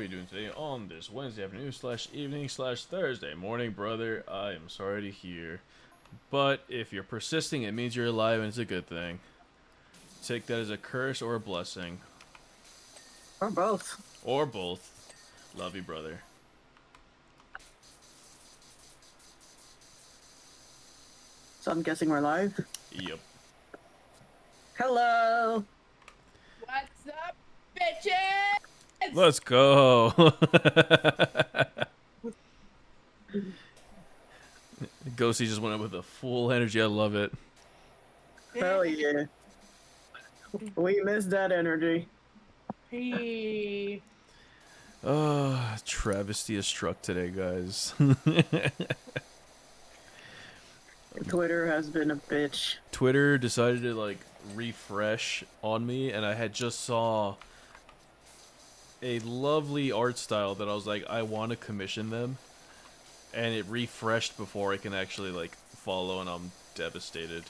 you doing today on this Wednesday afternoon slash evening slash Thursday morning, brother? I am sorry to hear. But if you're persisting, it means you're alive and it's a good thing. Take that as a curse or a blessing. Or both. Or both. Love you, brother. So I'm guessing we're live. Yep. Hello. What's up, bitches? Let's go. Ghosty just went up with a full energy. I love it. Hell yeah. We missed that energy. Hey. Oh, travesty is struck today, guys. Twitter has been a bitch. Twitter decided to like refresh on me, and I had just saw a lovely art style that I was like, I want to commission them, and it refreshed before I can actually like follow, and I'm devastated.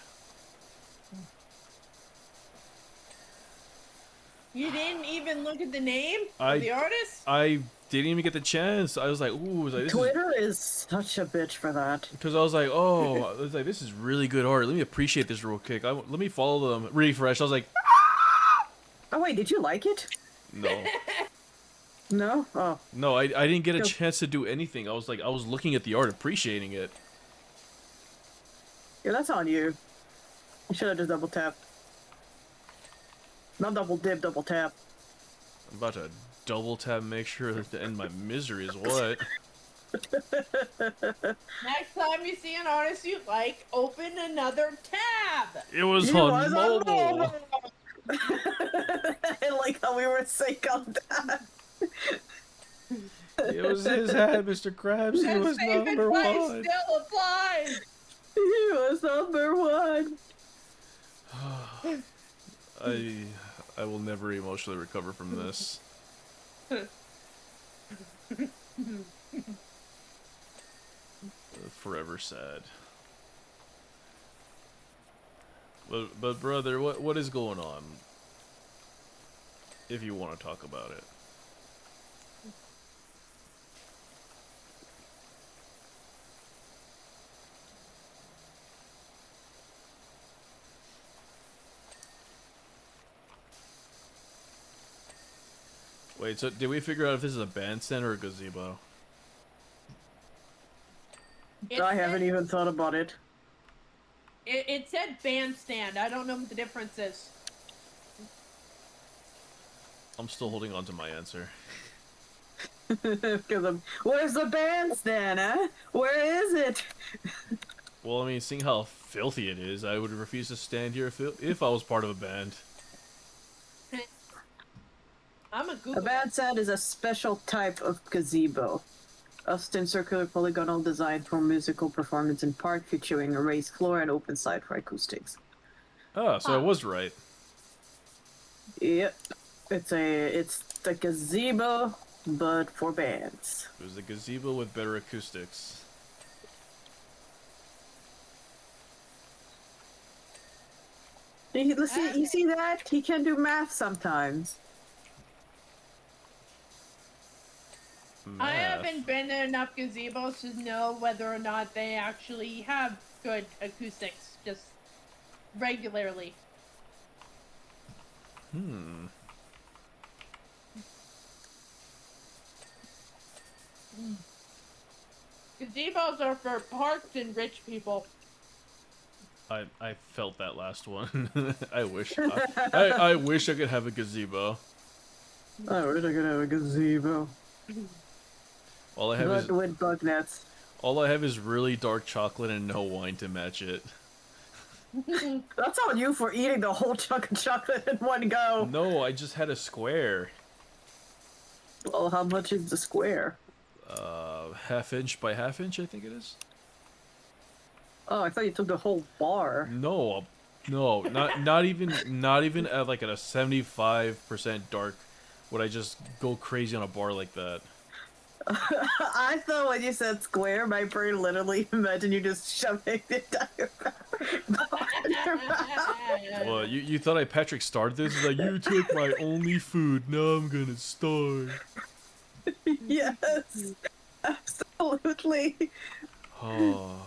You didn't even look at the name of the artist? I didn't even get the chance. I was like, ooh, like, Twitter is such a bitch for that. Because I was like, oh, I was like, this is really good art. Let me appreciate this real quick. Let me follow them. Refresh. I was like, Oh wait, did you like it? no. No? Oh. No, I didn't get a chance to do anything. I was looking at the art, appreciating it. Yeah, that's on you. You should have just double tapped. Not double dip, double tap. I'm about to double tap, make sure to end my misery is what. Next time you see an artist you like, open another tab. It was He on was mobile. I like how we were sync on that. It was his hat, Mr. Krabs. He The was same number advice one. still applies. He was number one. I will never emotionally recover from this. Forever sad. But brother, what is going on? If you want to talk about it. Wait, so did we figure out if this is a bandstand or a gazebo? I haven't even thought about it. It said bandstand. I don't know what the difference is. I'm still holding on to my answer. Because where's the bandstand, huh? Where is it? Well, I mean, seeing how filthy it is, I would refuse to stand here if I was part of a band. I'm a Google. A bandstand is a special type of gazebo. Often circular polygonal design for musical performance in park, featuring a raised floor and open side for acoustics. Oh, so I was right. Yep. It's the gazebo, but for bands. It was a gazebo with better acoustics. You see that? He can do math sometimes. I Math. haven't been in enough gazebos to know whether or not they actually have good acoustics, just regularly. Gazebos are for parks and rich people. I felt that last one. I wish I wish I could have a gazebo. I wish I could have a gazebo. All I have But is with bug nets. all I have is really dark chocolate and no wine to match it. That's on you for eating the whole chunk of chocolate in one go. No, I just had a square. Well, how much is the square? Half inch by half inch, I think it is. Oh, I thought you took the whole bar. No, not even at like at a 75% dark would I just go crazy on a bar like that. I thought when you said square, my brain literally imagined you just shoving the entire bar in your mouth. Well, you thought I Patrick started this? It's like, you took my only food, now I'm gonna starve. Yes, absolutely. Oh,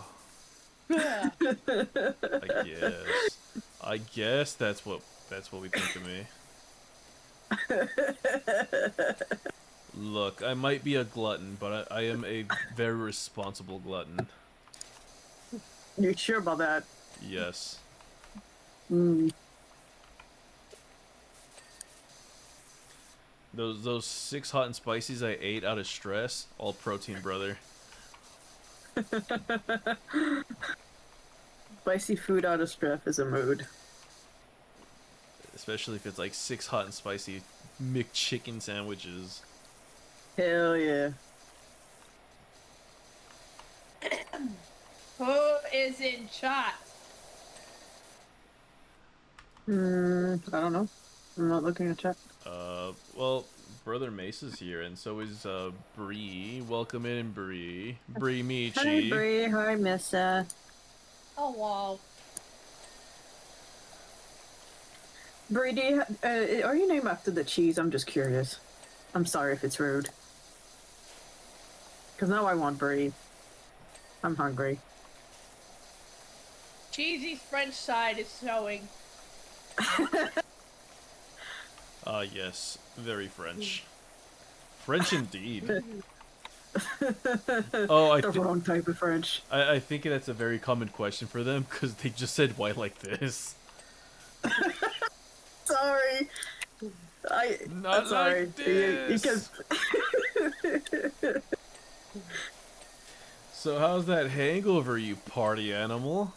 Ugh. I guess. I guess that's what we think of me. Look, I might be a glutton, but I am a very responsible glutton. You sure about that? Yes. Mm. Those 6 hot and spices I ate out of stress, all protein, brother. Spicy food out of stress is a mood. Especially if it's like 6 hot and spicy McChicken sandwiches. Hell yeah. Who is in chat? I don't know. I'm not looking at chat. Well, brother Mace is here, and so is Bree. Welcome in, Bree. Bree Hi, Michi. Bree. Hi, Missa. Oh wow. Bree, do you are you named after the cheese? I'm just curious. I'm sorry if it's rude. Because now I want Bree. I'm hungry. Cheesy's French side is showing. Ah, yes, very French. French indeed. Oh, The wrong type of French. I think that's a very common question for them because they just said why like this. Sorry. I'm Not sorry. like You can. this. So how's that hangover, you party animal?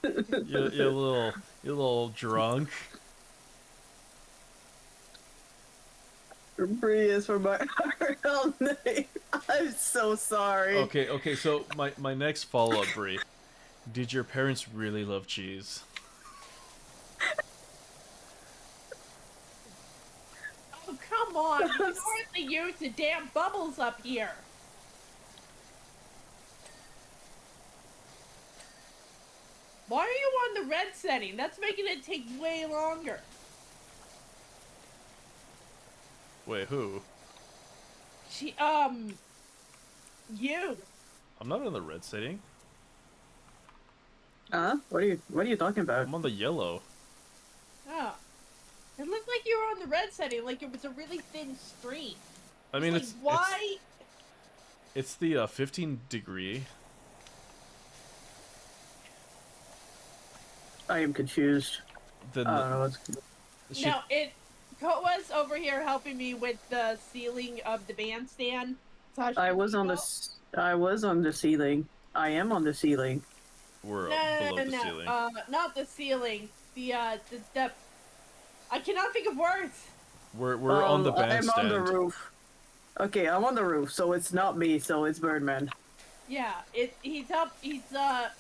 You're you're a little drunk. Bree is for my real name. I'm so sorry. Okay. So my next follow up, Brie. Did your parents really love cheese? Oh come on! You can hardly use the damn bubbles up here. Why are you on the red setting? That's making it take way longer. Wait, who? She, you. I'm not on the red setting. What are you talking about? I'm on the yellow. Oh. It looked like you were on the red setting, like it was a really thin stream. I mean, like, why? It's the 15 degree. I am confused. Then I don't know what's. No, Koa's over here helping me with the ceiling of the bandstand. I was on the ceiling. I am on the ceiling. We're No, below the ceiling. not the ceiling. The I cannot think of words. We're on the bandstand. I'm on the roof. Okay, I'm on the roof, so it's not me, so it's Birdman. Yeah,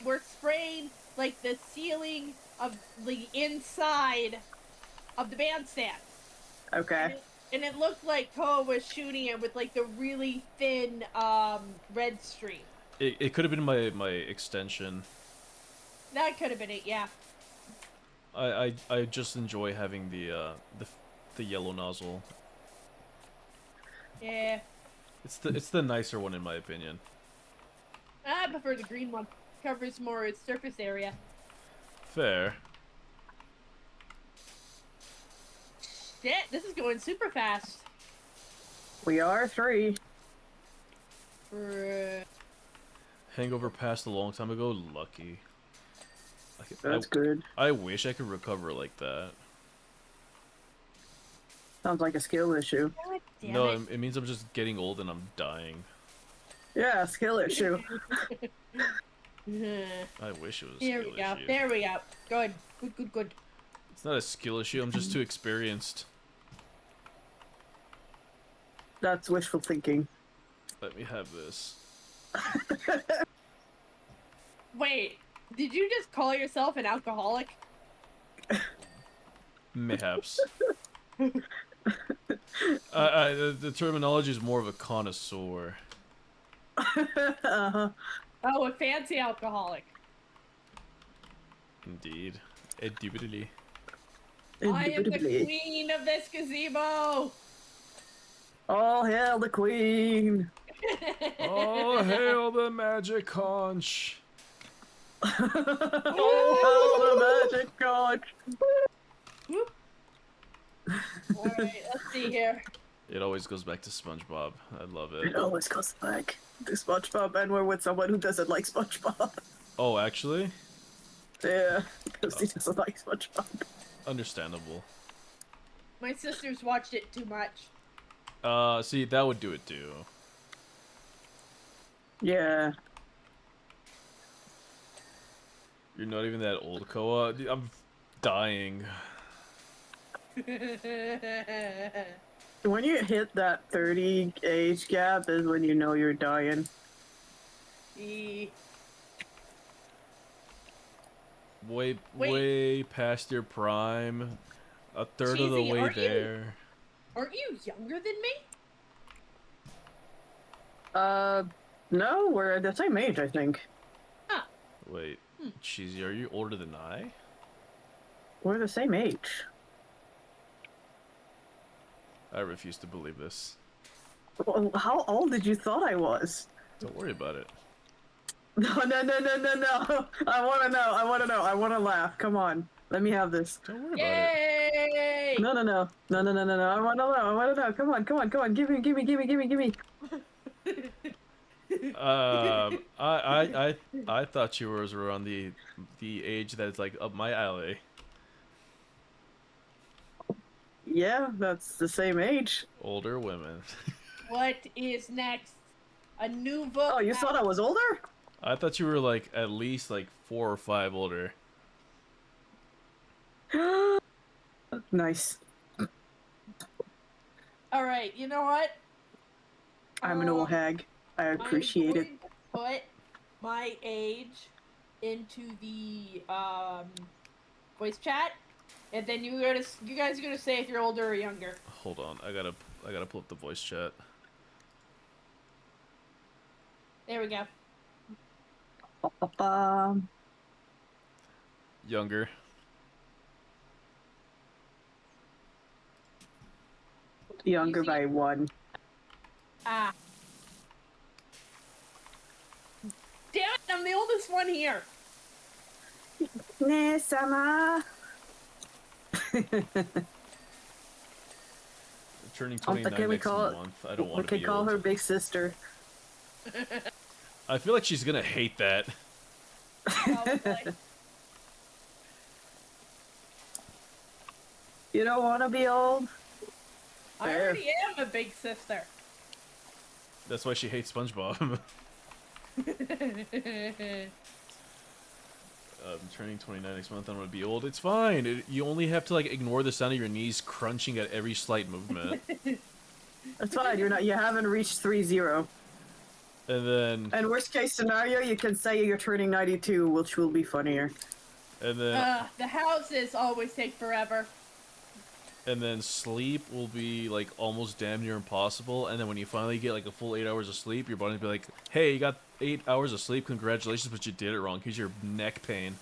we're spraying like the ceiling of the inside of the bandstand. Okay. And it looked like Koa was shooting it with like the really thin red stream. It could have been my extension. That could have been it, yeah. I just enjoy having the yellow nozzle. Yeah. It's the nicer one in my opinion. I prefer the green one. Covers more surface area. Fair. Shit, this is going super fast. We are 3. Hangover passed a long time ago. Lucky. That's good. I wish I could recover like that. Sounds like a skill issue. God damn No, it. it means I'm just getting old and I'm dying. Yeah, skill issue. I wish it was a There skill we go. issue. There we go. Good. Good. It's not a skill issue. I'm just too experienced. That's wishful thinking. Let me have this. Wait, did you just call yourself an alcoholic? Mayhaps. The terminology is more of a connoisseur. Uh-huh. Oh, a fancy alcoholic. Indeed. Indubitably. I am the Indubitably. queen of this gazebo. All hail the queen! Oh, hail the magic conch! All hail the magic god! Whoop. All right, let's see here. It always goes back to SpongeBob. I love it. It always goes back to SpongeBob, and we're with someone who doesn't like SpongeBob. Oh, actually? Yeah, because he doesn't like SpongeBob. Understandable. My sisters watched it too much. See, that would do it too. Yeah. You're not even that old, Koa. I'm dying. When you hit that 30 age gap is when you know you're dying. E- Way, Wait. way past your prime. A third of the Cheesy, way aren't you- there. Aren't you younger than me? No, we're the same age, I think. Wait, Cheesy, are you older than I? We're the same age. I refuse to believe this. Well, how old did you thought I was? Don't worry about it. No. I wanna know, I wanna laugh. Come on. Let me have this. Don't worry about it. Yay! No. I wanna know. Come on. Give me. I thought yours were on the age that's like up my alley. Yeah, that's the same age. Older women. What is next? A new book. Oh, you thought I was older? I thought you were like at least like 4 or 5 older. Nice. All right, you know what? I'm an old hag. I appreciate it. I'm going to put my age into the voice chat, and then you guys are gonna say if you're older or younger. Hold on, I gotta pull up the voice chat. There we go. Younger. Younger by 1. Ah. Damn it! I'm the oldest one here. Nesama. Turning Can 29 we next call month. I don't We want to can be call old. her big sister. I feel like she's gonna hate that. Probably. You don't want to be old? I Fair. already am a big sister. That's why she hates SpongeBob. I'm turning 29 next month. I'm gonna be old. It's fine. You only have to like ignore the sound of your knees crunching at every slight movement, That's fine. You haven't reached 3-0. and then And worst case scenario, you can say you're turning 92, which will be funnier. The houses always take forever. and then sleep will be like almost damn near impossible. And then when you finally get like a full 8 hours of sleep, your body will be like, "Hey, you got 8 hours of sleep. Congratulations, but you did it wrong. Here's your neck pain."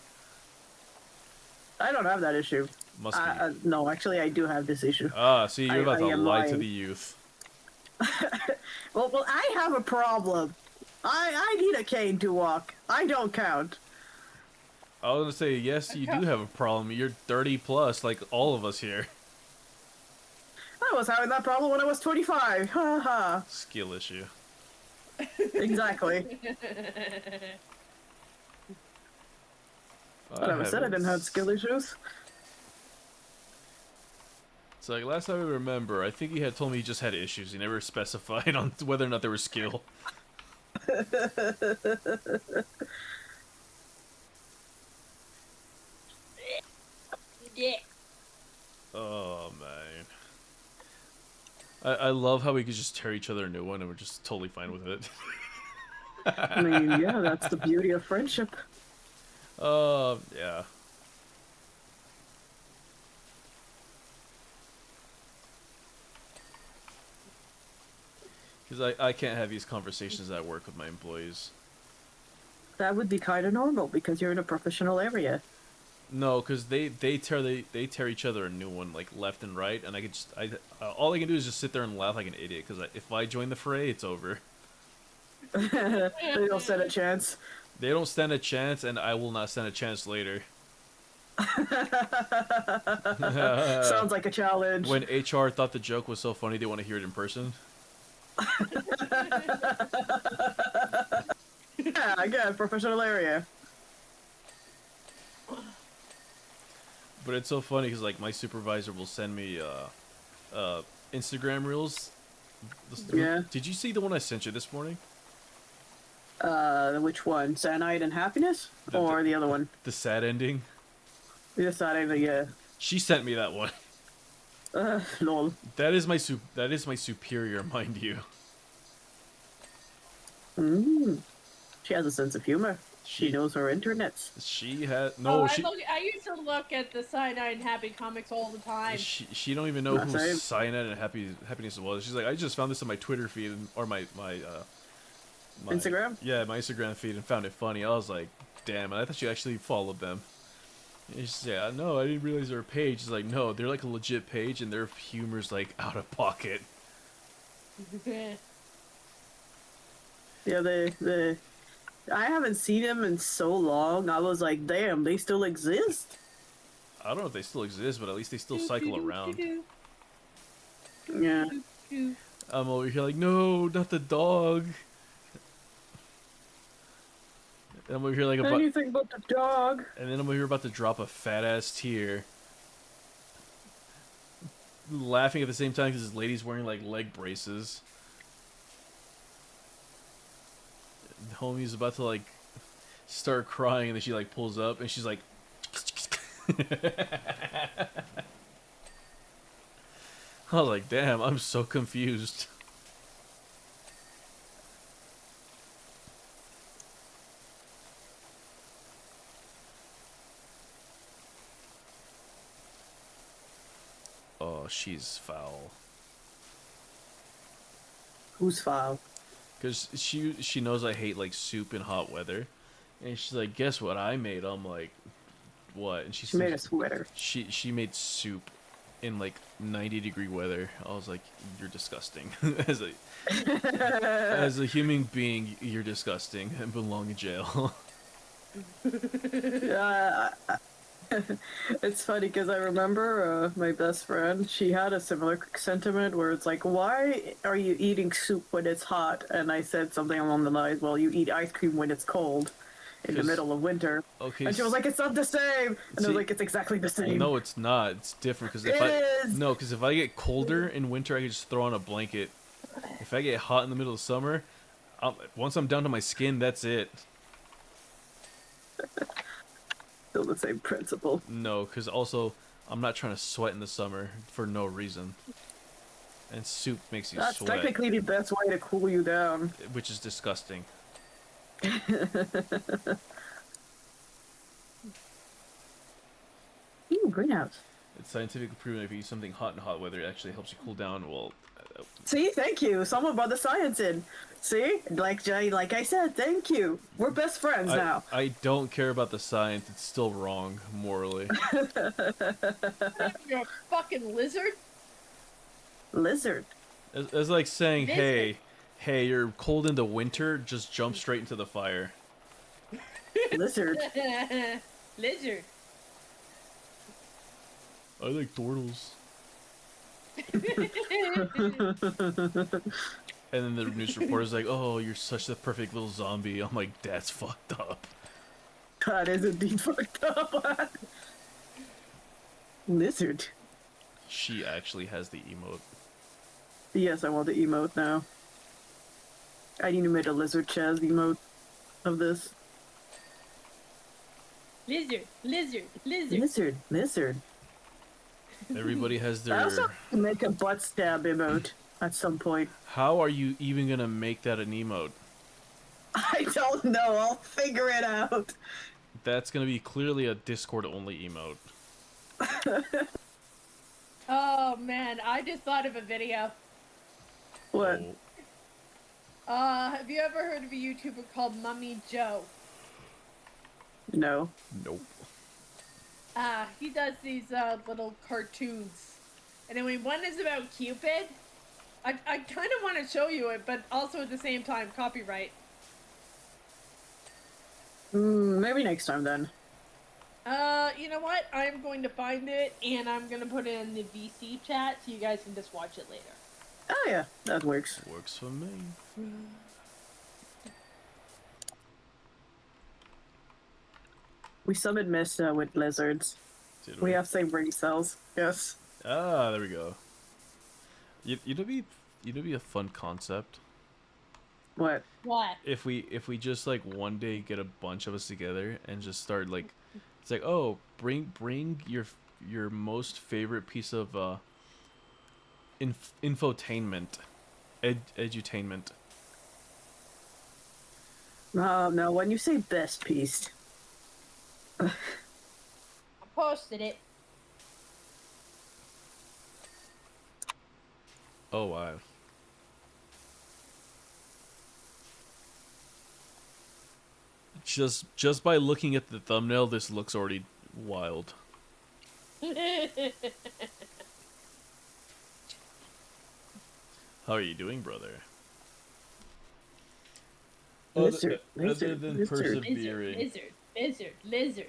I don't have that issue. Must be. No, actually, I do have this issue. See, you're about I to am lie to lying. the youth. Well, I have a problem. I need a cane to walk. I don't count. I was gonna say, yes, you do have a problem. You're 30 plus, like all of us here. I was having that problem when I was 25. Ha ha. Skill issue. Exactly. I never said I didn't have skill issues. It's like last time I remember, I think he had told me he just had issues. He never specified on whether or not there was skill. Yeah. Oh man. I love how we could just tear each other a new one and we're just totally fine with it. I mean, yeah, that's the beauty of friendship. Yeah. Because I can't have these conversations at work with my employees. That would be kind of normal because you're in a professional area. No, because they tear each other a new one like left and right, and I could just all I can do is just sit there and laugh like an idiot. Because if I join the fray, it's over. They don't stand a chance. They don't stand a chance, and I will not stand a chance later. Sounds like a challenge. When HR thought the joke was so funny, they want to hear it in person. Yeah, again, professional area. But it's so funny because like my supervisor will send me Instagram reels. Yeah. Did you see the one I sent you this morning? Which one? Cyanide and Happiness? Or the other one? The sad ending. The Cyanide, yeah. She sent me that one. Lol. That is my superior, mind you. She has a sense of humor. She knows her internets. She had no. I used to look at the Cyanide and Happy comics all the time. She don't even know who Cyanide and Happiness was. She's like, I just found this on my Twitter feed or my Instagram. Yeah, my Instagram feed and found it funny. I was like, damn! And I thought you actually followed them. And she's like, no, I didn't realize they were a page. She's like, no, they're like a legit page, and their humor's like out of pocket. Yeah, they. I haven't seen them in so long. I was like, damn, they still exist? I don't know if they still exist, but at least they still cycle around. Yeah. I'm over here like, no, not the dog. And I'm over here like about anything but the dog. And then I'm over here about to drop a fat ass tear. Laughing at the same time because this lady's wearing like leg braces. The homie's about to like start crying, and then she like pulls up and she's like I was like, damn, I'm so confused. Oh, she's foul. Who's foul? Because she knows I hate like soup in hot weather, and she's like, guess what I made? I'm like, what? And She made a sweater. She made soup in like 90-degree weather. I was like, you're disgusting. as a human being, you're disgusting and belong in jail. It's funny because I remember my best friend, she had a similar sentiment where it's like, why are you eating soup when it's hot? And I said something along the lines, well, you eat ice cream when it's cold in the middle of winter. Okay. And she was like, it's not the same. And I was like, it's exactly the same. No, it's not. It's different because if I get colder in winter, I can just throw on a blanket. If I get hot in the middle of summer, once I'm down to my skin, that's it. Still the same principle. No, because also I'm not trying to sweat in the summer for no reason. And soup makes you That's sweat. That's technically the best way to cool you down. Which is disgusting. Ooh, greenhouse. It's scientifically proven if you eat something hot in hot weather, it actually helps you cool down. Well, see, thank you. Someone brought the science in. See, like I said, thank you. We're best friends now. I don't care about the science. It's still wrong morally. You're a fucking lizard. Lizard. It's like saying, hey, you're cold in the winter. Just jump straight into the fire. Lizard. Lizard. I like turtles. And then the news reporter's like, oh, you're such the perfect little zombie. I'm like, that's fucked up. That is indeed fucked up. Lizard. She actually has the emote. Yes, I want the emote now. I need to make a lizard Chaz emote of this. Lizard, lizard, lizard. Lizard, lizard. Everybody has their... I also have to make a butt stab emote at some point. How are you even gonna make that an emote? I don't know. I'll figure it out. That's gonna be clearly a Discord-only emote. Oh man, I just thought of a video. What? Oh. Have you ever heard of a YouTuber called Mummy Joe? No. Nope. He does these little cartoons. And anyway, one is about Cupid. I kind of want to show you it, but also at the same time, copyright. Maybe next time then. You know what? I'm going to find it and I'm gonna put it in the VC chat so you guys can just watch it later. Oh yeah, that works. Works for me. We summon Mista with lizards. Did We have same brain cells. Yes. Ah, there we go. It'd be a fun concept What? What? if we just like one day get a bunch of us together and just start like, it's like, oh, bring your most favorite piece of infotainment, edutainment. No, when you say best piece. I posted it. Oh wow. Just by looking at the thumbnail, this looks already wild. How are you doing, brother? Lizard, Other lizard, than lizard. persevering. Lizard.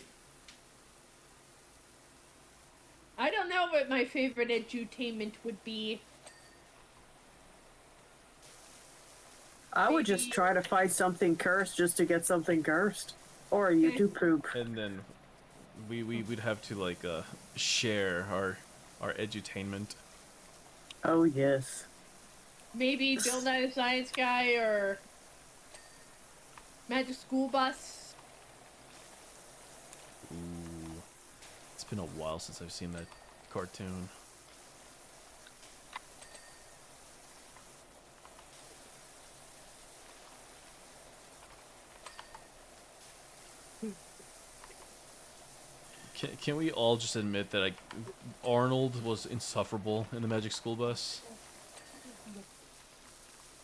I don't know what my favorite edutainment would be. I would just try to find something cursed just to get something cursed. Or YouTube poop. And then we'd have to like share our edutainment. Oh yes. Maybe Bill Nye the Science Guy or Magic School Bus. Ooh. It's been a while since I've seen that cartoon. Can we all just admit that Arnold was insufferable in the Magic School Bus?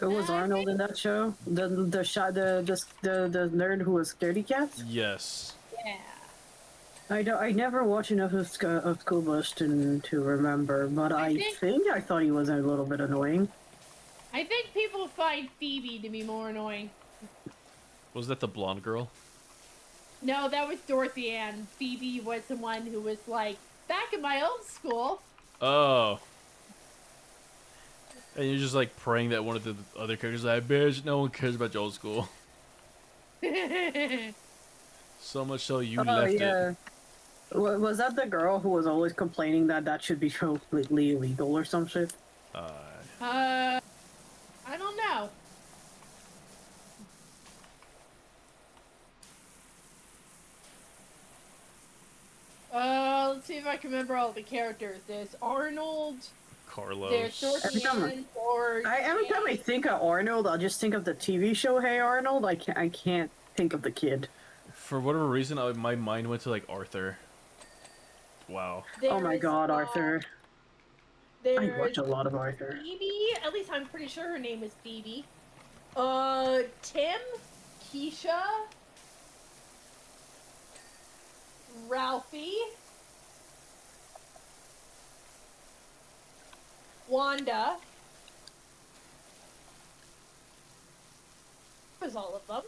It was Arnold in that show. The nerd who was scaredy cat. Yes. Yeah. I never watched enough of School Bus to remember, but I think I thought he was a little bit annoying. I think people find Phoebe to be more annoying. Was that the blonde girl? No, that was Dorothy Ann. Phoebe was the one who was like, back in my old school. Oh. And you're just like praying that one of the other characters, I bet no one cares about your old school. So much so you left it. Was that the girl who was always complaining that should be completely illegal or some shit? I don't know. Let's see if I can remember all the characters. There's Arnold. Carlos. There's Dorothy Ann, George. Every time I think of Arnold, I'll just think of the TV show Hey Arnold. I can't think of the kid. For whatever reason, my mind went to like Arthur. Wow. Oh my god, Arthur. I watch a lot of Phoebe. Arthur. At least I'm pretty sure her name is Phoebe. Tim, Keisha, Ralphie, Wanda. That was all of them.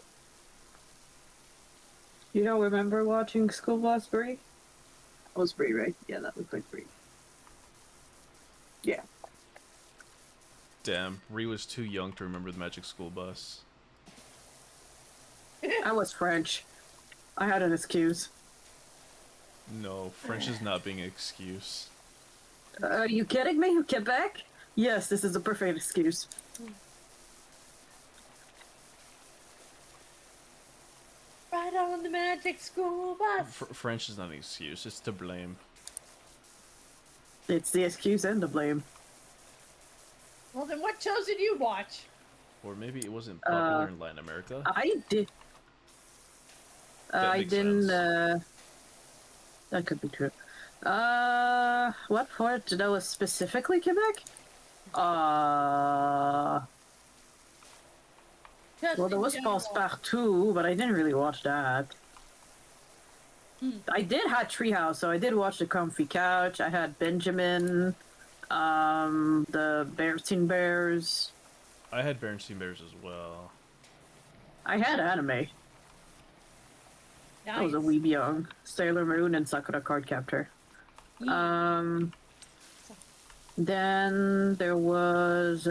You don't remember watching School Bus Brie? That was Brie, right? Yeah, that looked like Brie. Yeah. Damn, Ree was too young to remember the Magic School Bus. I was French. I had an excuse. No, French is not being an excuse. Are you kidding me? Quebec? Yes, this is a perfect excuse. Right on the Magic School Bus. French is not an excuse, it's to blame. It's the excuse and the blame. Well, then what shows did you watch? Or maybe it wasn't popular in Latin America? I did. That I makes didn't, sense. That could be true. What part? That was specifically Quebec? Well, there was Passe Partout, but I didn't really watch that. I did have Treehouse, so I did watch The Comfy Couch. I had Benjamin, the Bearstein Bears. I had Berenstain Bears as well. I had anime. I was a Nice. weeb young. Sailor Moon and Sakura Card Captor. Then there was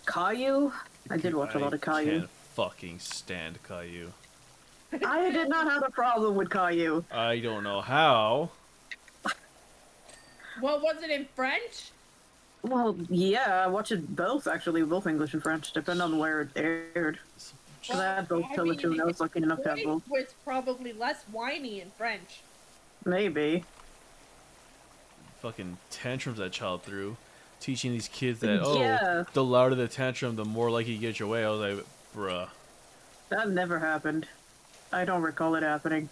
Caillou. I did watch a lot of I Caillou. can't fucking stand Caillou. I did not have a problem with Caillou. I don't know how. Well, was it in French? Well, yeah, I watched it both actually, both English and French, depending on where it aired. Because I had both Teletoon. I was lucky enough to have both. Was probably less whiny in French. Maybe. Fucking tantrums that child threw. Teaching these kids that, Yeah. the louder the tantrum, the more likely you get your way. I was like, bruh. That never happened. I don't recall it happening.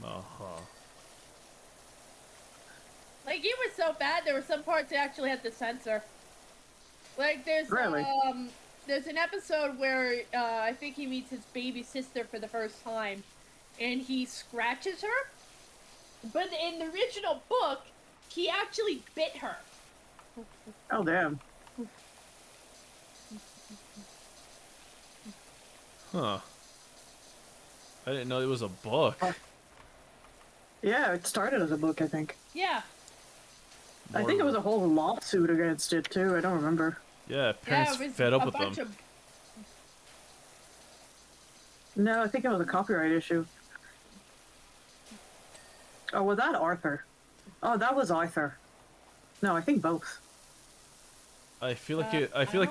Uh-huh. Like, it was so bad, there were some parts they actually had to censor. Like, Really? there's an episode where, I think he meets his baby sister for the first time, and he scratches her, but in the original book, he actually bit her. Oh, damn. Huh. I didn't know it was a book. Yeah, it started as a book, I think. Yeah. I think it was a whole lawsuit against it, too. I don't remember. Yeah, parents it was fed up a with bunch them. No, I think it was a copyright issue. Oh, was that Arthur? Oh, that was Arthur. No, I think both. I feel like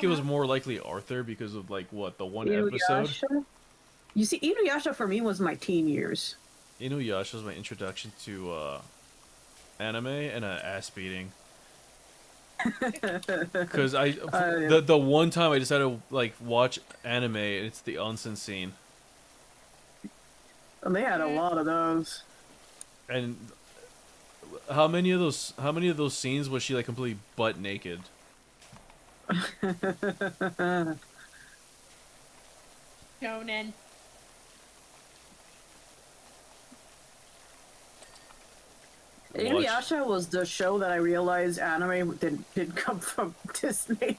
it was more likely Arthur because of like what, the one episode? Inuyasha? You see, Inuyasha for me was my teen years. Inuyasha was my introduction to anime and ass beating. Because the one time I decided to like watch anime, it's the onsen scene. And they had a lot of those. And how many of those scenes was she like completely butt naked? Shonen. Inuyasha was the show that I realized anime didn't come from Disney.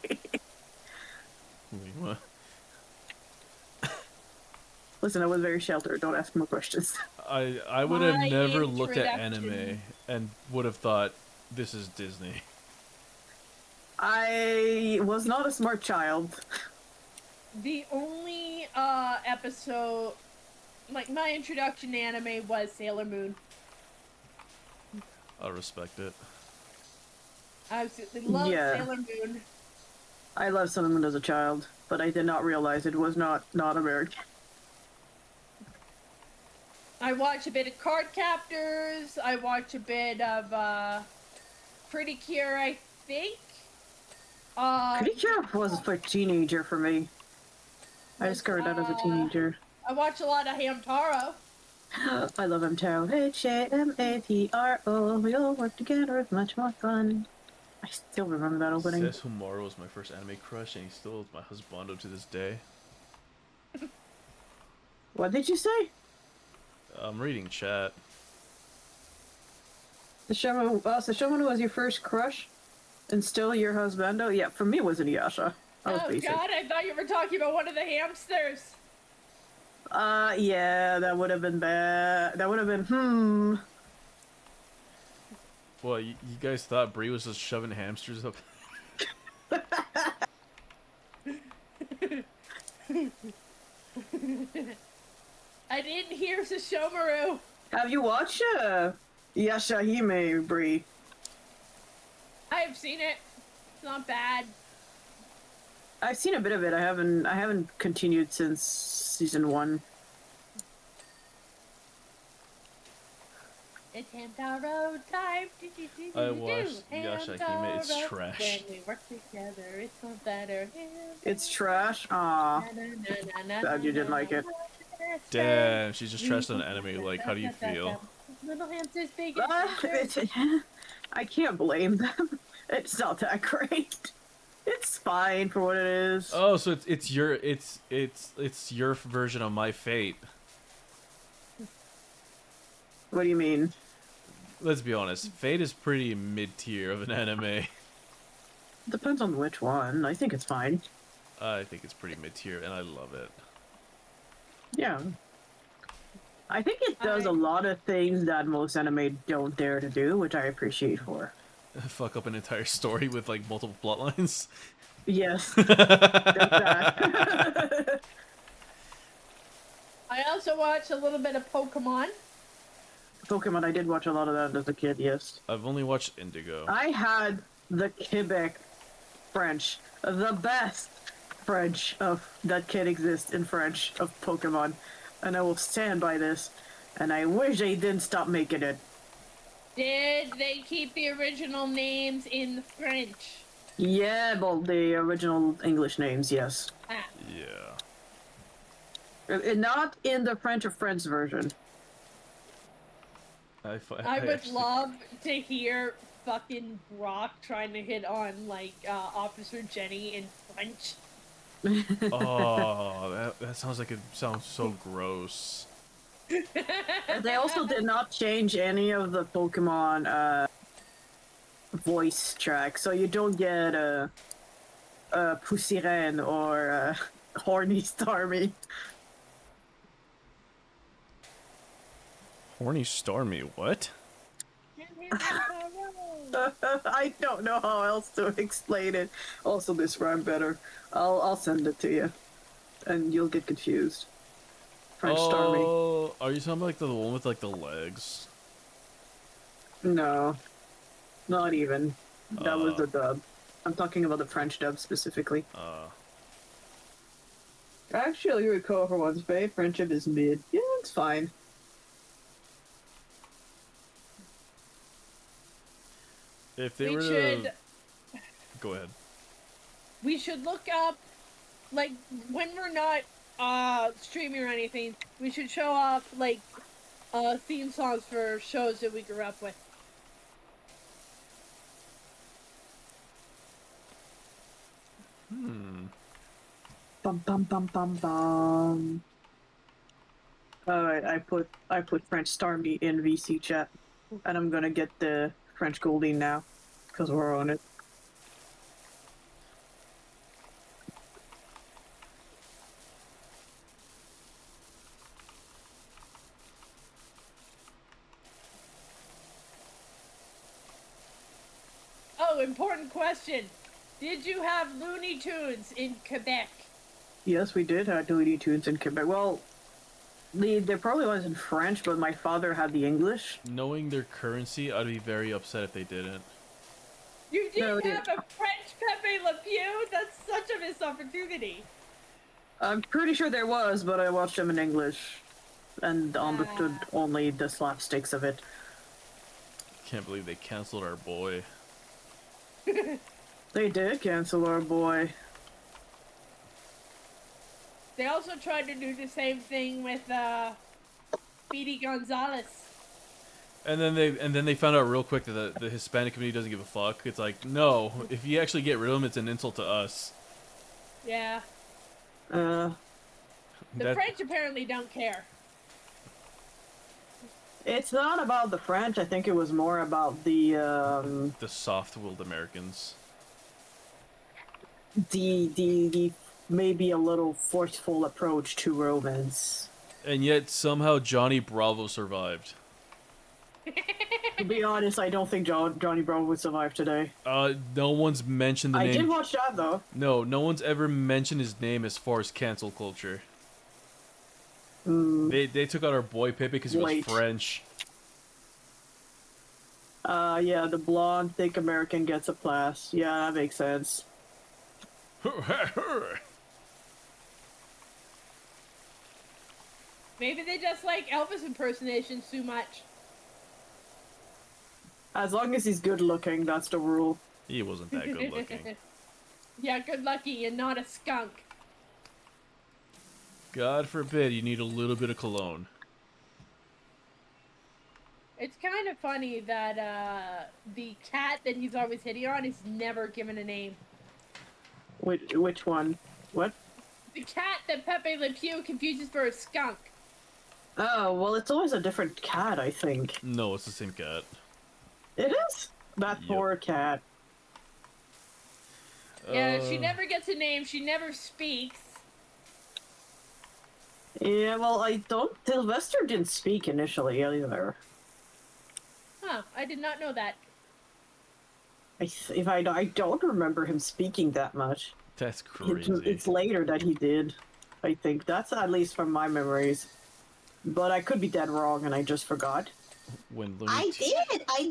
Wait, what? Listen, I was very sheltered. Don't ask more questions. I would have My never looked at introduction. anime and would have thought this is Disney. I was not a smart child. The only episode, like my introduction to anime was Sailor Moon. I respect it. I absolutely loved Yeah. Sailor Moon. I loved Sailor Moon as a child, but I did not realize it was not American. I watch a bit of Card Captors. I watch a bit of Pretty Cure, I think. Pretty Cure was for teenager for me. I discovered that as a teenager. I watch a lot of Hamtaro. I love Hamtaro. H-A-M-A-T-R-O. We all work together. It's much more fun. I still remember that opening. Sesshomaru was my first anime crush, and he still is my husbando to this day. What did you say? I'm reading chat. The Shoman was your first crush? And still your husbando? Yeah, for me it was Inuyasha. I was Oh basic. god, I thought you were talking about one of the hamsters. Yeah, that would have been bad. That would have been, Well, you guys thought Brie was just shoving hamsters up? I didn't hear Sesshomaru. Have you watched, Yashahime, Brie? I've seen it. It's not bad. I've seen a bit of it. I haven't continued since season 1. It's Hamtaro time. I watched Yashahime. It's Hamtaro. trash. When we work together, it's so better. It's trash? Aw. Glad you didn't like it. Damn, she's just trashed on anime. Like, how do you feel? Little hamsters, big I can't blame them. It's not that great. It's fine for what it is. Oh, so it's your version of My Fate. What do you mean? Let's be honest, Fate is pretty mid-tier of an anime. Depends on which one. I think it's fine. I think it's pretty mid-tier, and I love it. Yeah. I think it does a I- lot of things that most anime don't dare to do, which I appreciate for. Fuck up an entire story with like multiple plot lines. Yes, there's that. I also watched a little bit of Pokemon. Pokemon, I did watch a lot of that as a kid, yes. I've only watched Indigo. I had the Quebec French, the best French of that can exist in French of Pokemon, and I will stand by this. And I wish they didn't stop making it. Did they keep the original names in French? Yeah, well, the original English names, yes. Ah, Yeah. Not in the French or French version. I would love to hear fucking Brock trying to hit on like Officer Jenny in French. Oh, that sounds like it sounds so gross. They also did not change any of the Pokemon voice tracks, so you don't get Poussiren or Horny Starmie. Horny Stormy, what? I don't know how else to explain it. Also, this rhyme better. I'll send it to you, and you'll get confused. French Starmie. Oh, are you talking about like the one with like the legs? No, not even. That was Uh. the dub. I'm talking about the French dub specifically. Actually, you recall for once, babe. Friendship is mid. Yeah, it's fine. If they We were should to... Go ahead. we should look up like when we're not streaming or anything, we should show up like theme songs for shows that we grew up with. Bum bum bum bum bum. Alright, I put French Starmie in VC chat, and I'm gonna get the French Goldie now, cause we're on it. Oh, important question. Did you have Looney Tunes in Quebec? Yes, we did have Looney Tunes in Quebec. Well, there probably was in French, but my father had the English. Knowing their currency, I'd be very upset if they didn't. You No, didn't have a French Pepe Le Pew? That's such a missed opportunity. I'm pretty sure there was, but I watched them in English, and understood only the slapsticks of it. Can't believe they canceled our boy. They did cancel our boy. They also tried to do the same thing with Speedy Gonzalez. And then they found out real quick that the Hispanic community doesn't give a fuck. It's like, no, if you actually get rid of them, it's an insult to us. Yeah. Uh, The French apparently don't care. it's not about the French. I think it was more about the soft-willed Americans. the maybe a little forceful approach to romance. And yet somehow Johnny Bravo survived. To be honest, I don't think Johnny Bravo would survive today. No one's mentioned the I name. did watch that though. No one's ever mentioned his name as far as cancel culture. They took out our boy Pepe because he was Wait. French. Yeah, the blonde, thick American gets a pass. Yeah, that makes sense. Maybe they just like Elvis impersonations too much. As long as he's good looking, that's the rule. He wasn't that good looking. Yeah, good lucky and not a skunk. God forbid you need a little bit of cologne. It's kind of funny that the cat that he's always hitting on is never given a name. Which one? What? The cat that Pepe Le Pew confuses for a skunk. Oh, well, it's always a different cat, I think. No, it's the same cat. It is? That Yep. poor cat. Yeah, she never gets a name. She never speaks. Yeah, well, I don't. Sylvester didn't speak initially either. Huh, I did not know that. I don't remember him speaking that much. That's crazy. It's later that he did. I think that's at least from my memories. But I could be dead wrong, and I just forgot. When I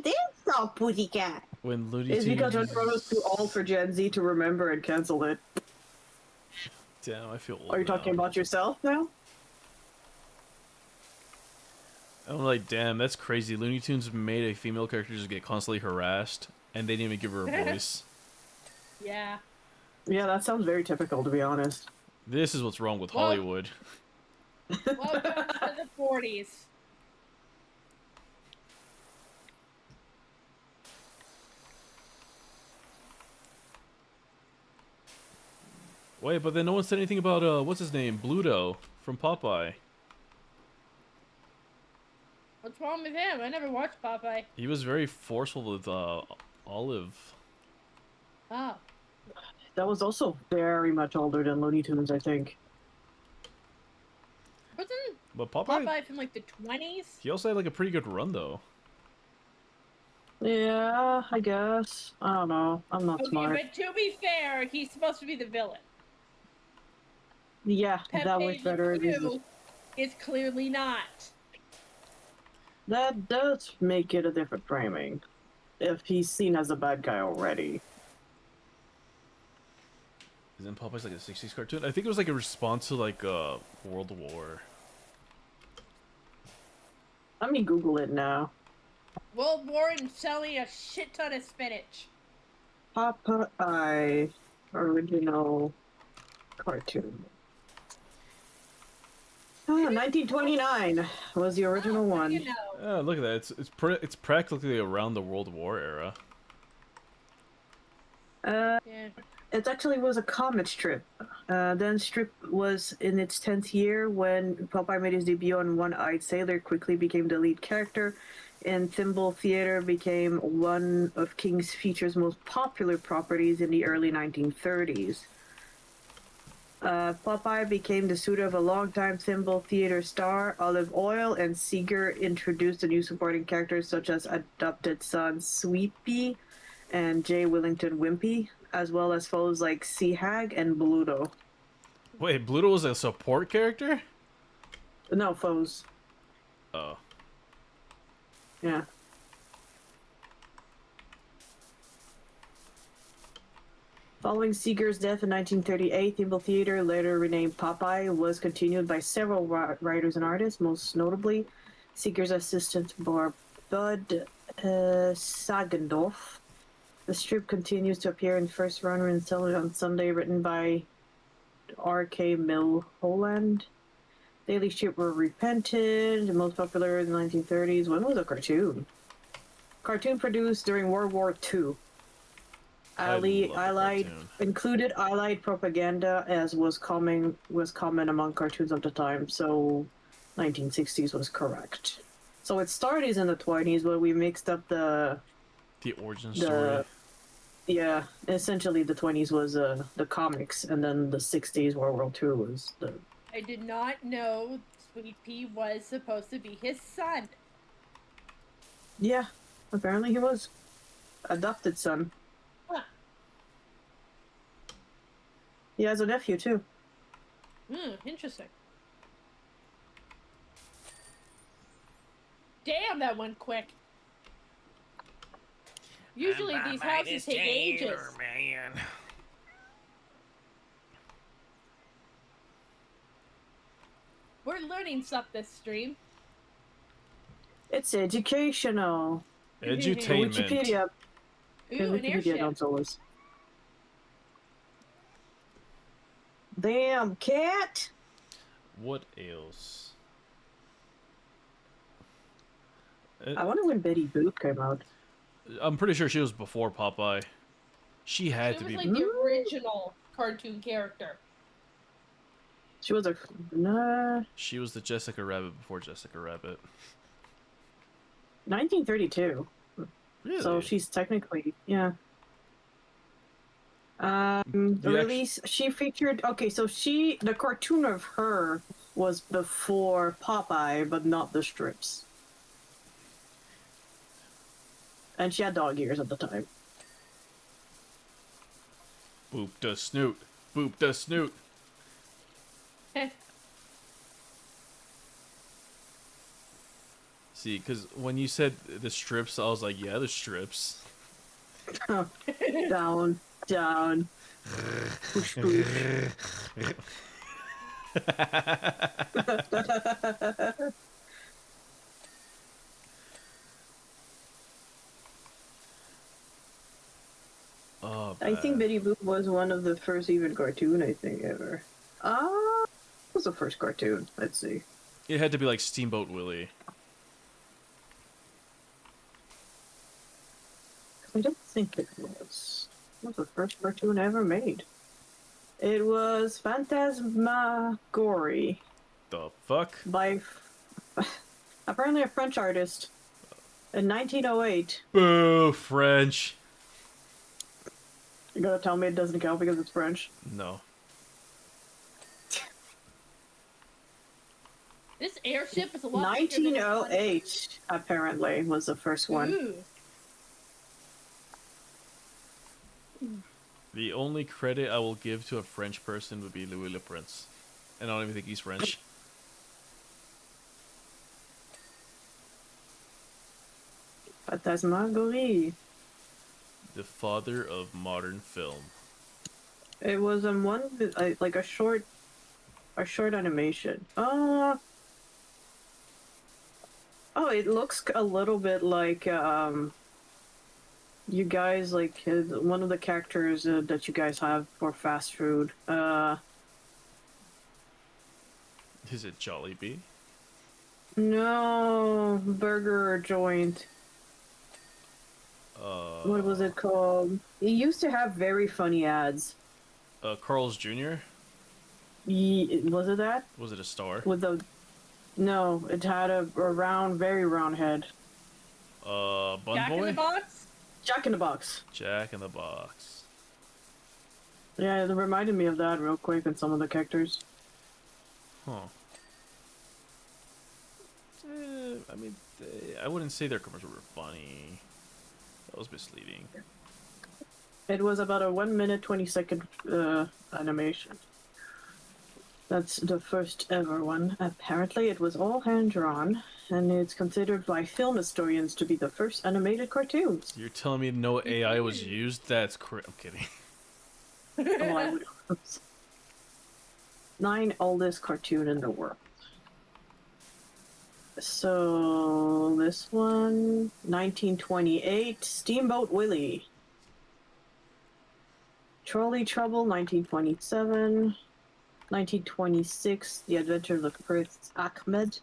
did saw Pussycat. When Looney It's because I Tunes. wrote too old for Gen Z to remember and canceled it. Damn, I feel old. Are you talking about yourself now? I'm like, damn, that's crazy. Looney Tunes made a female character just get constantly harassed, and they didn't even give her a voice. Yeah. Yeah, that sounds very typical, to be honest. This is what's wrong with Well- Hollywood. Welcome to the 40s. Wait, but then no one said anything about, what's his name? Bluto from Popeye. What's wrong with him? I never watched Popeye. He was very forceful with, Olive. Oh. That was also very much older than Looney Tunes, I think. Wasn't But Popeye, Popeye from like the 20s? he also had like a pretty good run, though. Yeah, I guess. I don't know. I'm not Okay, smart. but to be fair, he's supposed to be the villain. Yeah, Pepe that was better. Le Pew is clearly not. That does make it a different framing. If he's seen as a bad guy already. Isn't Popeye's like a 60s cartoon? I think it was like a response to like, World War. Let me Google it now. World War and selling a shit ton of spinach. Popeye original cartoon. Ah, 1929 was the original Oh, one. You know. Oh, look at that. It's practically around the World War era. Yeah. It actually was a comic strip. Then strip was in its 10th year when Popeye made his debut on One-Eyed Sailor, quickly became the lead character, and Thimble Theater became one of King's Features' most popular properties in the early 1930s. Popeye became the suitor of a longtime Thimble Theater star, Olive Oil, and Seeger introduced the new supporting characters such as adopted son Sweepy and J. Willington Wimpy, as well as foes like Sea Hag and Bluto. Wait, Bluto was a support character? No, foes. Oh. Yeah. Following Seeger's death in 1938, Thimble Theater, later renamed Popeye, was continued by several writers and artists, most notably Seeger's assistant Bud Sagendorf. The strip continues to appear in first run and sell it on Sunday, written by R.K. Milholland. Daily strip were reprinted, the most popular in the 1930s. When was a cartoon? Cartoon produced during World War II. Allied included Allied propaganda, as was common among cartoons of the time. So, 1960s was correct. So it started in the 20s, but we mixed up the origin story. Yeah, essentially the 20s was the comics, and then the 60s World War II was the. I did not know Sweet Pea was supposed to be his son. Yeah, apparently he was adopted son. Huh. He has a nephew too. Interesting. Damn, that went quick. Usually these houses take ages. Man. We're learning stuff this stream. It's educational. Edutainment. Wikipedia. Ooh, an Wikipedia airship. don't tell us. Damn cat! What else? I wonder when Betty Boop came out. I'm pretty sure she was before Popeye. She had It to was be. like the original. cartoon character. She was a nah, She was the Jessica Rabbit before Jessica Rabbit. 1932. Really? So she's technically, yeah. The The release she featured. Okay, so the cartoon of her was before Popeye, but not the strips. And she had dog ears at the time. Boop the snoot. Boop the snoot. See, because when you said the strips, I was like, yeah, the strips. Down, down, push, push. Oh, I think bad. Betty Boop was one of the first even cartoon I think ever. What was the first cartoon? Let's see. It had to be like Steamboat Willie. I don't think it was. It was the first cartoon ever made. It was Phantasmagorie The fuck? by apparently a French artist in 1908. Boo, French. You're gonna tell me it doesn't count because it's French? No. This airship is a lot bigger than its body. 1908 apparently was the first one. Ooh. The only credit I will give to a French person would be Louis Le Prince. And I don't even think he's French. Phantasmagorie. The father of modern film. It was like a short animation. Oh, it looks a little bit like you guys like one of the characters that you guys have for fast food. Is it Jollibee? No, burger joint. What was it called? It used to have very funny ads. Carl's Jr.? Was it that? Was it a star? No, it had a round, very round head. Bun Jack Boy? in the Box? Jack in the Box. Jack in the Box. Yeah, it reminded me of that real quick and some of the characters. Huh. I mean, I wouldn't say their commercials were funny. That was misleading. It was about a 1 minute 20-second animation. That's the first ever one. Apparently, it was all hand drawn, and it's considered by film historians to be the first animated cartoons. You're telling me no AI was used? That's I'm kidding. Oh, I would. Oops. 9 oldest cartoon in the world. So this one, 1928, Steamboat Willie. Trolley Trouble, 1927. 1926, The Adventures of Prince Ahmed.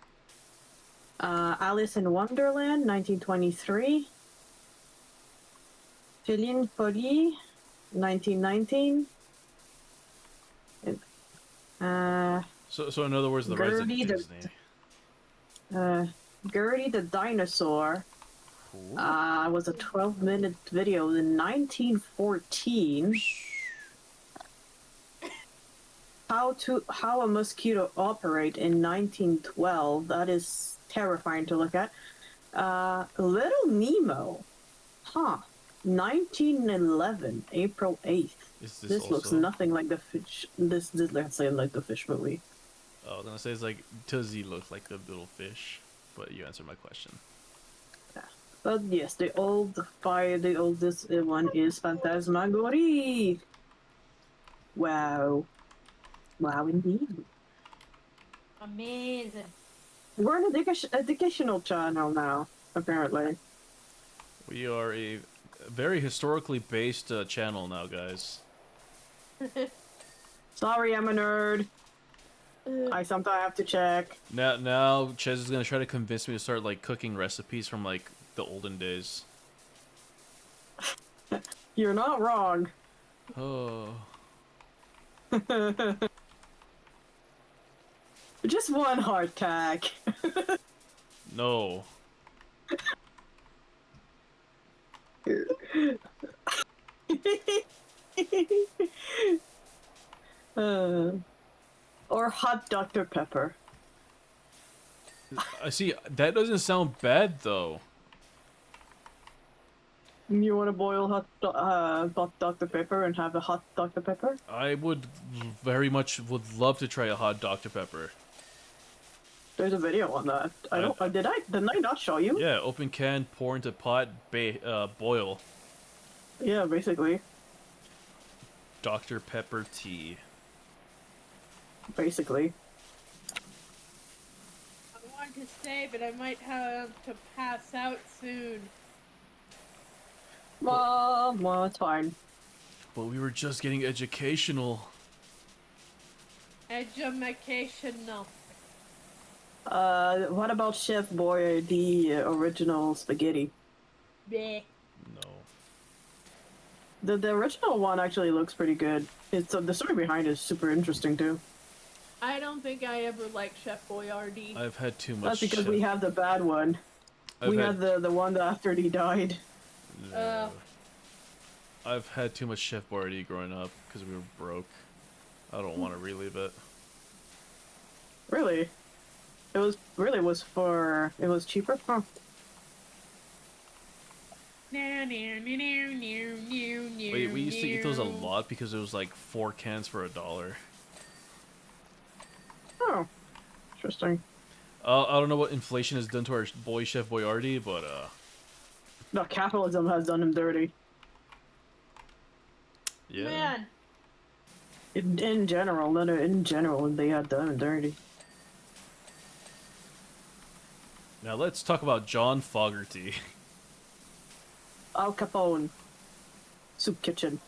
Alice in Wonderland, 1923. Féline Folie, 1919. So in other words, the rise of Gertie Disney. Gertie the Dinosaur Cool. was a 12-minute video in 1914. How a mosquito operate in 1912. That is terrifying to look at. Little Nemo, 1911, April 8th. This looks nothing like the fish. This let's say like the fish movie. Oh, I was gonna say it's like, does he look like a little fish? But you answered my question. Yeah. But yes, the oldest one is Phantasmagorie. Wow. Wow, indeed. Amazing. We're an educational channel now, apparently. We are a very historically based channel now, guys. Sorry, I'm a nerd. I sometimes have to check. Now, Ches is gonna try to convince me to start like cooking recipes from like the olden days. You're not wrong. Oh. Just one heart tag. No. uh, or hot Dr. Pepper. I see. That doesn't sound bad though. You want to boil hot Dr. Pepper and have a hot Dr. Pepper? I would very much would love to try a hot Dr Pepper. There's a video on that. I I- don't. Didn't I not show you? Yeah, open can, pour into pot, boil. Yeah, basically. Dr Pepper tea. Basically. I wanted to stay, but I might have to pass out soon. Well, it's fine. But we were just getting educational. Educational. What about Chef Boyardee original spaghetti? Bleh. No. The original one actually looks pretty good. It's the story behind it is super interesting too. I don't think I ever liked Chef Boyardee. I've had too much. That's because Chef- we have the bad one. We had the one that after he died. No. I've had too much Chef Boyardee growing up because we were broke. I don't want to relive it. Really? It was cheaper? Huh. Wait, Wait, we used to eat those a lot because it was like 4 cans for $1. Oh. Interesting. I don't know what inflation has done to our boy Chef Boyardee, but No, capitalism has done him dirty. yeah. Man, In general, they had done him dirty. Now let's talk about John Fogerty. Al Capone. Soup Kitchen.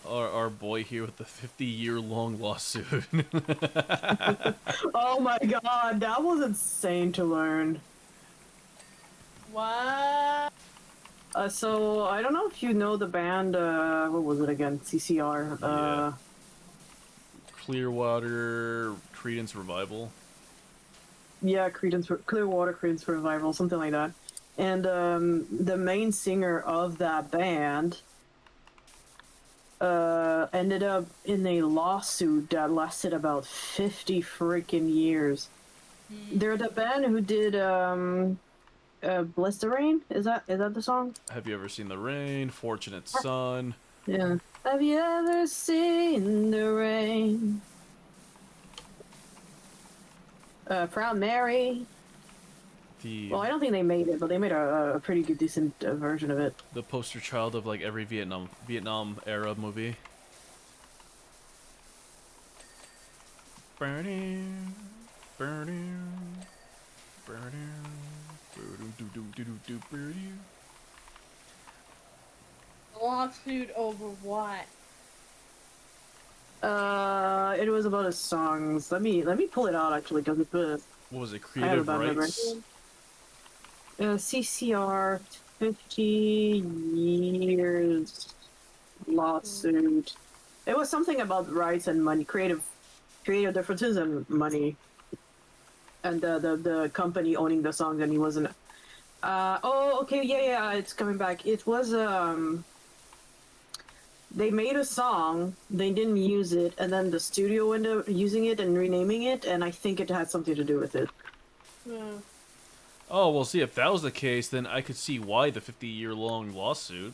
Our boy here with the 50-year-long lawsuit. Oh my god, that was insane to learn. what? So I don't know if you know the band, what was it again? CCR. Yeah. Clearwater Creedence Revival. Yeah, Clearwater Creedence Revival, something like that. And the main singer of that band ended up in a lawsuit that lasted about 50 freaking years. They're the band who did Bless the Rain? Is that the song? Have you ever seen the rain? Fortunate Son. Yeah. Have you ever seen the rain? Proud Mary. Well, I don't think they made it, but they made a pretty good, decent version of it. The poster child of like every Vietnam era movie. Burning, burning, burning, burning. Lawsuit over what? It was about his songs. Let me pull it out actually, because it's What was it? I have a Creative bad memory. rights. CCR 50 years lawsuit. It was something about rights and money, creative differences and money, and the company owning the songs, and he wasn't. Okay, yeah, it's coming back. It was they made a song, they didn't use it, and then the studio ended up using it and renaming it, and I think it had something to do with it. Oh, well, see, if that was the case, then I could see why the 50-year-long lawsuit.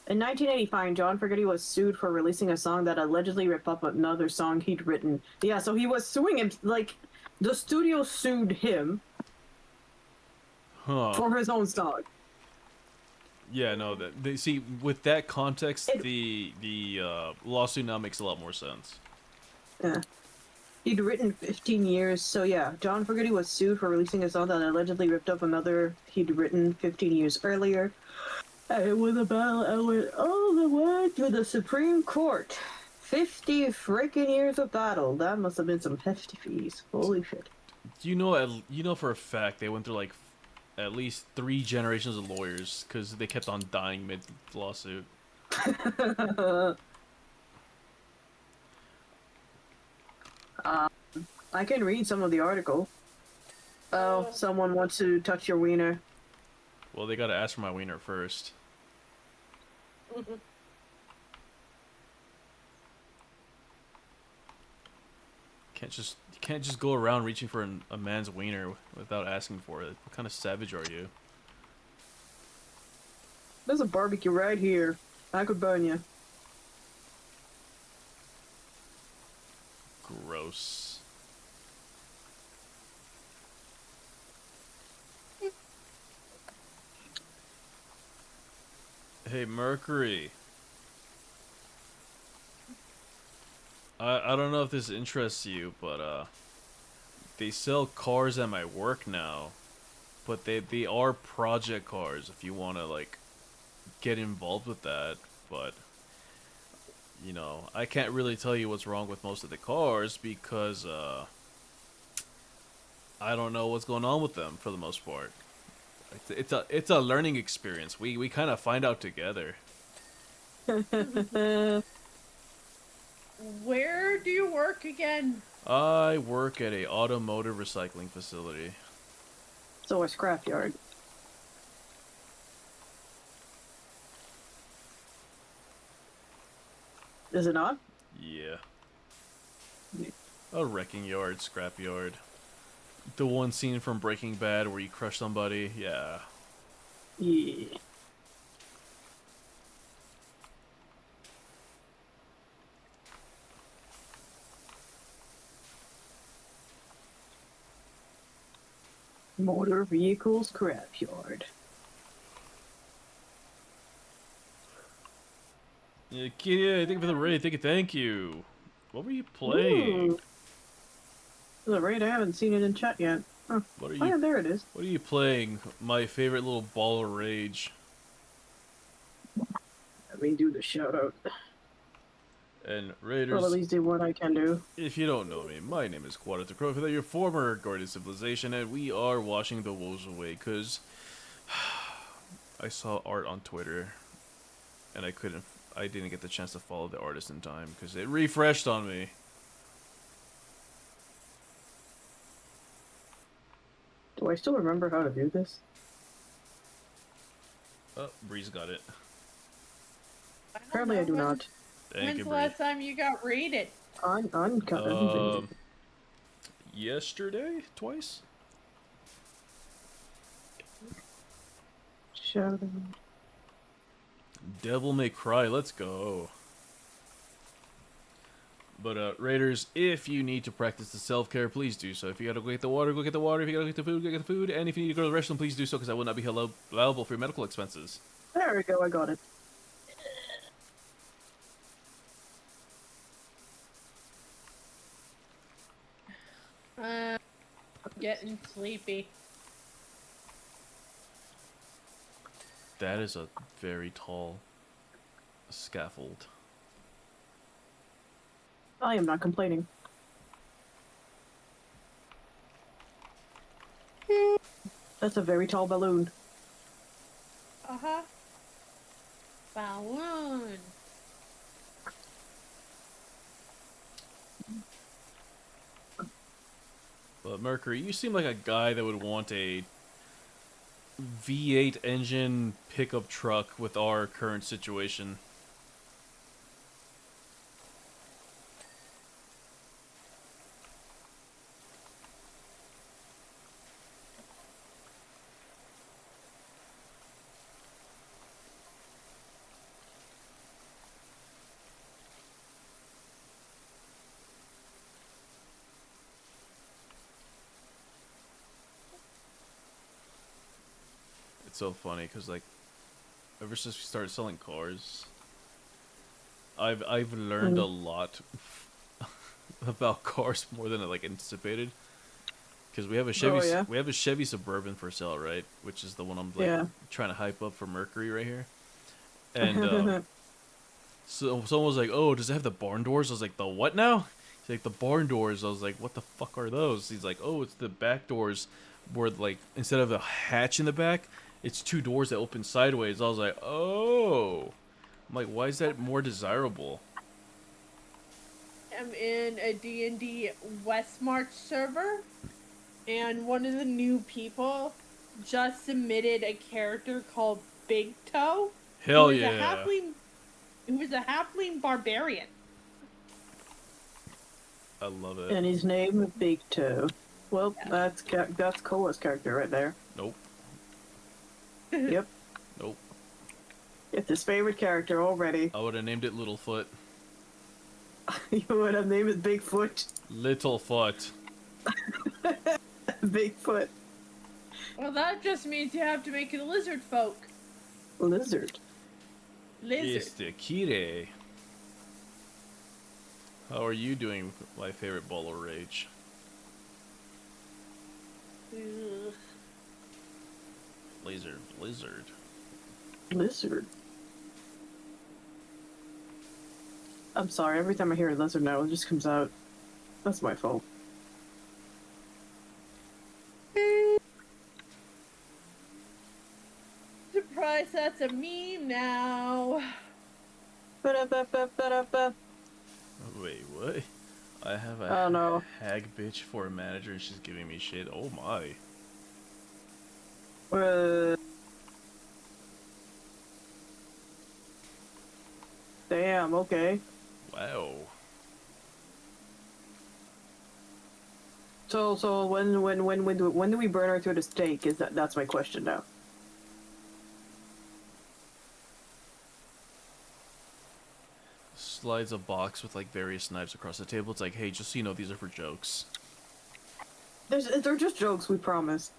In 1985, John Fogerty was sued for releasing a song that allegedly ripped up another song he'd written. Yeah, so he was suing him, like, the studio sued him Huh. for his own song. Yeah, no, see, with that context, the lawsuit now makes a lot more sense. Yeah. He'd written 15 years, so yeah, John Fogerty was sued for releasing a song that allegedly ripped up another he'd written 15 years earlier. And it was about, I went all the way to the Supreme Court. 50 freaking years of battle. That must have been some hefty fees. Holy shit. You know for a fact they went through like at least 3 generations of lawyers because they kept on dying mid lawsuit. I can read some of the article. Oh, someone wants to touch your wiener. Well, they gotta ask for my wiener first. You can't just go around reaching for a man's wiener without asking for it. What kind of savage are you? There's a barbecue right here. I could burn you. Gross. Hey, Mercury. I don't know if this interests you, but they sell cars at my work now. But they are project cars if you want to like get involved with that, but you know, I can't really tell you what's wrong with most of the cars because I don't know what's going on with them for the most part. It's a learning experience. We kind of find out together. Where do you work again? I work at a automotive recycling facility. So a scrapyard. Is it not? Yeah. A wrecking yard, scrap yard. The one scene from Breaking Bad where you crush somebody, yeah. Yeah. Motor vehicle scrapyard. Yeah, kid, thank you for the raid. Thank you. What were you playing? Ooh. There's a raid, I haven't seen it in chat yet. Huh. What are Oh you? yeah, there it is. What are you playing? My favorite little ball of rage. Let me do the shout out. And Well, Raiders, at least do what I can do. if you don't know me, my name is Quadra Crowfeather, your former Guardian Civilization, and we are washing the woes away because I saw art on Twitter, and I didn't get the chance to follow the artist in time because it refreshed on me. Do I still remember how to do this? Oh, Breeze got it. Apparently I do not. Thank When's you, the Bree. last time you got raided? I'm kind Yesterday? Twice? shout out. Devil May Cry, let's go. But, Raiders, if you need to practice the self-care, please do so. If you gotta go get the water, go get the water. If you gotta get the food, go get the food. And if you need to go to the restroom, please do so, because I will not be liable for your medical expenses. There we go, I got it. Getting sleepy. That is a very tall scaffold. I am not complaining. That's a very tall balloon. Uh-huh. Balloon. But Mercury, you seem like a guy that would want a V8 engine pickup truck with our current situation. It's so funny because like ever since we started selling cars, I've learned a lot about cars more than I like anticipated. Because we have a Chevy, yeah? we have a Chevy Suburban for sale, right? Which is the one I'm like Yeah. trying to hype up for Mercury right here. And so someone was like, "Oh, does it have the barn doors?" I was like, "The what now?" He's like, "The barn doors." I was like, "What the fuck are those?" He's like, "Oh, it's the back doors, where like instead of a hatch in the back, it's two doors that open sideways." I was like, "Oh." I'm like, "Why is that more desirable?" am in a D&D Westmarch server, and one of the new people just submitted a character called Big Toe, Hell yeah. who is a halfling barbarian. I love it. And his name is Big Toe. Well, Yeah. that's Koa's character right there. Nope. Yep. Nope. It's his favorite character already. I would have named it Littlefoot. You would have named it Bigfoot. Littlefoot. Bigfoot. Well, that just means you have to make it a lizard folk. Lizard. Lizard. It's the Kire. How are you doing, my favorite ball of rage? Ugh. Lizard. Lizard. I'm sorry, every time I hear a lizard now, it just comes out. That's my fault. Surprise, that's a meme now. Ba-da-ba-ba-ba-da-ba. Wait, what? I have a Oh, no. hag bitch for a manager and she's giving me shit. Oh my. Damn, okay. Wow. So when do we burn her to the stake? That's my question now. Slides a box with like various knives across the table. It's like, hey, just so you know, these are for jokes. They're just jokes, we promise.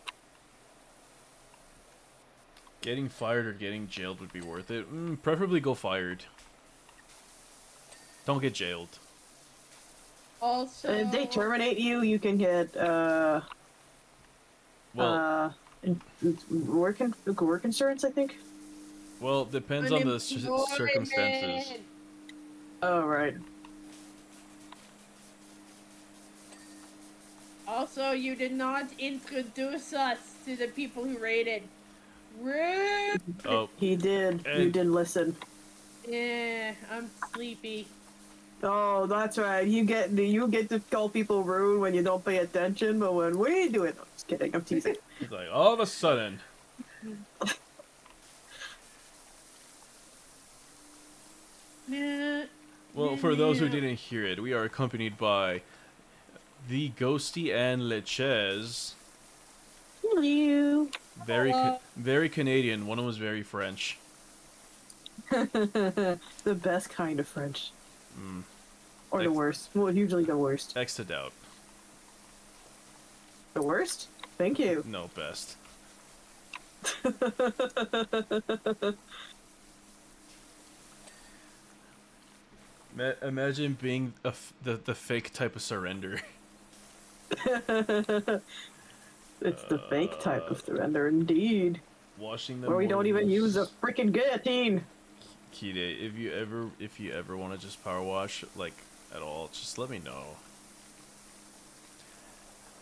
Getting fired or getting jailed would be worth it. Preferably go fired. Don't get jailed. Also, If they terminate you, you can get Well, work insurance, I think. well, depends on the circumstances. Oh right. Also, you did not introduce us to the people who raided. Rude. Oh, He did. You And- didn't listen. Yeah, I'm sleepy. Oh, that's right. You get to call people rude when you don't pay attention, but when we do it, I'm just kidding. I'm teasing. it's like all of a sudden. Nah. Well, for those who didn't hear it, we are accompanied by the Ghosty and Leches. Hello. Very Canadian. One of them was very French. The best kind of French. Or the Ex- worst. Well, usually the worst. X to doubt. The worst? Thank you. No, best. Imagine being the fake type of surrender. It's the fake type of surrender, indeed. Washing them. Where we don't even use a freaking guillotine. Kide, if you ever want to just power wash like at all, just let me know.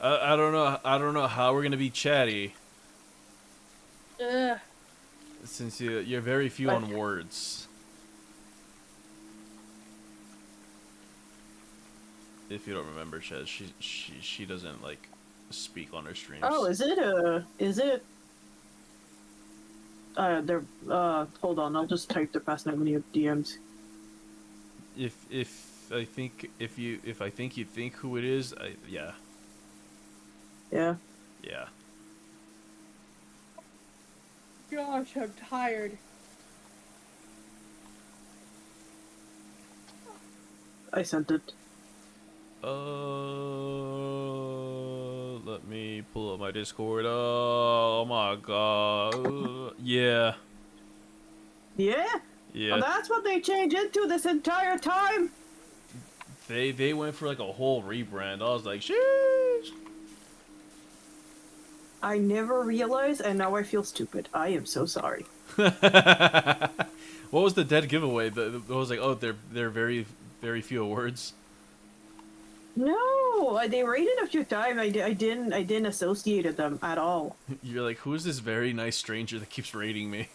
I don't know how we're gonna be chatty Ugh. since you're very few on words. If you don't remember, Chaz, she doesn't like speak on her streams. Oh, is it hold on, I'll just type the past name of DMs. If I think you think who it is, yeah. Yeah. Yeah. Gosh, I'm tired. I sent it. Let me pull up my Discord. Oh my god. Yeah. Yeah? Yeah. And that's what they changed into this entire time? They went for like a whole rebrand. I was like, sheesh. I never realized, and now I feel stupid. I am so sorry. What was the dead giveaway? It was like, oh, they're very few words. No, they rated a few times. I didn't associate them at all. You're like, who is this very nice stranger that keeps rating me?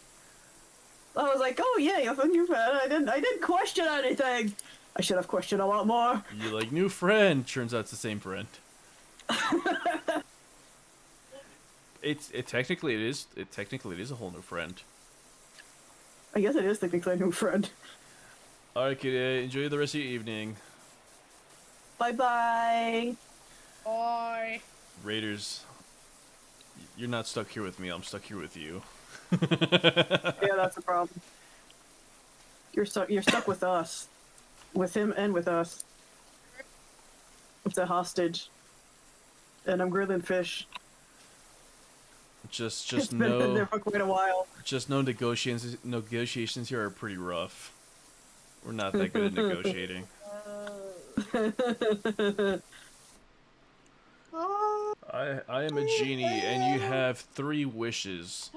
I was like, oh yeah, you're a fan. I didn't question anything. I should have questioned a lot more. You're like, new friend. Turns out it's the same friend. It technically it is a whole new friend. I guess it is technically a new friend. All right, kid. Enjoy the rest of your evening. Bye bye. Bye. Raiders, you're not stuck here with me. I'm stuck here with you. Yeah, that's a problem. You're stuck. You're stuck with us, with him and with us. It's a hostage, and I'm grilling fish. Just It's been in there know, for quite a while. just know negotiations here are pretty rough. We're not that good at negotiating. I am a genie, and you have 3 wishes.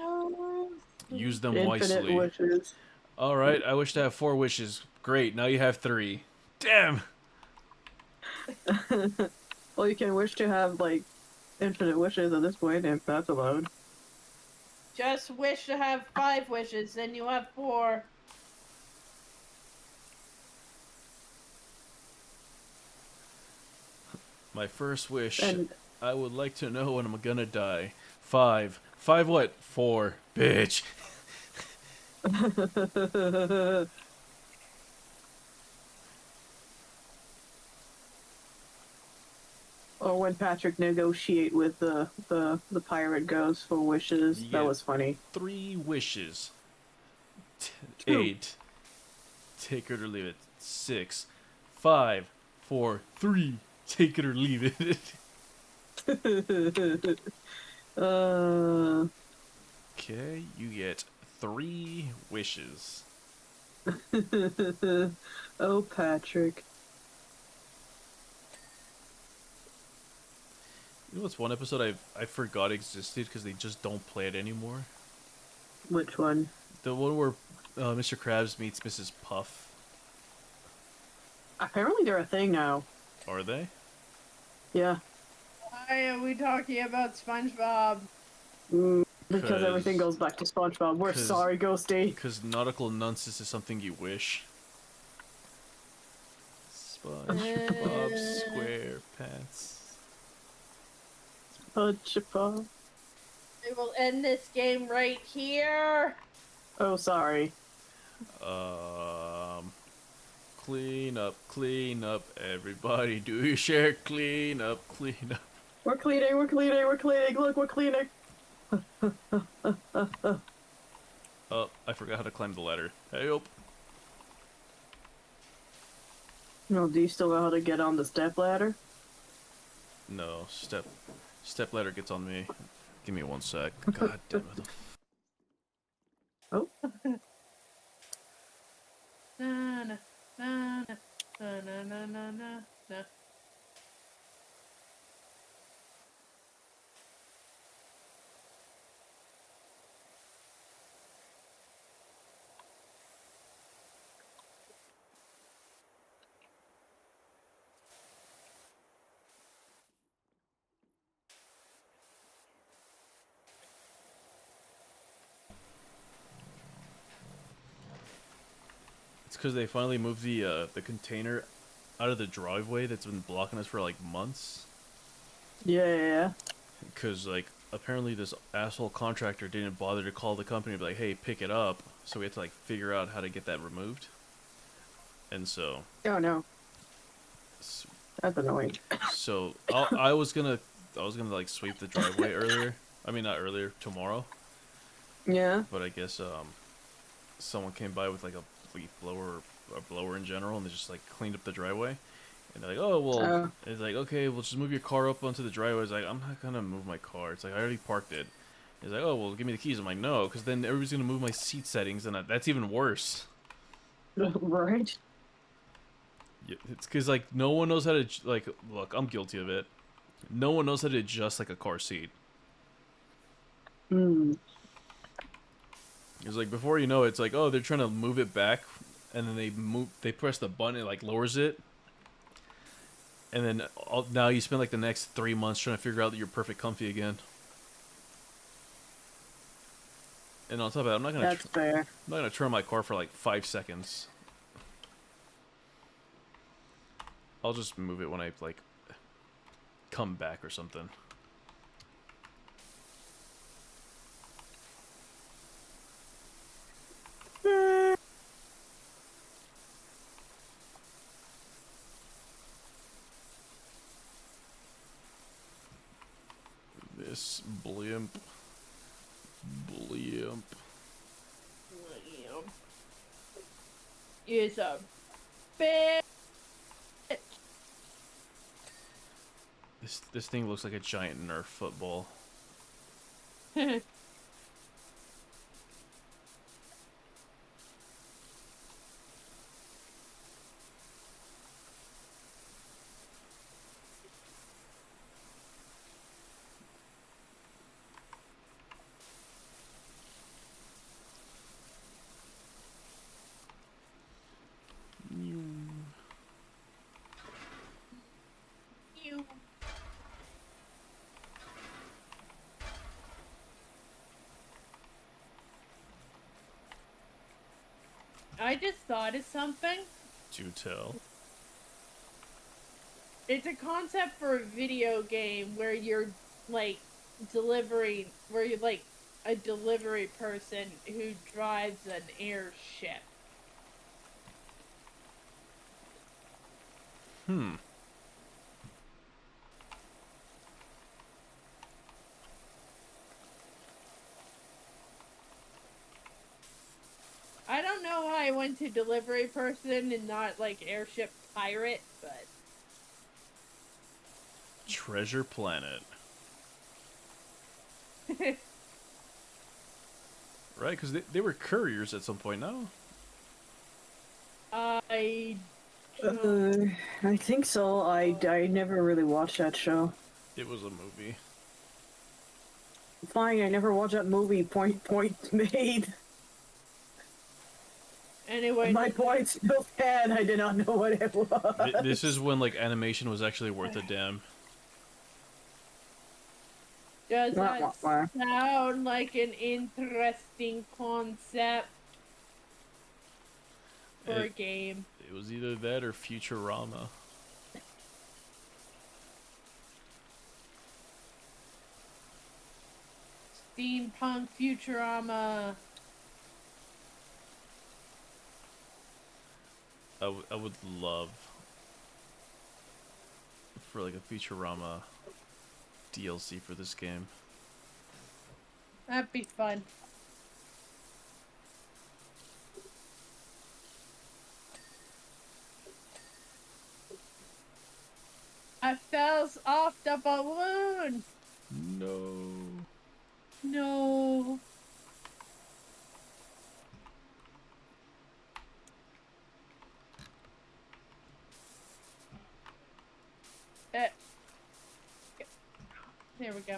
Use them Infinite wisely. wishes. All right, I wish to have 4 wishes. Great, now you have 3. Damn. Well, you can wish to have like infinite wishes at this point if that's allowed. Just wish to have 5 wishes, then you have 4. My first wish. And I would like to know when I'm gonna die. 5. 5 what? 4. Bitch. or when Patrick negotiate with the pirate ghost for wishes. You That get was funny. 3 wishes. 2. 8. Take it or leave it. 6. 5. 4. 3. Take it or leave it. Okay, you get 3 wishes. Oh, Patrick. You know what's one episode I forgot existed because they just don't play it anymore? Which one? The one where Mr. Krabs meets Mrs. Puff. Apparently they're a thing now. Are they? Yeah. Why are we talking about SpongeBob? Because everything 'Cause- goes back to SpongeBob. We're 'cause- sorry, Ghosty. Because nautical nonsense is something you wish. SpongeBob SquarePants. SpongeBob. We will end this game right here. Oh, sorry. Clean up, everybody do your share, clean up. We're cleaning, we're cleaning, we're cleaning. Look, we're cleaning. Oh, I forgot how to climb the ladder. Help. No, do you still know how to get on the step ladder? No, step ladder gets on me. Give me 1 sec. God damn it. Oh. Na na na na na na na na na. It's because they finally moved the container out of the driveway that's been blocking us for like months. Yeah. Because like apparently this asshole contractor didn't bother to call the company and be like, hey, pick it up. So we had to like figure out how to get that removed. And so Oh no, that's annoying. so I was gonna like sweep the driveway earlier. I mean not earlier, tomorrow. Yeah. But I guess someone came by with like a leaf blower or a blower in general, and they just like cleaned up the driveway. And they're like, oh well, it's like okay, we'll just move your car up onto the driveway. It's like I'm not gonna move my car. It's like I already parked it. It's like, oh well, give me the keys. I'm like, no, because then everybody's gonna move my seat settings, and that's even worse. Right. Yeah, it's because like no one knows how to like look. I'm guilty of it. No one knows how to adjust like a car seat. Hmm. It's like before you know it, it's like oh they're trying to move it back, and then they press the button, it like lowers it, and then now you spend like the next 3 months trying to figure out that you're perfect comfy again. And on top of that, I'm not gonna That's fair. I'm not gonna turn my car for like 5 seconds. I'll just move it when I like come back or something. This blimp. Blimp. Is a bitch. This thing looks like a giant Nerf football. You. I just thought of something. Do tell. It's a concept for a video game where you're like where you're like a delivery person who drives an airship. Hmm. I don't know how I went to delivery person and not like airship pirate, but Treasure Planet. Right, because they were couriers at some point, no? I I think so. I never really watched that show. It was a movie. Fine, I never watched that movie. Point made. anyway. My point still stand. I did not know what it was. This is when like animation was actually worth a damn. Does Wah, that wah, wah. sound like an interesting concept for a game? It was either that or Futurama. Steampunk Futurama. I would love for like a Futurama DLC for this game. That'd be fun. I fell off the balloon. No. No. There we go.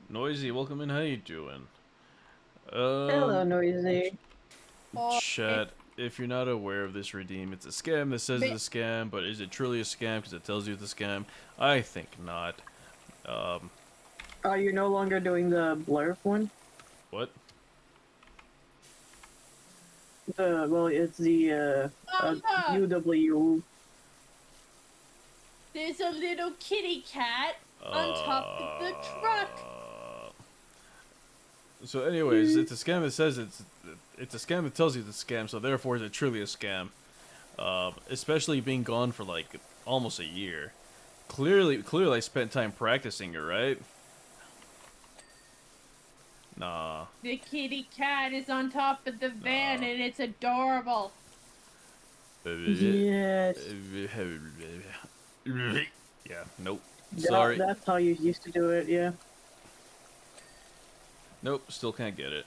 Noisy, welcome in. How you doing? Hello, Noisy. Chat. If you're not aware of this redeem, it's a scam that says it's a scam, but is it truly a scam because it tells you it's a scam? I think not. Are you no longer doing the blurb one? What? It's the UW. There's a little kitty cat on top of the truck. So, anyways, it's a scam that says it's a scam that tells you it's a scam. So therefore, is it truly a scam? Especially being gone for like almost a year. Clearly, I spent time practicing it, right? Nah. The kitty cat is on top of the van and it's adorable. Yes. Yeah, nope. Sorry. That's how you used to do it, yeah. Nope, still can't get it.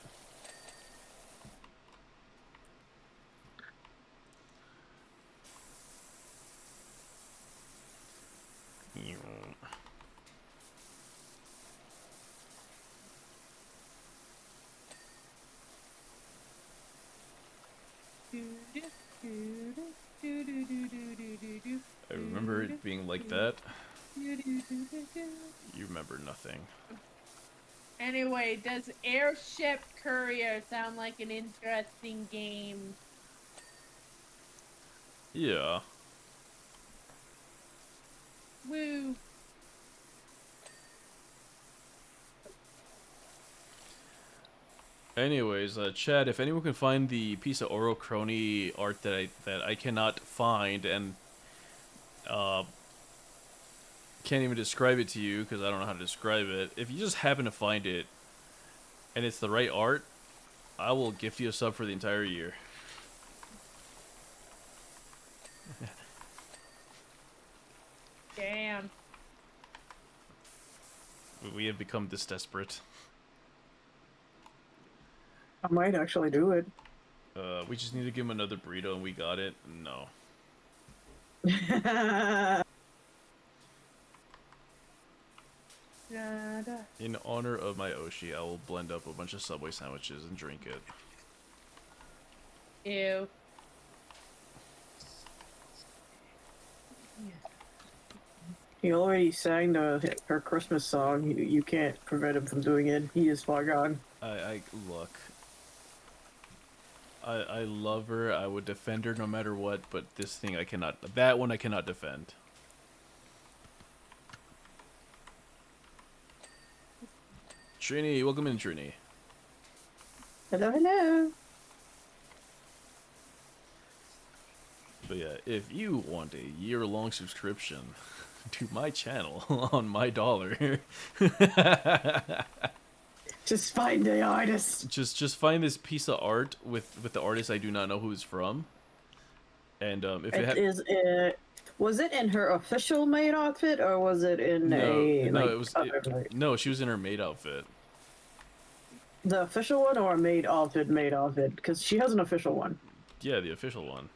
I remember it being like that. You remember nothing. Anyway, does Airship Courier sound like an interesting game? Yeah. Woo. Anyways, Chad, if anyone can find the piece of Oro Crony art that I cannot find and can't even describe it to you because I don't know how to describe it. If you just happen to find it and it's the right art, I will gift you a sub for the entire year. Damn. We have become this desperate. I might actually do it. We just need to give him another burrito and we got it. No. In honor of my Oshi, I will blend up a bunch of Subway sandwiches and drink it. Ew. He already sang her Christmas song. You can't prevent him from doing it. He is far gone. Look. I love her. I would defend her no matter what, but this thing I cannot. That one I cannot defend. Trini, welcome in, Trini. Hello, hello. But yeah, if you want a year-long subscription to my channel on my dollar, Just find the artist. just find this piece of art with the artist I do not know who it's from, and if Was it in her official maid outfit or was it in no, she was in her maid outfit. the official one or a maid outfit? Because she has an official one. Yeah, the official one.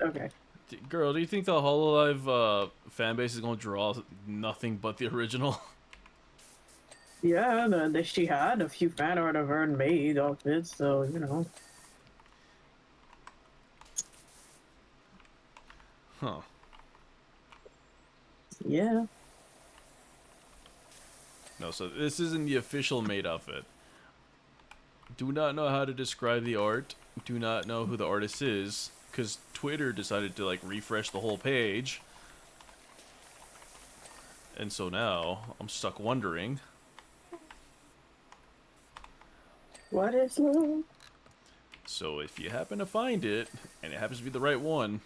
Okay. Girl, do you think the Hololive fan base is gonna draw nothing but the original? Yeah, she had a few fan art of her in maid outfits, so you know. Huh. Yeah. No, so this isn't the official maid outfit. Do not know how to describe the art. Do not know who the artist is, because Twitter decided to like refresh the whole page. And so now I'm stuck wondering. What is love? So if you happen to find it, and it happens to be the right one.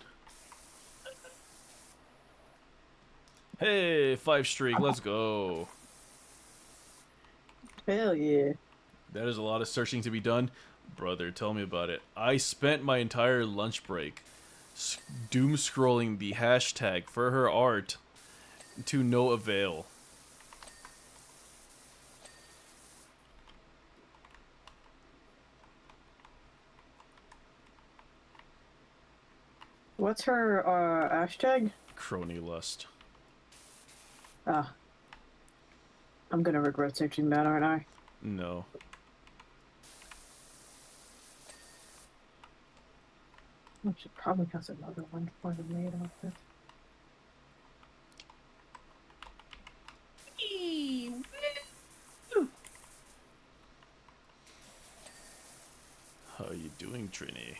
Hey, 5 streak, let's go. Hell yeah. That is a lot of searching to be done. Brother, tell me about it. I spent my entire lunch break doom scrolling the hashtag for her art to no avail. What's her hashtag? Crony lust. Ah. I'm gonna regret searching that, aren't I? No. Oh, she probably has another one for the maid outfit. How you doing, Trini?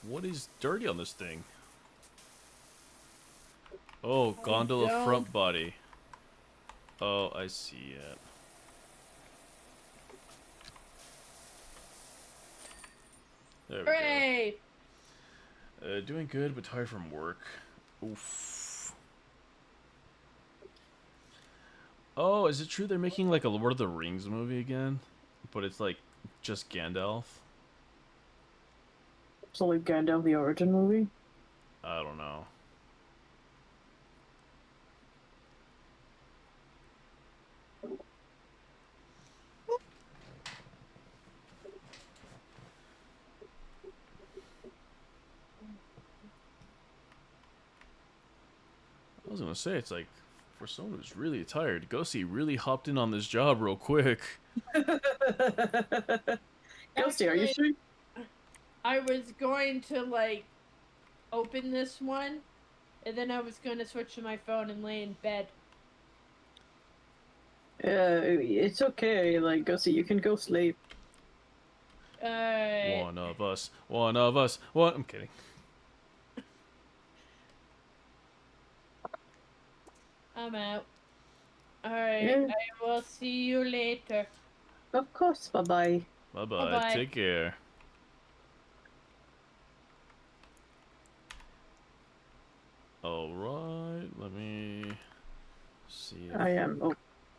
What is dirty on this thing? Oh, gondola no. front body. Oh, I see it. There we Hooray! go. Doing good, but tired from work. Oof. Oh, is it true they're making like a Lord of the Rings movie again? But it's like just Gandalf? So like Gandalf the Origin movie? I don't know. I was gonna say, it's like For someone who's really tired, Ghosty really hopped in on this job real quick. Ghosty, are you Actually, sure? I was going to like open this one, and then I was going to switch to my phone and lay in bed. It's okay. Like, Ghosty, you can go sleep. One of us. One of us. What? I'm kidding. I'm out. Alright, Yeah, I will see you later. of course. Bye bye. Bye Bye bye. bye. Take care. Alright, let me see if...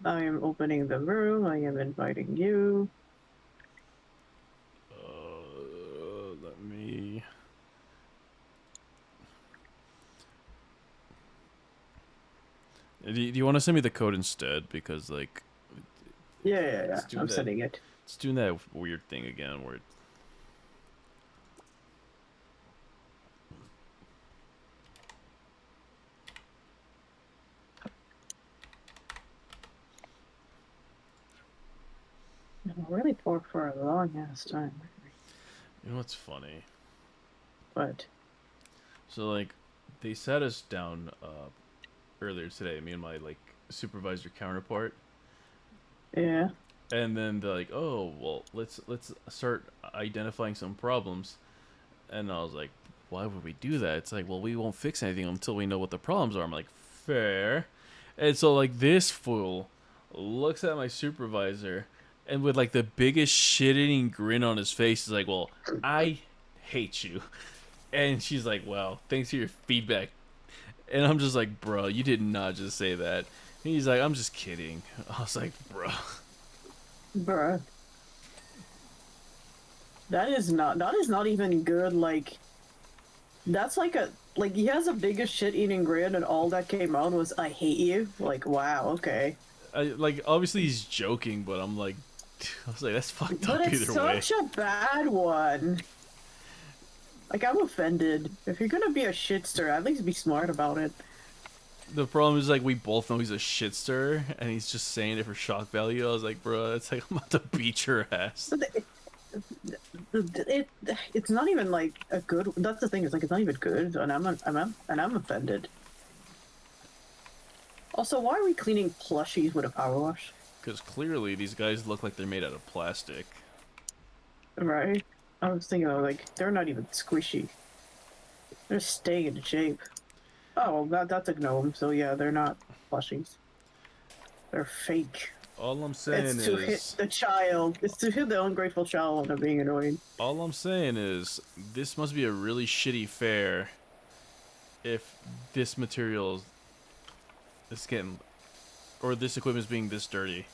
I am opening the room. I am inviting you. let me... Do you want to send me the code instead? Because, like... Yeah. I'm sending it. It's doing that weird thing again where... I'm really poor for a long ass time. You know what's funny? But So, like, they sat us down earlier today, me and my, like, supervisor counterpart. yeah. And then they're like, "Oh, well, let's start identifying some problems." And I was like, "Why would we do that?" It's like, "Well, we won't fix anything until we know what the problems are." I'm like, "Fair." And so, like, this fool looks at my supervisor and with like the biggest shit-eating grin on his face is like, "Well, I hate you." And she's like, "Well, thanks for your feedback." And I'm just like, "Bro, you did not just say that." And he's like, "I'm just kidding." I was like, "Bro." Bruh. That is not even good. Like, that's like he has the biggest shit eating grin and all that came out was I hate you. Like, wow, okay. Like, obviously he's joking, but I'm like, I was like, that's fucked But up it's either way. such a bad one. Like, I'm offended. If you're gonna be a shitster, at least be smart about it. The problem is, like, we both know he's a shitster, and he's just saying it for shock value. I was like, bro, it's like I'm about to beat your ass. But it's not even like a good. That's the thing. It's like it's not even good, and I'm offended. Also, why are we cleaning plushies with a power wash? Because clearly these guys look like they're made out of plastic. Right. I was thinking, like, they're not even squishy. They're staying in shape. Oh, well, that's a gnome, so yeah, they're not plushies. They're fake. All I'm saying It's to hit is, the child. It's to hit the ungrateful child when they're being annoying. this must be a really shitty fair if this material is getting, or this equipment is being this dirty.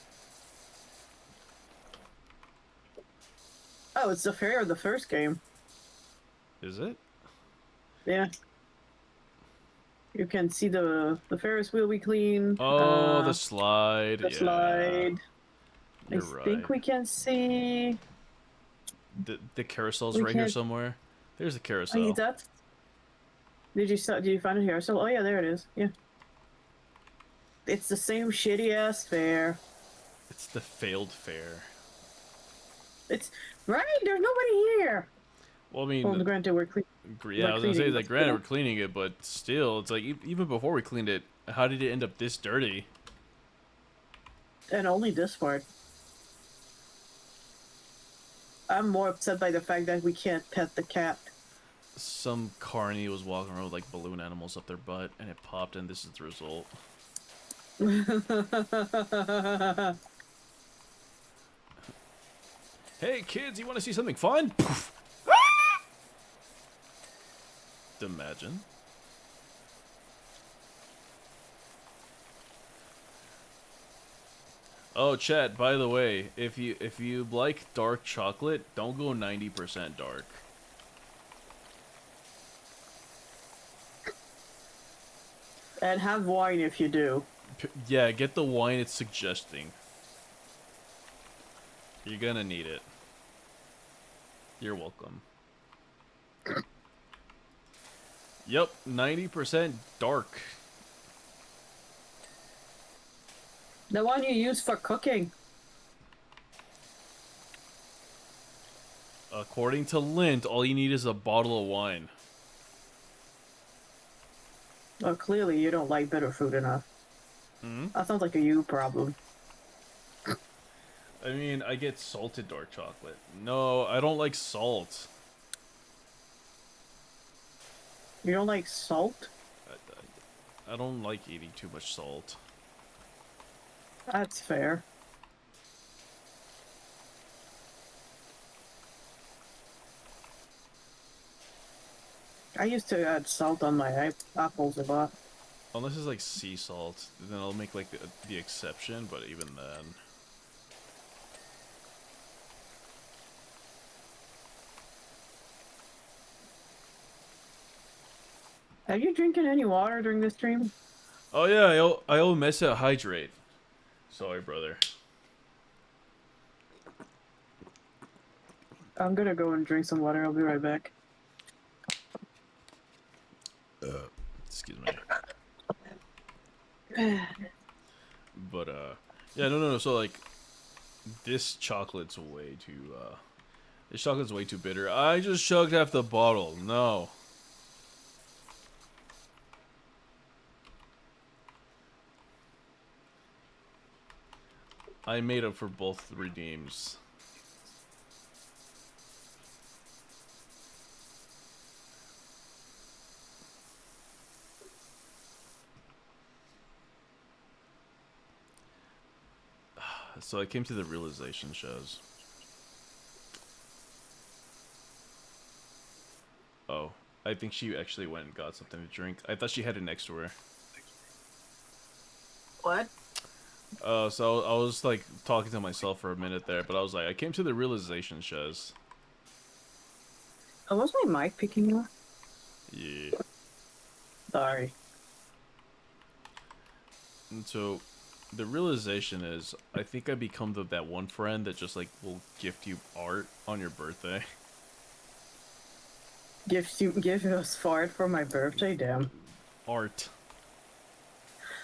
Oh, it's the fair of the first game. Is it? Yeah. You can see the Ferris wheel we cleaned. Oh, the slide. The Yeah. slide. I You're right. think we can see. The carousel's We right here can't. somewhere. There's the Oh, carousel. that. Did you find it here? So, oh yeah, there it is. Yeah. It's the same shitty ass fair. It's the failed fair. It's right. There's nobody here. Well, I mean, Well, granted, yeah, I was gonna say, cleaning, like, but granted, still. we're cleaning it, but still, it's like even before we cleaned it, how did it end up this dirty? And only this part. I'm more upset by the fact that we can't pet the cat. Some carny was walking around with like balloon animals up their butt, and it popped, and this is the result. Hey kids, you want to see something fun? Poof. Imagine. Oh, chat, by the way, if you like dark chocolate, don't go 90% dark. And have wine if you do. Yeah, get the wine it's suggesting. You're gonna need it. You're welcome. Yep, 90% dark. The one you use for cooking. According to Lint, all you need is a bottle of wine. Well, clearly you don't like bitter food enough. Hmm? That sounds like a you problem. I mean, I get salted dark chocolate. No, I don't like salt. You don't like salt? I don't like eating too much salt. That's fair. I used to add salt on my apples a lot. Unless it's like sea salt, then I'll make like the exception, but even then. Are you drinking any water during this stream? Oh yeah, I owe Mesa hydrate. Sorry, brother. I'm gonna go and drink some water. I'll be right back. Excuse me. But yeah, no. So like, this chocolate's way too this chocolate's way too bitter. I just chugged half the bottle. No. I made up for both redeems. So I came to the realization, shows. Oh, I think she actually went and got something to drink. I thought she had it next to her. What? So I was like talking to myself for a minute there, but I was like, I came to the realization, Shez. Oh, was my mic picking you up? Yeah. Sorry. And so the realization is, I think I become that one friend that just like will gift you art on your birthday. Give us fart for my birthday, damn. Art.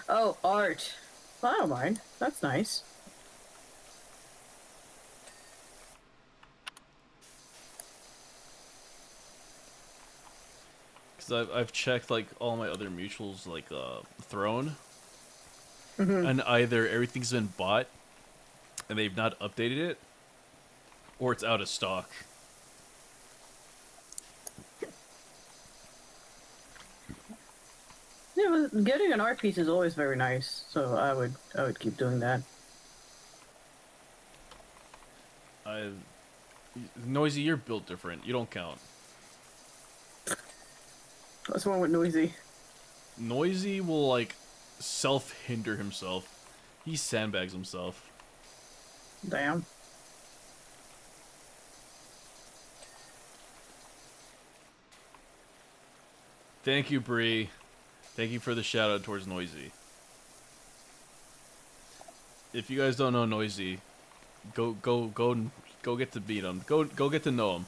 Oh, art. I don't mind. That's nice. Because I've checked like all my other mutuals like Throne, Mm-hmm. and either everything's been bought and they've not updated it, or it's out of stock. Yeah, but getting an art piece is always very nice, so I would keep doing that. I Noisy, you're built different. You don't count. What's wrong with Noisy? Noisy will like self-hinder himself. He sandbags himself. Damn. Thank you, Bree. Thank you for the shout out towards Noisy. If you guys don't know Noisy, go get to beat him. Go get to know him.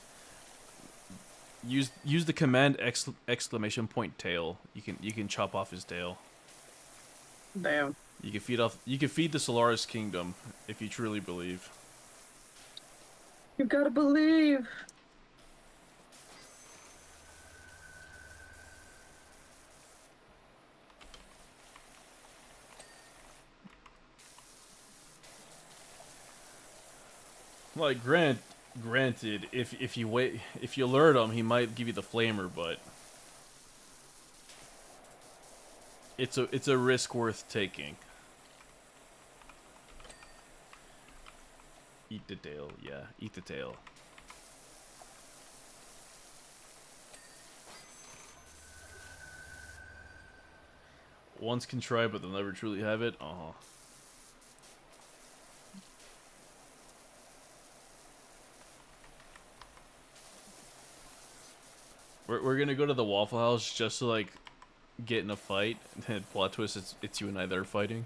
Use the command exclamation point tail. You can chop off his tail. Damn. You can feed the Solaris Kingdom if you truly believe. You gotta believe. Like granted, if you alert him, he might give you the flamer, but it's a risk worth taking. Eat the tail, yeah, eat the tail. Once can try, but they'll never truly have it. Uh-huh. We're gonna go to the Waffle House just to like get in a fight, and then plot twist, it's you and I that are fighting.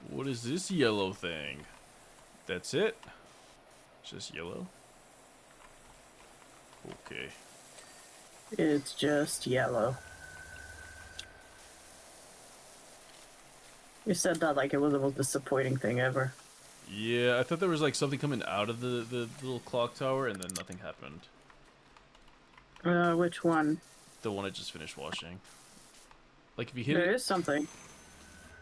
What is this yellow thing? That's it? It's just yellow? Okay. It's just yellow. You said that like it was the most disappointing thing ever. Yeah, I thought there was like something coming out of the little clock tower, and then nothing happened. Which one? The one I just finished watching. Like if you hit There it, is something.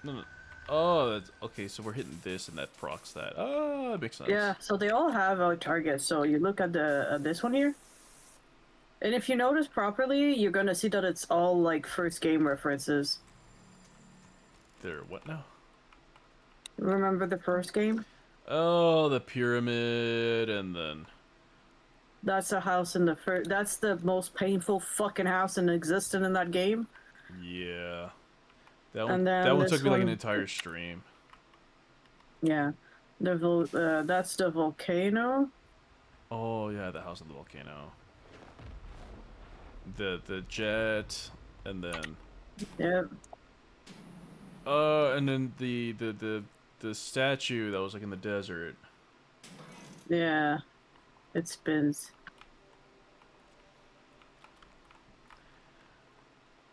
no, no. Oh, that's okay. So we're hitting this, and that procs that. Oh, that makes sense. Yeah, so they all have a target. So you look at the this one here, and if you notice properly, you're gonna see that it's all like first game references. There, what now? Remember the first game? Oh, the pyramid, and then That's a house in the first. That's the most painful fucking house in existence in that game. yeah, that one. And That then one took this me like an one, entire stream. yeah, that's the volcano. Oh yeah, the house on the volcano. The jet, and then Yeah, and then the statue that was like in the desert. yeah, it spins.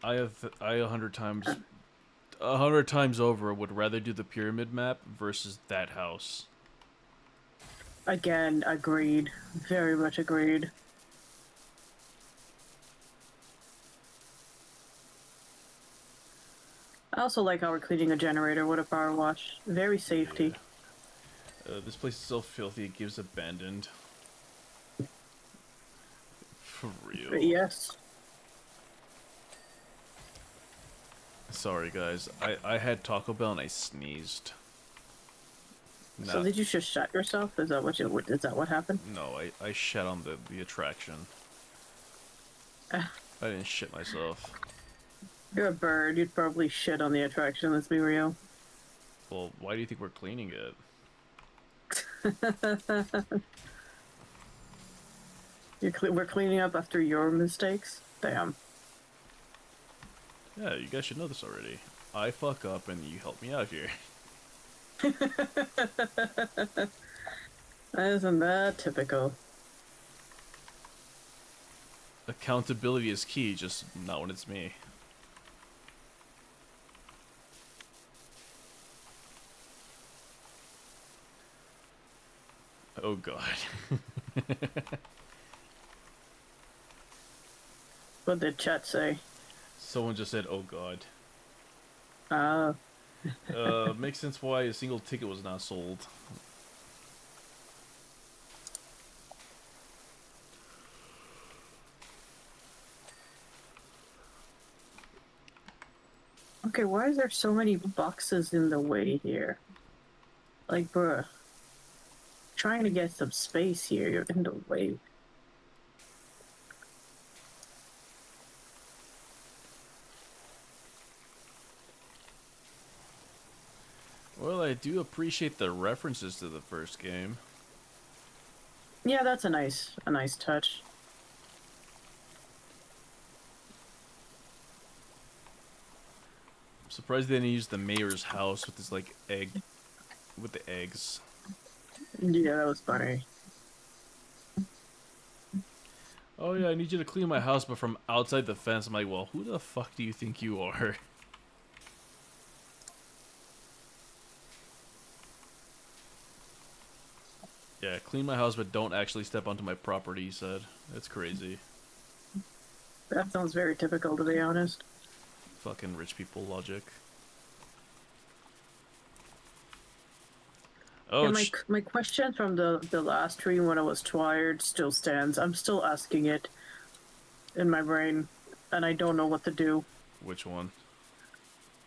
I 100 times over would rather do the pyramid map versus that house. Again, agreed. Very much agreed. I also like how we're cleaning a generator with a power wash. Very safety. Yeah. This place is so filthy it gives abandoned. For But real. yes. Sorry guys. I had Taco Bell and I sneezed. So No, did you just shut yourself? Is that what happened? no, I shat on the attraction. Ah, I didn't shit myself. you're a bird. You'd probably shit on the attraction. Let's be real. Well, why do you think we're cleaning it? We're cleaning up after your mistakes. Damn. Yeah, you guys should know this already. I fuck up and you help me out here. Isn't that typical? Accountability is key, just not when it's me. Oh god. What did chat say? Someone just said, oh god. Uh, Makes sense why a single ticket was not sold. okay, why is there so many boxes in the way here? Like, bruh. Trying to get some space here. You're in the way. Well, I do appreciate the references to the first game. Yeah, that's a nice touch. I'm surprised they didn't use the mayor's house with his, like, egg... with the eggs. Yeah, that was funny. Oh yeah, I need you to clean my house, but from outside the fence. I'm like, well, who the fuck do you think you are? Yeah, clean my house, but don't actually step onto my property, he said. That's crazy. That sounds very typical, to be honest. Fucking rich people logic. Yeah, Oh, my question from the last stream when I was tired still stands. I'm still asking it in my brain, and I don't know what to do. which one?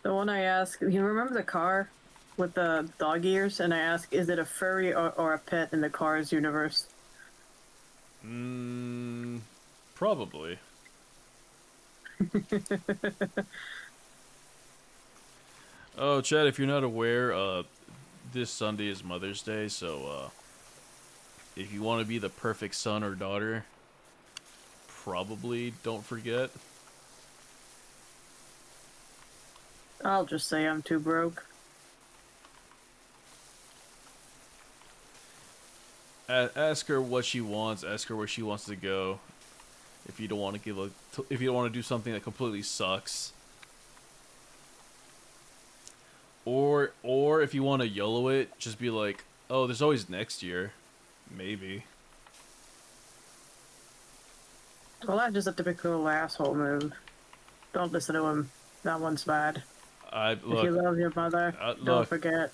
The one I asked, you remember the car with the dog ears? And I asked, is it a furry or a pet in the Cars universe? Probably. Oh, Chad, if you're not aware, this Sunday is Mother's Day, so, if you want to be the perfect son or daughter, probably don't forget. I'll just say I'm too broke. Ask her what she wants, ask her where she wants to go. if you don't want to if you don't want to do something that completely sucks. Or if you want to YOLO it, just be like, oh, there's always next year. Maybe. Well, that's just a typical asshole move. Don't listen to him. That one's bad. If you love your mother, don't forget.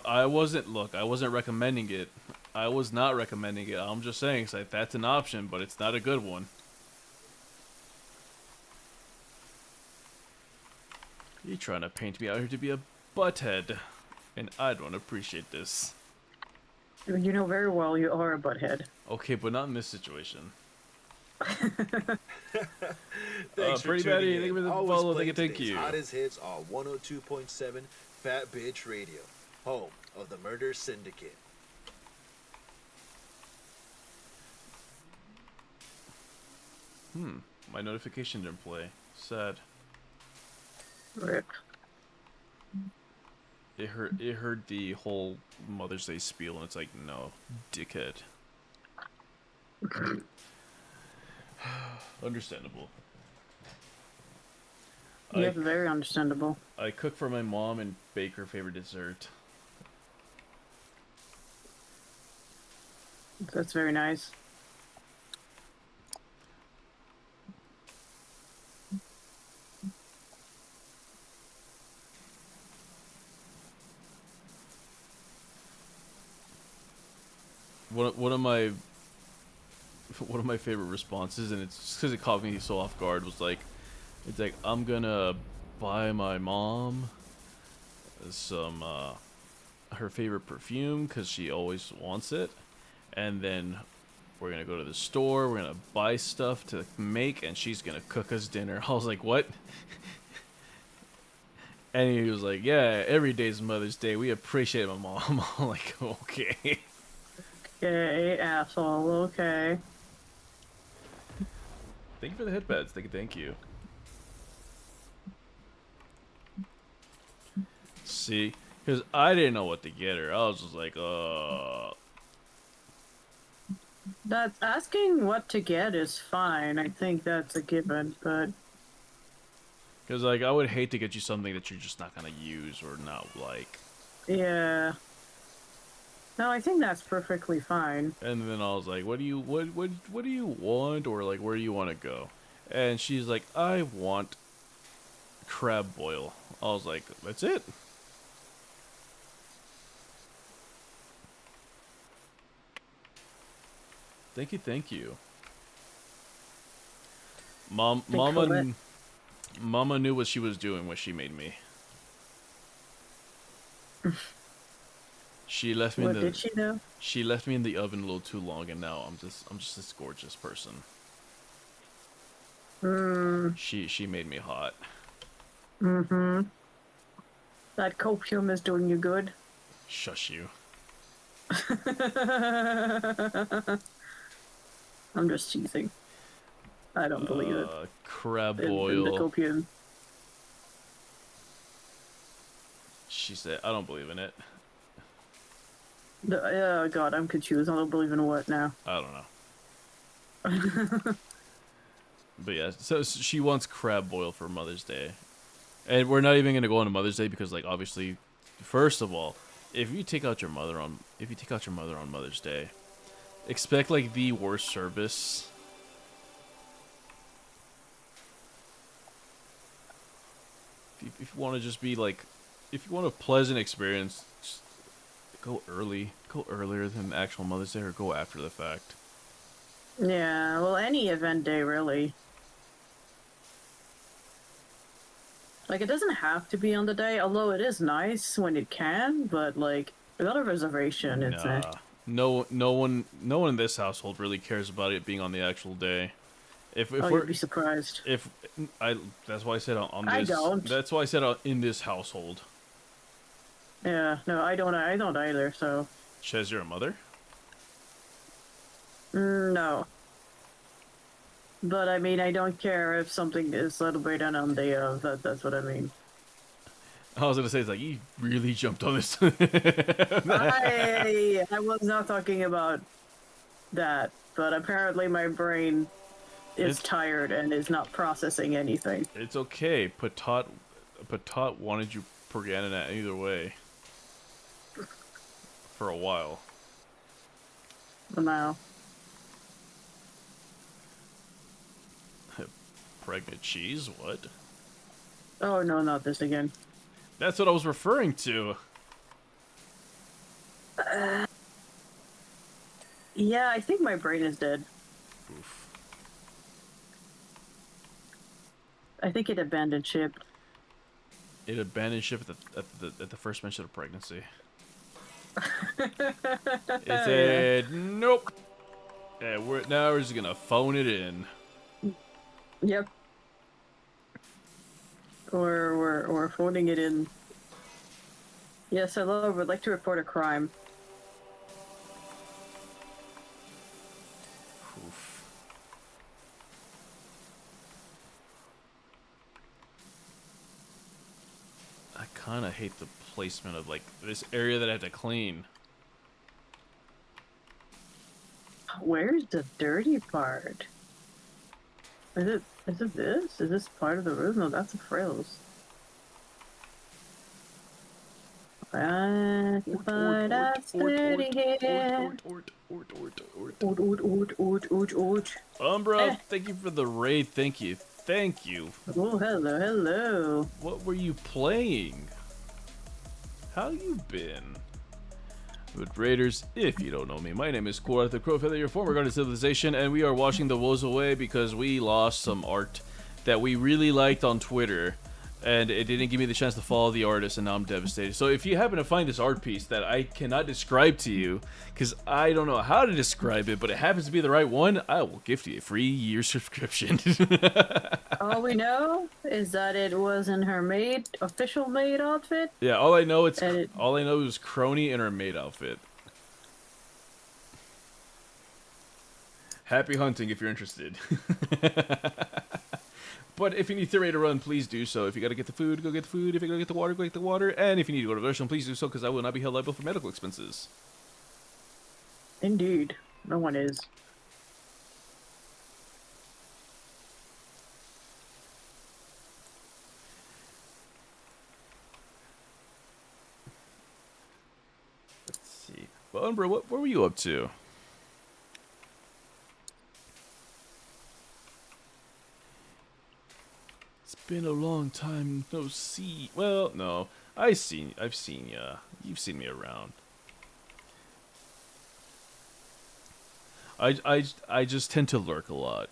I wasn't recommending it. I was not recommending it. I'm just saying, it's like, that's an option, but it's not a good one. You're trying to paint me out here to be a butthead, and I don't appreciate this. You know very well you are a butthead. Okay, but not in this situation. Thanks for Pretty tuning Betty, in. thank you for the Always follow, playing thank today's you. hottest hits on 102.7 Fat Bitch Radio, home of the Murder Syndicate. My notification didn't play. Sad. Rip. It heard the whole Mother's Day spiel, and it's like, no, dickhead. Understandable. Yeah, very understandable. I cook for my mom and bake her favorite dessert. That's very nice. One of my favorite responses, and it's just because it caught me so off guard, was like, it's like, I'm gonna buy my mom some her favorite perfume because she always wants it, and then we're gonna go to the store, we're gonna buy stuff to make, and she's gonna cook us dinner. I was like, what? And he was like, yeah, every day's Mother's Day, we appreciate my mom. I'm like, okay. Okay, asshole, okay. Thank you for the headbands. Thank you. See, because I didn't know what to get her. I was just like, That's asking what to get is fine. I think that's a given, but because like I would hate to get you something that you're just not gonna use or not like. yeah. No, I think that's perfectly fine. And then I was like, what do you want, or like where do you want to go? And she's like, I want crab boil. I was like, that's it. Thank you. Mama knew what she was doing when she made me. She left me What did she know? She left me in the oven a little too long, and now I'm just this gorgeous person. She made me hot. Mm-hmm. That copium is doing you good. Shush you. I'm just teasing. I don't believe it. Crab In boil. the copium. She said, I don't believe in it. Oh god, I'm confused. I don't believe in what now? I don't know. But yeah, so she wants crab boil for Mother's Day. And we're not even going to go on to Mother's Day because, like, obviously, first of all, if you take out your mother on Mother's Day, expect like the worst service. If you want to just be like, if you want a pleasant experience, just go early. Go earlier than the actual Mother's Day, or go after the fact. Yeah, well, any event day, really. Like, it doesn't have to be on the day, although it is nice when it can, but, like, without a reservation, it's no one in this household really cares about it being on the actual day. If oh, we're, you'd be surprised. That's why I said on this. I don't. That's why I said in this household. Yeah, no, I don't either, so. Chez, you're a mother? No. But, I mean, I don't care if something is celebrated on day of, that's what I mean. I was gonna say, it's like, you really jumped on this. I was not talking about that, but apparently my brain is tired and is not processing anything. It's okay. Patot wanted you Purganina either way. For a while. Now, Pregnant cheese? What? oh no, not this again. That's what I was referring to. Yeah, I think my brain is dead. Oof. I think it abandoned ship. It abandoned ship at the first mention of pregnancy. It said, nope. Yeah, now we're just gonna phone it in. Yep. We're phoning it in. Yes, hello. Would like to report a crime. Oof. I kind of hate the placement of like this area that I have to clean. Where's the dirty part? Is it this? Is this part of the room? No, that's a frills. Ort, Umbra, thank you for the raid. Thank you. Thank you. Oh, hello, hello. What were you playing? How you been? Good Raiders, if you don't know me, my name is Quora the Crowfeather, your former guardian civilization, and we are washing the woes away because we lost some art that we really liked on Twitter, and it didn't give me the chance to follow the artist, and now I'm devastated. So if you happen to find this art piece that I cannot describe to you, because I don't know how to describe it, but it happens to be the right one, I will gift you a free year subscription. All we know is that it was in her official maid outfit. Yeah, all I know is Crony in her maid outfit. Happy hunting if you're interested. But if you need to raid a run, please do so. If you gotta get the food, go get the food. If you gotta get the water, go get the water. And if you need to go to the restroom, please do so, because I will not be held liable for medical expenses. Indeed, no one is. Let's see. Well, Umbra, what were you up to? It's been a long time no see. Well, no, I've seen ya. You've seen me around. I just tend to lurk a lot.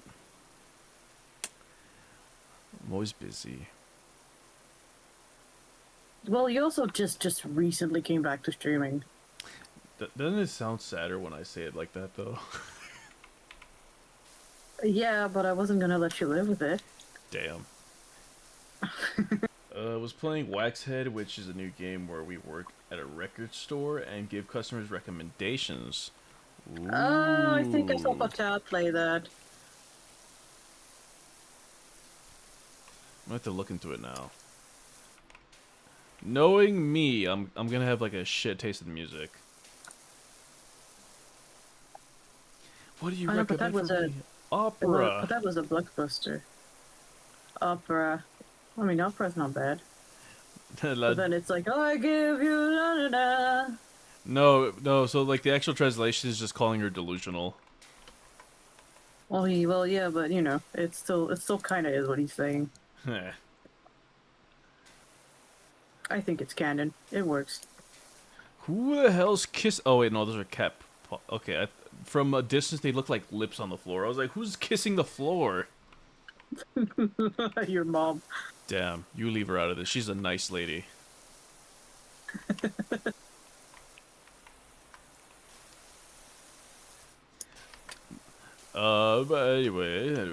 I'm always busy. Well, you also just recently came back to streaming. Doesn't it sound sadder when I say it like that, though? Yeah, but I wasn't gonna let you live with it. Damn. I was playing Waxhead, which is a new game where we work at a record store and give customers recommendations. Ooh. Oh, I think I saw Patat play that. I'm gonna have to look into it now. Knowing me, I'm gonna have like a shit taste in music. What do you recommend but that was for me? Opera. But that was a blockbuster. Opera. I mean, opera's not bad. But then it's like, oh, I give you la da da. No. So like the actual translation is just calling her delusional. Well, yeah, but you know, it still kind of is what he's saying. Heh. I think it's canon. It works. Who the hell's kiss? Oh wait, no, those are cat. Okay, from a distance they look like lips on the floor. I was like, who's kissing the floor? Your mom. Damn, you leave her out of this. She's a nice lady. But anyways, I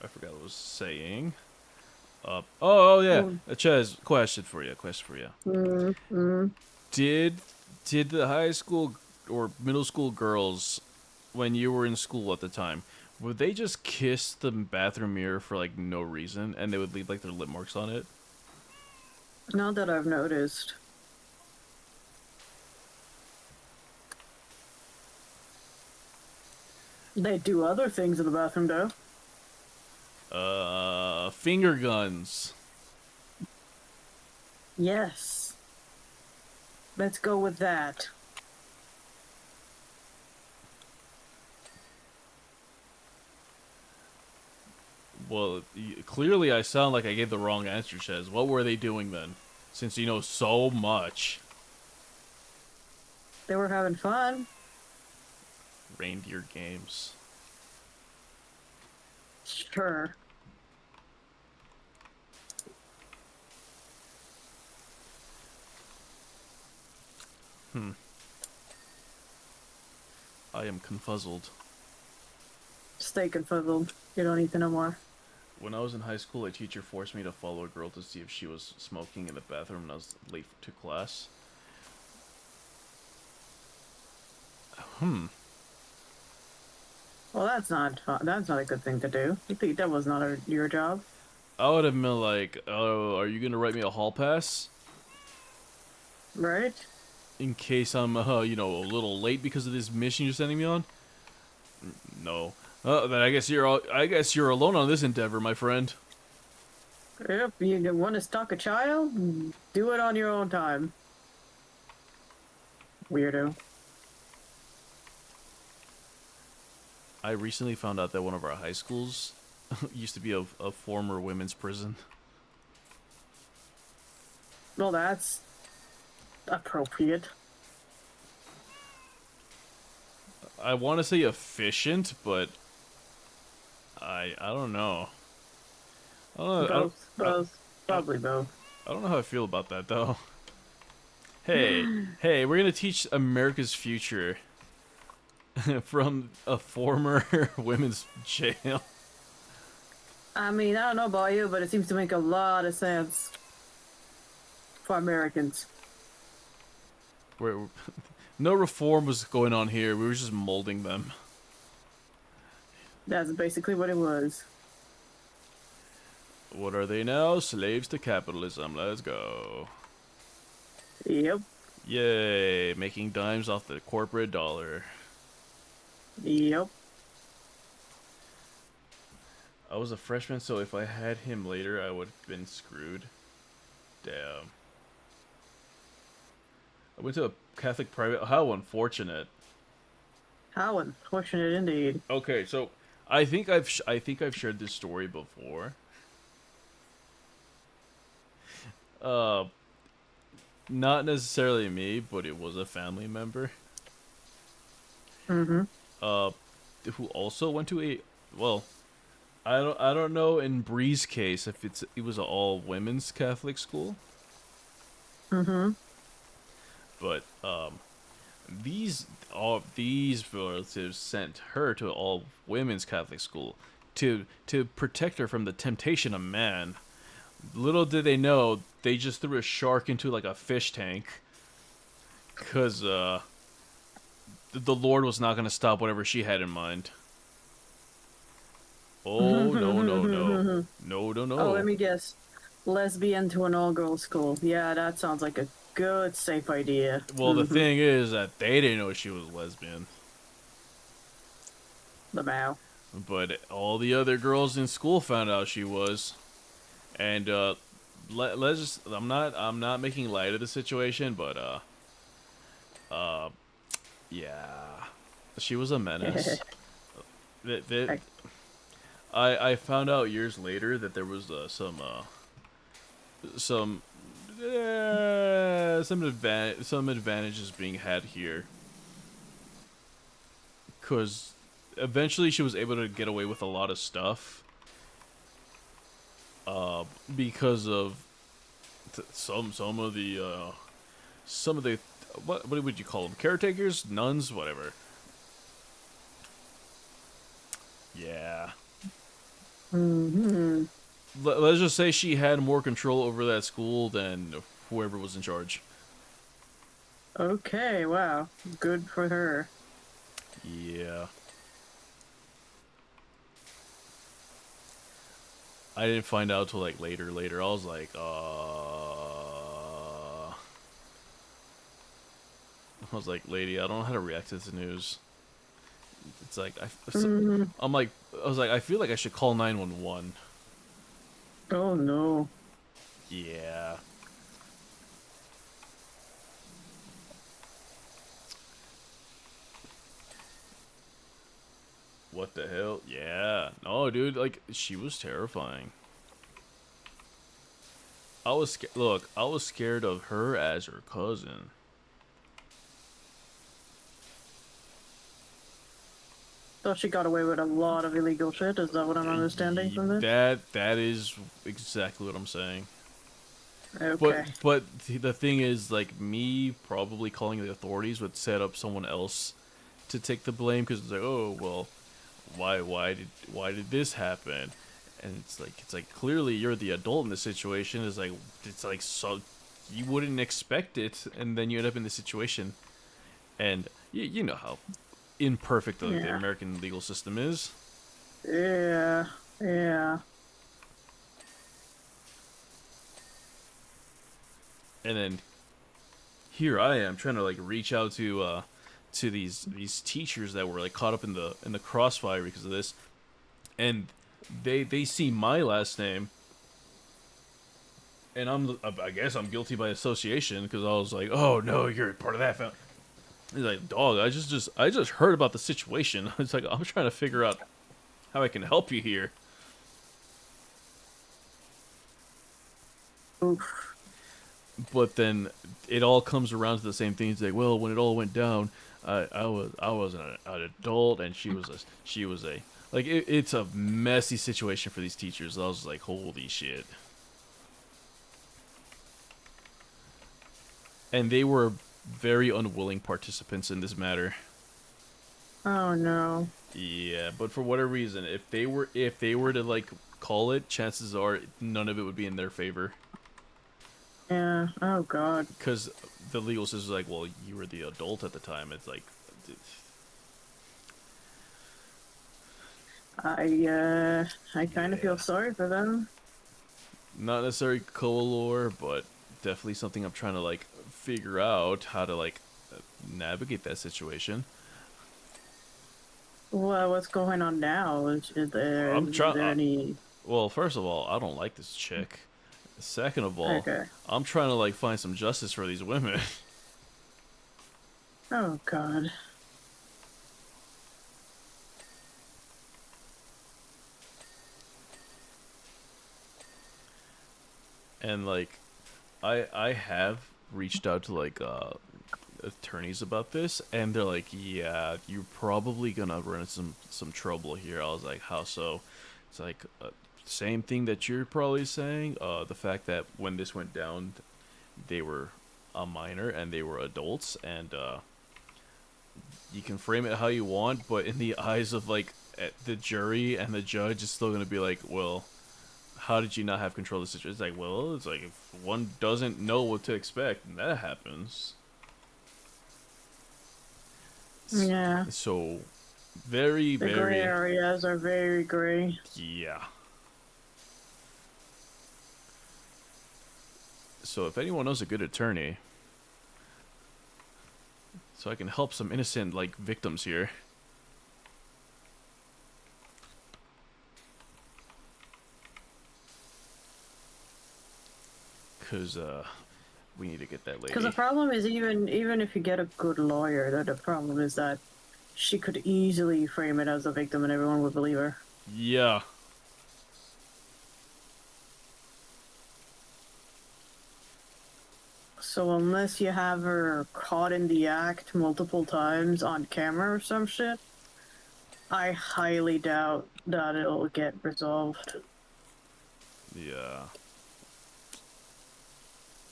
forgot what I was saying. Oh yeah, Chez, question for you. Did the high school or middle school girls, when you were in school at the time, would they just kiss the bathroom mirror for like no reason, and they would leave like their lip marks on it? Not that I've noticed. They do other things in the bathroom, though. Finger guns. Yes. Let's go with that. Well, clearly I sound like I gave the wrong answer, Chez. What were they doing then? Since you know so much. They were having fun. Reindeer games. Sure. I am confuzzled. Stay confuzzled. You don't need to know more. When I was in high school, a teacher forced me to follow a girl to see if she was smoking in the bathroom when I was late to class. Well, that's not fun. That's not a good thing to do. You think that was not your job? I would have been like, oh, are you going to write me a hall pass? Right? In case I'm, you know, a little late because of this mission you're sending me on? No. Then I guess you're alone on this endeavor, my friend. Yep, you want to stalk a child? Do it on your own time. Weirdo. I recently found out that one of our high schools used to be a former women's prison. Well, that's appropriate. I want to say efficient, but I don't know. Both. Probably both. I don't know how I feel about that though. Hey, we're gonna teach America's future from a former women's jail. I mean, I don't know about you, but it seems to make a lot of sense for Americans. Where no reform was going on here. We were just molding them. That's basically what it was. What are they now? Slaves to capitalism. Let's go. Yep. Yay, making dimes off the corporate dollar. Yep. I was a freshman, so if I had him later, I would have been screwed. Damn. I went to a Catholic private. How unfortunate. How unfortunate indeed. Okay, so I think I've shared this story before. Not necessarily me, but it was a family member. Mm-hmm. Who also went to a, well, I don't know in Bree's case if it was an all women's Catholic school. Mm-hmm. But these relatives sent her to an all women's Catholic school to protect her from the temptation of man. Little did they know, they just threw a shark into like a fish tank, cause the Lord was not gonna stop whatever she had in mind. Oh no. Oh, let me guess. Lesbian to an all-girls school. Yeah, that sounds like a good, safe idea. Well, the thing is that they didn't know she was lesbian, The bow. but all the other girls in school found out she was. And let's just, I'm not making light of the situation, but yeah, she was a menace. I found out years later that there was some advantages being had here, because eventually she was able to get away with a lot of stuff. Because of some of the what would you call them? Caretakers, nuns, whatever. Yeah. Mm-hmm. Let's just say she had more control over that school than whoever was in charge. Okay, wow. Good for her. Yeah. I didn't find out till like later. I was like, lady, I don't know how to react to this news. It's like Mm. I'm like I was like I feel like I should call 911. Oh no. Yeah. What the hell? Yeah. No, dude. Like she was terrifying. Look. I was scared of her as her cousin. So she got away with a lot of illegal shit. Is that what I'm understanding from this? That is exactly what I'm saying. Okay. But the thing is, like me probably calling the authorities would set up someone else to take the blame because it's like, oh well, why did this happen? And it's like clearly you're the adult in the situation. It's like so you wouldn't expect it, and then you end up in the situation, and you know how imperfect the Yeah. American legal system is. Yeah. Yeah. And then here I am trying to like reach out to these teachers that were like caught up in the crossfire because of this, and they see my last name, and I guess I'm guilty by association because I was like, oh no, you're part of that family. He's like, dog, I just heard about the situation. It's like I'm trying to figure out how I can help you here. Oof. But then it all comes around to the same thing. It's like, well, when it all went down, I was an adult, and she was a like it's a messy situation for these teachers. I was like, holy shit, and they were very unwilling participants in this matter. Oh no. Yeah, but for whatever reason, if they were to like call it, chances are none of it would be in their favor. Yeah. Oh god. Because the legal system is like, well, you were the adult at the time. It's like, I kind of feel yeah, sorry for them. not necessarily color, but definitely something I'm trying to like figure out how to like navigate that situation. Well, what's going on now? I'm Is trying. there any? Well, first of all, I don't like this chick. Second of all, Okay. I'm trying to like find some justice for these women. Oh god. And like I have reached out to like attorneys about this, and they're like, yeah, you're probably gonna run into some trouble here. I was like, how so? It's like same thing that you're probably saying, the fact that when this went down they were a minor and they were adults, and you can frame it how you want, but in the eyes of like the jury and the judge, it's still gonna be like, well, how did you not have control of the situation? It's like, well, it's like if one doesn't know what to expect, and that happens. Yeah. So, very, The gray very, areas are very gray. yeah. So, if anyone knows a good attorney, so I can help some innocent like victims here. Cause we need to get that Because the lady. problem is, even if you get a good lawyer, the problem is that she could easily frame it as a victim, and everyone would believe her. Yeah. So unless you have her caught in the act multiple times on camera or some shit, I highly doubt that it'll get resolved. Yeah.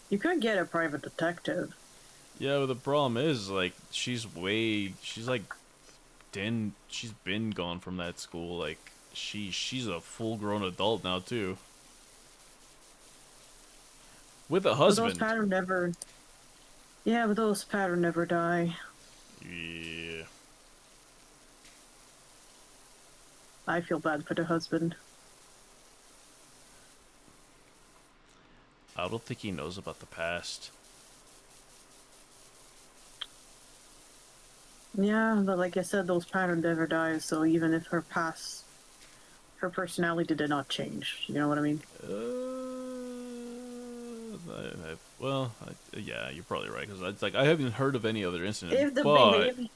You could get a private detective. Yeah, but the problem is like she's like she's been gone from that school. Like she's a full grown adult now too. With a But those husband. pattern never. Yeah, but those pattern never die. Yeah. I feel bad for the husband. I don't think he knows about the past. Yeah, but like I said, those patterns never die. So even if her personality did not change. You know what I mean? Yeah, you're probably right because it's like I haven't heard of any other incident, If the but behavior,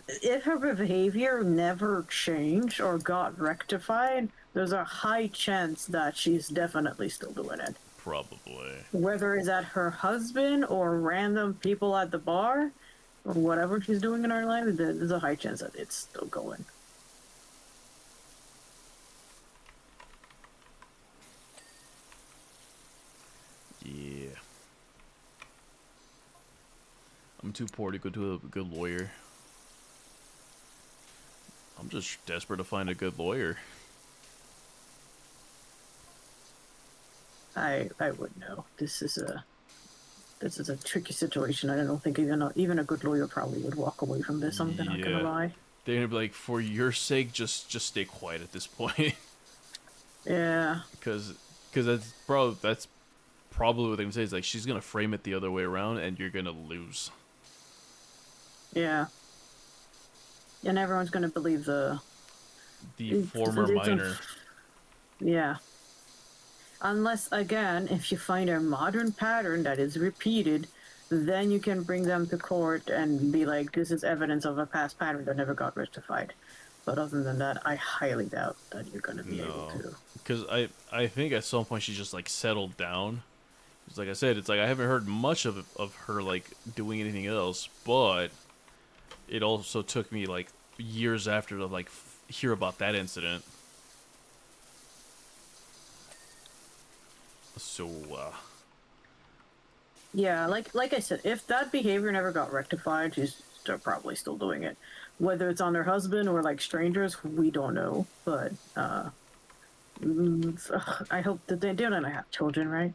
if her behavior never changed or got rectified, there's a high chance that she's definitely still doing it. probably. Whether it's at her husband or random people at the bar or whatever she's doing in her life, there's a high chance that it's still going. Yeah. I'm too poor to go to a good lawyer. I'm just desperate to find a good lawyer. I would know. This is a tricky situation. I don't think even a good lawyer probably would walk away from this. I'm not gonna Yeah. lie. They're gonna be like, for your sake, just stay quiet at this point, Yeah, because that's probably what they're gonna say is like she's gonna frame it the other way around, and you're gonna lose. yeah, and everyone's gonna believe The former minor. yeah. Unless again, if you find a modern pattern that is repeated, then you can bring them to court and be like, "This is evidence of a past pattern that never got rectified." But other than that, I highly doubt that you're gonna be able No, to. because I think at some point she just like settled down. It's like I said, it's like I haven't heard much of her like doing anything else, but it also took me like years after to like hear about that incident. So Yeah, like I said, if that behavior never got rectified, she's probably still doing it. Whether it's on her husband or like strangers, we don't know. But I hope that they don't have children, right?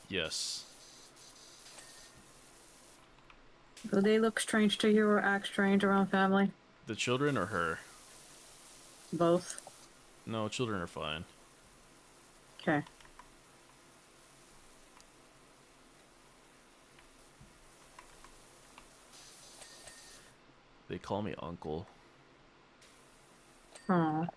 yes, Do they look strange to you or act strange around family? the children or her? Both. No, children are fine. Okay. They call me uncle. Oh.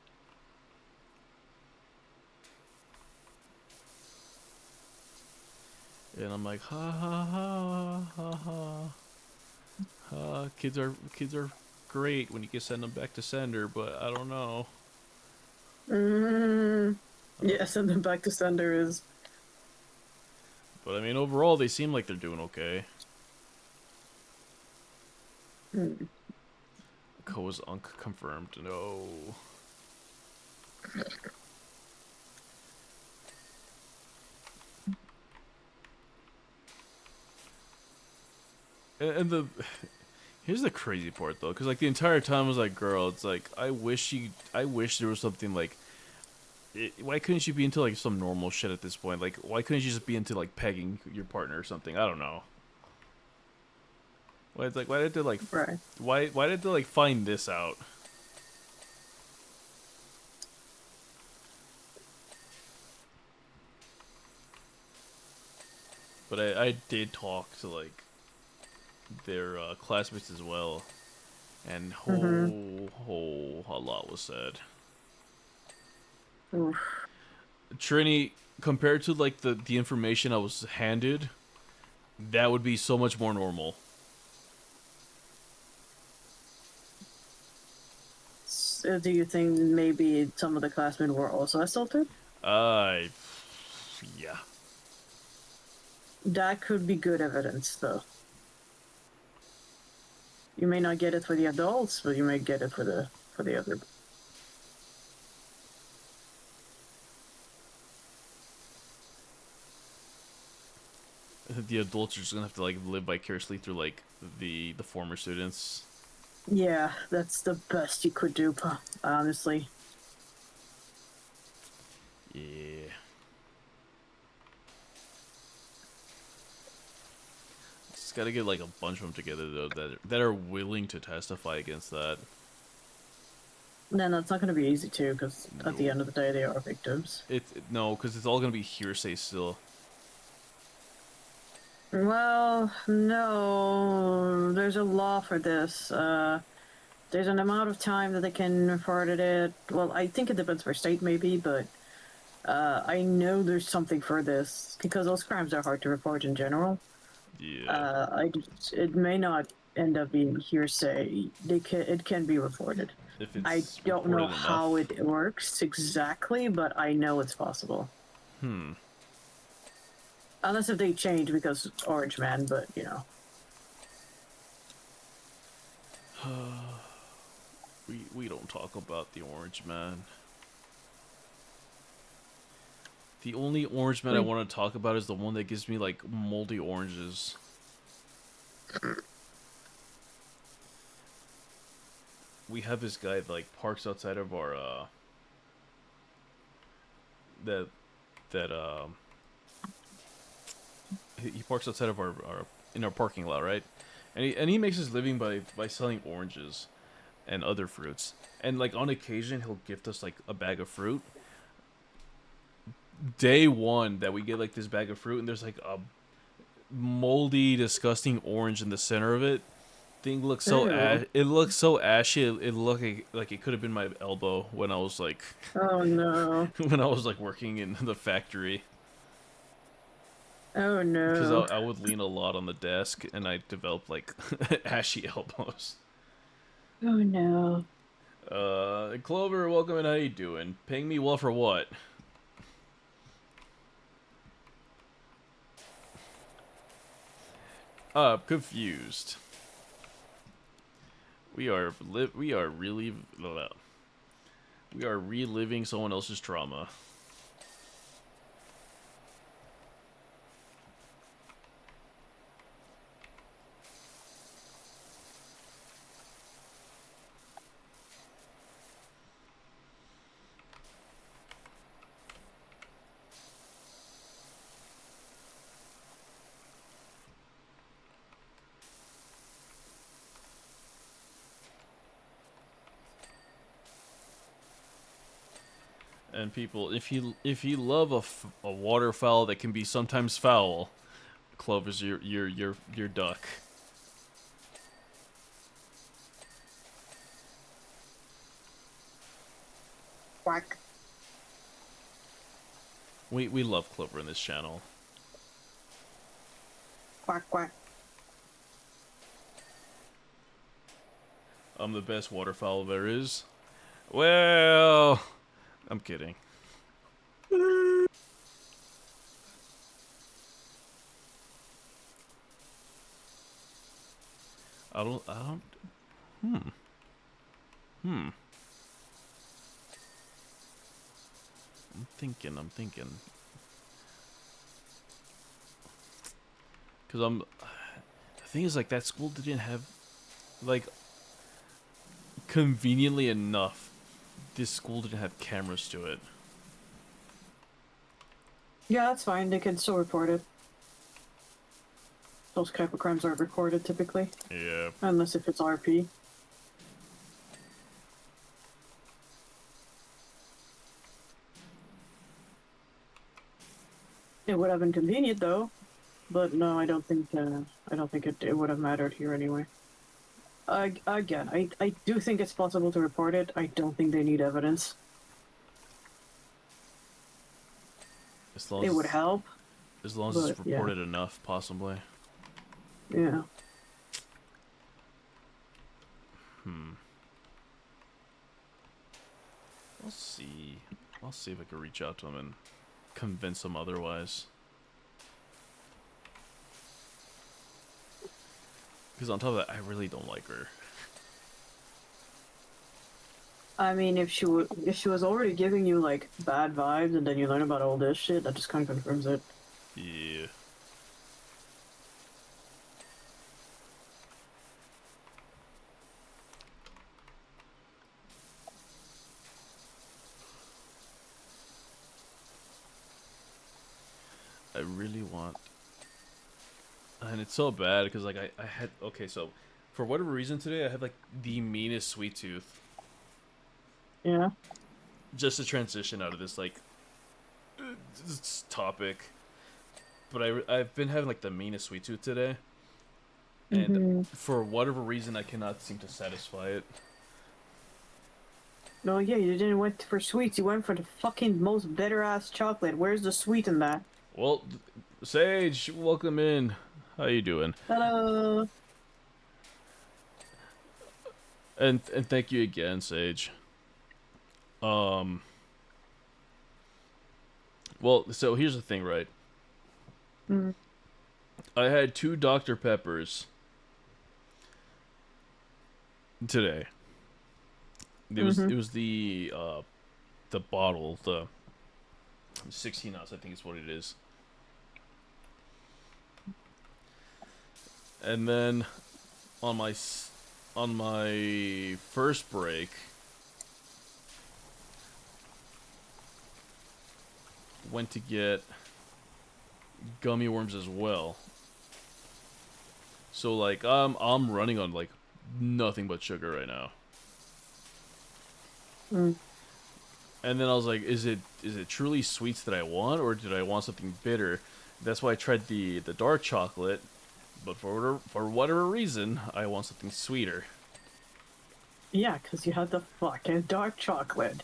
And I'm like, ha ha ha ha ha. Kids are great when you can send them back to sender, but I don't know. Mm, I don't, yeah, send them back to sender is. but I mean, overall, they seem like they're doing okay. Mm. Koa's unk confirmed. No. And the here's the crazy part though, because like the entire time I was like, girl, it's like I wish there was something like, why couldn't she be into like some normal shit at this point? Like, why couldn't you just be into like pegging your partner or something? I don't know. Why it's like why did they like Right. why did they like find this out? But I did talk to like their classmates as well, and a lot was said. Oof. Trini, compared to like the information I was handed, that would be so much more normal. So do you think maybe some of the classmen were also assaulted? Uh, yeah. That could be good evidence, though. You may not get it for the adults, but you may get it for the other. The adults are just gonna have to like live vicariously through like the former students. Yeah, that's the best you could do, honestly. Yeah. Just gotta get like a bunch of them together though that are willing to testify against that. Then that's not going to be easy too, because at the No. end of the day, they are victims. No, because it's all gonna be hearsay still. Well, no, there's a law for this. There's an amount of time that they can report it. Well, I think it depends per state, maybe, but I know there's something for this because those crimes are hard to report in general. Yeah. It may not end up being hearsay. It can be reported. If I it's don't know reported how enough. it works exactly, but I know it's possible. Hmm. Unless if they change because Orange Man, but you know. We don't talk about the orange man. The only orange man I Wait, want to talk about is the one that gives me like moldy oranges. We have this guy that, like, parks outside of our that that he parks outside of our in our parking lot, right? And he makes his living by selling oranges and other fruits. And like on occasion he'll gift us like a bag of fruit. Day one that we get like this bag of fruit and there's like a moldy, disgusting orange in the center of it. Thing looks so ew. it looks so ashy. It looked like it could have been my elbow when I was like Oh no. when I was like working in the factory. Oh Because no. I would lean a lot on the desk and I developed like ashy elbows. Oh no. Clover, welcome and how you doing? Paying me well for what? Confused. We are really we are reliving someone else's trauma. And people, if you love a waterfowl that can be sometimes foul, Clover's your duck. Quack. We love Clover in this channel. Quack quack. I'm the best waterfowl there is. Well, I'm kidding. I don't. Hmm. Hmm. I'm thinking. Cause the thing is like that school didn't have like conveniently enough. This school didn't have cameras to it. Yeah, that's fine. They can still report it. Those type of crimes aren't recorded typically, Yeah. unless if it's RP. It would have been convenient though, but no, I don't think it would have mattered here anyway. Again, I do think it's possible to report it. I don't think they need evidence. It would help, As long as but it's yeah, reported enough, possibly. yeah. Hmm. I'll see. I'll see if I can reach out to him and convince him otherwise. Because on top of that, I really don't like her. I mean, if she was already giving you like bad vibes, and then you learn about all this shit, that just kind of confirms it. Yeah. I really want... And it's so bad because like I had... Okay, so for whatever reason today, I had like the meanest sweet tooth. Yeah. Just to transition out of this like this topic. but I've been having like the meanest sweet tooth today, and Mm-hmm. for whatever reason I cannot seem to satisfy it. No, yeah, you didn't went for sweets. You went for the fucking most bitter ass chocolate. Where's the sweet in that? Well, Sage, welcome in. How you doing? Ta-da! And thank you again, Sage. Um. Well, so here's the thing, right? Mm, I had two Dr. Peppers today. mm-hmm. It was the bottle, the 16 ounce, I think is what it is. And then on on my first break, went to get gummy worms as well. So like I'm running on like nothing but sugar right now. Mm. And then I was like, is it truly sweets that I want, or did I want something bitter? That's why I tried the dark chocolate, but for whatever reason, I want something sweeter. Yeah, because you had the fucking dark chocolate.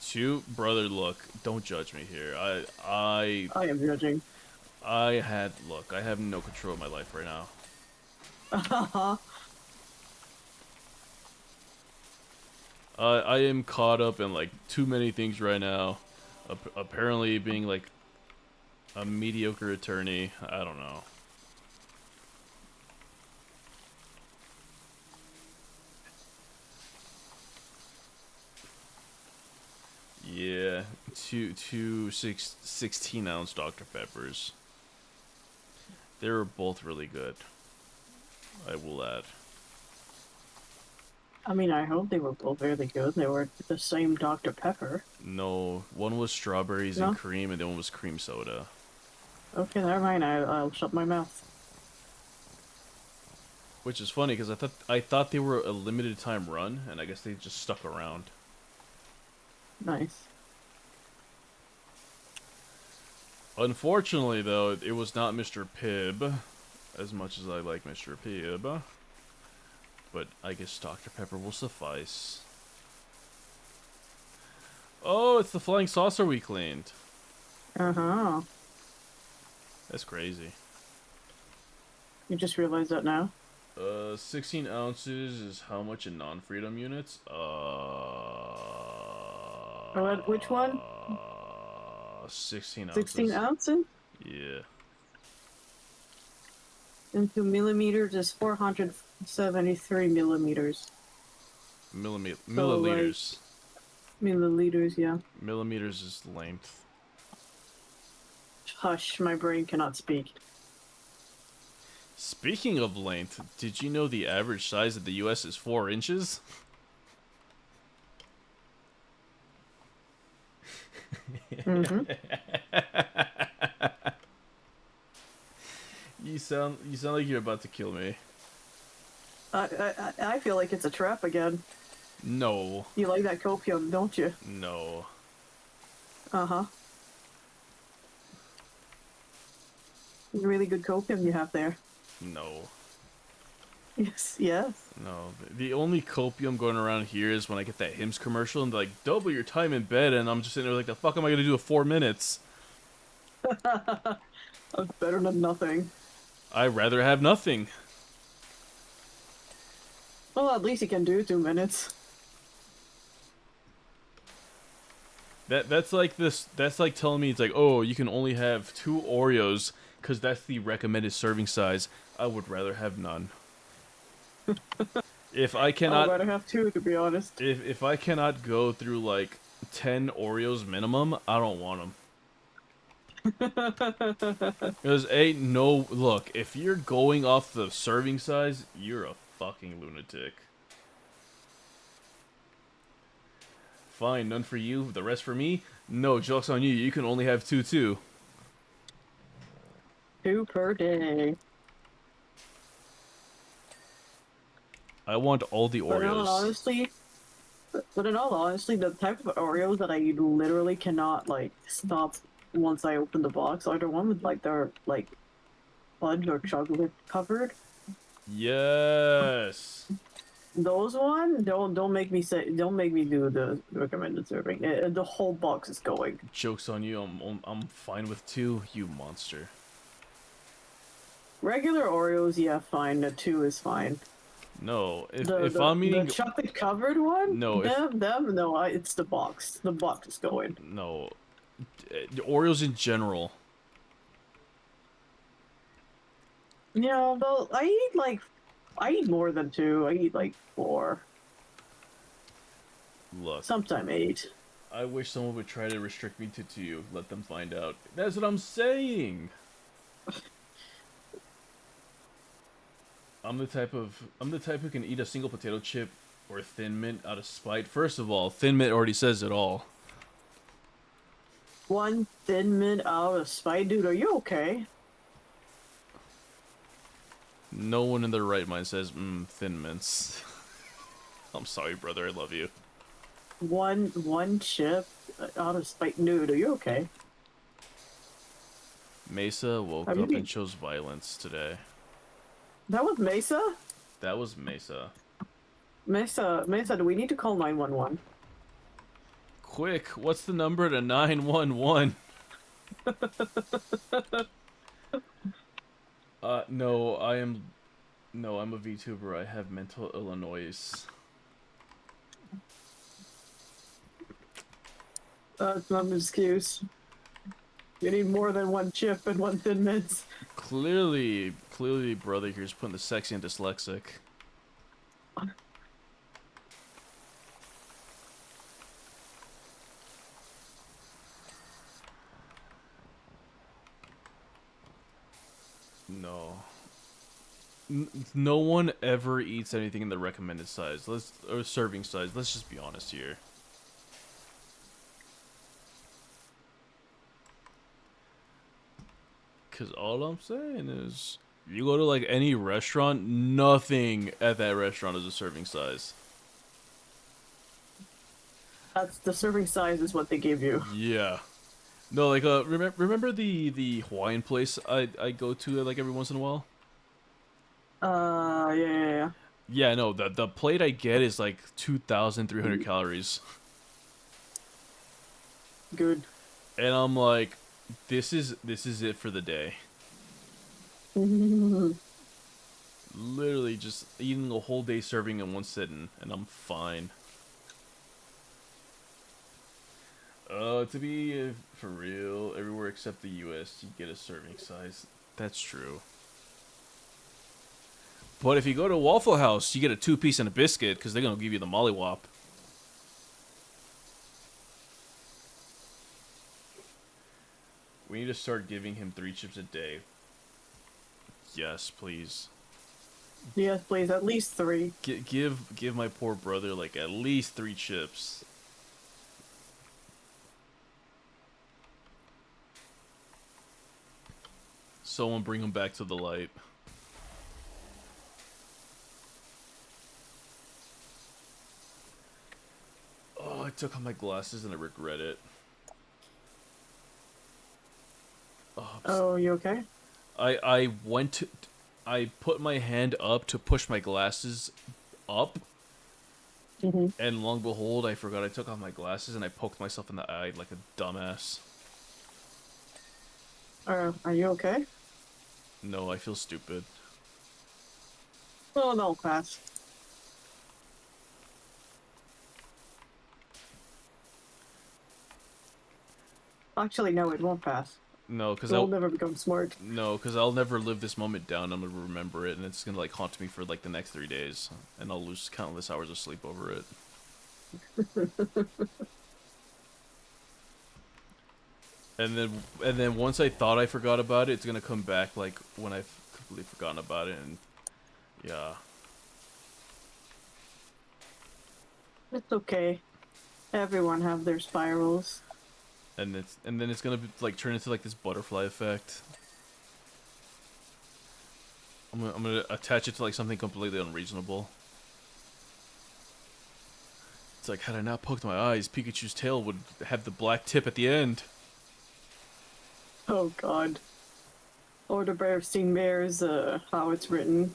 Brother, look, don't judge me here. I am judging. I have no control of my life right now. I am caught up in like too many things right now. Apparently being like a mediocre attorney. I don't know. Yeah, 16-ounce Dr. Peppers. They were both really good. I will add. I mean, I hope they were both really good. They were the same Dr. Pepper. No, one was strawberries and No? cream, and the one was cream soda. Okay, never mind. I'll shut my mouth. Which is funny because I thought they were a limited time run, and I guess they just stuck around. Nice. Unfortunately, though, it was not Mr. Pibb, as much as I like Mr. Pibb. But I guess Dr. Pepper will suffice. Oh, it's the flying saucer we cleaned. Uh-huh. That's crazy. You just realized that now? 16 ounces is how much in non-freedom units? Which one? 16 ounces. 16 ounces? Yeah. Into millimeters is 473 millimeters. Milliliters. Milliliters, yeah. Millimeters is length. Hush, my brain cannot speak. Speaking of length, did you know the average size of the U.S. is 4 inches? Mm-hmm. You sound like you're about to kill me. I feel like it's a trap again. No. You like that copium, don't you? No. Uh-huh. Really good copium you have there. No. Yes, yes. No. The only copium going around here is when I get that Hims commercial and they're like, double your time in bed, and I'm just sitting there like, the fuck am I gonna do in 4 minutes? That's better than nothing. I'd rather have nothing. Well, at least you can do 2 minutes. That's like this. That's like telling me it's like, oh, you can only have 2 Oreos because that's the recommended serving size. I would rather have none. If I I'd cannot, rather have 2, to be honest. if I cannot go through like 10 Oreos minimum, I don't want them. Because no, look, if you're going off the serving size, you're a fucking lunatic. Fine, none for you, the rest for me? No, joke's on you, you can only have 2 too. 2 per day. I want all the But in all Oreos. honesty, the type of Oreos that I literally cannot like stop once I open the box are the one with like their like fudge or chocolate covered. Yes. Those one, don't make me say, don't make me do the recommended serving. The whole box is going. Joke's on you. I'm fine with 2, you monster. Regular Oreos, yeah, fine. The 2 is fine. No, The if the, I'm the eating chocolate covered one, no, if no, it's the box. The box is going. no, Oreos in general. Yeah, well, I eat more than 2. I eat like 4, Look, sometime 8. I wish someone would try to restrict me to 2. Let them find out. That's what I'm saying. I'm the type who can eat a single potato chip or Thin Mint out of spite. First of all, Thin Mint already says it all. One Thin Mint out of spite, dude. Are you okay? No one in their right mind says, Thin Mints. I'm sorry, brother. I love you. One chip out of spite, dude. Are you okay? Mesa woke Have you up and been? chose violence today. That was Mesa. That was Mesa. Mesa. Do we need to call 911? Quick, what's the number to 911? No, I'm a VTuber. I have mental illness. That's not an excuse. You need more than one chip and one Thin Mints. Clearly, brother here's putting the sexy and dyslexic. No. No one ever eats anything in the recommended size. Or serving size. Let's just be honest here. Cause all I'm saying is, you go to like any restaurant, nothing at that restaurant is a serving size. That's the serving size is what they give you. Yeah. No, like remember the Hawaiian place I go to like every once in a while? Yeah. Yeah, no, the plate I get is like 2,300 calories. Good. And I'm like, this is it for the day. Literally just eating a whole day serving in one sitting, and I'm fine. To be for real, everywhere except the U.S., you get a serving size. That's true. But if you go to Waffle House, you get a 2-piece and a biscuit, because they're going to give you the mollywop. We need to start giving him 3 chips a day. Yes, please. Yes, please. At least 3. Give my poor brother, like, at least 3 chips. Someone bring him back to the light. Oh, I took off my glasses and I regret it. Oh, you okay? I went to... I put my hand up to push my glasses up. And long behold, I forgot I took off my glasses and I poked myself in the eye like a dumbass. Are you okay? No, I feel stupid. Oh, no, pass. Actually, no, it won't pass. No, because You'll never become smart. No, because I'll never live this moment down. I'm gonna remember it, and it's gonna like haunt me for like the next 3 days, and I'll lose countless hours of sleep over it. And then once I thought I forgot about it, it's gonna come back like when I've completely forgotten about it, and yeah. It's okay. Everyone have their spirals. And then it's gonna be, like turn into like this butterfly effect. I'm gonna attach it to like something completely unreasonable. It's like, had I not poked my eyes, Pikachu's tail would have the black tip at the end. Oh, God. Or the Bearstein Bears, how it's written.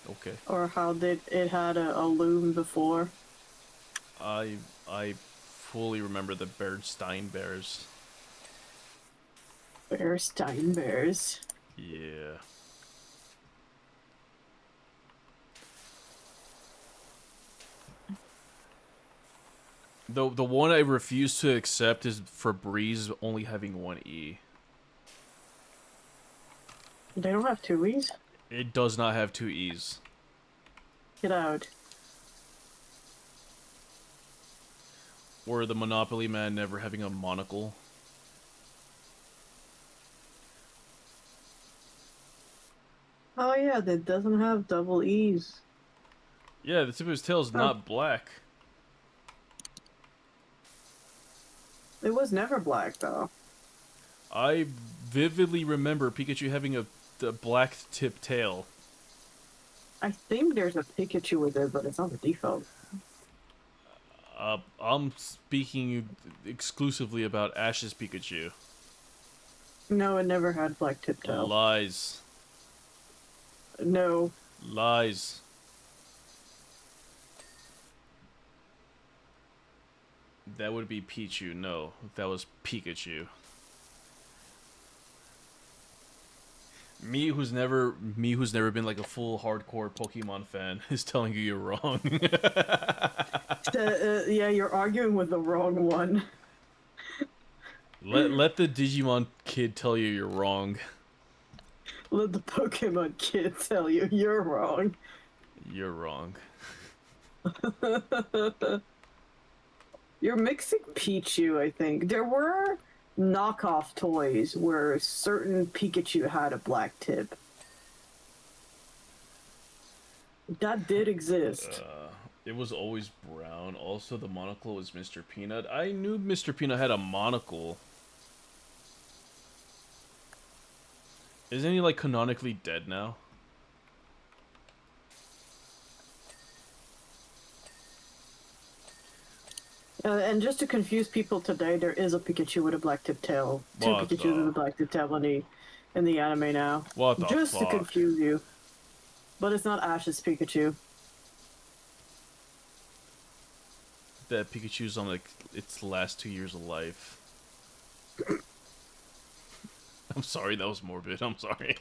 Okay. Or how it had a loom before. I fully remember the Bernstein Bears. Bearstein Bears. Yeah. The one I refuse to accept is Febreze only having one E. They don't have two E's? It does not have two E's. Get out. Or the Monopoly Man never having a monocle. Oh yeah, that doesn't have double E's. Yeah, the tip of his tail is Huh. not black. It was never black though. I vividly remember Pikachu having a black tip tail. I think there's a Pikachu with it, but it's not the default. I'm speaking exclusively about Ash's Pikachu. No, it never had black tip tail. Lies. No. Lies. That would be Pichu. No, that was Pikachu. Me who's never been like a full hardcore Pokemon fan is telling you you're wrong. Yeah, you're arguing with the wrong one. let the Digimon kid tell you you're wrong. Let the Pokemon kid tell you you're wrong. You're wrong. You're mixing Pichu, I think. There were knockoff toys where certain Pikachu had a black tip. That did exist. It was always brown. Also, the monocle was Mr. Peanut. I knew Mr. Peanut had a monocle. Isn't he like canonically dead now? And just to confuse people today, there is a Pikachu with a black tip tail. Two What Pikachus the- with a black tip tail in the anime now. What the just fuck? to confuse you. But it's not Ash's Pikachu. That Pikachu's on like its last 2 years of life. I'm sorry, that was morbid. I'm sorry.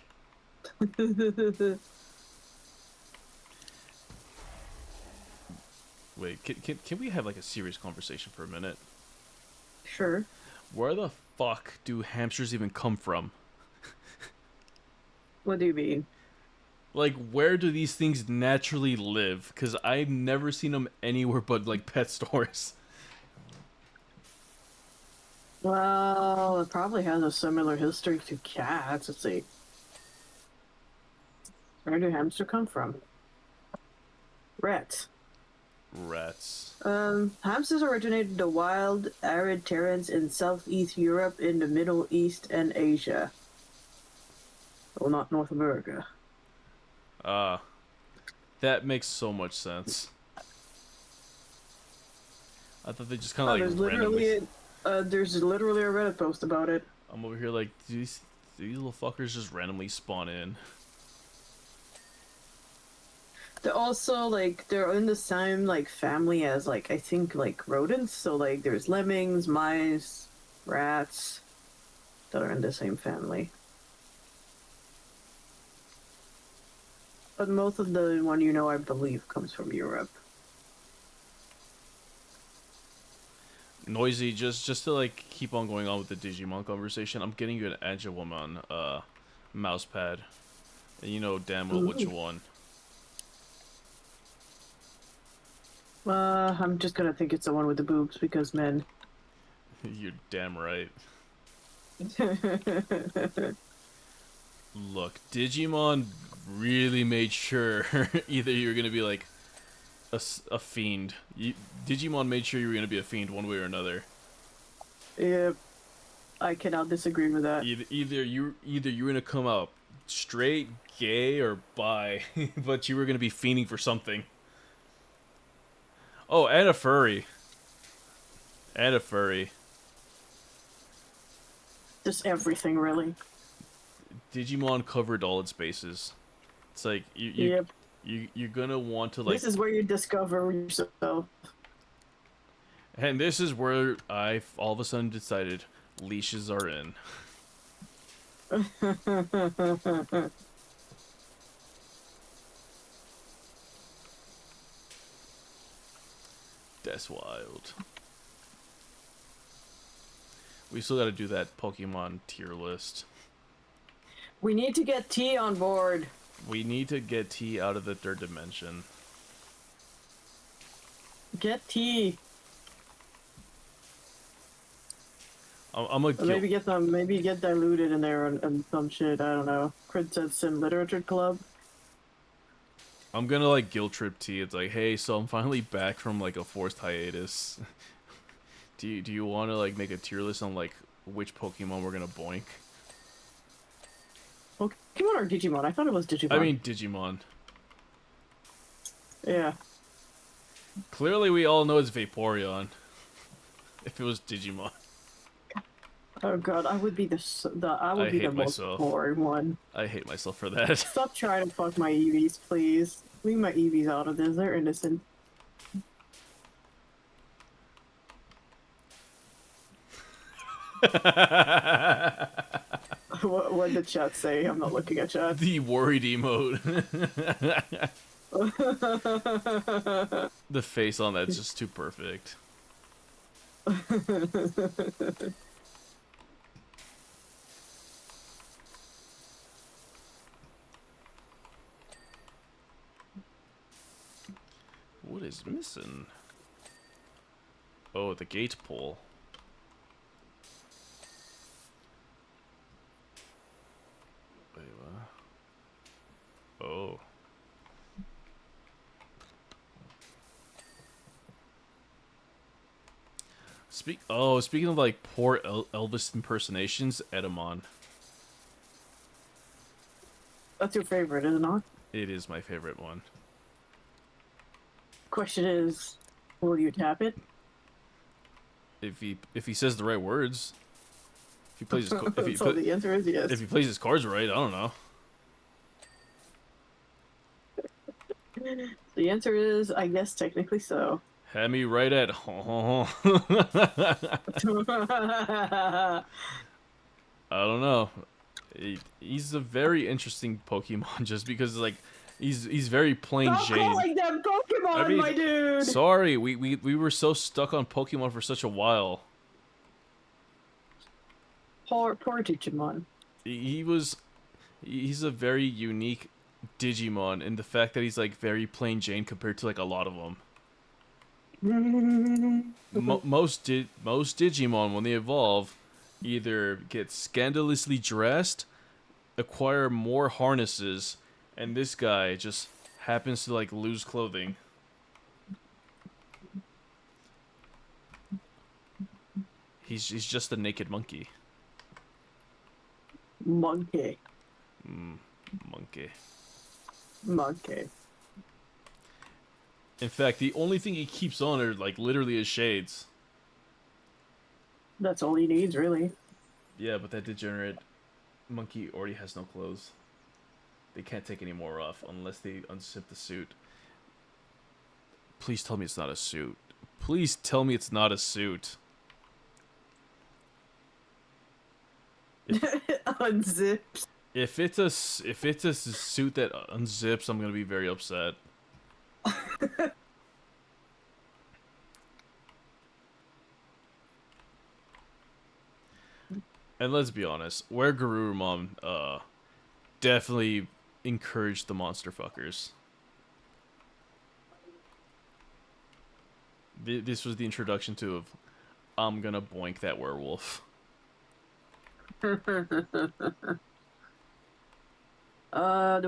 Wait, can we have like a serious conversation for a minute? Sure. Where the fuck do hamsters even come from? What do you mean? Like, where do these things naturally live? Because I've never seen them anywhere but like pet stores. Well, it probably has a similar history to cats. Let's see. Where do hamsters come from? Rats. Rats. Hamsters originated in the wild, arid terrains in southeast Europe, in the Middle East, and Asia. Well, not North America. That makes so much sense. I thought they just kind of like randomly... There's literally a Reddit post about it. I'm over here like, do these little fuckers just randomly spawn in? They're also like they're in the same like family as like I think like rodents. So like there's lemmings, mice, rats that are in the same family. But most of the one I believe comes from Europe. Noisy, just to like keep on going on with the Digimon conversation, I'm getting you an Agilwoman mouse pad. And you know damn well which one. I'm just gonna think it's the one with the boobs because men. You're damn right. Look, Digimon really made sure either you're gonna be like a fiend. Digimon made sure you were gonna be a fiend one way or another. Yep, I cannot disagree with that. Either you're gonna come out straight, gay, or bi, but you were gonna be fiending for something. Oh, and a furry. And a furry. Just everything, really. Digimon covered all its bases. It's like Yep. you're gonna want to like, This is where you discover yourself. and this is where I all of a sudden decided leashes are in. That's wild. We still got to do that Pokemon tier list. We need to get T on board. We need to get T out of the third dimension. Get T. I'm a Or maybe get them. Maybe get diluted in there and some shit. I don't know. Princess Sim Literature Club. I'm gonna like guilt trip T. It's like, hey, so I'm finally back from like a forced hiatus. do you want to like make a tier list on like which Pokemon we're gonna boink? Pokemon or Digimon? I thought it was Digimon. I mean Digimon. Yeah. Clearly, we all know it's Vaporeon. If it was Digimon, Oh god, I would be the I would I be the hate most myself. boring one. I hate myself for that. Stop trying to fuck my Eevees, please. Leave my Eevees out of this. They're innocent. What did chat say? I'm not looking at chat. The worried emote. The face on that's just too perfect. What is missing? Oh, the gate pole. Wait, what? Oh. Speaking of like poor Elvis impersonations, Edamon. That's your favorite, is it not? It is my favorite one. Question is, will you tap it? If he says the right words, if he plays his So the answer is yes. if he plays his cards right, I don't know. The answer is, I guess, technically so. Had me right at I don't know. He's a very interesting Pokemon just because like he's very plain Stop Jane. calling them Pokemon, my dude! Sorry, we were so stuck on Pokemon for such a while. Poor Digimon. He's a very unique Digimon in the fact that he's like very plain Jane compared to like a lot of them. Most Digimon when they evolve either get scandalously dressed, acquire more harnesses, and this guy just happens to like lose clothing. He's just a naked monkey. Monkey. Monkey. Monkey. In fact, the only thing he keeps on are like literally his shades. That's all he needs, really. Yeah, but that degenerate monkey already has no clothes. They can't take any more off unless they unzip the suit. Please tell me it's not a suit. Please tell me it's not a suit. Unzips. If it's a suit that unzips, I'm gonna be very upset. And let's be honest, where Garurumon definitely encouraged the monster fuckers. This was the introduction to of I'm gonna boink that werewolf. Do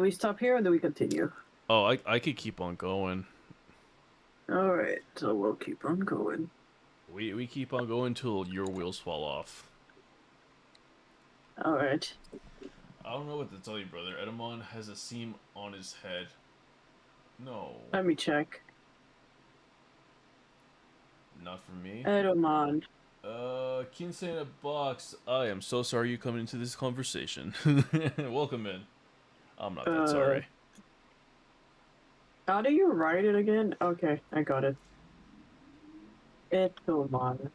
we stop here or do we continue? Oh, I could keep on going. Alright, so we'll keep on going. We keep on going till your wheels fall off. Alright. I don't know what to tell you, brother. Edamon has a seam on his head. No. Let me check. Not for me. Edelman. Kinsey in a box. I am so sorry you coming into this conversation. Welcome in. I'm not that Uh, sorry. how do you write it again? Okay, I got it. Edelman.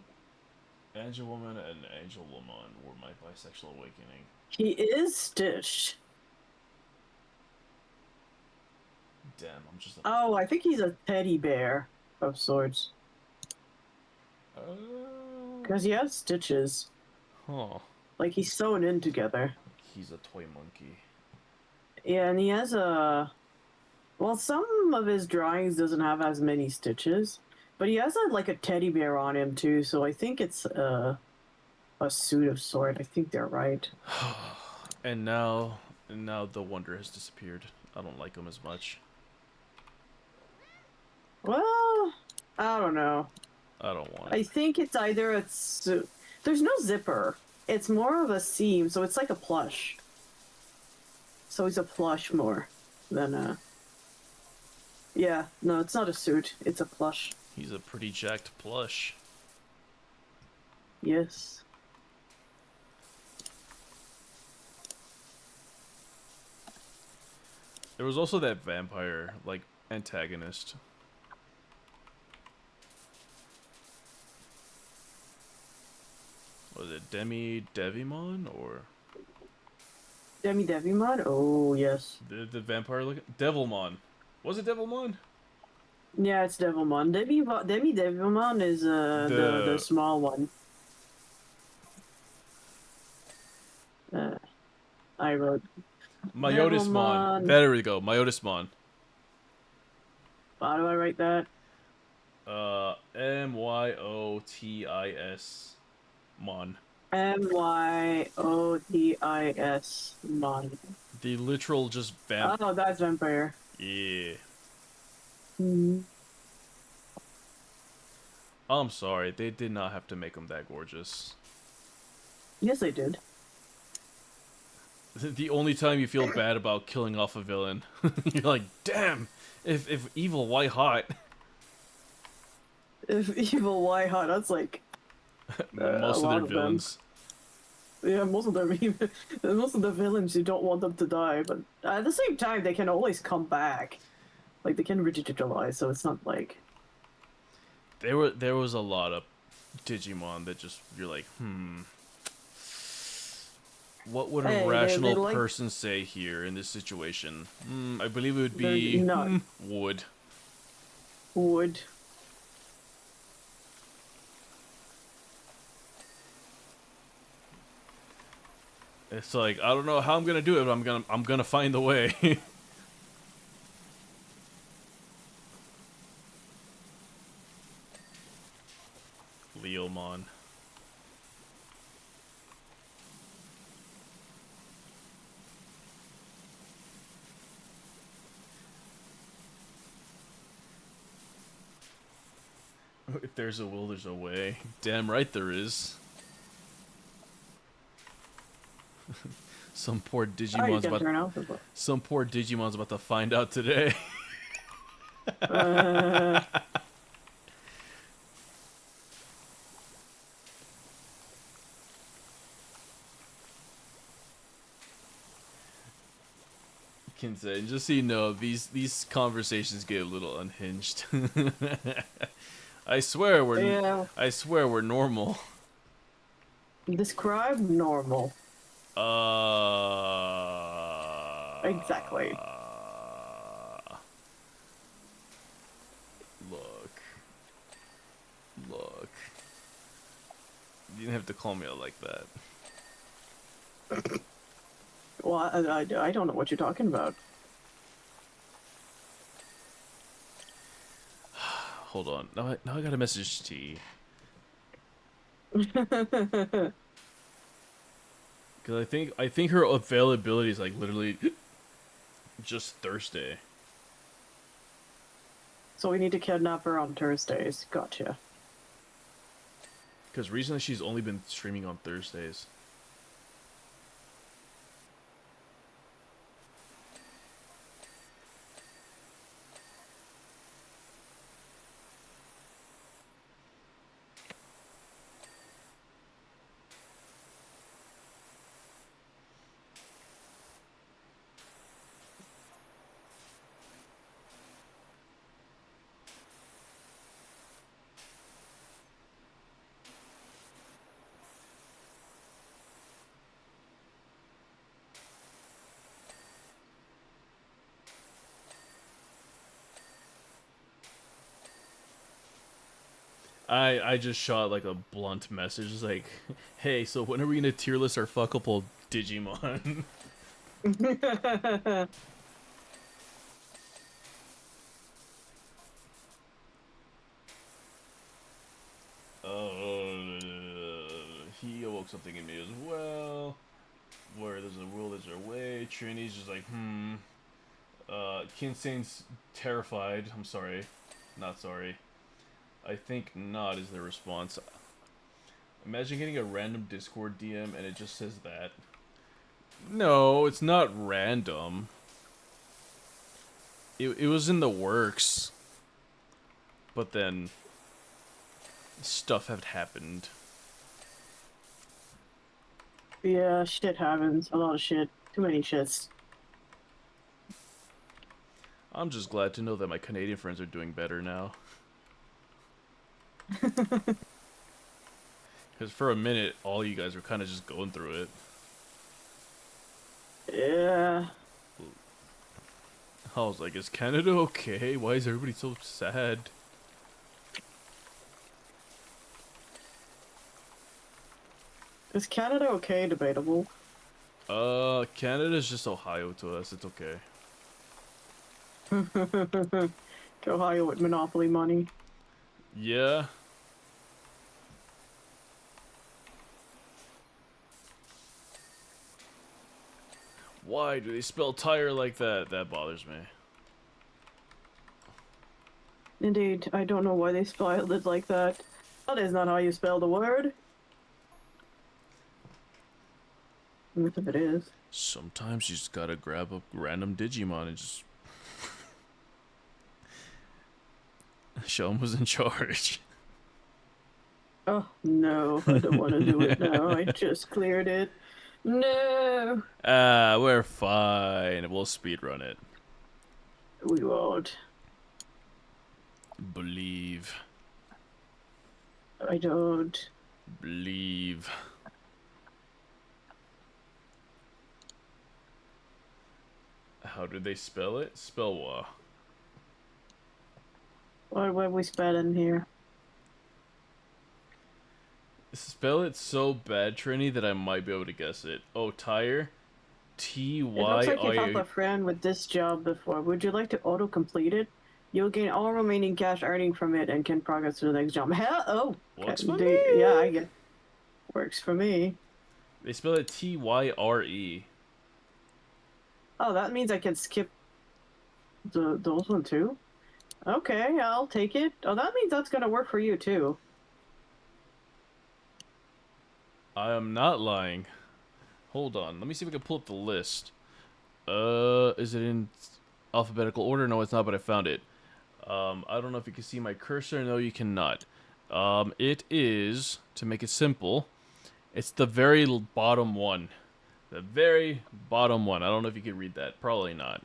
Angel Woman and Angel Woman were my bisexual awakening. He is stitched. Damn, I'm just a... Oh, I think he's a teddy bear of sorts. Because he has stitches. Huh. Like he's sewn in together. He's a toy monkey. Yeah, and he has a. Well, some of his drawings doesn't have as many stitches, but he has like a teddy bear on him too. So I think it's a suit of sort. I think they're right. And now the wonder has disappeared. I don't like him as much. Well, I don't know. I don't want I it. think it's either a suit. There's no zipper. It's more of a seam, so it's like a plush. So he's a plush more than a. Yeah, no, it's not a suit. It's a plush. He's a pretty jacked plush. Yes. There was also that vampire, like, antagonist. Was it Demi Devimon or Demi Devimon? Oh, yes. the vampire look? Devilmon. Was it Devilmon? Yeah, it's Devilmon. Demi Devilmon is the small one. I wrote Myotismon. Devilmon. There we go. Myotismon. How do I write that? Myotis Mon. Myotis Mon. The literal just vamp. Oh, that's vampire. Yeah. Hmm. I'm sorry. They did not have to make him that gorgeous. Yes, they did. The only time you feel bad about killing off a villain, you're like, damn, if evil, why hot? If evil, why hot? That's like Most a of their lot villains. yeah, most of them. Most of the villains, you don't want them to die, but at the same time, they can always come back. Like they can redigitalize, so it's not like. There was a lot of Digimon that just you're like, what would a Hey, rational they like- person say here in this situation? I believe it would be They're not. wood. Wood. It's like I don't know how I'm gonna do it, but I'm gonna find the way. Leomon. If there's a will, there's a way. Damn right there is. Some poor Oh, you Digimon's can about. turn off the book. Some poor Digimon's about to find out today. Can say, just so you know, these conversations get a little unhinged. I swear Yeah. we're normal. Describe normal. Uh. Exactly. Look. You didn't have to call me out like that. Well, I don't know what you're talking about. Hold on. Now I got a message to T. Because I think her availability is like literally just Thursday. So we need to kidnap her on Thursdays. Gotcha. Because recently she's only been streaming on Thursdays. I just shot like a blunt message, it's like, hey, so when are we gonna tier list our fuckable Digimon? He awoke something in me as well. Where there's a will, there's a way. Trinity's just like, Kinsane's terrified. I'm sorry. Not sorry. I think not is their response. Imagine getting a random Discord DM and it just says that. No, it's not random. It was in the works. But then stuff had happened. Yeah, shit happens. A lot of shit. Too many shits. I'm just glad to know that my Canadian friends are doing better now. Because for a minute, all you guys were kind of just going through it. Yeah. I was like, is Canada okay? Why is everybody so sad? Is Canada okay? Debatable. Canada's just Ohio to us. It's okay. Ohio with monopoly money. Yeah. Why do they spell tire like that? That bothers me. Indeed, I don't know why they spelled it like that. That is not how you spell the word. What if it is? Sometimes you just gotta grab a random Digimon and just show him who's in charge. Oh, no, I don't want to do it now. I just cleared it. No! Ah, we're fine. We'll speedrun it. We won't. Believe. I don't. Believe. How do they spell it? Spell what? What have we spelled in here? Spell it so bad, Trini, that I might be able to guess it. Oh, tire. It looks like you've helped T-Y-I... a friend with this job before. Would you like to auto-complete it? You'll gain all remaining cash earning from it and can progress to the next job. Hell, oh! Works for Yeah, I me. get. Works for me. They spell it T-Y-R-E. Oh, that means I can skip those one too? Okay, I'll take it. Oh, that means that's gonna work for you too. I am not lying. Hold on. Let me see if I can pull up the list. Is it in alphabetical order? No, it's not, but I found it. I don't know if you can see my cursor. No, you cannot. It is, to make it simple, it's the very bottom one. The very bottom one. I don't know if you can read that. Probably not.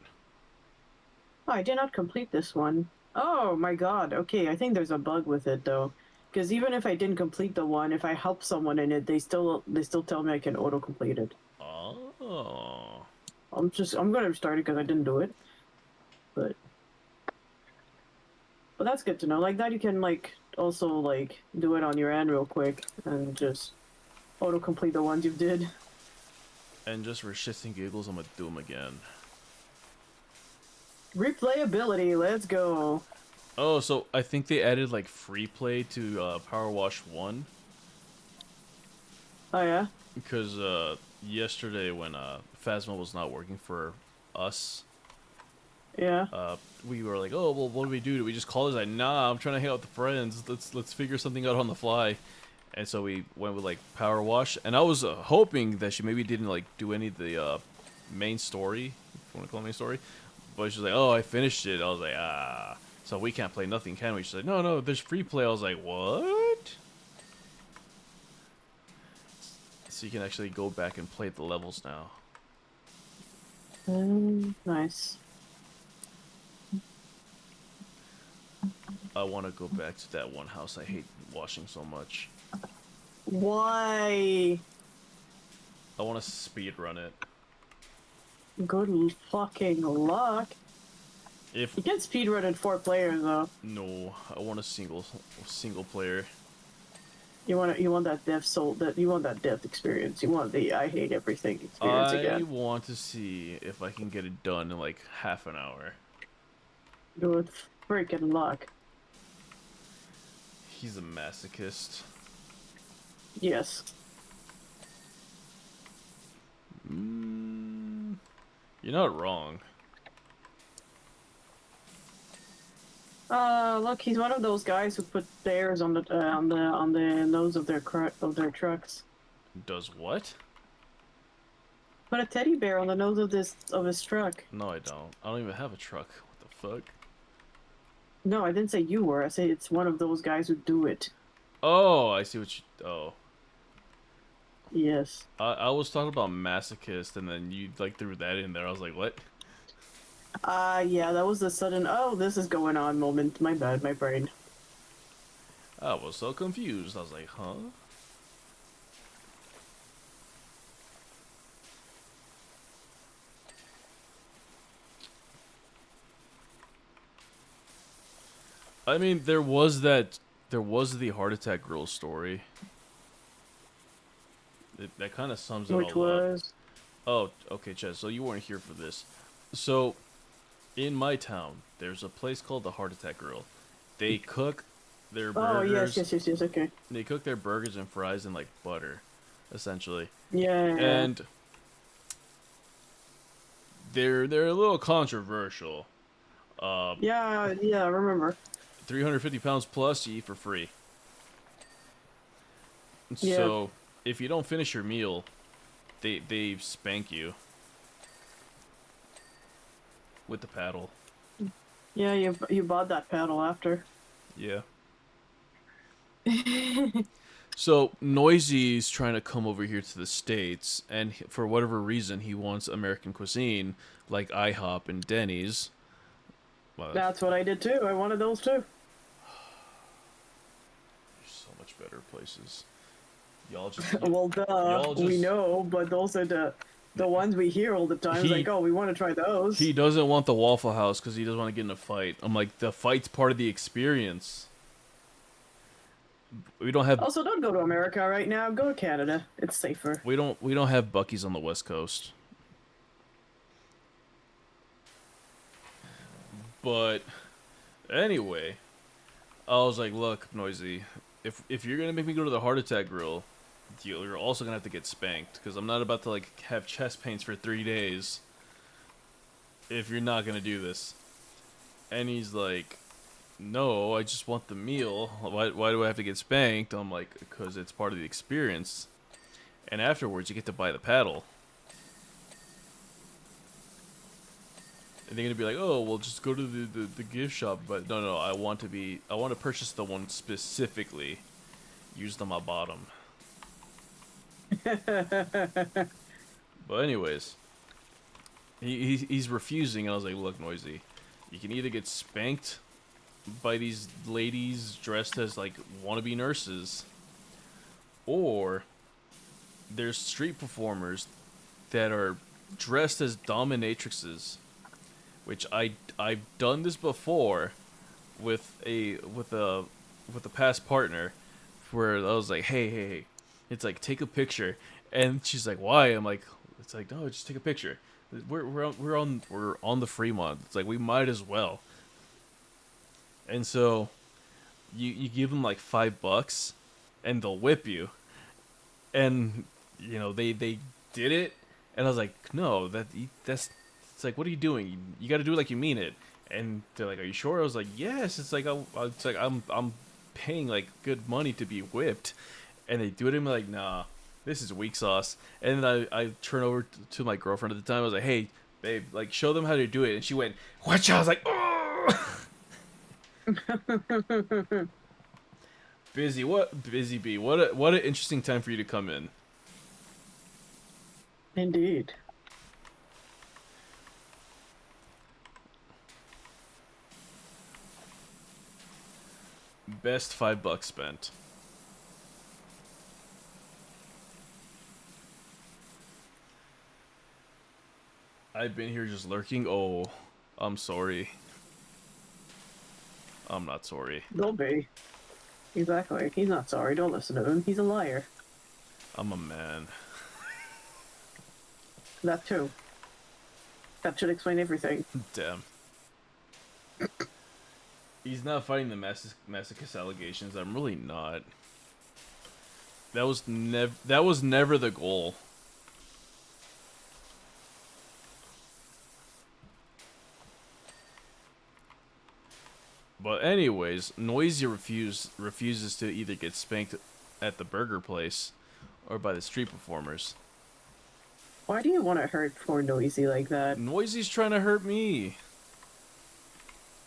Oh, I did not complete this one. Oh my god. Okay, I think there's a bug with it though. Because even if I didn't complete the one, if I help someone in it, they still tell me I can auto complete it. Oh. I'm gonna start it because I didn't do it. But that's good to know. Like that you can like also like do it on your end real quick and just auto complete the ones you did. And just for shits and giggles, I'm gonna do them again. Replayability, let's go. Oh, so I think they added like free play to Power Wash 1. Oh yeah? Because yesterday when Phasma was not working for us, Yeah. we were like, oh, well, what do we do? Do we just call this? Like, nah, I'm trying to hang out with the friends. Let's figure something out on the fly. And so we went with like Power Wash, and I was hoping that she maybe didn't like do any of the main story, if you want to call it main story. But she's like, oh, I finished it. I was like, ah, so we can't play nothing, can we? She's like, no, there's free play. I was like, what? So you can actually go back and play the levels now. Nice. I want to go back to that one house I hate washing so much. Why? I want to speed run it. Good fucking luck. If You can speedrun in 4 players though. no, I want a single player. You want that depth experience. You want the I hate everything experience I again. want to see if I can get it done in like half an hour. Good freaking luck. He's a masochist. Yes. You're not wrong. Look, he's one of those guys who put bears on the nose of their trucks. Does what? Put a teddy bear on the nose of his truck. No, I don't. I don't even have a truck. What the fuck? No, I didn't say you were. I said it's one of those guys who do it. Oh, I see what you. Oh, Yes. I was talking about masochist, and then you like threw that in there. I was like, what? Yeah, that was the sudden, oh, this is going on moment. My bad, my brain. I was so confused. I was like, huh? I mean, there was the heart attack girl story. That kind of sums it Which all up. was... Oh, okay, Chad. So you weren't here for this. So, in my town, there's a place called the Heart Attack Grill. They cook their Oh, burgers. yes, okay. They cook their burgers and fries in like butter, essentially. Yeah. And they're a little controversial. Yeah, I remember. 350 pounds plus, you eat for free. Yeah. So, if you don't finish your meal, they spank you with the paddle. Yeah, you bought that paddle after. Yeah. So Noisy's trying to come over here to the States, and for whatever reason, he wants American cuisine like IHOP and Denny's. Well, That's what I did too. I wanted those too. there's so much better places. Y'all just Well, y'all we just- know, but those are the ones we hear all the time. It's He- like, oh, we want to try those. He doesn't want the Waffle House because he doesn't want to get in a fight. I'm like, the fight's part of the experience. We don't have Also, don't go to America right now. Go to Canada. It's safer. we don't have Buc-ee's on the West Coast. But anyway, I was like, look, Noisy, if you're gonna make me go to the Heart Attack Grill, you're also gonna have to get spanked because I'm not about to like have chest pains for 3 days. If you're not gonna do this, and he's like, no, I just want the meal. Why do I have to get spanked? I'm like, because it's part of the experience. And afterwards, you get to buy the paddle. And they're gonna be like, oh, well, just go to the gift shop. But no, I want to purchase the one specifically used on my bottom. But anyways, he's refusing, and I was like, look, Noisy, you can either get spanked by these ladies dressed as like wannabe nurses, or there's street performers that are dressed as dominatrixes, which I've done this before with a past partner, where I was like, hey, it's like, take a picture, and she's like, why? I'm like, it's like, no, just take a picture. We're on the Fremont. It's like, we might as well. And so, you give them like $5, and they'll whip you. And you know they did it, and I was like, no, that's it's like, what are you doing? You got to do it like you mean it. And they're like, are you sure? I was like, yes. It's like I'm paying like good money to be whipped, and they do it, and I'm like, nah, this is weak sauce. And then I turn over to my girlfriend at the time. I was like, hey, babe, like, show them how to do it. And she went, what? I was like, oh. Busy bee. What an interesting time for you to come in. Indeed. Best $5 spent. I've been here just lurking. Oh, I'm sorry. I'm not sorry. Don't be. Exactly. He's not sorry. Don't listen to him. He's a liar. I'm a man. That too. That should explain everything. Damn. He's not fighting the masochist allegations. I'm really not. That was never the goal. But anyways, Noisy refuses to either get spanked at the burger place or by the street performers. Why do you want to hurt poor Noisy like that? Noisy's trying to hurt me.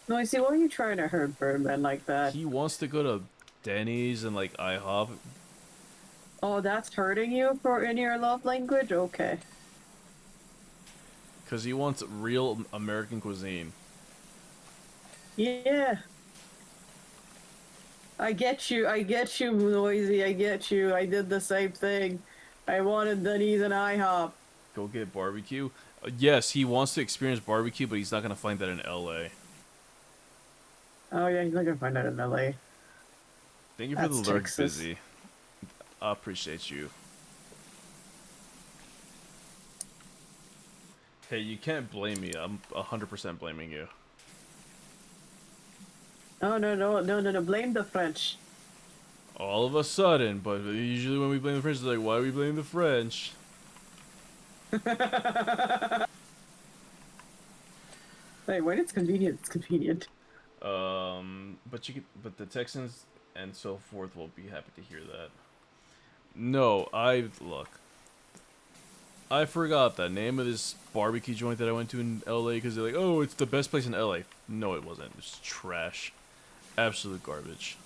Noisy, why are you trying to hurt Birdman like that? He wants to go to Denny's and like IHOP. Oh, that's hurting you for in your love language? Okay. Because he wants real American cuisine. Yeah. I get you, Noisy, I get you. I did the same thing. I wanted Denny's and IHOP. Go get barbecue. Yes, he wants to experience barbecue, but he's not going to find that in LA. Oh yeah, he's not gonna find that in LA. Thank you for That's the lurk, Texas. Busy. I appreciate you. Hey, you can't blame me. I'm 100% blaming you. No, blame the French. All of a sudden, but usually when we blame the French, it's like, why do we blame the French? Hey, when it's convenient, it's convenient. But the Texans and so forth will be happy to hear that. No, look. I forgot the name of this barbecue joint that I went to in LA because they're like, oh, it's the best place in LA. No, it wasn't. It was trash. Absolute garbage.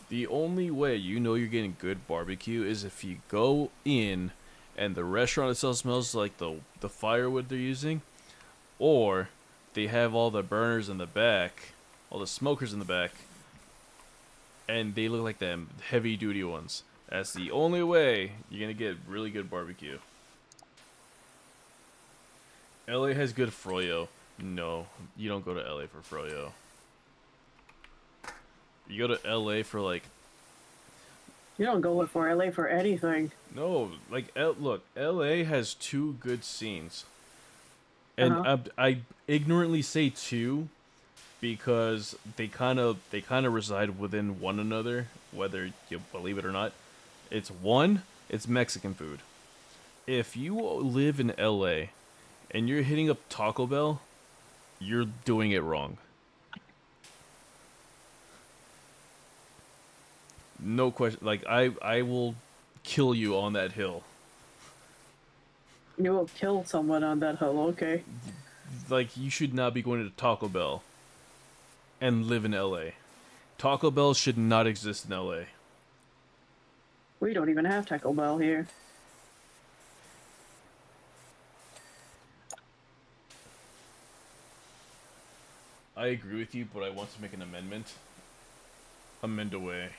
The only way you know you're getting good barbecue is if you go in and the restaurant itself smells like the firewood they're using, or they have all the burners in the back, all the smokers in the back, and they look like them heavy duty ones. That's the only way you're gonna get really good barbecue. LA has good froyo. No, you don't go to LA for froyo. You go to LA for like You don't go for LA for anything. no, like look, LA has two good scenes, and Uh-huh. I ignorantly say two because they kind of reside within one another, whether you believe it or not. It's Mexican food. If you live in LA and you're hitting up Taco Bell, you're doing it wrong. No question. Like I will kill you on that hill. You will kill someone on that hill, okay. Like you should not be going to Taco Bell and live in LA. Taco Bell should not exist in LA. We don't even have Taco Bell here. I agree with you, but I want to make an amendment. Amend away.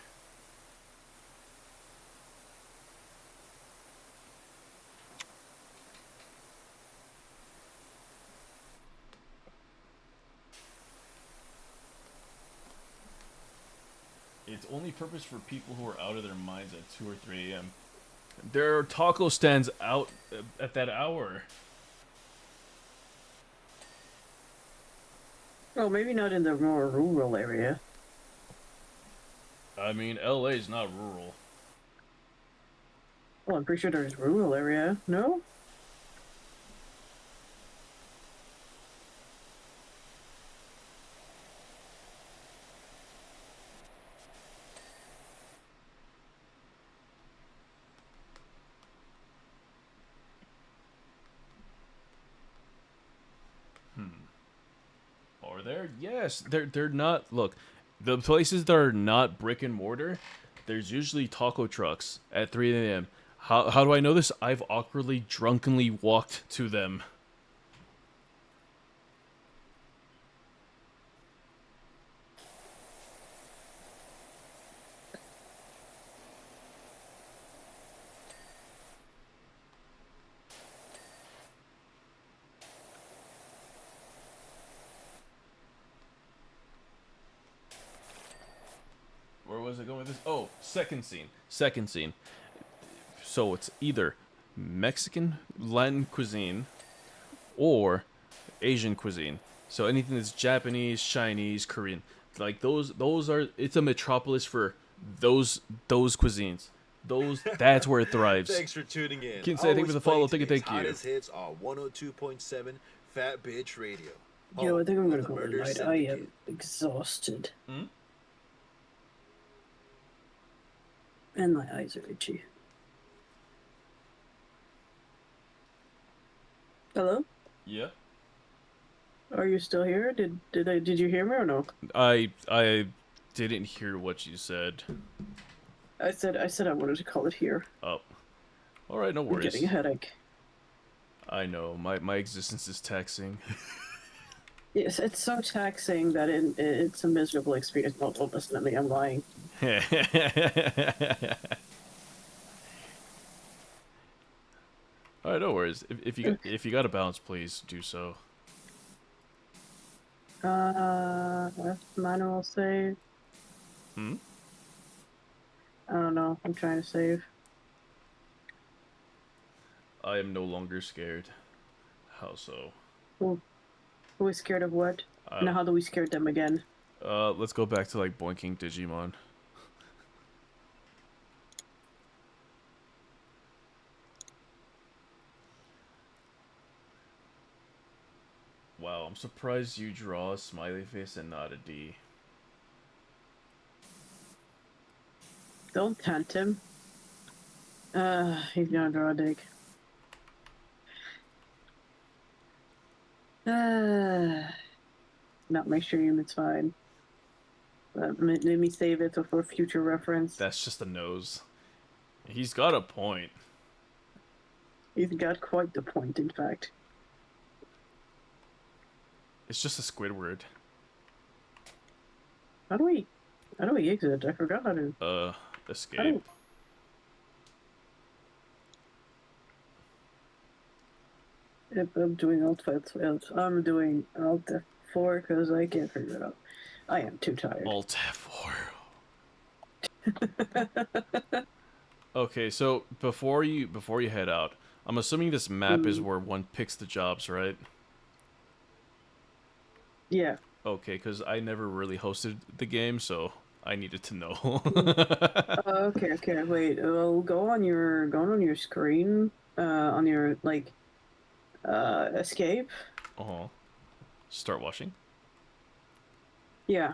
It's only purpose for people who are out of their minds at 2 or 3 a.m. There are taco stands out at that hour. Well, maybe not in the more rural area. I mean, LA is not rural. Well, I'm pretty sure there's rural area. No? Are there? Yes, they're not. Look, the places that are not brick and mortar, there's usually taco trucks at 3 a.m. How do I know this? I've awkwardly, drunkenly walked to them. I going with this? Oh, second scene. Second scene. So it's either Mexican Latin cuisine or Asian cuisine. So anything that's Japanese, Chinese, Korean, like those are. It's a metropolis for those cuisines. That's where it thrives. Thanks for tuning in. Can say thank you for the follow. Thank you, Today's thank you. hottest hits on 102.7 Fat Bitch Radio. Yo, I think I'm Home gonna of the go to Murder night. I Syndicate. am exhausted. Hmm? And my eyes are itchy. Hello? Yeah. Are you still here? Did you hear me or no? I didn't hear what you said. I said I wanted to call it here. Oh. All right, no I'm getting a worries. headache. I know my existence is taxing. Yes, it's so taxing that it's a miserable experience. No, don't listen to me. I'm lying. All right, no worries. If you got a balance, please do so. Manual save. Hmm. I don't know. I'm trying to save. I am no longer scared. How so? Who is scared of what? And how do we scare them again? Let's go back to like boinking Digimon. Wow, I'm surprised you draw a smiley face and not a D. Don't tempt him. He's gonna draw a dick. Not my stream, it's fine. Let me save it for future reference. That's just a nose. He's got a point. He's got quite the point, in fact. It's just a Squidward. How do we exit? I forgot how to. Escape. If I'm doing Alt F12, I'm doing Alt F4 because I can't figure it out. I am too tired. Alt F4. Okay, so before you head out, I'm assuming this map is where one picks the jobs, right? Yeah. Okay, because I never really hosted the game, so I needed to know. Okay. Wait. Well, go on your screen. On your escape. Uh-huh. Start watching. Yeah.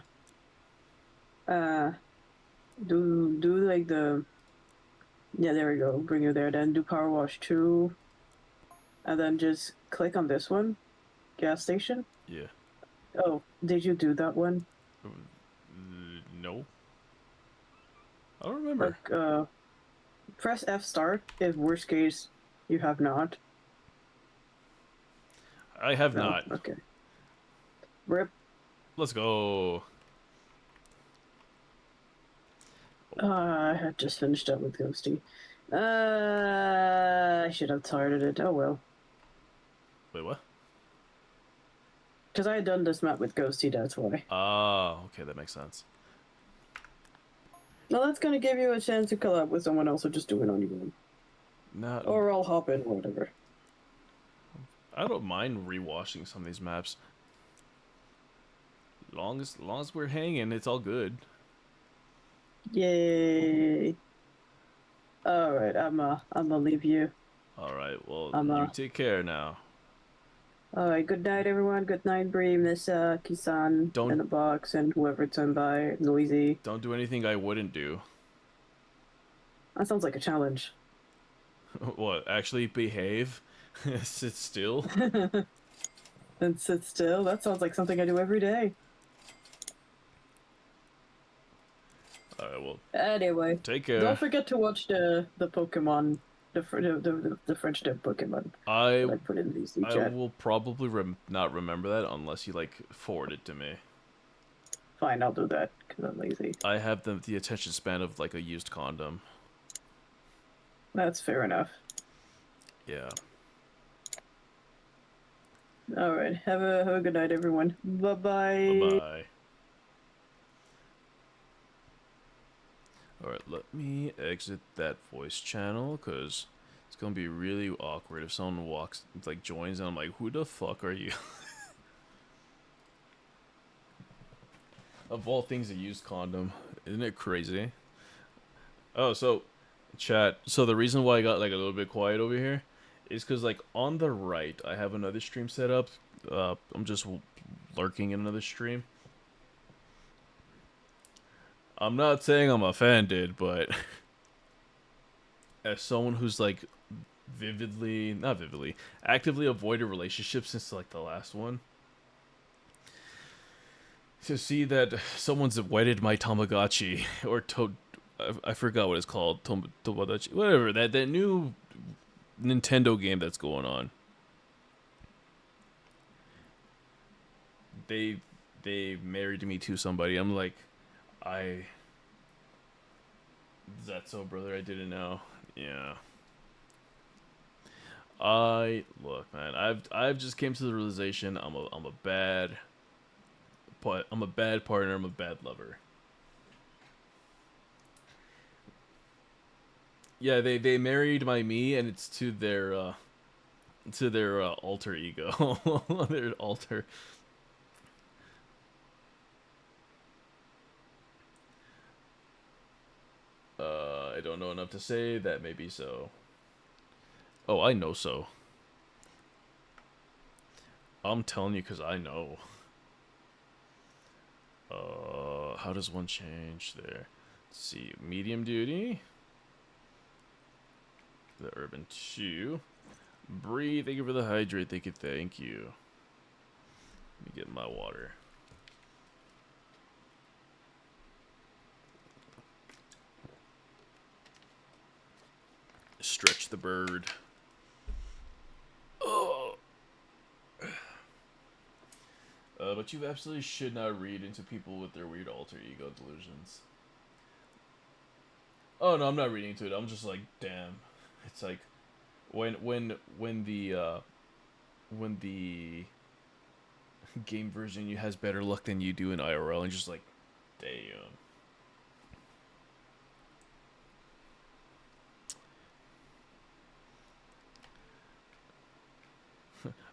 Do like the. Yeah, there we go. Bring you there. Then do Power Wash 2. And then just click on this one. Gas station. Yeah. Oh, did you do that one? No. I don't remember. Like, press F start if worst case you have not. I have No? not. Okay. Rip. Let's go. I had just finished up with Ghosty. I should have started it. Oh well. Wait, what? Because I had done this map with Ghosty, that's why. Ah, okay, that makes sense. Well, that's gonna give you a chance to collab with someone else or just do it on your own. Not. Or I'll hop in, whatever. I don't mind rewashing some of these maps. Long as we're hanging, it's all good. Yay. Alright, I'm gonna leave you. All right. Well, I'm, you take care now. Alright, good night, everyone. Good night, Bree, Miss Kisan, Don't- in a box, and whoever turned by, Noisy. Don't do anything I wouldn't do. That sounds like a challenge. What? Actually behave? Sit still? And sit still? That sounds like something I do every day. All right. Well, Anyway, take care. don't forget to watch the Pokemon, the French dub Pokemon I that I put in the I chat. will probably not remember that unless you like forward it to me. Fine, I'll do that because I'm lazy. I have the attention span of like a used condom. That's fair enough. Yeah. All right, have a good night, everyone. Bye bye. Bye bye. Alright, let me exit that voice channel, because it's gonna be really awkward if someone walks, like, joins, and I'm like, who the fuck are you? Of all things, a used condom. Isn't it crazy? Oh, so, chat. So the reason why I got, like, a little bit quiet over here is because, like, on the right, I have another stream set up. I'm just lurking in another stream. I'm not saying I'm offended, but as someone who's, like, not vividly, actively avoided relationships since, like, the last one, to see that someone's wedded my Tamagotchi, or I forgot what it's called, Tomodachi, whatever, that new Nintendo game that's going on. They married me to somebody. I'm like, is that so, brother? I didn't know. Yeah. Look, man. I've just came to the realization I'm a bad partner. I'm a bad lover. Yeah, they married my me, and it's to their alter ego, their alter. I don't know enough to say that may be so. Oh, I know so. I'm telling you because I know. How does one change there? Let's see, medium duty. The urban 2. Breathe, thank you for the hydrate, thank you. Let me get my water. Stretch the bird. Oh. But you absolutely should not read into people with their weird alter ego delusions. Oh no, I'm not reading into it. I'm just like, damn. It's like when the game version you has better luck than you do in IRL, and just like, damn.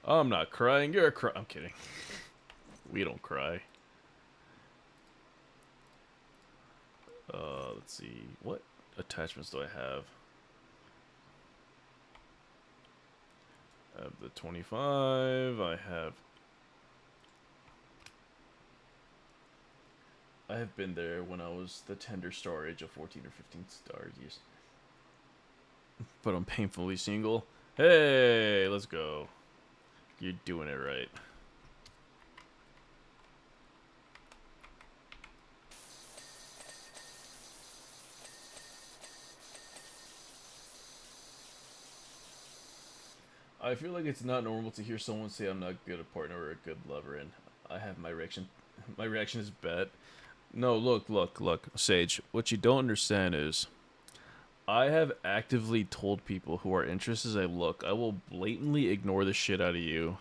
I'm not crying. You're crying. I'm kidding. We don't cry. Let's see. What attachments do I have? I have the 25. I have been there when I was the tender star age of 14 or 15 star years. But I'm painfully single. Hey, let's go. You're doing it right. I feel like it's not normal to hear someone say I'm not good a partner or a good lover, and I have my reaction. My reaction is bad. No, look, Sage. What you don't understand is, I have actively told people who are interested as I look, I will blatantly ignore the shit out of you.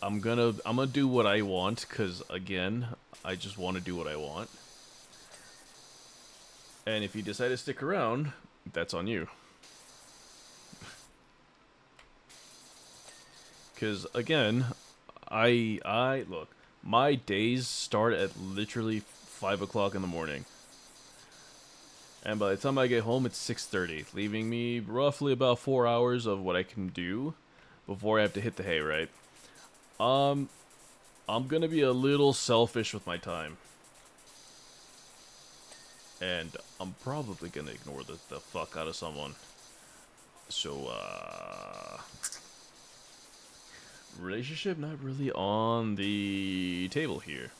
I'm gonna do what I want, cause again, I just want to do what I want. And if you decide to stick around, that's on you. Because again, I look, my days start at literally 5 o'clock in the morning, and by the time I get home, it's 6:30, leaving me roughly about 4 hours of what I can do before I have to hit the hay. Right? I'm gonna be a little selfish with my time, and I'm probably gonna ignore the fuck out of someone. So relationship not really on the table here.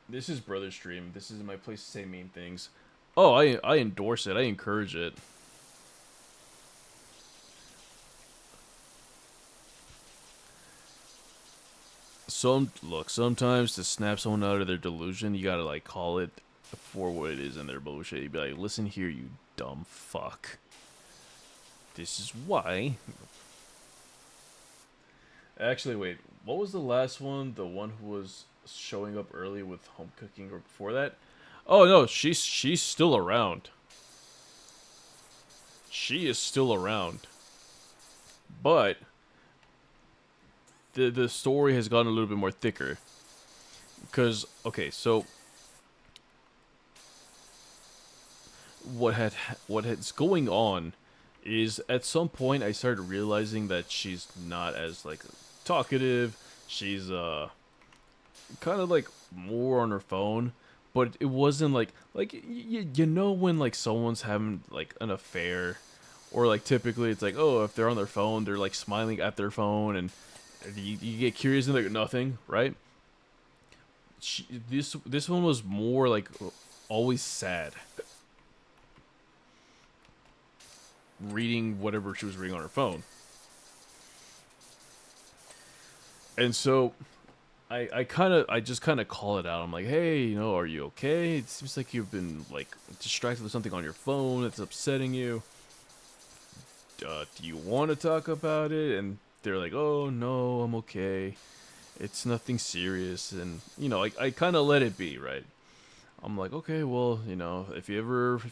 This is brother stream. This is my place to say mean things. Oh, I endorse it. I encourage it. Look, sometimes to snap someone out of their delusion, you gotta like call it for what it is in their bullshit. You'd be like, listen here, you dumb fuck. This is why. Actually, wait. What was the last one? The one who was showing up early with home cooking, or before that? Oh no, she's still around. She is still around. But the story has gotten a little bit more thicker. Cause okay, so what had what's going on is at some point I started realizing that she's not as like talkative. She's kind of like more on her phone, but it wasn't like you know when like someone's having like an affair, or like typically it's like, oh, if they're on their phone they're like smiling at their phone, and you get curious and like nothing, right? This one was more like always sad, reading whatever she was reading on her phone. And so I just kind of call it out. I'm like, hey, you know, are you okay? It seems like you've been like distracted with something on your phone that's upsetting you. Do you want to talk about it? And they're like, oh no, I'm okay. It's nothing serious. And you know, I kind of let it be, right? I'm like, okay, well, you know, if you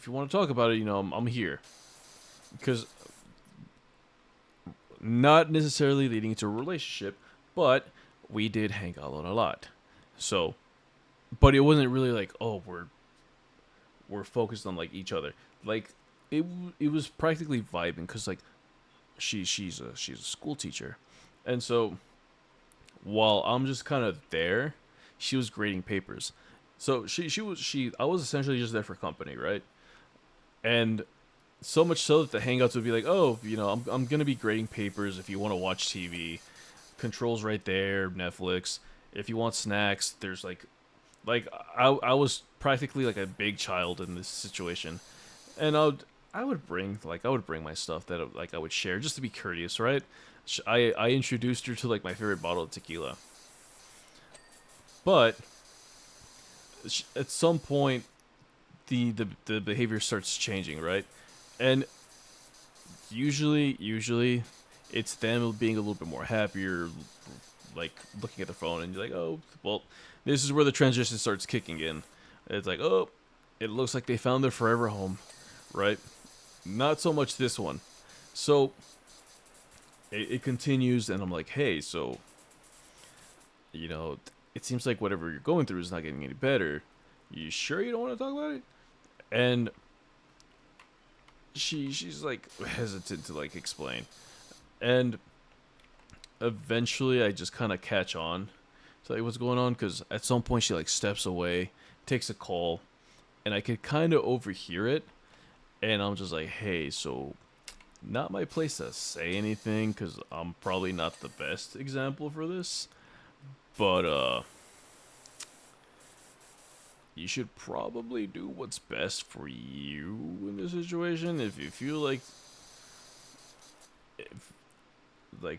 want to talk about it, you know, I'm here. Because not necessarily leading to a relationship, but we did hang out a lot. So, but it wasn't really like, oh, we're focused on like each other. Like it was practically vibing, because like she's a school teacher, and so while I'm just kind of there, she was grading papers. So she I was essentially just there for company, right? And so much so that the hangouts would be like, oh, you know, I'm gonna be grading papers. If you want to watch TV, controls right there, Netflix. If you want snacks, there's like I was practically like a big child in this situation, and I would bring my stuff that like I would share just to be courteous, right? I introduced her to like my favorite bottle of tequila, but at some point the behavior starts changing, right? And usually it's them being a little bit more happier, like looking at the phone, and you're like, oh, well, this is where the transition starts kicking in. It's like, oh, it looks like they found their forever home, right? Not so much this one. So it continues, and I'm like, hey, so you know, it seems like whatever you're going through is not getting any better. You sure you don't want to talk about it? And she's like hesitant to like explain, and eventually I just kind of catch on to like what's going on, because at some point she like steps away, takes a call, and I could kind of overhear it, and I'm just like, hey, so not my place to say anything, because I'm probably not the best example for this, but you should probably do what's best for you in this situation. If you feel like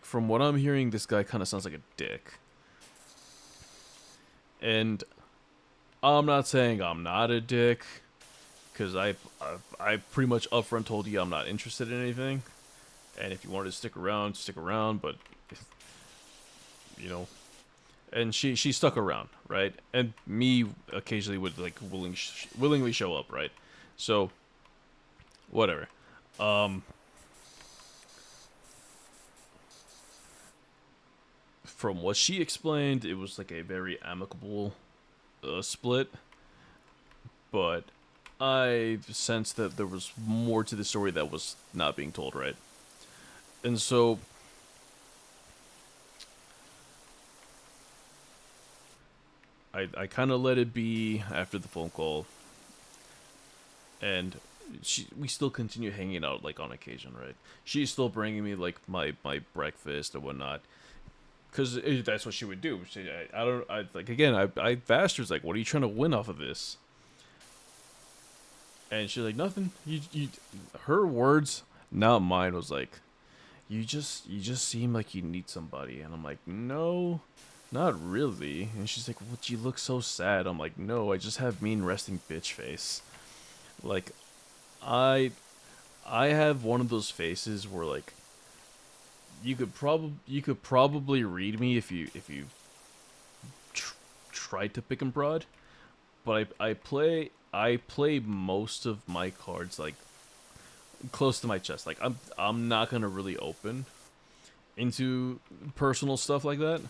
from what I'm hearing, this guy kind of sounds like a dick. And I'm not saying I'm not a dick, because I pretty much upfront told you I'm not interested in anything. And if you wanted to stick around, stick around. But you know, and she stuck around, right? And me occasionally would like willingly show up, right? So whatever. Um, from what she explained, it was like a very amicable split, but I sensed that there was more to the story that was not being told, right? And so I kind of let it be after the phone call, and we still continue hanging out like on occasion, right? She's still bringing me like my breakfast and whatnot, because that's what she would do. I don't I like again I asked her, like, what are you trying to win off of this? And she's like, nothing. You her words, not mine, was like, you just seem like you need somebody. And I'm like, no, not really. And she's like, well, you look so sad. I'm like, no, I just have mean resting bitch face. Like, I I have one of those faces where like you could probably read me if you tried to pick and prod, but I play most of my cards like close to my chest. Like I'm not gonna really open into personal stuff like that.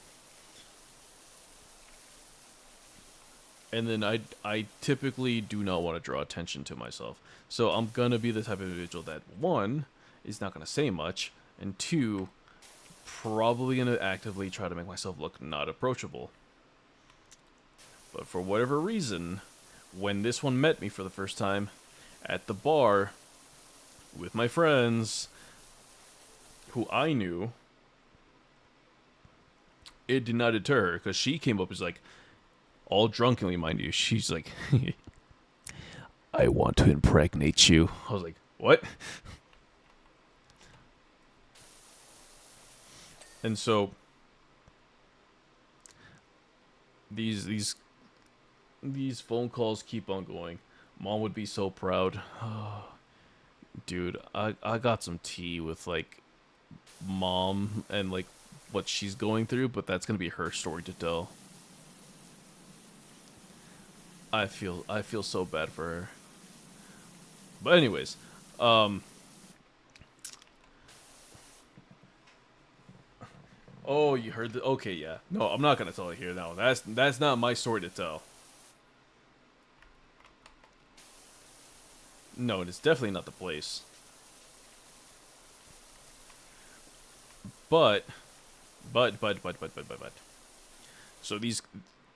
And then I typically do not want to draw attention to myself. So I'm gonna be the type of individual that, one, is not gonna say much, and two, probably gonna actively try to make myself look not approachable. But for whatever reason, when this one met me for the first time at the bar with my friends who I knew, it did not deter her, because she came up as like, all drunkenly, mind you, she's like, I want to impregnate you. I was like, what? And so these phone calls keep on going. Mom would be so proud. Dude, I got some tea with like mom and like what she's going through, but that's gonna be her story to tell. I feel so bad for her. But anyways, um oh, you heard the okay, yeah. No, I'm not gonna tell it here now. That's not my story to tell. No, it's definitely not the place. But but. So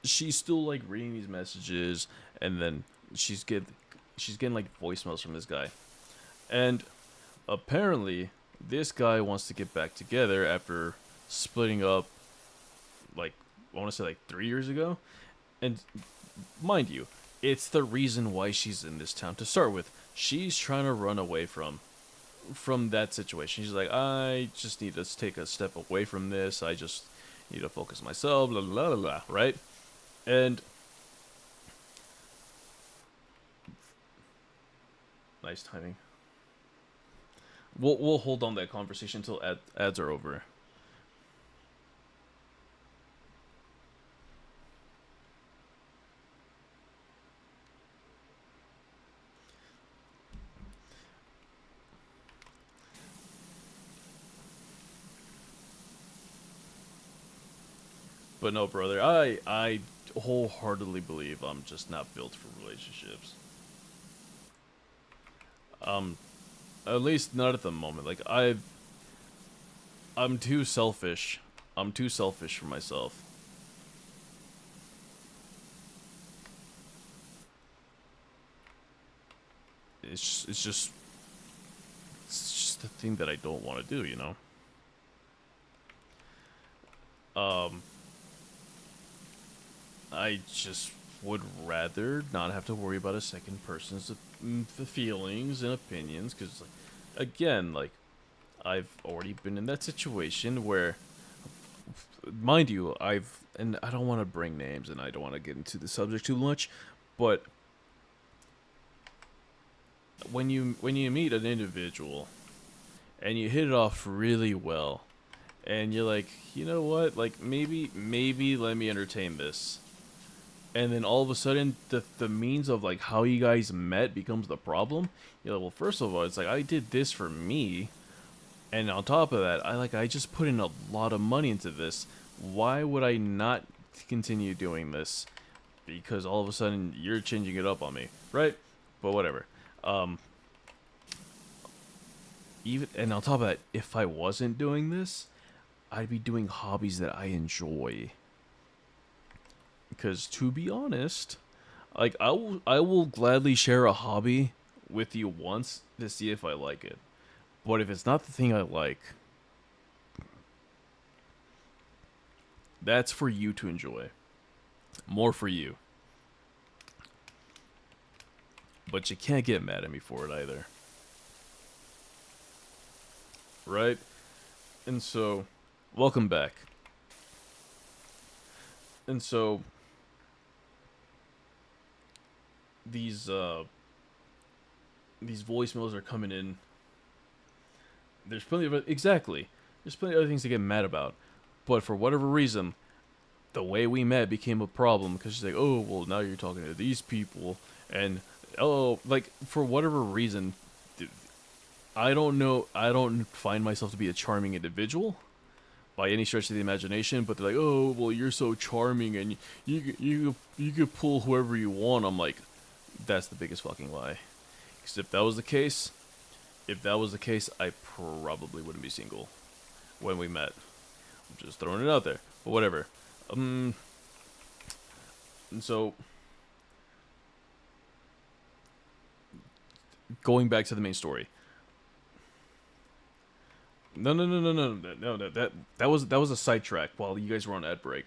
she's still like reading these messages, and then she's getting like voicemails from this guy, and apparently this guy wants to get back together after splitting up, like I want to say like 3 years ago, and mind you, it's the reason why she's in this town to start with. She's trying to run away from that situation. She's like, I just need to take a step away from this. I just need to focus myself, blah, blah, blah, blah, right? And nice timing. We'll hold on that conversation until ads are over. But no, brother, I wholeheartedly believe I'm just not built for relationships. Um, at least not at the moment. Like I'm too selfish. I'm too selfish for myself. It's just the thing that I don't want to do, you know. Um, I just would rather not have to worry about a second person's feelings and opinions, because, like, again, like, I've already been in that situation where, mind you, and I don't want to bring names and I don't want to get into the subject too much, but when you meet an individual and you hit it off really well, and you're like, you know what, like maybe let me entertain this, and then all of a sudden the means of like how you guys met becomes the problem. You're like, well, first of all, it's like I did this for me, and on top of that, I just put in a lot of money into this. Why would I not continue doing this? Because all of a sudden you're changing it up on me, right? But whatever. Um, even and on top of that, if I wasn't doing this, I'd be doing hobbies that I enjoy. Because to be honest, like I will gladly share a hobby with you once to see if I like it. But if it's not the thing I like, that's for you to enjoy. More for you. But you can't get mad at me for it either. Right? And so, welcome back. And so, these voicemails are coming in. There's plenty of exactly. There's plenty of other things to get mad about, but for whatever reason, the way we met became a problem because she's like, oh, well, now you're talking to these people, and oh, like for whatever reason, I don't know. I don't find myself to be a charming individual by any stretch of the imagination. But they're like, oh, well, you're so charming, and you could pull whoever you want. I'm like, that's the biggest fucking lie. Because if that was the case, I probably wouldn't be single when we met. I'm just throwing it out there, but whatever. And so going back to the main story. No. That was a sidetrack while you guys were on ad break.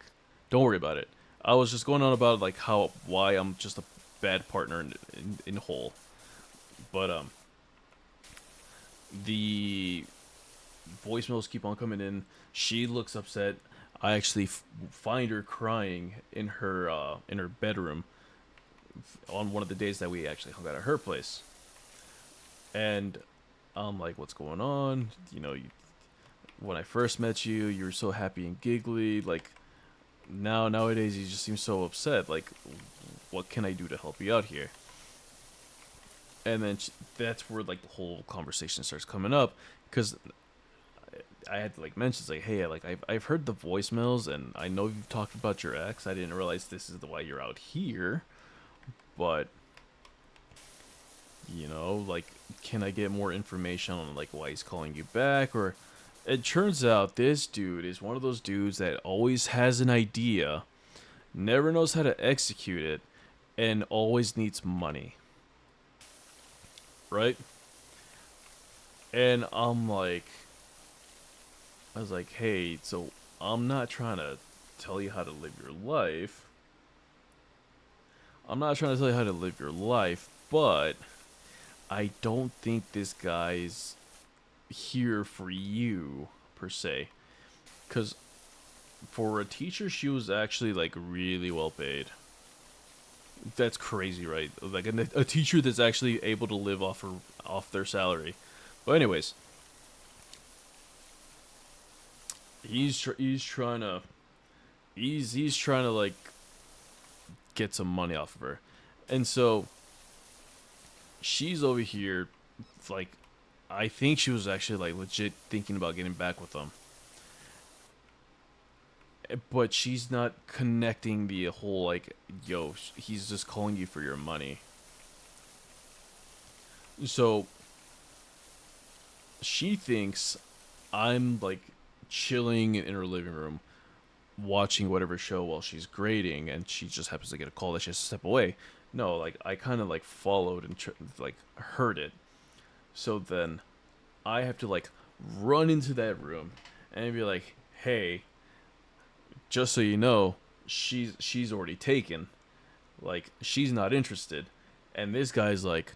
Don't worry about it. I was just going on about like why I'm just a bad partner in whole. But the voicemails keep on coming in. She looks upset. I actually find her crying in her bedroom on one of the days that we actually hung out at her place. And I'm like, what's going on? You know, when I first met you, you were so happy and giggly. Like, nowadays, you just seem so upset. Like, what can I do to help you out here? And then that's where, like, the whole conversation starts coming up. Because I had to, like, mention, it's like, hey, like, I've heard the voicemails, and I know you've talked about your ex. I didn't realize this is the why you're out here. But you know, like, can I get more information on, like, why he's calling you back? Or it turns out this dude is one of those dudes that always has an idea, never knows how to execute it, and always needs money. Right? And I was like, hey, so I'm not trying to tell you how to live your life. But I don't think this guy's here for you, per se. Because for a teacher, she was actually, like, really well paid. That's crazy, right? Like, a teacher that's actually able to live off their salary. But anyways, he's trying to like get some money off of her, and so she's over here, like, I think she was actually, like, legit thinking about getting back with him. But she's not connecting the whole, like, yo, he's just calling you for your money. So she thinks I'm, like, chilling in her living room, watching whatever show while she's grading, and she just happens to get a call that she has to step away. No, like, I kind of, like, followed and, like, heard it. So then I have to, like, run into that room and be like, hey, just so you know, she's already taken. Like, she's not interested. And this guy's like,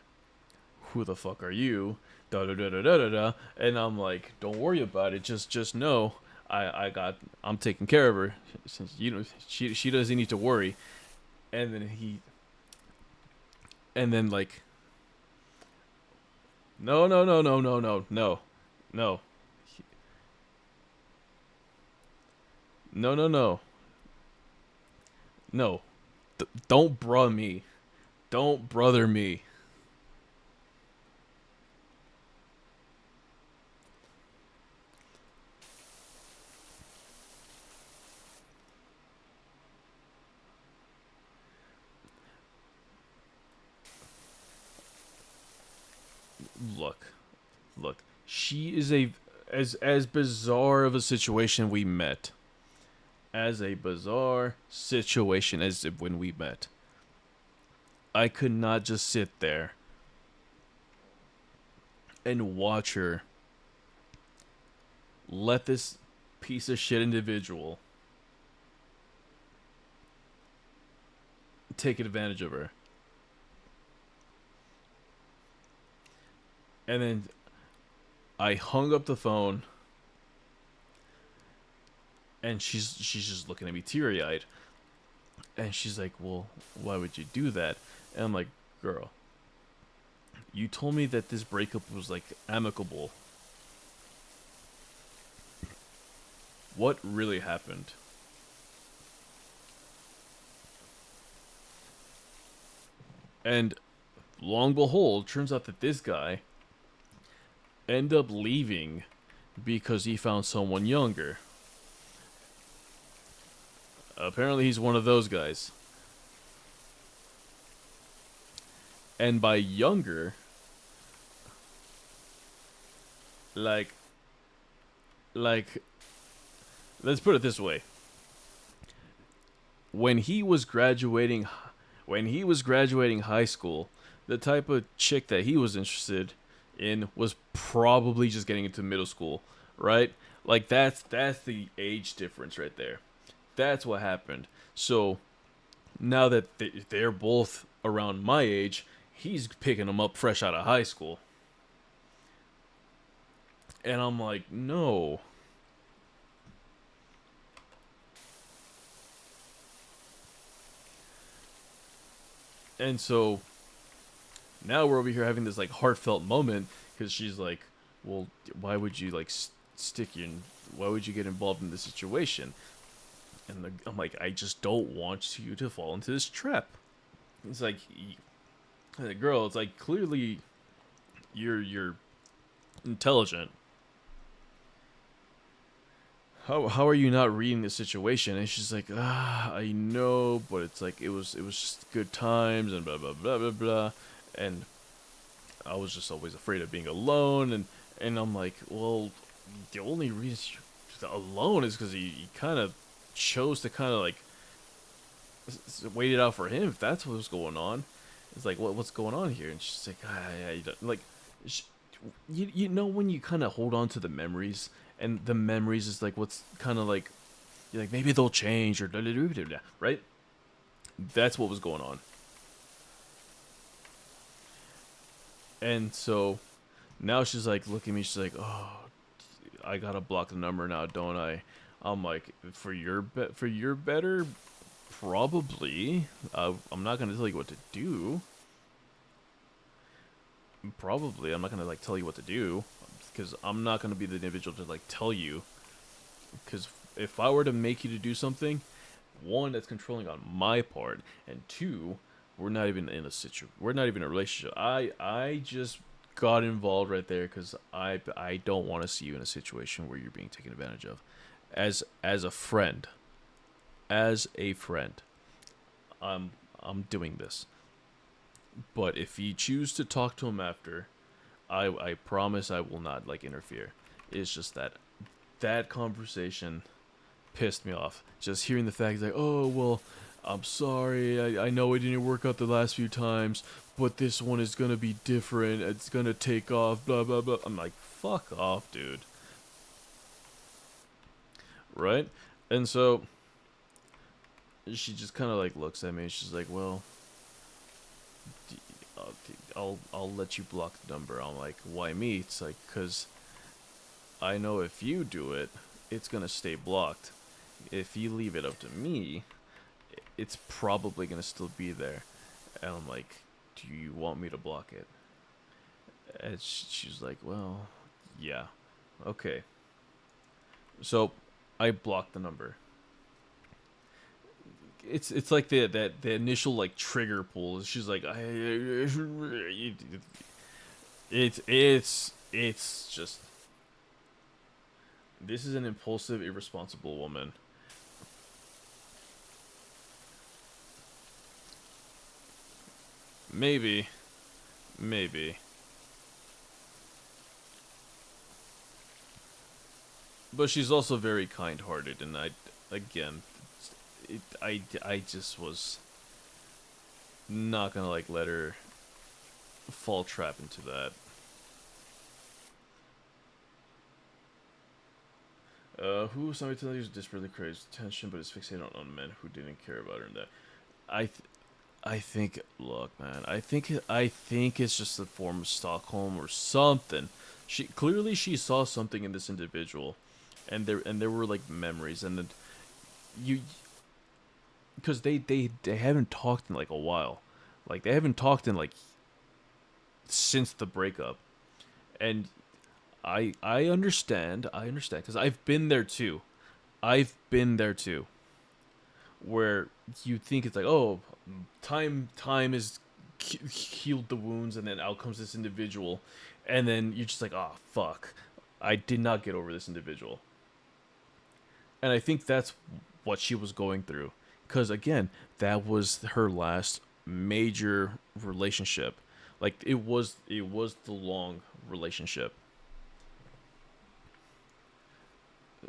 who the fuck are you? Da da da da da da da. And I'm like, don't worry about it. Just know, I'm taking care of her. Since you know she doesn't need to worry. And then like, no, no. No. No. Don't bruh me. Don't brother me. Look. She is as bizarre of a situation we met. As a bizarre situation as when we met. I could not just sit there and watch her let this piece of shit individual take advantage of her. And then I hung up the phone, and she's just looking at me teary-eyed. And she's like, well, why would you do that? And I'm like, girl, you told me that this breakup was, like, amicable. What really happened? And long and behold, turns out that this guy ended up leaving because he found someone younger. Apparently he's one of those guys. And by younger, like, like, let's put it this way. When he was graduating high school, the type of chick that he was interested in was probably just getting into middle school, right? Like that's the age difference right there. That's what happened. So now that they're both around my age, he's picking them up fresh out of high school. And I'm like, no. And so now we're over here having this like heartfelt moment because she's like, well, why would you like why would you get involved in this situation? And I'm like, I just don't want you to fall into this trap. It's like, girl, it's like clearly you're intelligent. How are you not reading the situation? And she's like, I know, but it's like it was just good times and blah blah blah blah blah. And I was just always afraid of being alone, and I'm like, well, the only reason you're alone is because he kind of chose to kind of like wait it out for him if that's what was going on. It's like, what's going on here? And she's like, like, sh you know when you kind of hold on to the memories, and the memories is like what's kind of like, you're like maybe they'll change or blah, blah, blah, blah, blah, right? That's what was going on. And so now she's like, look at me. She's like, oh, I gotta block the number now, don't I? I'm like, for your better, probably. I'm not gonna tell you what to do. Probably, I'm not gonna like tell you what to do, because I'm not gonna be the individual to like tell you. Because if I were to make you to do something, one, that's controlling on my part, and two, we're not even in a we're not even in a relationship. I just got involved right there because I don't want to see you in a situation where you're being taken advantage of. As a friend, I'm doing this. But if you choose to talk to him after, I promise I will not like interfere. It's just that conversation pissed me off. Just hearing the fact like, oh well, I'm sorry, I know it didn't work out the last few times, but this one is gonna be different. It's gonna take off, blah blah blah. I'm like, fuck off, dude. Right? And so she just kind of like looks at me and she's like, well, I'll let you block the number. I'm like, why me? It's like, cause I know if you do it, it's gonna stay blocked. If you leave it up to me, it's probably gonna still be there. And I'm like, do you want me to block it? And she's like, well, yeah, okay. So I blocked the number. It's like the initial like trigger pull. She's like, it's just, this is an impulsive, irresponsible woman. Maybe. But she's also very kind-hearted, and again, I just was not gonna like let her fall trap into that. Who somebody tells you desperately craves attention, but is fixated on men who didn't care about her and that. I think, look, man, I think it's just a form of Stockholm or something. She saw something in this individual, and there were like memories, and then you, because they haven't talked in like a while, like they haven't talked in like since the breakup, and I understand because I've been there too, where you think it's like, oh, time is healed the wounds, and then out comes this individual, and then you're just like, oh fuck, I did not get over this individual. And I think that's what she was going through, because again, that was her last major relationship. Like it was the long relationship.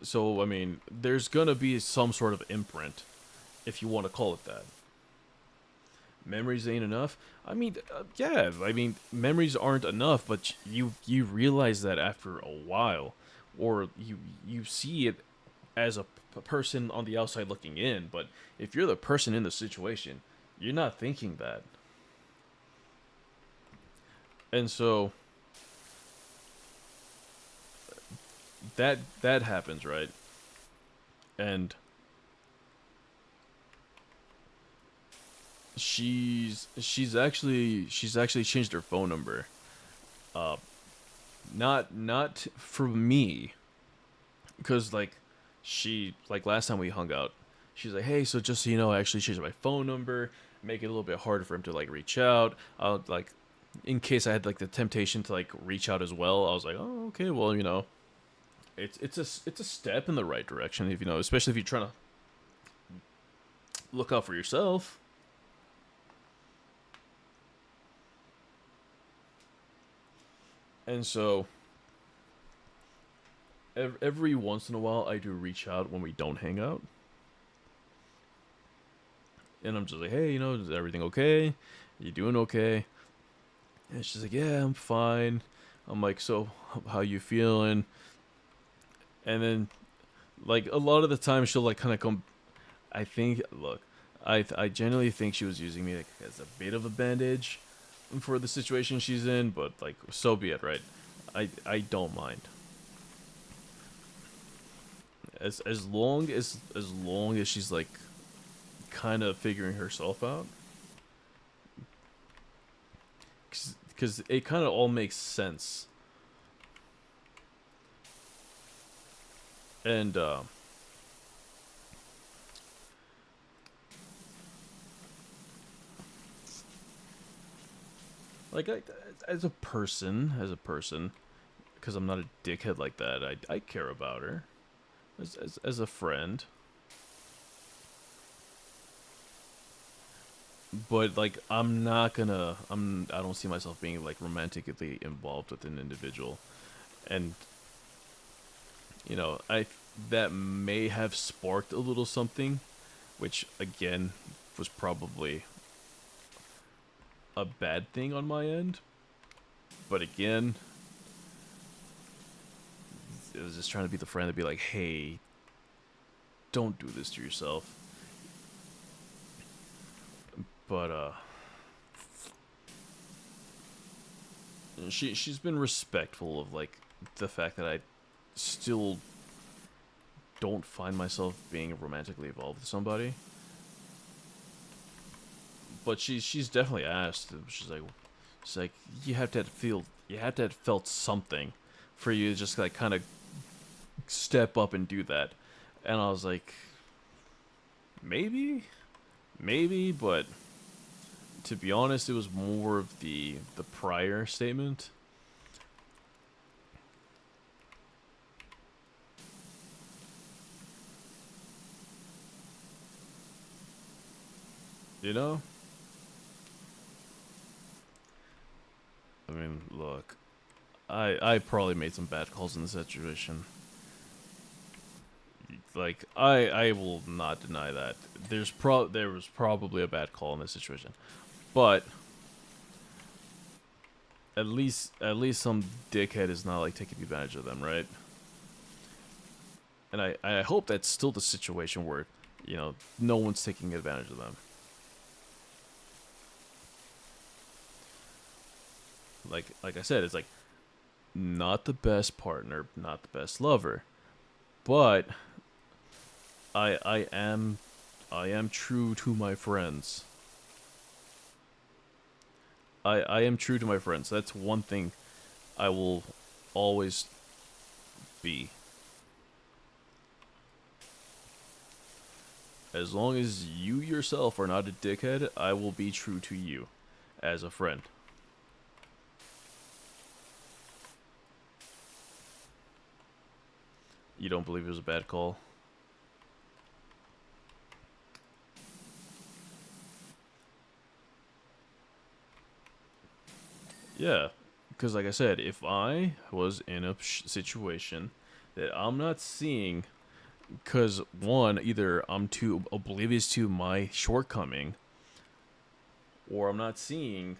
So I mean, there's gonna be some sort of imprint, if you want to call it that. Memories ain't enough. I mean, yeah. I mean, memories aren't enough, but you realize that after a while, or you see it as a person on the outside looking in. But if you're the person in the situation, you're not thinking that. And so that happens, right? And she's actually changed her phone number. Uh, not for me, because like like last time we hung out, she's like, hey, so just so you know, I actually changed my phone number, make it a little bit harder for him to like reach out. Like, in case I had like the temptation to like reach out as well. I was like, oh, okay, well, it's a step in the right direction, if especially if you're trying to look out for yourself. And so every once in a while, I do reach out when we don't hang out, and I'm just like, hey, is everything okay? You doing okay? And she's like, yeah, I'm fine. I'm like, so how you feeling? And then, like, a lot of the time, she'll like kind of come. I think, look, I genuinely think she was using me like as a bit of a bandage for the situation she's in, but like, so be it, right? I don't mind. As long as she's like kind of figuring herself out, because it kind of all makes sense. And like, as a person, because I'm not a dickhead like that, I care about her as a friend. But like, I don't see myself being like romantically involved with an individual. And I that may have sparked a little something, which again was probably a bad thing on my end. But again, it was just trying to be the friend to be like, hey, don't do this to yourself. But she's been respectful of like the fact that I still don't find myself being romantically involved with somebody. But she's definitely asked. She's like, you have to have felt something for you to just like kind of step up and do that. And I was like, maybe, but to be honest, it was more of the prior statement. You know? I mean, look, I probably made some bad calls in this situation. Like, I will not deny that. There was probably a bad call in this situation. But at least some dickhead is not like taking advantage of them, right? And I hope that's still the situation where, no one's taking advantage of them. Like I said, it's like, not the best partner, not the best lover, but I am true to my friends. I am true to my friends. That's one thing I will always be. As long as you yourself are not a dickhead, I will be true to you. as a friend. You don't believe it was a bad call? Yeah, because like I said, if I was in a situation that I'm not seeing, because one, either I'm too oblivious to my shortcoming, or I'm not seeing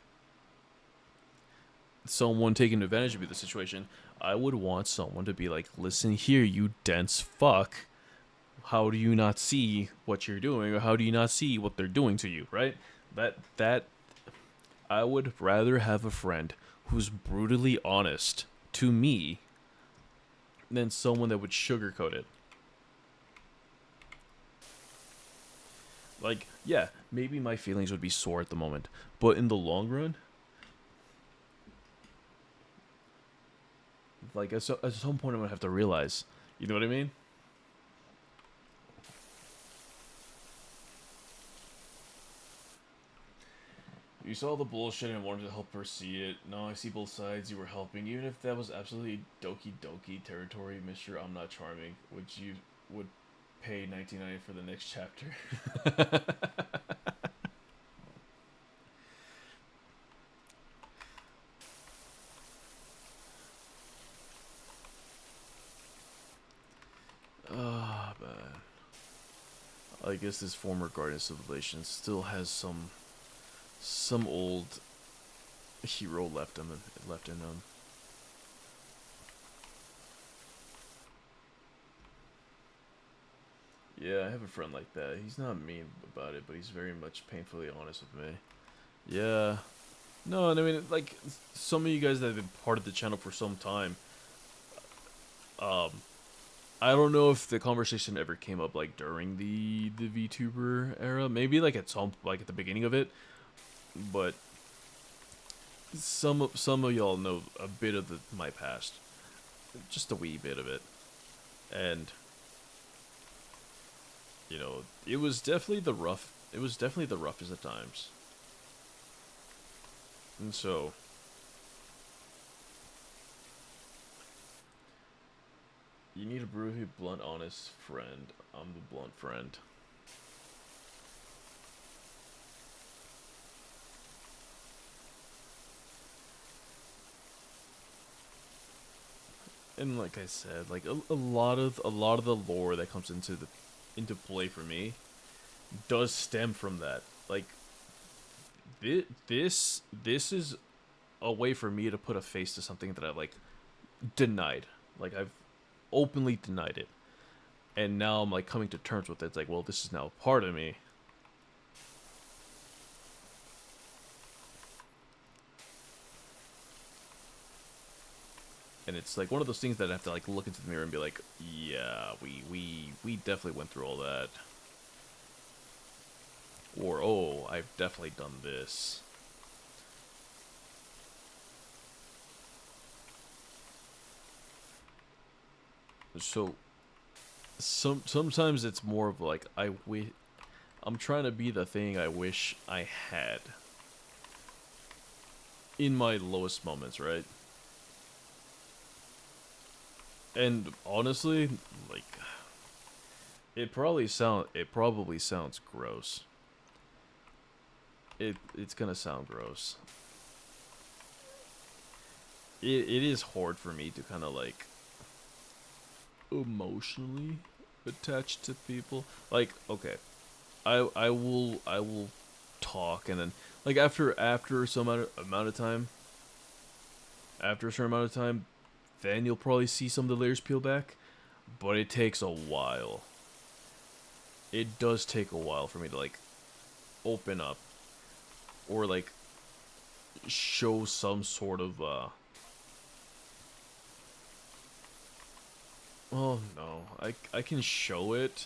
someone taking advantage of the situation, I would want someone to be like, listen here, you dense fuck. How do you not see what you're doing, or how do you not see what they're doing to you, right? That I would rather have a friend who's brutally honest to me than someone that would sugarcoat it. Like, yeah, maybe my feelings would be sore at the moment, but in the long run, like at some point I'm gonna have to realize, you know what I mean? You saw the bullshit and wanted to help her see it. Now I see both sides. You were helping, even if that was absolutely doki doki territory, Mister. I'm not charming. Would pay $19.90 for the next chapter. Ah, man. I guess this former Guardian civilization still has some old hero left in them. Yeah, I have a friend like that. He's not mean about it, but he's very much painfully honest with me. Yeah. No, and I mean, like, some of you guys that have been part of the channel for some time, um, I don't know if the conversation ever came up, like, during the VTuber era. Maybe, like, at the beginning of it, but some of y'all know a bit of my past. Just a wee bit of it. And, you know, it was definitely the roughest at times. And so, you need a brutally blunt, honest friend. I'm the blunt friend. And like I said, like a lot of the lore that comes into play for me does stem from that. Like this is a way for me to put a face to something that I've like denied. Like I've openly denied it. And now I'm like coming to terms with it. It's like, well, this is now a part of me. And it's like one of those things that I have to like look into the mirror and be like, yeah, we definitely went through all that. Or, oh, I've definitely done this. So sometimes it's more of like I'm trying to be the thing I wish I had in my lowest moments, right? And honestly, like it probably sounds gross. It's gonna sound gross. It is hard for me to kind of like emotionally attached to people. Like, okay, I will talk, and then like after some amount of time, after a certain amount of time, then you'll probably see some of the layers peel back. But it takes a while. It does take a while for me to like open up or like show some sort of oh no, I can show it,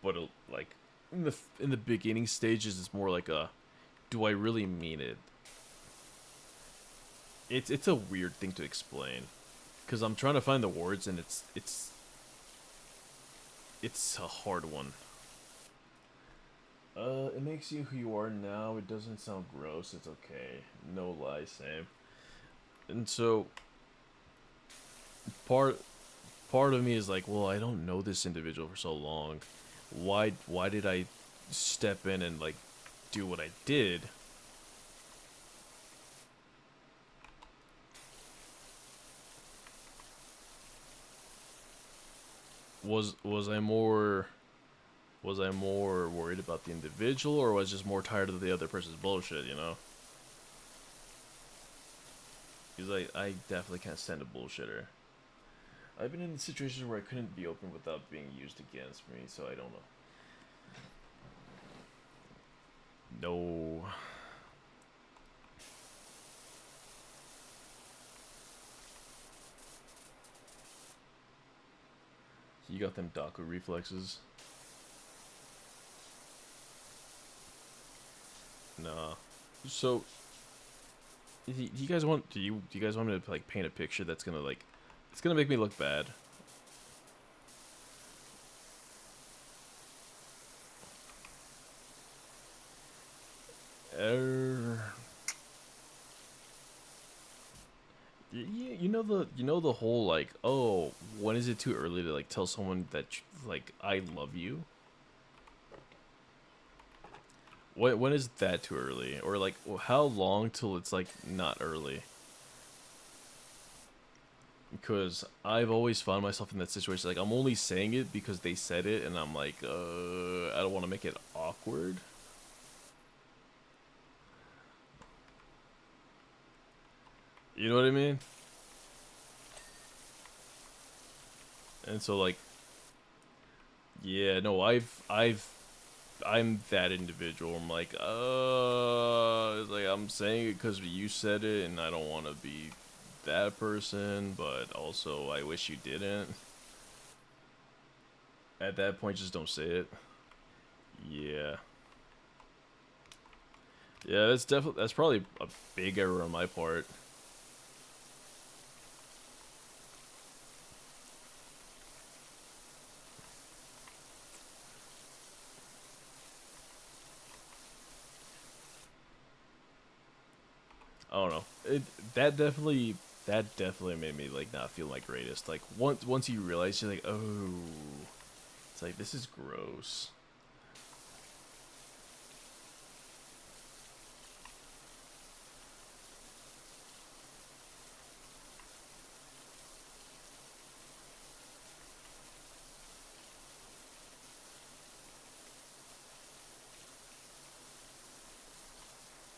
but like in the beginning stages, it's more like a, do I really mean it? It's a weird thing to explain, because I'm trying to find the words, and it's a hard one. It makes you who you are now. It doesn't sound gross. It's okay. No lie, same. And so part part of me is like, well, I don't know this individual for so long. Why did I step in and like do what I did? Was I more worried about the individual, or was I just more tired of the other person's bullshit, you know? Because I definitely can't stand a bullshitter. I've been in situations where I couldn't be open without being used against me, so I don't know. No. You got them Daku reflexes. Nah. So, do you guys want do you guys want me to like paint a picture that's gonna like it's gonna make me look bad? Er, you know the whole like, oh, when is it too early to like tell someone that like I love you? When is that too early? Or like how long till it's like not early? Because I've always found myself in that situation. Like I'm only saying it because they said it, and I'm like, I don't want to make it awkward. You know what I mean? And so like, yeah, no, I'm that individual. I'm like, it's like I'm saying it because you said it, and I don't want to be that person, but also I wish you didn't. At that point, just don't say it. Yeah. Yeah, that's probably a big error on my part. I don't know. That definitely made me like not feel my greatest. Like once you realize, you're like, oh, it's like this is gross.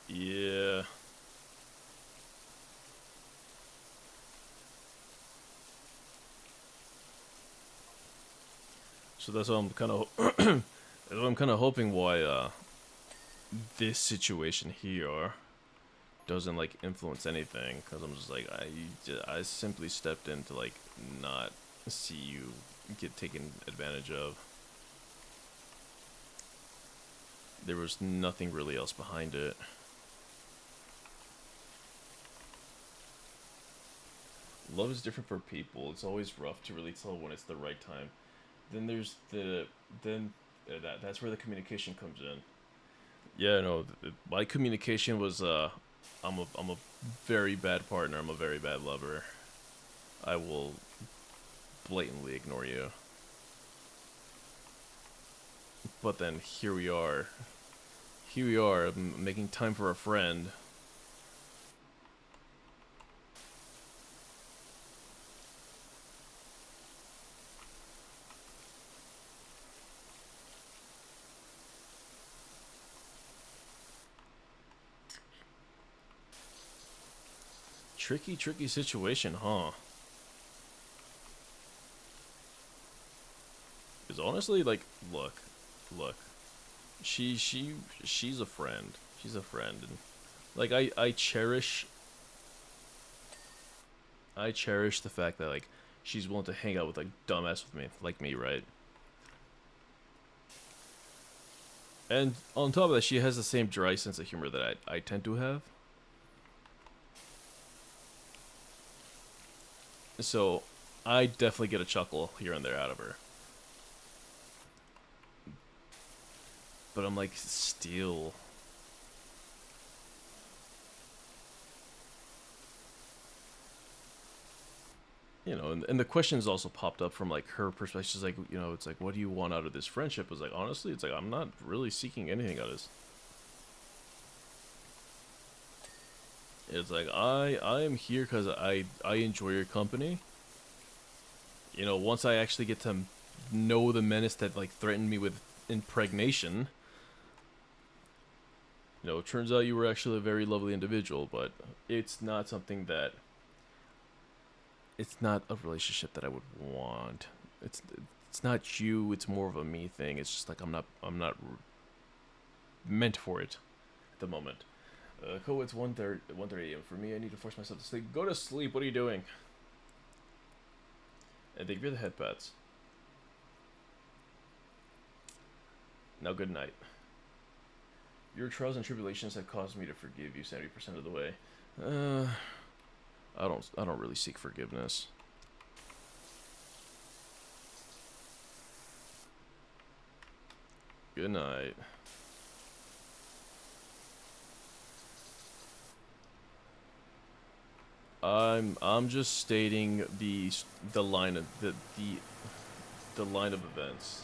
Yeah. So that's what I'm kind of that's what I'm kind of hoping why this situation here doesn't like influence anything, because I'm just like I simply stepped in to like not see you get taken advantage of. There was nothing really else behind it. Love is different for people. It's always rough to really tell when it's the right time. Then there's the then that's where the communication comes in. Yeah, no, my communication was I'm a very bad partner. I'm a very bad lover. I will blatantly ignore you. But then here we are. Here we are making time for a friend. Tricky situation, huh? Because honestly, like, look, she's a friend. She's a friend, and like I cherish the fact that like she's willing to hang out with like dumbass with me, like me, right? And on top of that, she has the same dry sense of humor that I tend to have. So I definitely get a chuckle here and there out of her. But I'm like, still. You know, and the questions also popped up from like her perspective. She's like, you know, it's like, what do you want out of this friendship? I was like, honestly, it's like, I'm not really seeking anything out of this. It's like, I am here because I enjoy your company. You know, once I actually get to know the menace that like threatened me with impregnation, you know, it turns out you were actually a very lovely individual, but it's not something that, it's not a relationship that I would want. It's not you, it's more of a me thing. It's just like I'm not meant for it at the moment. Cool, it's 1:30 a.m. For me, I need to force myself to sleep. Go to sleep, what are you doing? And thank you for the head pats. Now good night. Your trials and tribulations have caused me to forgive you 70% of the way. I don't really seek forgiveness. Good night. I'm just stating the line of the line of events.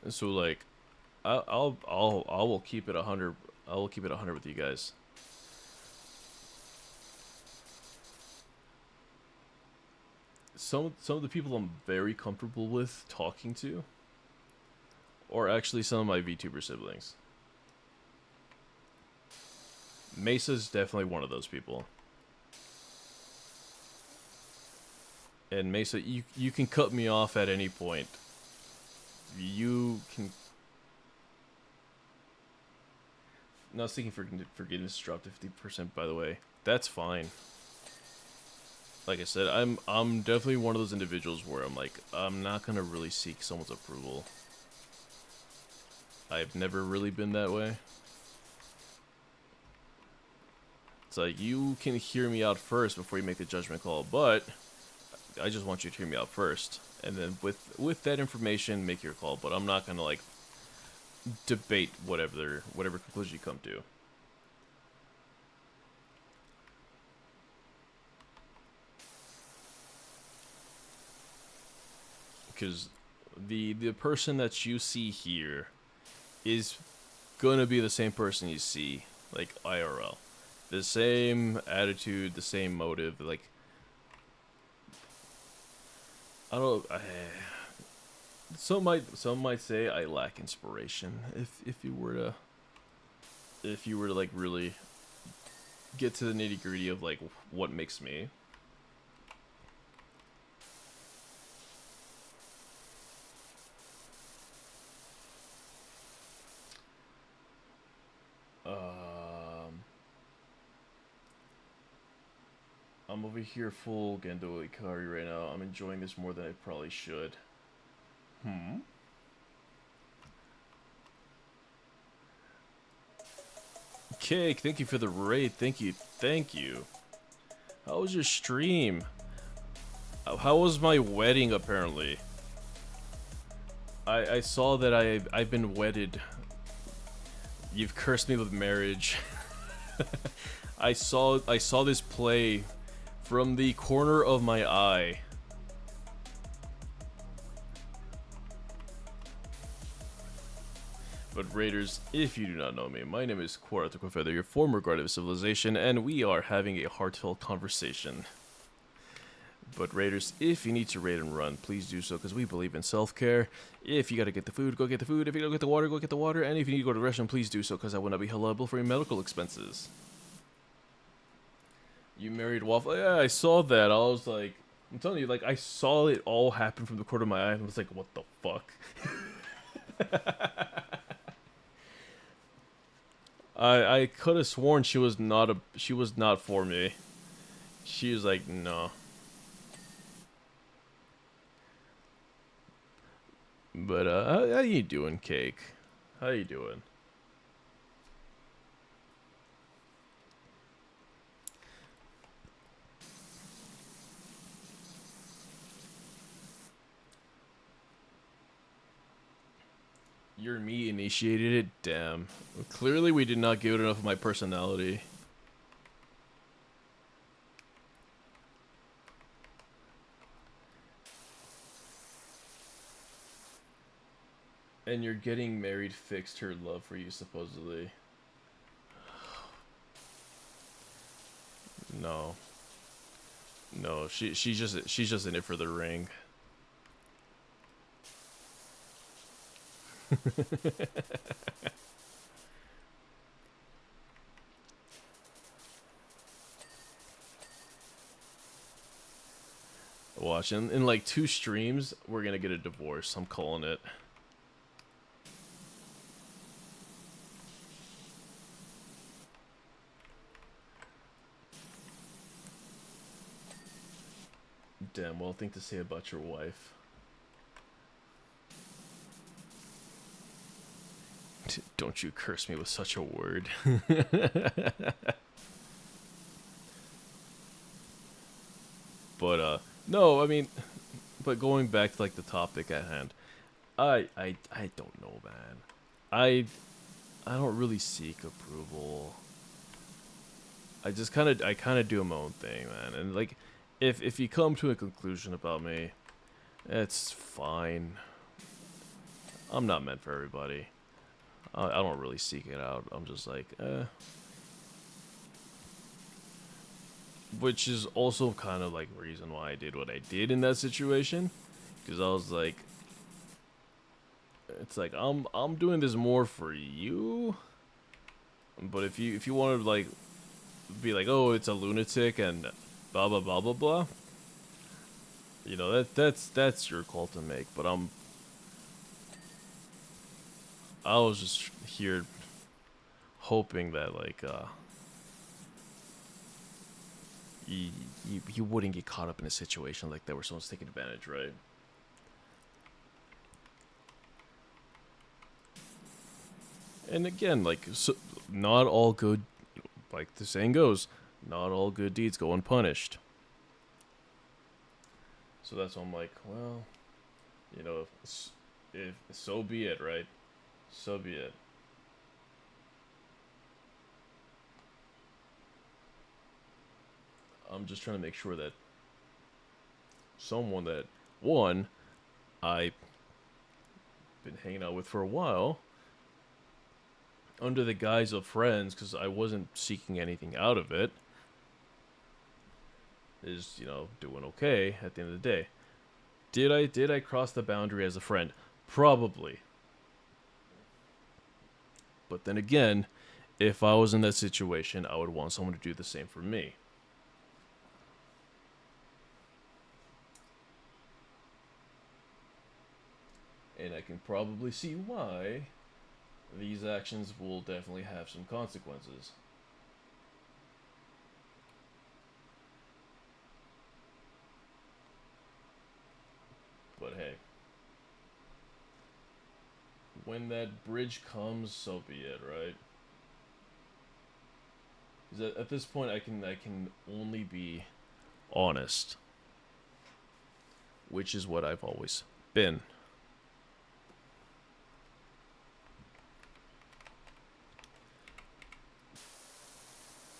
And so like I will keep it 100. I will keep it 100 with you guys. Some of the people I'm very comfortable with talking to are actually some of my VTuber siblings. Mesa's definitely one of those people. And Mesa, you can cut me off at any point. You can. Not seeking forgiveness dropped to 50%, by the way. That's fine. Like I said, I'm definitely one of those individuals where I'm like, I'm not gonna really seek someone's approval. I've never really been that way. It's like, you can hear me out first before you make the judgment call, but I just want you to hear me out first. And then with that information, make your call. But I'm not gonna like debate whatever conclusion you come to. Because the person that you see here is gonna be the same person you see like IRL. The same attitude, the same motive, like I don't. Some might say I lack inspiration. If you were to like really get to the nitty gritty of like what makes me. I'm over here full Gendo Ikari right now. I'm enjoying this more than I probably should. Cake, thank you for the raid. Thank you. How was your stream? How was my wedding, apparently? I saw that I've been wedded. You've cursed me with marriage. I saw this play from the corner of my eye. But Raiders, if you do not know me, my name is Quaratico Feather, your former guard of civilization, and we are having a heartfelt conversation. But Raiders, if you need to raid and run, please do so, because we believe in self-care. If you gotta get the food, go get the food. If you gotta get the water, go get the water. And if you need to go to the restroom, please do so, because I will not be held liable for your medical expenses. You married Waffle? Yeah, I saw that. I was like, I'm telling you, like, I saw it all happen from the corner of my eye, and I was like, what the fuck? I could have sworn she was not for me. She was like, no. But how you doing, Cake? How you doing? Your me initiated it? Damn. Clearly we did not give it enough of my personality. And you're getting married fixed her love for you, supposedly. No. No, she's just in it for the ring. Watch, in like 2 streams, we're gonna get a divorce. I'm calling it. Damn, well, thing to say about your wife. Don't you curse me with such a word. But, no, I mean, but going back to, like, the topic at hand, I don't know, man. I don't really seek approval. I kind of do my own thing, man. And, like, if you come to a conclusion about me, it's fine. I'm not meant for everybody. I don't really seek it out. I'm just like, eh. Which is also kind of like reason why I did what I did in that situation, because I was like, it's like I'm doing this more for you. But if you want to like be like, oh, it's a lunatic and blah blah blah blah blah, you know that's your call to make. But I was just here hoping that like you wouldn't get caught up in a situation like that where someone's taking advantage, right? And again, like, so, not all good, like the saying goes, not all good deeds go unpunished. So that's why I'm like, well, you know, if so be it, right? So be it. I'm just trying to make sure that someone that, one, I've been hanging out with for a while, under the guise of friends, because I wasn't seeking anything out of it, is, you know, doing okay at the end of the day. Did I cross the boundary as a friend? Probably. But then again, if I was in that situation, I would want someone to do the same for me. And I can probably see why these actions will definitely have some consequences. But hey, when that bridge comes, so be it, right? Because at this point, I can only be honest, which is what I've always been.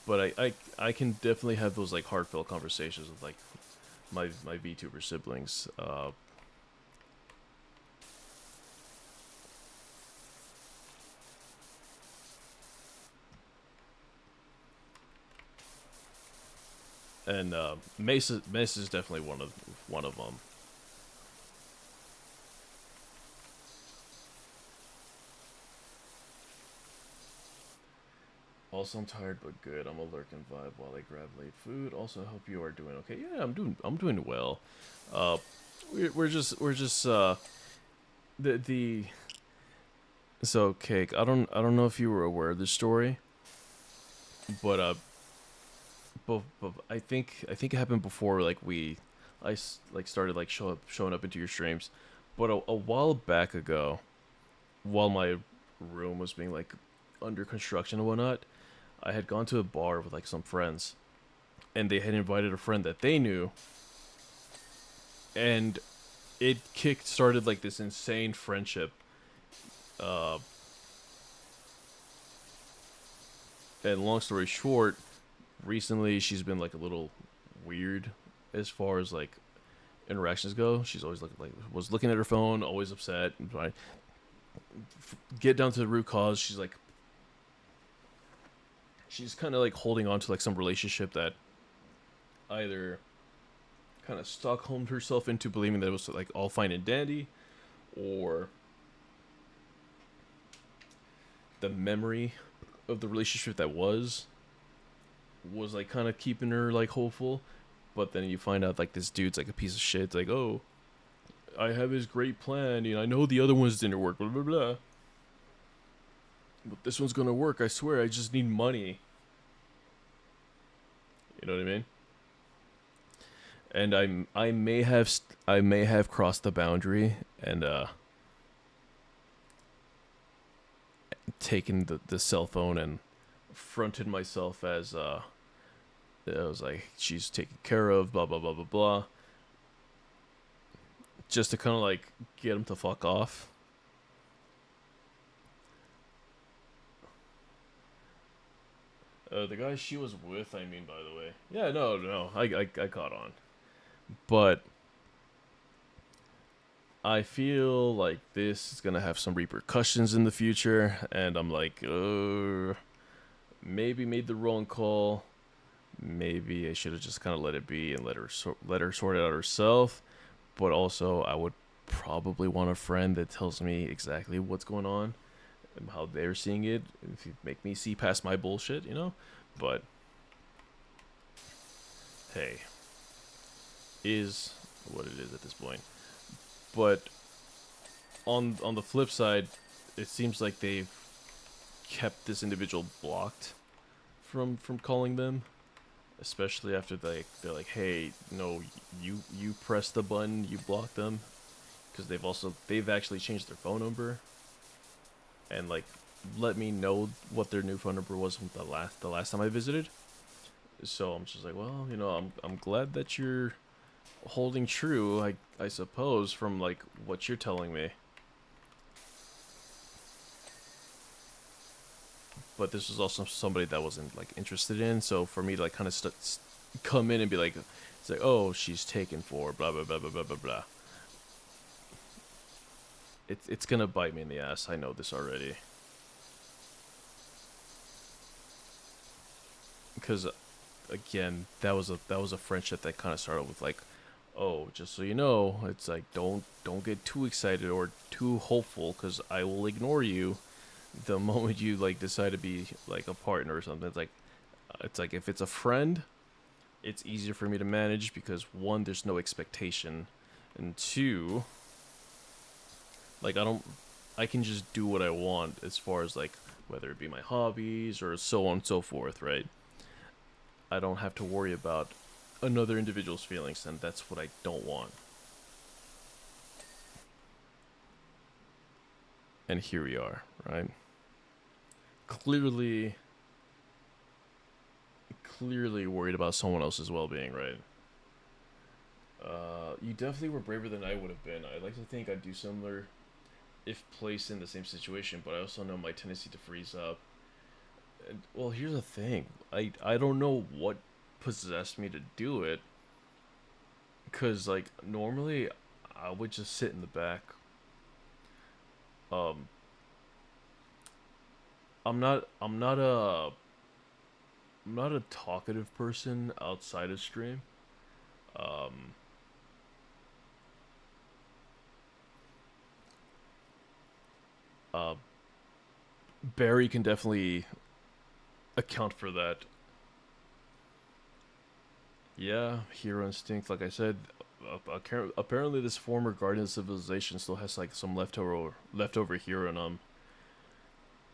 But I can definitely have those like heartfelt conversations with like my VTuber siblings. And Mesa is definitely one of them. Also, I'm tired but good. I'm a lurking vibe while I grab late food. Also, I hope you are doing okay. Yeah, I'm doing well. We're just the so Cake. I don't know if you were aware of this story, but but I think it happened before like like started like showing up into your streams. But a while back ago, while my room was being like under construction and whatnot, I had gone to a bar with like some friends, and they had invited a friend that they knew, and it kick started like this insane friendship. Uh, and long story short, recently she's been like a little weird as far as like interactions go. She's always like was looking at her phone, always upset. And I get down to the root cause. She's kind of like holding on to like some relationship that either kind of Stockholmed herself into believing that it was like all fine and dandy, or the memory of the relationship that was like kind of keeping her like hopeful. But then you find out like this dude's like a piece of shit. It's like, oh, I have this great plan. You know, I know the other ones didn't work. Blah blah blah. But this one's gonna work. I swear. I just need money. You know what I mean? And I may have crossed the boundary and taken the cell phone and fronted myself as I was like, she's taken care of, blah blah blah blah blah, just to kind of like get him to fuck off. The guy she was with, I mean, by the way. Yeah, no, I caught on. But I feel like this is gonna have some repercussions in the future, and I'm like, maybe made the wrong call. Maybe I should have just kind of let it be and let her sort it out herself. But also, I would probably want a friend that tells me exactly what's going on and how they're seeing it. If you make me see past my bullshit, you know. But hey, is what it is at this point. But on the flip side, it seems like they've kept this individual blocked from calling them, especially after they're like, hey, no, you press the button, you block them, because they've actually changed their phone number and like let me know what their new phone number was from the last time I visited. So I'm just like, well, you know, I'm glad that you're holding true, I suppose, from like what you're telling me. But this was also somebody that wasn't like interested in, so for me to like kind of come in and be like, it's like, oh, she's taken for blah blah blah blah blah blah blah. It's gonna bite me in the ass. I know this already. Because again, that was a friendship that kind of started with like, oh, just so you know, it's like don't get too excited or too hopeful, because I will ignore you the moment you like decide to be like a partner or something. It's like if it's a friend, it's easier for me to manage because one, there's no expectation, and two, like I can just do what I want as far as like whether it be my hobbies or so on and so forth, right? I don't have to worry about another individual's feelings, and that's what I don't want. And here we are, right? Clearly worried about someone else's well-being, right? You definitely were braver than I would have been. I'd like to think I'd do similar if placed in the same situation, but I also know my tendency to freeze up. And, well, here's the thing. I don't know what possessed me to do it, because, like, normally I would just sit in the back. Um, I'm not a talkative person outside of stream. Um, uh, Barry can definitely account for that. Yeah, hero instinct. Like I said, apparently this former guardian civilization still has like some leftover hero in them.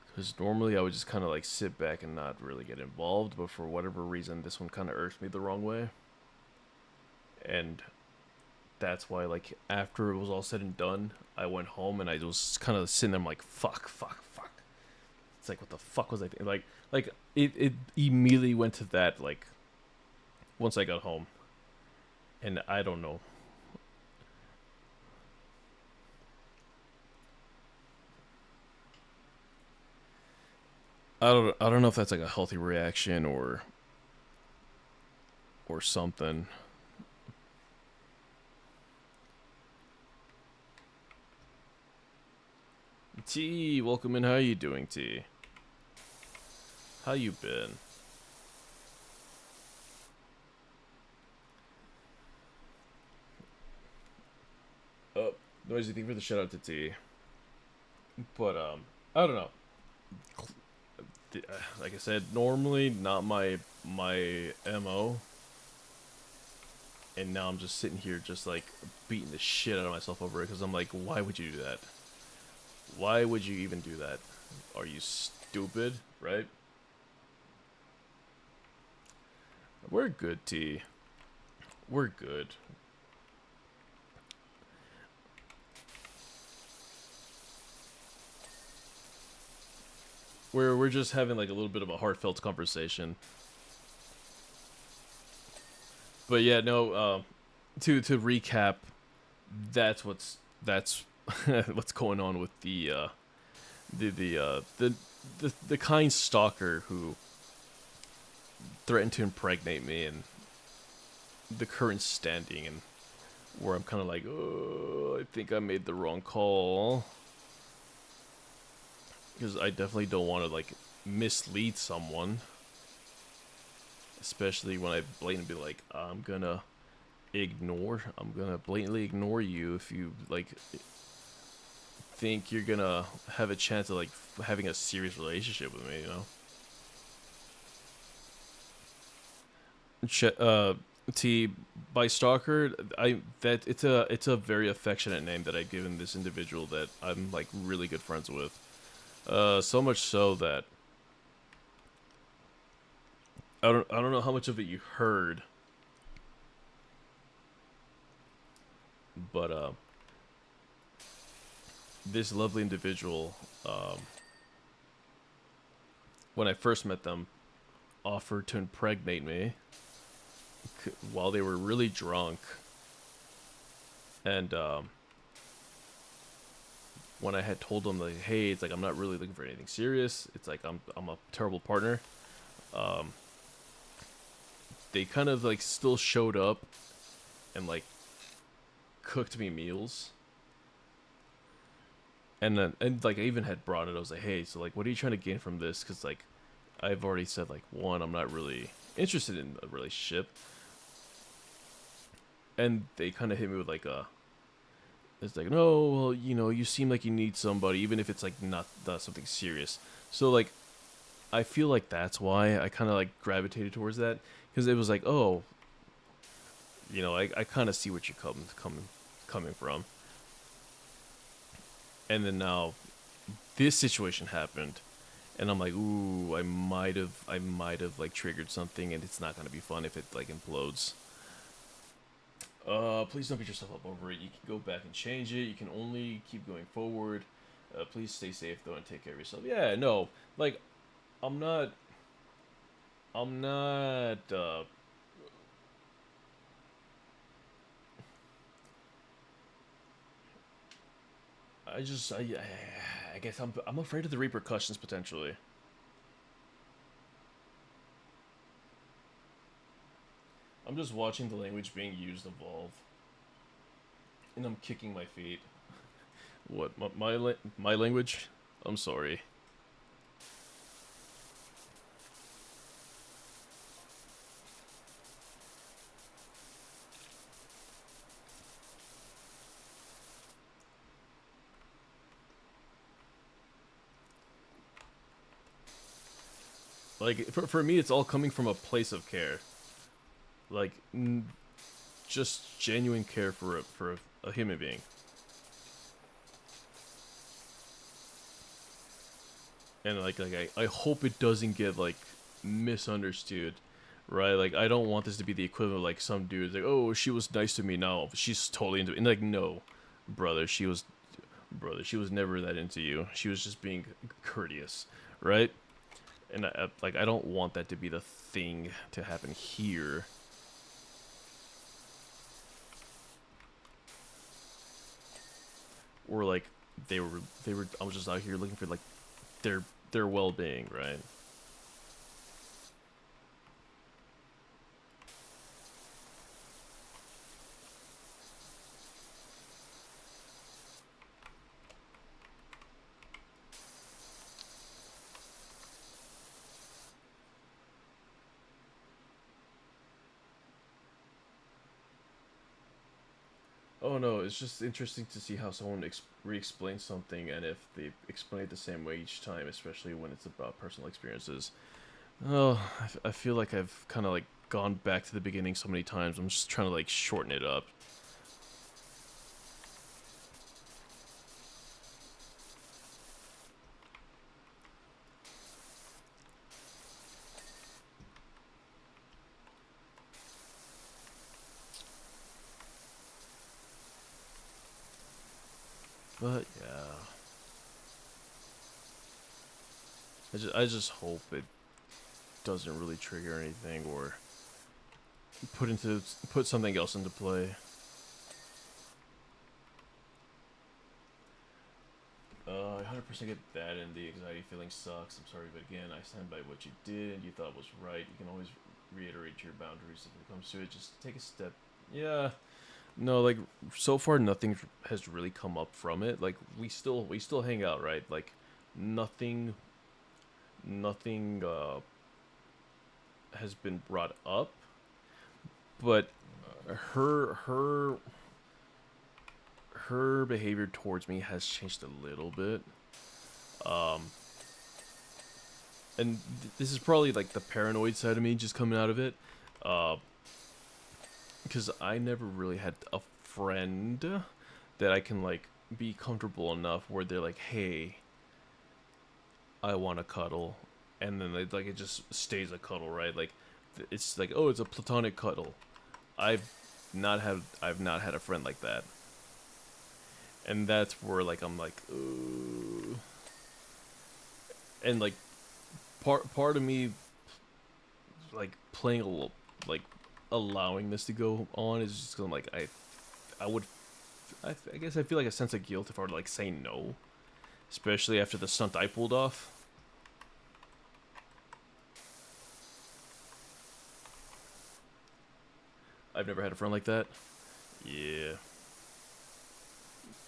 Because normally I would just kind of like sit back and not really get involved, but for whatever reason, this one kind of irked me the wrong way, and that's why, like, after it was all said and done, I went home and I was kind of sitting there, I'm like, fuck, fuck, fuck. It's like, what the fuck was I thinking? Like it immediately went to that, like, once I got home. And I don't know. I don't know if that's like a healthy reaction or something. T, welcome in. How you doing, T? How you been? Oh, noisy thing for the shout out to T. But I don't know. Like I said, normally not my MO. And now I'm just sitting here just like beating the shit out of myself over it because I'm like, why would you do that? Why would you even do that? Are you stupid, right? We're good, T. We're good. We're just having like a little bit of a heartfelt conversation. But yeah, no, to recap, that's what's what's going on with the kind stalker who threatened to impregnate me, and the current standing, and where I'm kind of like, oh, I think I made the wrong call, because I definitely don't want to like mislead someone, especially when I blatantly be like, I'm gonna blatantly ignore you if you like think you're gonna have a chance of like having a serious relationship with me, you know. T, by stalker, it's a very affectionate name that I've given this individual that I'm like really good friends with. So much so that I don't know how much of it you heard, but this lovely individual, when I first met them, offered to impregnate me while they were really drunk, and when I had told them like, hey, it's like I'm not really looking for anything serious. It's like I'm a terrible partner. They kind of like still showed up and like cooked me meals. And then like I even had brought it. I was like, hey, so like, what are you trying to gain from this? Because like, I've already said like, one, I'm not really interested in a relationship. And they kind of hit me with like it's like, no, well, you know, you seem like you need somebody, even if it's like not something serious. So like, I feel like that's why I kind of like gravitated towards that, because it was like, oh, you know, I kind of see what you're coming from. And then now this situation happened, and I'm like, ooh, I might have like triggered something, and it's not gonna be fun if it like implodes. Please don't beat yourself up over it. You can go back and change it. You can only keep going forward. Please stay safe though and take care of yourself. Yeah, no, like, I'm not. I'm not. I guess I'm afraid of the repercussions potentially. I'm just watching the language being used evolve, and I'm kicking my feet. What my language? I'm sorry. Like for me, it's all coming from a place of care, like just genuine care for a human being. And like I hope it doesn't get like misunderstood right? Like, I don't want this to be the equivalent of, like, some dude's like, oh, she was nice to me, now she's totally into it. And, like, no, brother, she was never that into you. She was just being courteous, right? And, like, I don't want that to be the thing to happen here. Or, like, I was just out here looking for, like, their well-being, right? Oh no, it's just interesting to see how someone re-explains something and if they explain it the same way each time, especially when it's about personal experiences. Oh, I feel like I've kind of like gone back to the beginning so many times. I'm just trying to like shorten it up. But yeah, I just hope it doesn't really trigger anything or put something else into play. I 100% get that, and the anxiety feeling sucks. I'm sorry, but again, I stand by what you did. You thought was right. You can always reiterate your boundaries if it comes to it. Just take a step. Yeah, no, like so far, nothing has really come up from it. Like we still hang out, right? Like nothing, nothing has been brought up. But her her behavior towards me has changed a little bit. Um, and this is probably like the paranoid side of me just coming out of it, because I never really had a friend that I can like be comfortable enough where they're like, hey, I want to cuddle, and then like it just stays a cuddle, right? Like it's like, oh, it's a platonic cuddle. I've I've not had a friend like that, and that's where like I'm like, ooh. And like part of me like playing a little, like allowing this to go on is just gonna like I would I guess I feel like a sense of guilt if I were to like say no, especially after the stunt I pulled off. I've never had a friend like that. Yeah,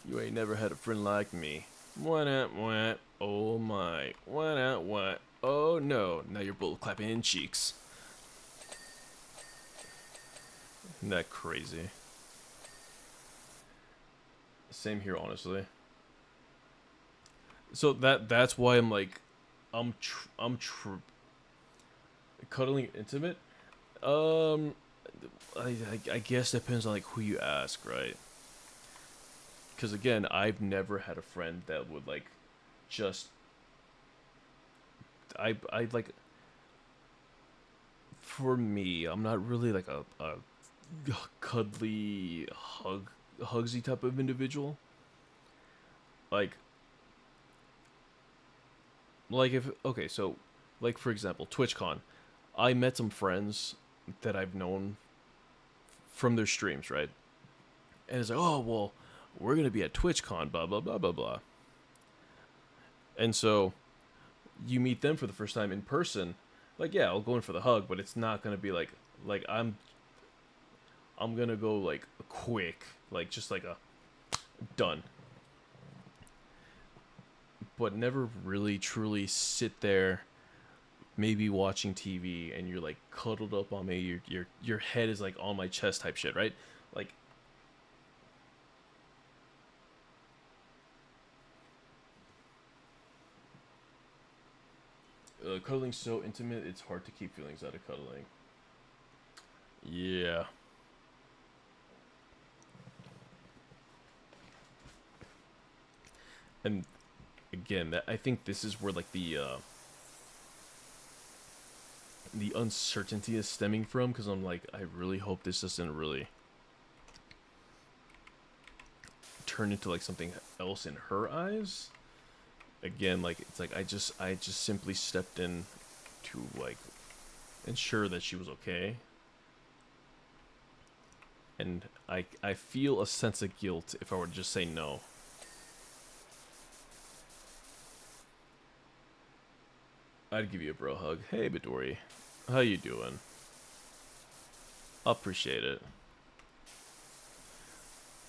you ain't never had a friend like me. What at what? Oh my. What at what? Oh no. Now you're both clapping cheeks. Isn't that crazy? Same here, honestly. So that's why I'm like, cuddling intimate. Um, I guess depends on like who you ask, right? Because again, I've never had a friend that would like, just I like. For me, I'm not really like a cuddly hugsy type of individual. Like if okay, so like for example, TwitchCon, I met some friends that I've known from their streams, right? And it's like, oh well, we're gonna be at TwitchCon, blah blah blah blah blah. And so you meet them for the first time in person. Like yeah, I'll go in for the hug, but it's not gonna be like I'm gonna go like quick, like just like a done. But never really truly sit there, maybe watching TV, and you're like cuddled up on me. Your head is like on my chest, type shit, right? Like cuddling's so intimate, it's hard to keep feelings out of cuddling. Yeah. And again, that I think this is where like the uncertainty is stemming from, because I'm like, I really hope this doesn't really turn into like something else in her eyes. Again, like it's like I just simply stepped in to like ensure that she was okay. And I feel a sense of guilt if I were to just say no. I'd give you a bro hug. Hey, Midori. How you doing? Appreciate it.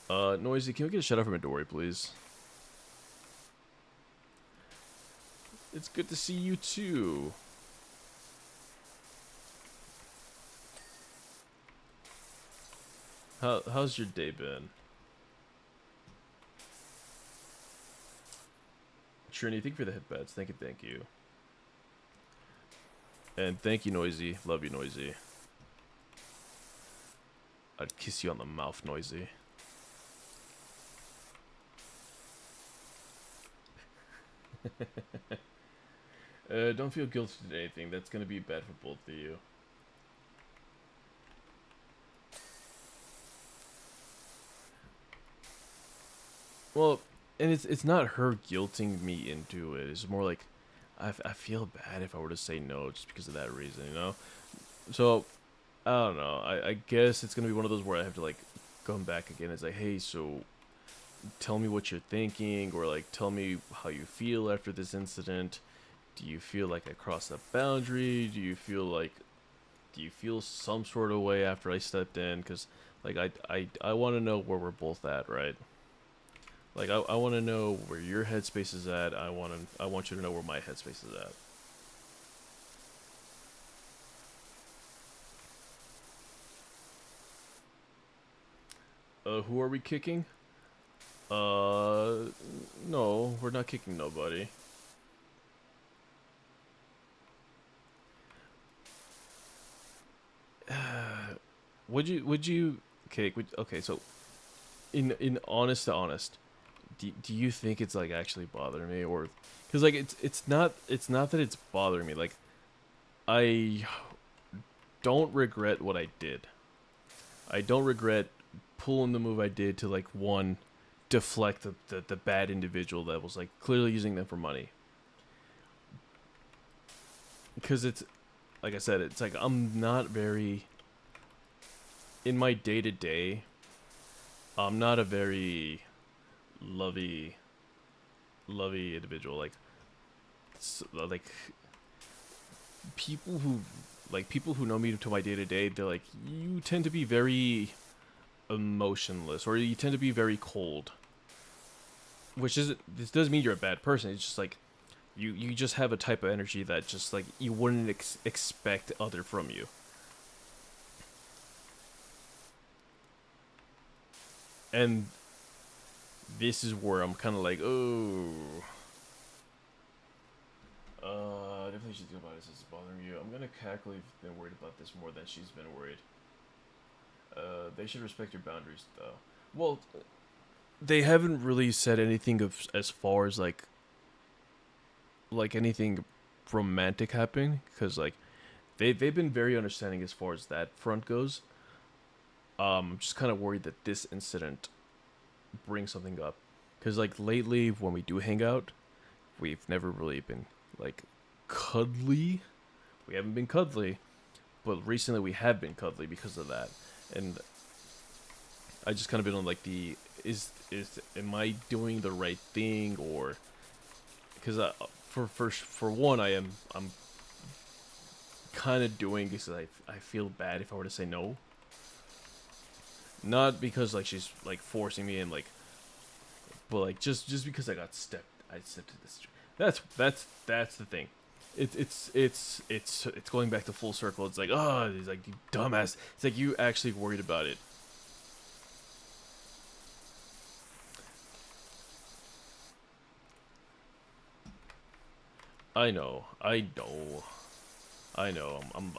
Noisy, can we get a shout out from Midori, please? It's good to see you too. How's your day been? Trini, thank you for the headbeds. Thank you. And thank you, Noisy. Love you, Noisy. I'd kiss you on the mouth, Noisy. Don't feel guilty to anything. That's gonna be bad for both of you. Well, and it's not her guilting me into it. It's more like I feel bad if I were to say no just because of that reason, you know? So, I don't know. I guess it's going to be one of those where I have to, like, come back again. It's like, hey, so tell me what you're thinking, or, like, tell me how you feel after this incident. Do you feel like I crossed a boundary? Do you feel some sort of way after I stepped in? Because, like, I want to know where we're both at, right? Like, I want to know where your headspace is at. I want you to know where my headspace is at. Who are we kicking? No, we're not kicking nobody. Would you, okay, so, in honest to honest, do you think it's like actually bothering me, or because like it's not that it's bothering me, like I don't regret what I did. I don't regret pulling the move I did to, like, one, deflect the bad individual that was like clearly using them for money, because it's like I said, it's like I'm not very in my day-to-day, I'm not a very lovey individual. Like people who know me to my day to day, they're like, you tend to be very emotionless, or you tend to be very cold. Which isn't, this doesn't mean you're a bad person. It's just like you just have a type of energy that just like you wouldn't expect other from you. And this is where I'm kind of like, oh. Definitely she's good about it. It's bothering you. I'm gonna cackle. You've been worried about this more than she's been worried. They should respect your boundaries, though. Well, they haven't really said anything of as far as like anything romantic happening, because like they've been very understanding as far as that front goes. I'm just kind of worried that this incident brings something up, because like lately when we do hang out, we've never really been like cuddly. We haven't been cuddly, but recently we have been cuddly because of that. And I just kind of been on like the am I doing the right thing, or because for one I'm kind of doing because I feel bad if I were to say no. Not because like she's like forcing me in, like, but like just because I stepped to this. That's the thing. It's going back to full circle. It's like, oh, he's like, you dumbass. It's like you actually worried about it. I know.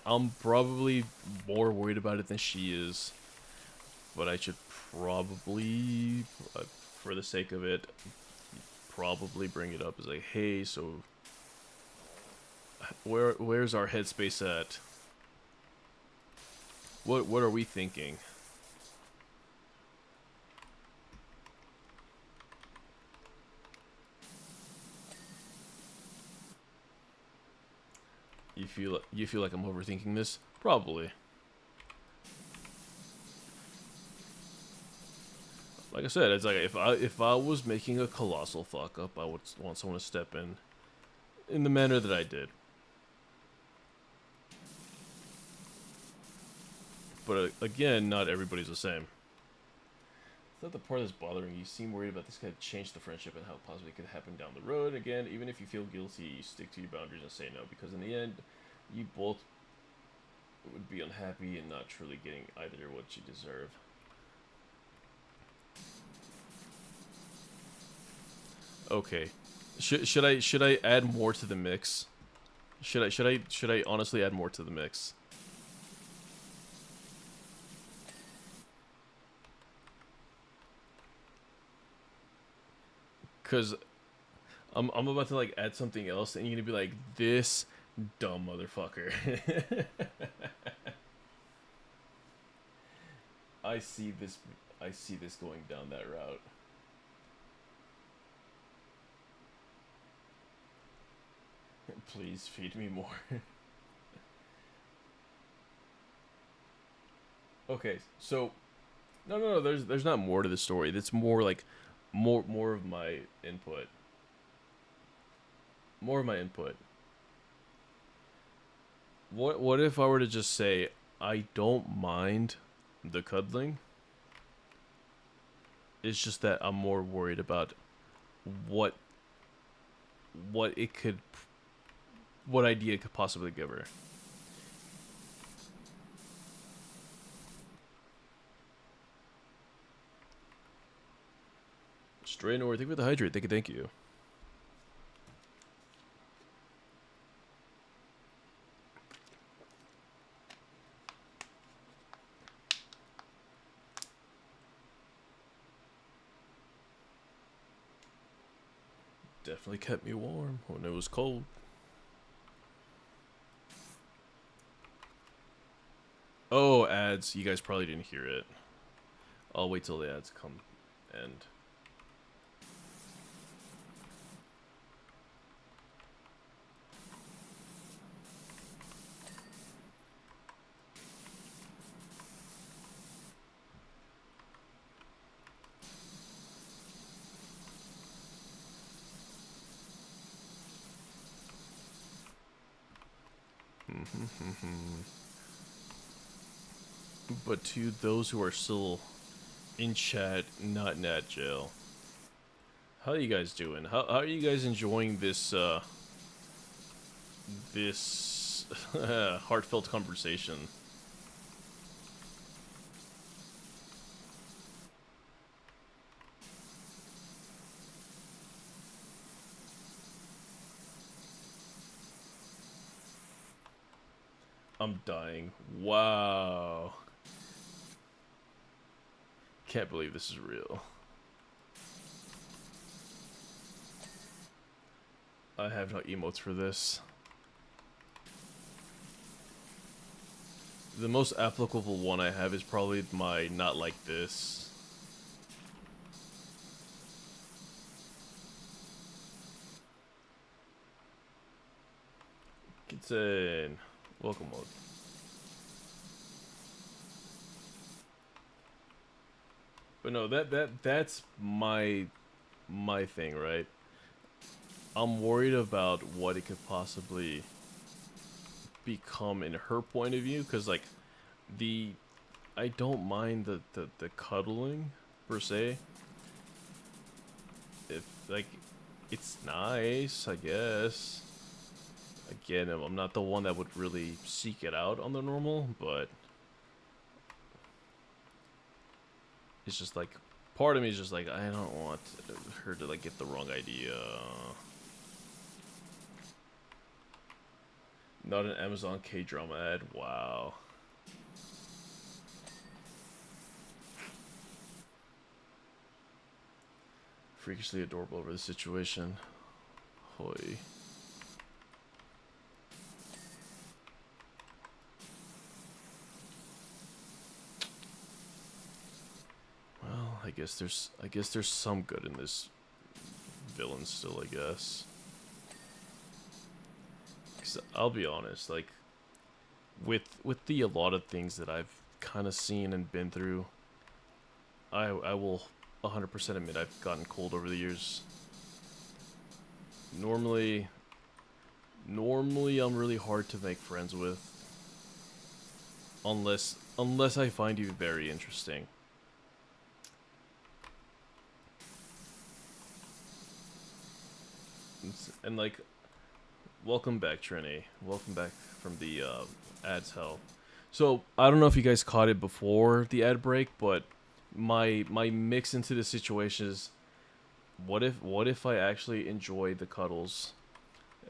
I'm probably more worried about it than she is, but I should probably, for the sake of it, probably bring it up as like, hey, so where's our headspace at? What are we thinking? You feel like I'm overthinking this? Probably. Like I said, it's like if I was making a colossal fuck up, I would want someone to step in the manner that I did. But again, not everybody's the same. Is that the part that's bothering you? You seem worried about this could change the friendship and how possibly it could happen down the road. Again, even if you feel guilty, you stick to your boundaries and say no, because in the end, you both would be unhappy and not truly getting either what you deserve. Okay, should I add more to the mix? Should I honestly add more to the mix? Cause I'm about to like add something else, and you're gonna be like, this dumb motherfucker. I see this going down that route. Please feed me more. Okay, so no, there's not more to the story. It's more like more of my input. More of my input. What if I were to just say I don't mind the cuddling? It's just that I'm more worried about what it could, what idea it could possibly give her. Straight north, thank you for the hydrate. Thank you. Definitely kept me warm when it was cold. Oh, ads. You guys probably didn't hear it. I'll wait till the ads come end. But to those who are still in chat, not in that jail, how are you guys doing? How are you guys enjoying this this heartfelt conversation? I'm dying. Wow. Can't believe this is real. I have no emotes for this. The most applicable one I have is probably my not like this. Kitsen. Welcome, mode. But no, that's my thing, right? I'm worried about what it could possibly become in her point of view, because like I don't mind the cuddling per se. If like it's nice, I guess. Again, I'm not the one that would really seek it out on the normal, but it's just like part of me is just like I don't want her to like get the wrong idea. Not an Amazon K-drama ad. Wow. Freakishly adorable over the situation. Hoy. I guess there's some good in this villain still, I guess. 'Cause I'll be honest, like with the a lot of things that I've kind of seen and been through, I will 100% admit I've gotten cold over the years. Normally I'm really hard to make friends with unless I find you very interesting. And like, welcome back, Trini. Welcome back from the ads hell. So I don't know if you guys caught it before the ad break, but my mix into the situation is, what if I actually enjoy the cuddles,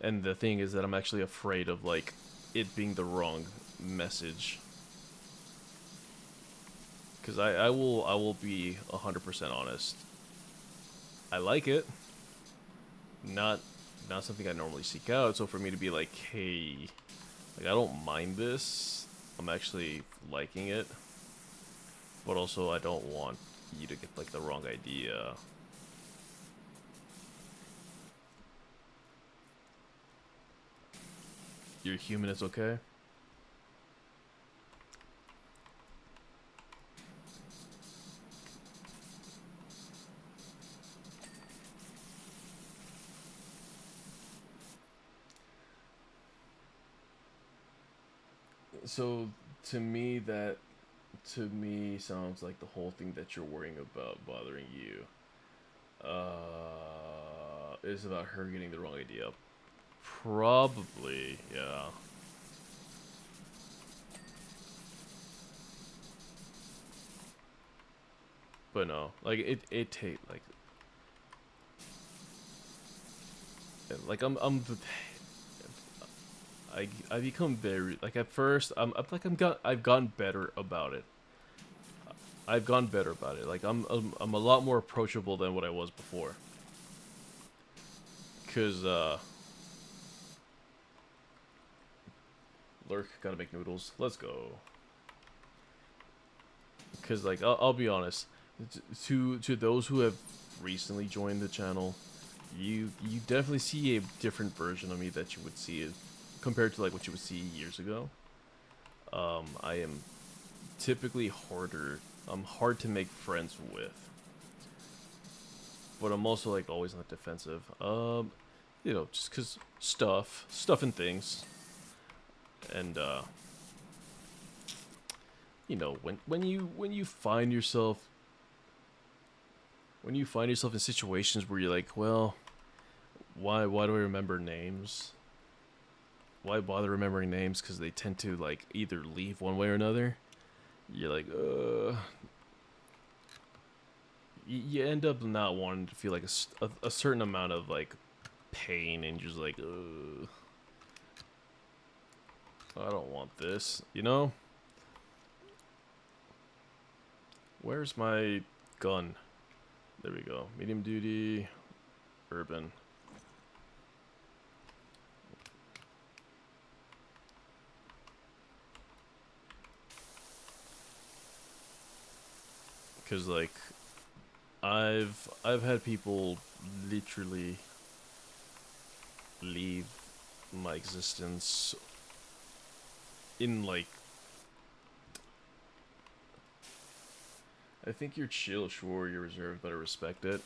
and the thing is that I'm actually afraid of like it being the wrong message. Cause I will be 100% honest. I like it. Not something I normally seek out. So for me to be like, hey, like I don't mind this. I'm actually liking it. But also I don't want you to get like the wrong idea. You're human, it's okay. So to me sounds like the whole thing that you're worrying about bothering you is about her getting the wrong idea. Probably, yeah. But no, like it take like I become very like at first I've gotten better about it. I've gotten better about it. Like I'm a lot more approachable than what I was before. Cause Lurk, gotta make noodles. Let's go. Cause like I'll be honest, to those who have recently joined the channel, you definitely see a different version of me that you would see compared to like what you would see years ago. I am typically harder. I'm hard to make friends with, but I'm also like always on the defensive. You know, just cause stuff and things, and you know, when you find yourself in situations where you're like, well, why do I remember names? Why bother remembering names? Because they tend to like either leave one way or another. You're like, you end up not wanting to feel like a certain amount of like pain, and you're just like, I don't want this, you know? Where's my gun? There we go. Medium duty, urban. Cause like I've had people literally leave my existence in like, I think you're chill, sure, you're reserved, but I respect it.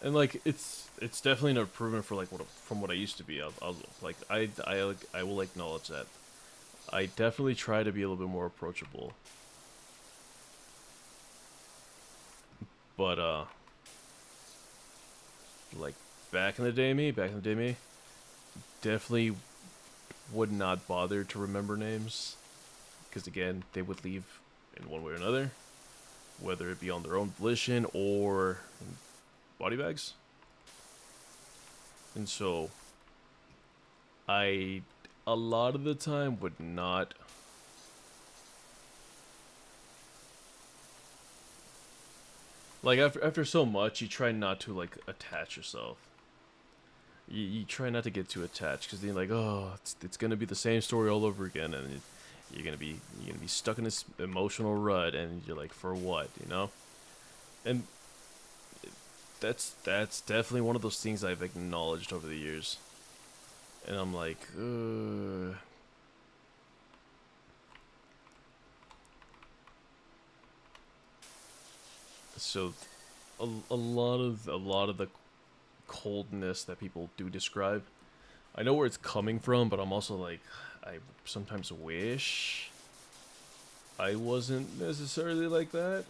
And like it's definitely an improvement for like from what I used to be. I'll like I will acknowledge that. I definitely try to be a little bit more approachable. But like back in the day me, definitely would not bother to remember names, because again, they would leave in one way or another, whether it be on their own volition or in body bags. And so I a lot of the time would not like after so much, you try not to like attach yourself. You try not to get too attached, because then you're like, oh, it's gonna be the same story all over again, and you're gonna be stuck in this emotional rut, and you're like, for what, you know? And that's definitely one of those things I've acknowledged over the years, and I'm like, so a lot of the coldness that people do describe, I know where it's coming from, but I'm also like, I sometimes wish I wasn't necessarily like that.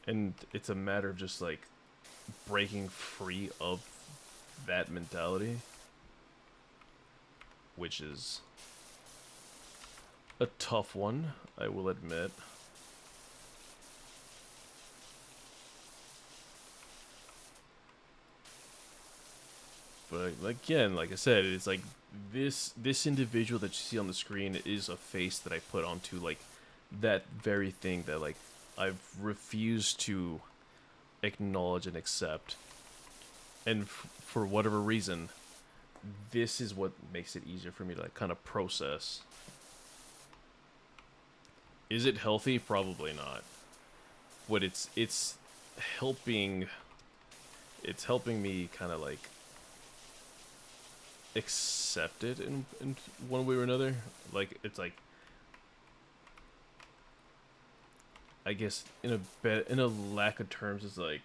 And it's a matter of just like breaking free of that mentality, which is a tough one, I will admit. But again, like I said, it's like this individual that you see on the screen is a face that I put onto like that very thing that like I've refused to acknowledge and accept. And for whatever reason, this is what makes it easier for me to like kind of process. Is it healthy? Probably not. But it's helping it's helping me kind of like accept it in one way or another. Like it's like, I guess in a lack of terms, it's like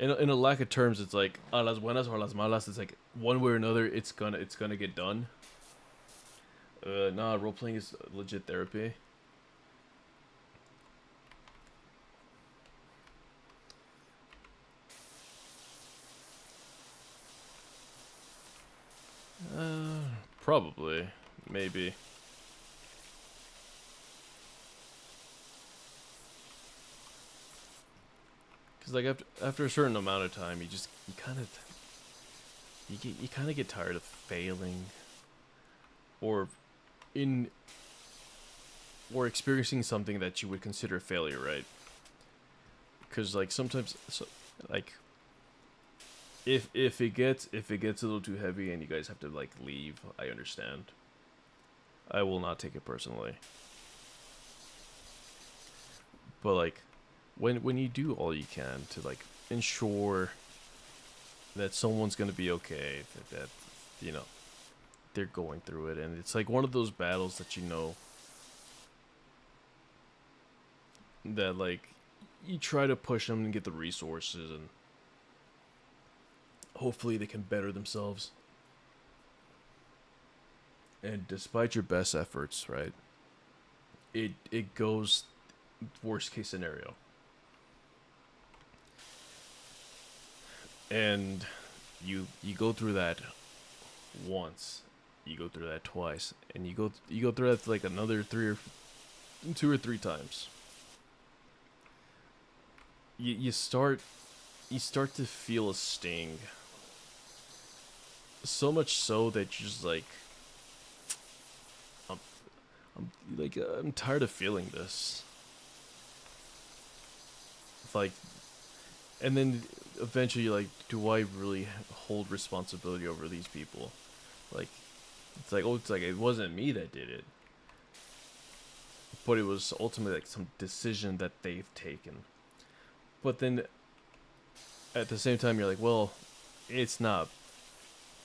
in a lack of terms, it's like a las buenas or las malas. It's like one way or another, it's gonna get done. Nah, role playing is legit therapy. Probably, maybe. Cause like after a certain amount of time, you kind of get tired of failing, or in or experiencing something that you would consider a failure, right? Because like sometimes, like if it gets a little too heavy and you guys have to like leave, I understand. I will not take it personally. But like when you do all you can to like ensure that someone's gonna be okay, that you know they're going through it, and it's like one of those battles that you know that like you try to push them and get the resources, and hopefully they can better themselves. And despite your best efforts, right, it goes worst case scenario. And you go through that once, you go through that twice, and you go through that like another two or three times. You start to feel a sting, so much so that you're just like, I'm, I'm tired of feeling this. It's like, and then eventually you're like, do I really hold responsibility over these people? Like, it's like it wasn't me that did it, but it was ultimately like some decision that they've taken. But then at the same time, you're like, well, it's not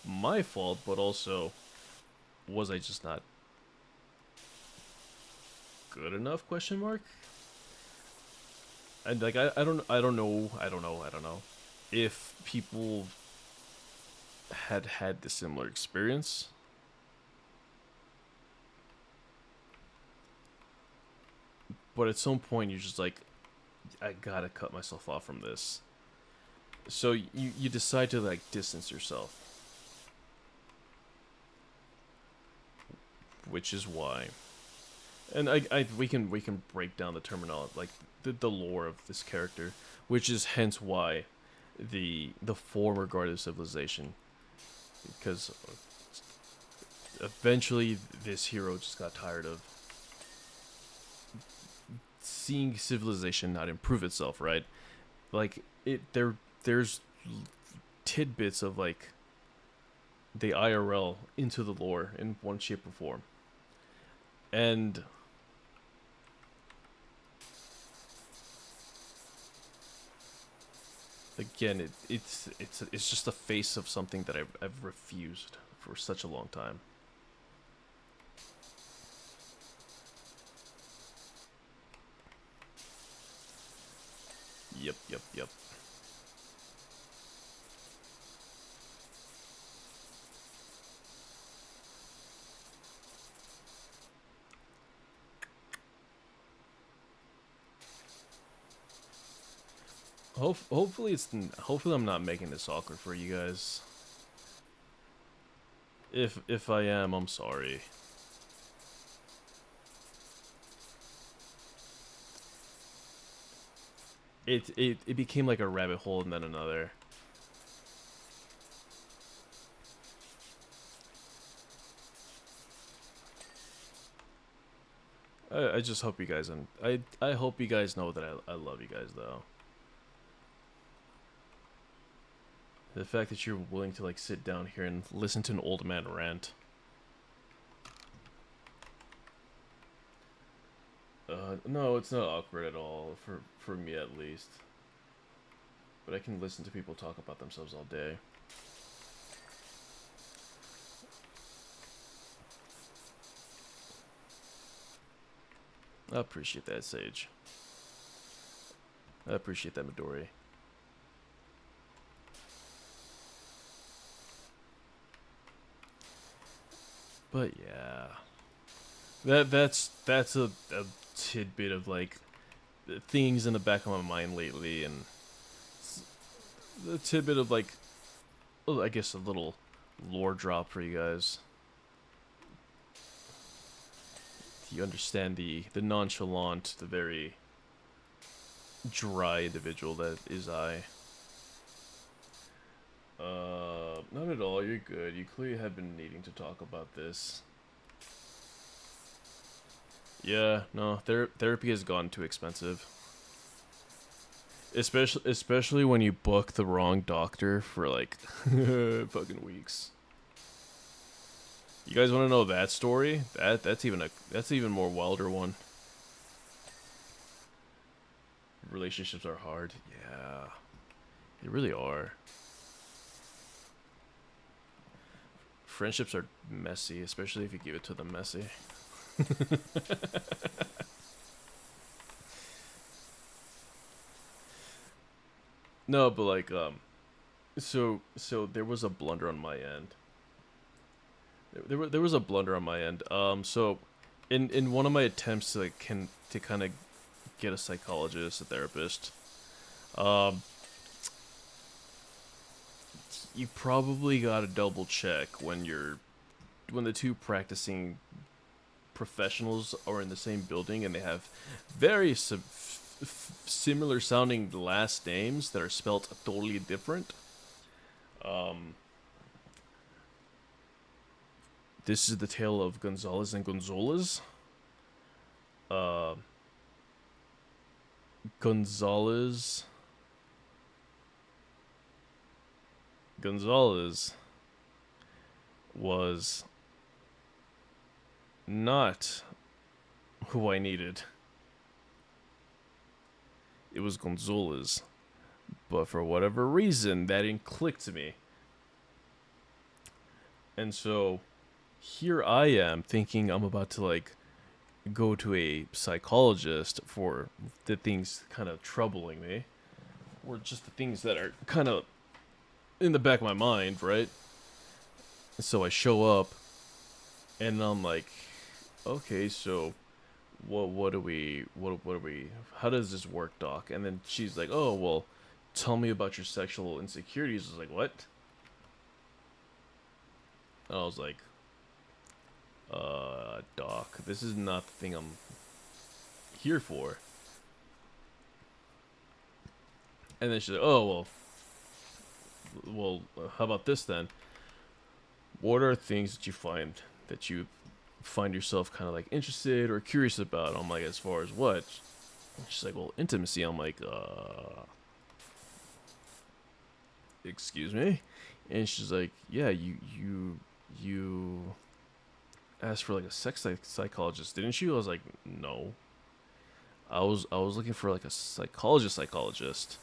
my fault, but also, was I just not good enough? Question mark. And like I don't know if people had the similar experience. But at some point, you're just like, I gotta cut myself off from this. So you decide to like distance yourself, which is why. And we can break down the terminology, like the lore of this character, which is hence why the former guard of civilization, because eventually this hero just got tired of seeing civilization not improve itself, right? Like there's tidbits of like the IRL into the lore in one shape or form. And again, it's just the face of something that I've refused for such a long time. Yep, yep, yep. Hopefully I'm not making this awkward for you guys. If I am, I'm sorry. It became like a rabbit hole and then another. I just hope you guys I hope you guys know that I love you guys though. The fact that you're willing to like sit down here and listen to an old man rant. No, it's not awkward at all for me at least. But I can listen to people talk about themselves all day. I appreciate that, Sage. I appreciate that, Midori. But yeah, that's a tidbit of like things in the back of my mind lately, and a tidbit of like, well, I guess a little lore drop for you guys. You understand the nonchalant, the very dry individual that is I. Not at all. You're good. You clearly have been needing to talk about this. Yeah, no, therapy has gone too expensive. Especially when you book the wrong doctor for like fucking weeks. You guys want to know that story? That's even more wilder one. Relationships are hard. Yeah. They really are. Friendships are messy, especially if you give it to them messy. No, but like so there was a blunder on my end. There was a blunder on my end. So in one of my attempts to like to kind of get a psychologist, a therapist, um you probably got to double check when the two practicing professionals are in the same building and they have very similar sounding last names that are spelt totally different. This is the tale of Gonzalez and Gonzalez. Uh, Gonzalez was not who I needed. It was Gonzalez. But for whatever reason, that didn't click to me. And so, here I am thinking I'm about to, like, go to a psychologist for the things kind of troubling me. Or just the things that are kind of in the back of my mind, right? So I show up, and I'm like, okay, so what are we, how does this work, doc? And then she's like, oh, well, tell me about your sexual insecurities. I was like, what? And I was like, doc, this is not the thing I'm here for. And then she's like, oh, well, how about this then? What are things that you find yourself kind of like interested or curious about? I'm like, as far as what? She's like, well, intimacy. I'm like, excuse me? And she's like, yeah, you asked for like a psychologist, didn't you? I was like, no. I was looking for like a psychologist.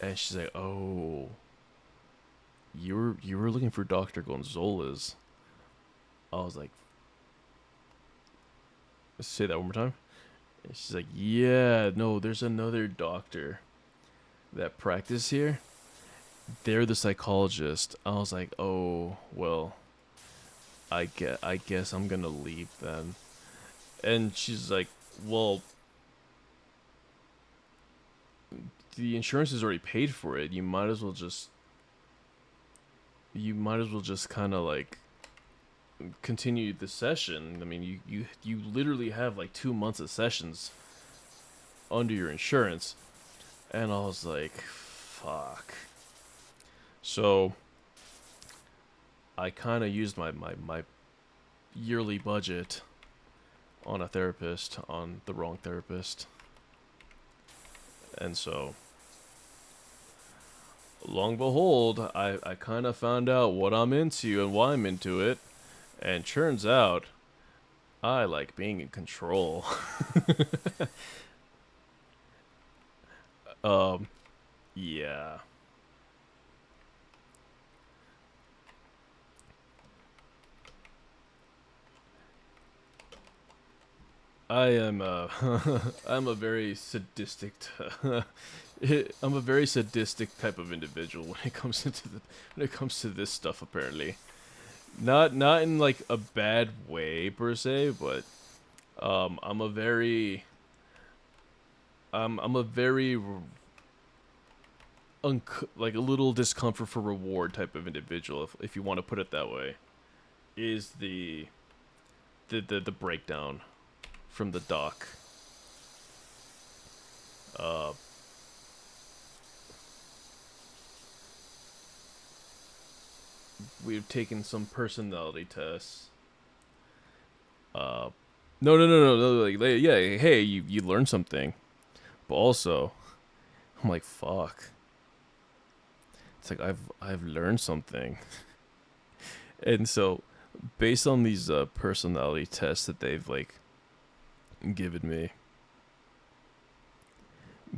And she's like, oh, you were looking for Dr. Gonzalez. I was like, say that one more time. And she's like, yeah, no, there's another doctor that practice here. They're the psychologist. I was like, oh, well, I guess I'm gonna leave then. And she's like, well, the insurance is already paid for it. You might as well just kind of like continue the session. I mean, you literally have like 2 months of sessions under your insurance. And I was like, fuck. So I kind of used my yearly budget on a therapist, on the wrong therapist. And so, long behold, I kind of found out what I'm into and why I'm into it. And turns out, I like being in control. Yeah. I am I'm a very sadistic I'm a very sadistic type of individual when it comes to this stuff apparently. Not in like a bad way per se, but I'm a very I'm a very like a little discomfort for reward type of individual, if you want to put it that way. Is the breakdown from the doc. We've taken some personality tests. No. Like, yeah, hey, you learned something, but also, I'm like, fuck. It's like I've learned something, and so, based on these personality tests that they've like given me,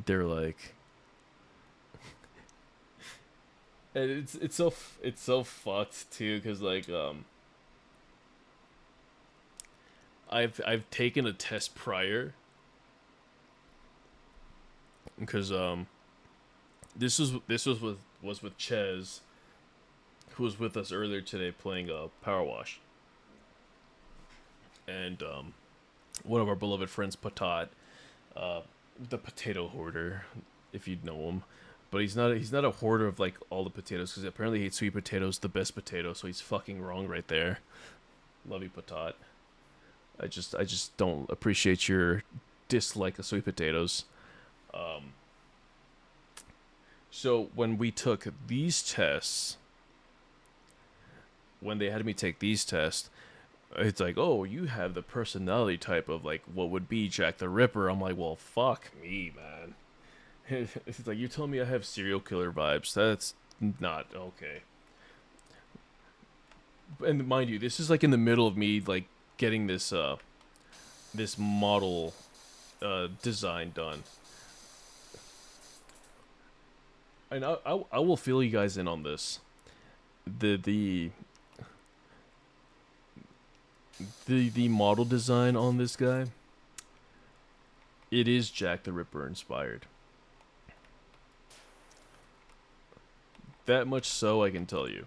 they're like, and it's so fucked too, cause like I've taken a test prior, because this was with Ches, who was with us earlier today playing Power Wash, and one of our beloved friends, Patat, the potato hoarder, if you know him. But he's not a hoarder of like all the potatoes, because apparently he hates sweet potatoes, the best potato. So he's fucking wrong right there. Love you, Patat. I just don't appreciate your dislike of sweet potatoes. So when we took these tests, when they had me take these tests, it's like, oh, you have the personality type of like what would be Jack the Ripper. I'm like, well, fuck me, man. It's like, you're telling me I have serial killer vibes. That's not okay. And mind you, this is like in the middle of me like getting this model design done. And I will fill you guys in on this. The model design on this guy, it is Jack the Ripper inspired. That much so I can tell you.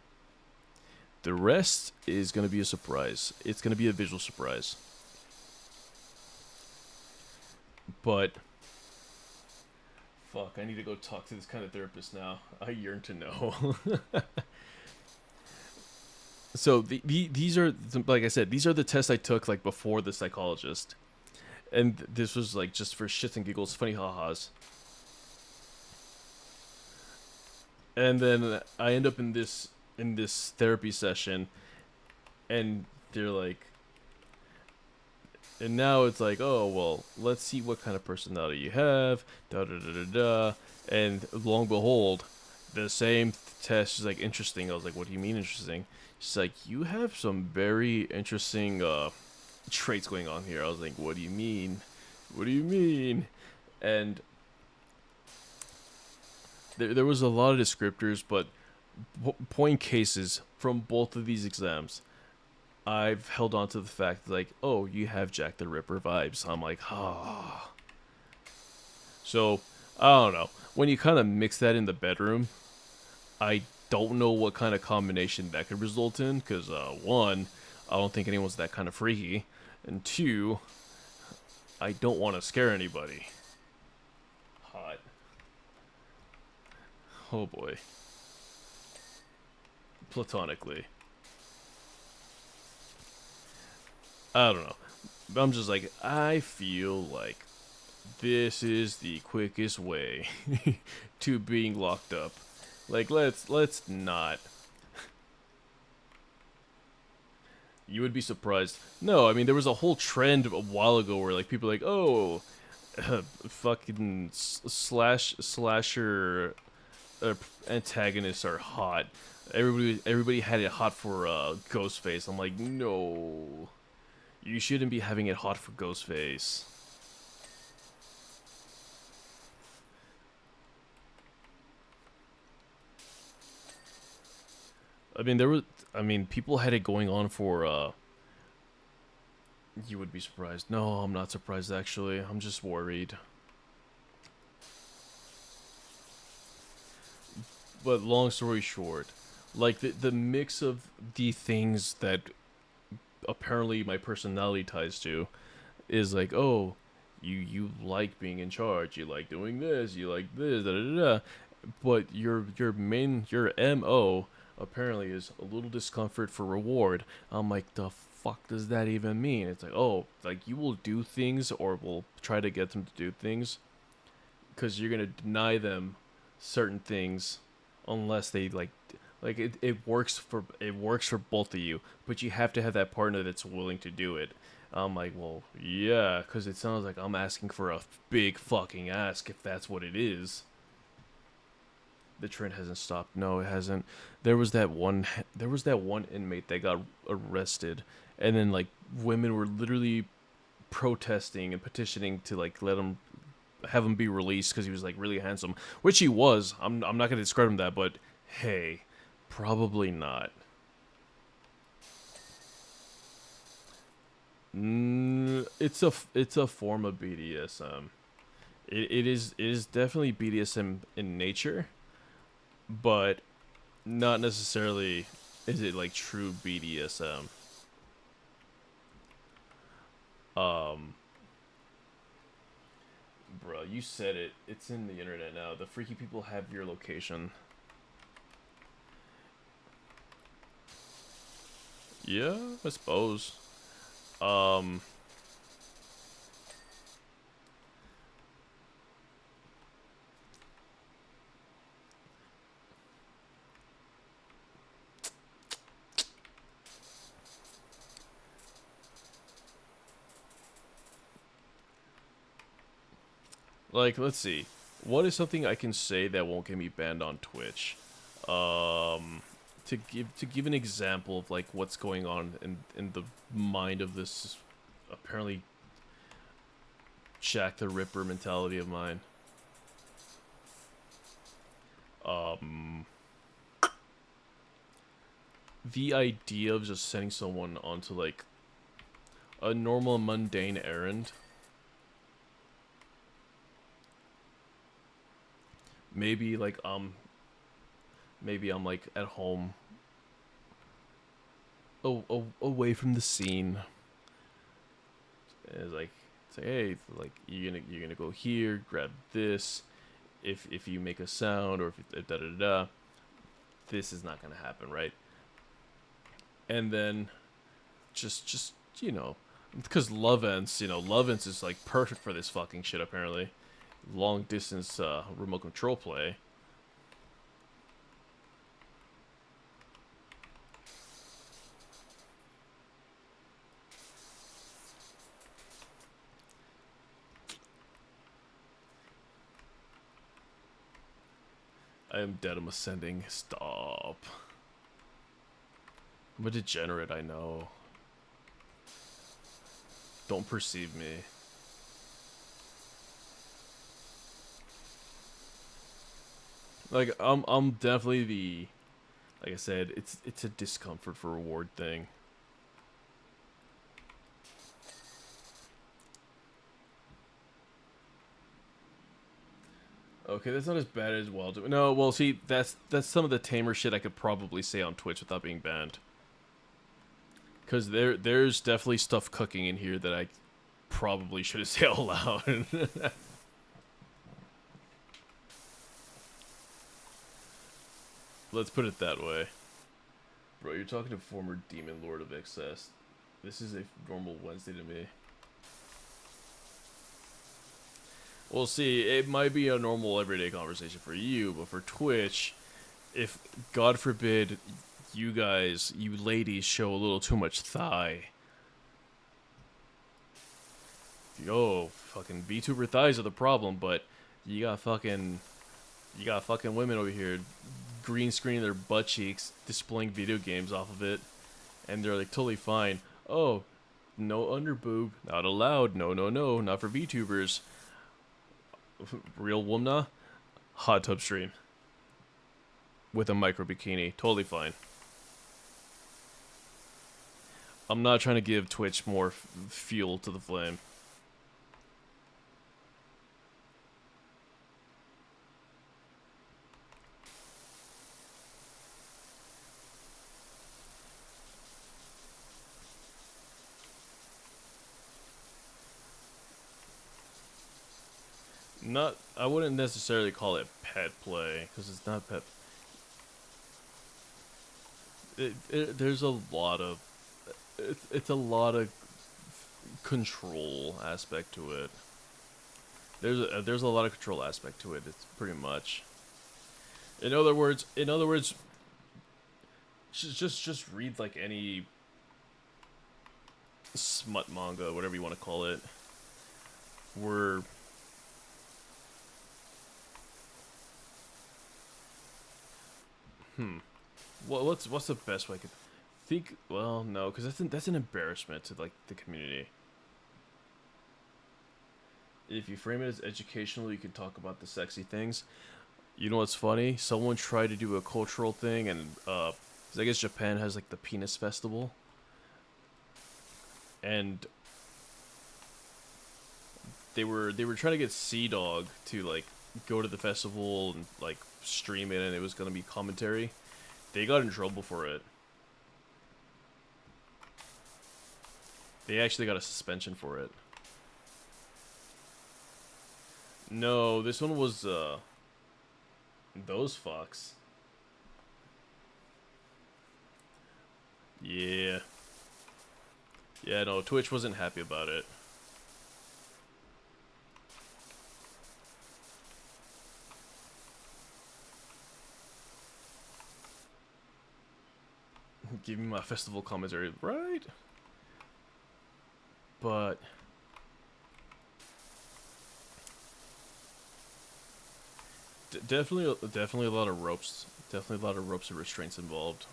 The rest is going to be a surprise. It's going to be a visual surprise. But fuck, I need to go talk to this kind of therapist now. I yearn to know. So these are, like I said, these are the tests I took like before the psychologist, and this was like just for shits and giggles, funny ha-has. And then I end up in this therapy session, and they're like, and now it's like, oh well, let's see what kind of personality you have, da da da da da, and lo and behold, the same test is like interesting. I was like, what do you mean interesting? She's like, you have some very interesting traits going on here. I was like, what do you mean? What do you mean? And there was a lot of descriptors, but point cases from both of these exams, I've held on to the fact like, oh, you have Jack the Ripper vibes. I'm like, ah. So, I don't know. When you kind of mix that in the bedroom, I don't know what kind of combination that could result in, because, one, I don't think anyone's that kind of freaky, and two, I don't want to scare anybody. Hot. Oh boy. Platonically. I don't know. But I'm just like, I feel like this is the quickest way to being locked up. Like, let's not. You would be surprised. No, I mean there was a whole trend a while ago where like people are like, oh, fucking slasher antagonists are hot. Everybody had it hot for Ghostface. I'm like, no, you shouldn't be having it hot for Ghostface. I mean, people had it going on for, you would be surprised. No, I'm not surprised, actually. I'm just worried. But long story short, like, the mix of the things that apparently my personality ties to is like, oh, you like being in charge, you like doing this, you like this, da da da. But your MO apparently is a little discomfort for reward. I'm like, the fuck does that even mean? It's like, oh, like you will do things or will try to get them to do things because you're gonna deny them certain things unless they like it works for both of you, but you have to have that partner that's willing to do it. I'm like, well, yeah, because it sounds like I'm asking for a big fucking ask if that's what it is. The trend hasn't stopped. No, it hasn't. There was that one inmate that got arrested, and then like women were literally protesting and petitioning to like let him have him be released because he was like really handsome, which he was. I'm not gonna describe him that, but hey, probably not. It's a form of BDSM. It is definitely BDSM in nature, but not necessarily is it like true BDSM. Um, bro, you said it. It's in the internet now. The freaky people have your location. Yeah, I suppose. Um, like let's see. What is something I can say that won't get me banned on Twitch? Um, to give an example of like what's going on in the mind of this apparently Jack the Ripper mentality of mine. Um, the idea of just sending someone onto like a normal mundane errand. Maybe like maybe I'm like at home, away from the scene. And it's like say, hey, like you're gonna go here, grab this. If you make a sound or if da da da da, this is not gonna happen, right? And then just because Love Ends is like perfect for this fucking shit apparently. Long distance remote control play. I am dead. I'm ascending. Stop. I'm a degenerate, I know. Don't perceive me. Like, I'm definitely the, like I said, it's a discomfort for reward thing. Okay, that's not as bad as well. No, well, see, that's some of the tamer shit I could probably say on Twitch without being banned. Cause there's definitely stuff cooking in here that I probably shouldn't say out loud. Let's put it that way. Bro, you're talking to former Demon Lord of Excess. This is a normal Wednesday to me. Well, see, it might be a normal everyday conversation for you, but for Twitch, if, God forbid, you guys, you ladies, show a little too much thigh. Yo, fucking VTuber thighs are the problem, but you got fucking women over here green screening their butt cheeks, displaying video games off of it, and they're like totally fine. Oh, no underboob, not allowed. No, no, no, not for VTubers. Real woman, hot tub stream with a micro bikini, totally fine. I'm not trying to give Twitch more fuel to the flame. Not, I wouldn't necessarily call it pet play, because it's not pet. There's a lot of, it's a lot of control aspect to it. There's a lot of control aspect to it. It's pretty much. In other words, just read like any smut manga, whatever you want to call it. Where what's the best way I could think? Well, no, because that's an embarrassment to like the community. If you frame it as educational, you can talk about the sexy things. You know what's funny? Someone tried to do a cultural thing, and 'cause I guess Japan has like the penis festival, and they were trying to get Sea Dog to like go to the festival and like stream it, and it was gonna be commentary. They got in trouble for it. They actually got a suspension for it. No, this one was those fucks. Yeah. Yeah, no, Twitch wasn't happy about it. Give me my festival commentary, right? But definitely a lot of ropes. Definitely a lot of ropes and restraints involved.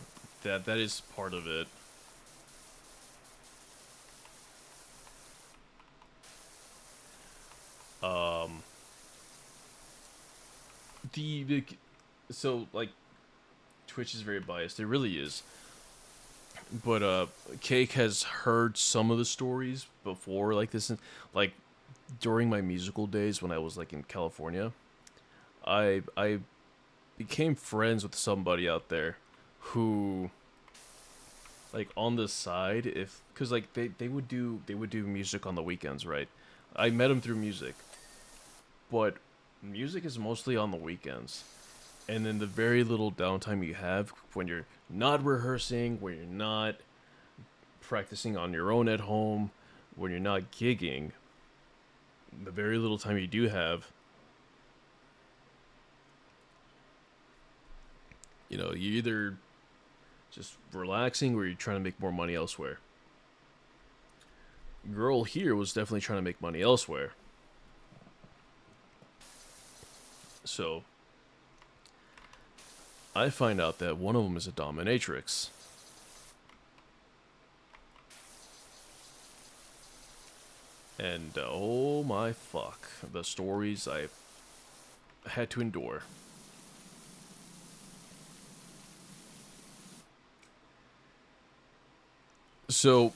That is part of it. Um, the so like Twitch is very biased. It really is. But Cake has heard some of the stories before, like this, like during my musical days when I was like in California. I became friends with somebody out there who like on the side, if because like they would do music on the weekends, right? I met him through music, but music is mostly on the weekends. And then the very little downtime you have when you're not rehearsing, when you're not practicing on your own at home, when you're not gigging, the very little time you do have, you're either just relaxing or you're trying to make more money elsewhere. Girl here was definitely trying to make money elsewhere. So I find out that one of them is a dominatrix. And oh my fuck, the stories I had to endure. So,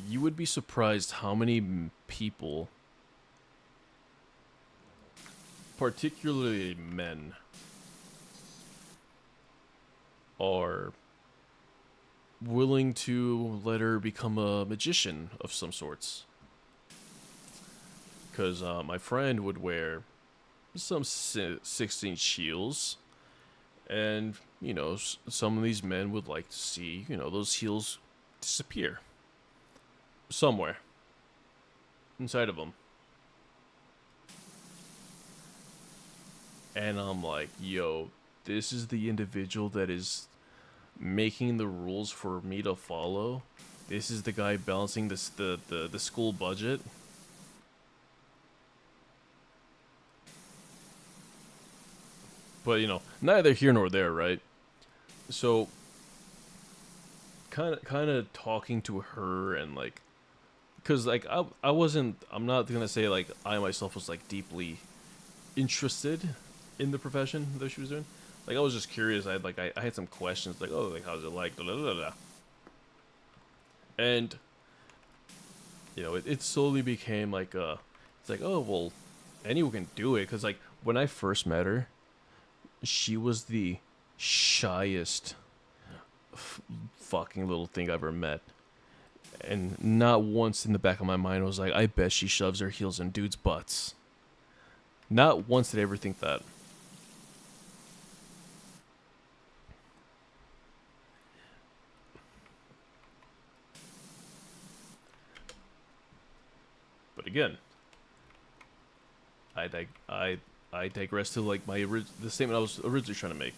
you would be surprised how many people, particularly men, are willing to let her become a magician of some sorts. Because my friend would wear some 16 heels, and, you know, some of these men would like to see, you know, those heels disappear. Somewhere. Inside of them. And I'm like, yo, this is the individual that is making the rules for me to follow. This is the guy balancing this the school budget. But, you know, neither here nor there, right? So, kind of talking to her and, like, because, like, I'm not gonna say, like, I myself was, like, deeply interested in the profession that she was doing. Like, I was just curious. I had some questions, like, oh, like, how's it like? Da, da, da, da. And, you know, it slowly became like, it's like, oh, well, anyone can do it. Because, like, when I first met her, she was the shyest fucking little thing I ever met. And not once in the back of my mind was like, I bet she shoves her heels in dudes' butts. Not once did I ever think that. But again, I digress to, like, the statement I was originally trying to make.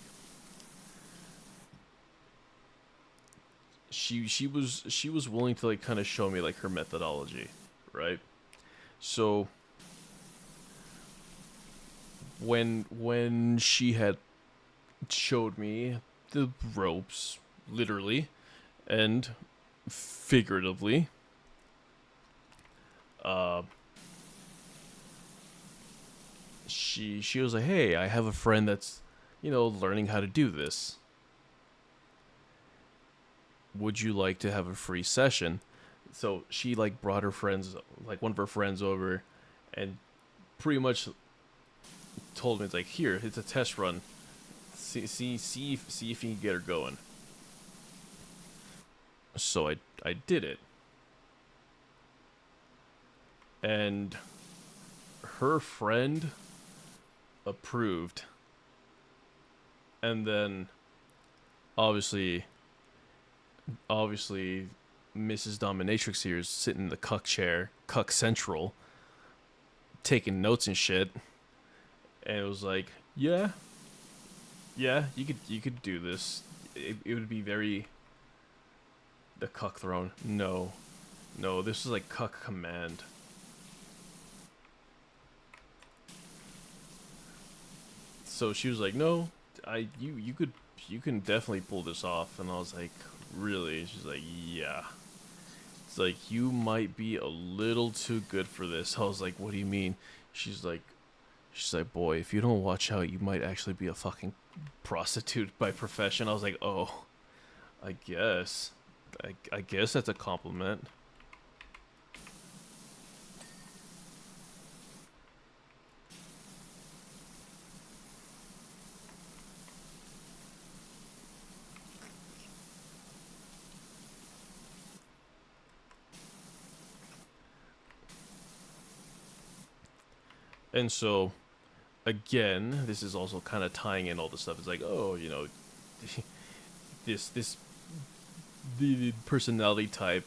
She was willing to, like, kind of show me, like, her methodology, right? So when she had showed me the ropes, literally and figuratively, uh, she was like, "Hey, I have a friend that's, you know, learning how to do this. Would you like to have a free session?" So she, like, brought her friends, like, one of her friends over, and pretty much told me, it's like, here, it's a test run. See if you can get her going. So I did it, and her friend approved, and then obviously Mrs. Dominatrix here is sitting in the cuck chair, cuck central, taking notes and shit, and it was like, yeah, you could do this. It would be very the cuck throne. No, this is like cuck command. So she was like, no, you can definitely pull this off, and I was like, really? She's like, yeah. It's like, you might be a little too good for this. I was like, what do you mean? She's like, boy, if you don't watch out, you might actually be a fucking prostitute by profession. I was like, oh, I guess. I guess that's a compliment. And so, again, this is also kind of tying in all the stuff. It's like, oh, you know, this the personality type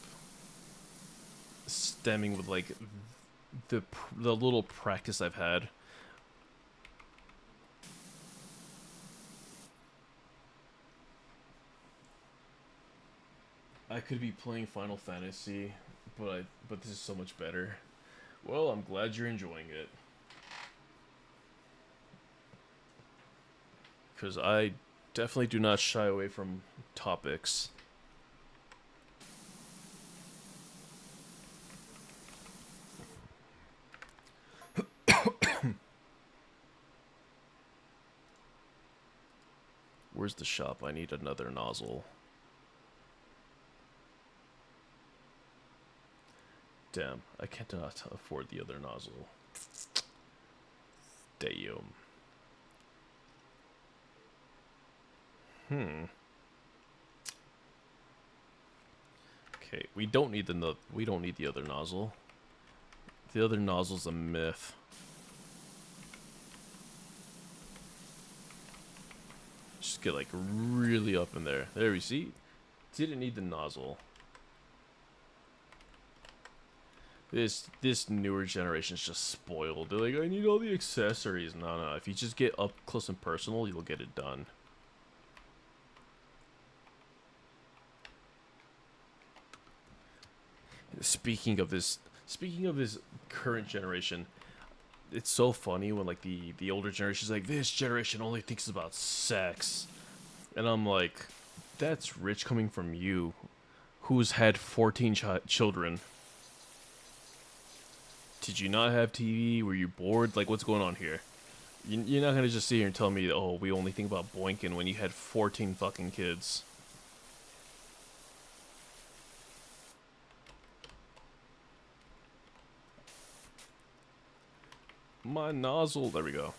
stemming with, like, the little practice I've had. I could be playing Final Fantasy, but this is so much better. Well, I'm glad you're enjoying it. Because I definitely do not shy away from topics. Where's the shop? I need another nozzle. Damn, I cannot afford the other nozzle. Damn. Okay, we don't need the other nozzle. The other nozzle's a myth. Just get like really up in there. There we see. Didn't need the nozzle. This newer generation's just spoiled. They're like, I need all the accessories. No. If you just get up close and personal, you'll get it done. Speaking of this current generation, it's so funny when like the older generation's like, this generation only thinks about sex, and I'm like, that's rich coming from you, who's had 14 children. Did you not have TV? Were you bored? Like, what's going on here? You're not gonna just sit here and tell me, oh, we only think about boinking when you had 14 fucking kids. My nozzle. There we go.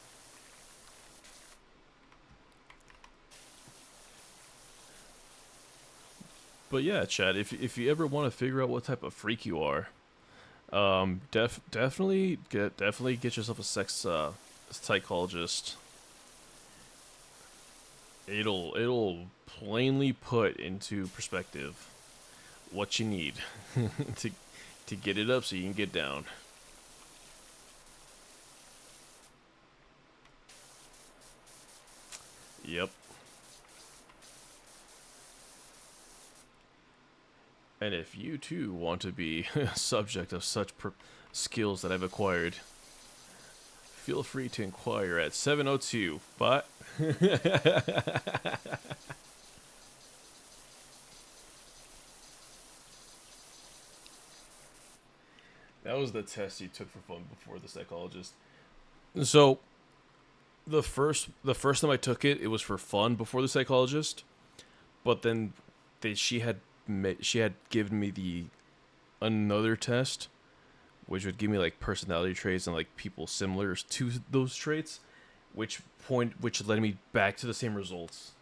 But yeah, Chad, if you ever want to figure out what type of freak you are, definitely get yourself a sex psychologist. It'll plainly put into perspective what you need to get it up so you can get down. Yep. And if you too want to be a subject of such skills that I've acquired, feel free to inquire at 702. But that was the test you took for fun before the psychologist. So the first time I took it, it was for fun before the psychologist, but then she had given me another test, which would give me like personality traits and like people similar to those traits, which led me back to the same results.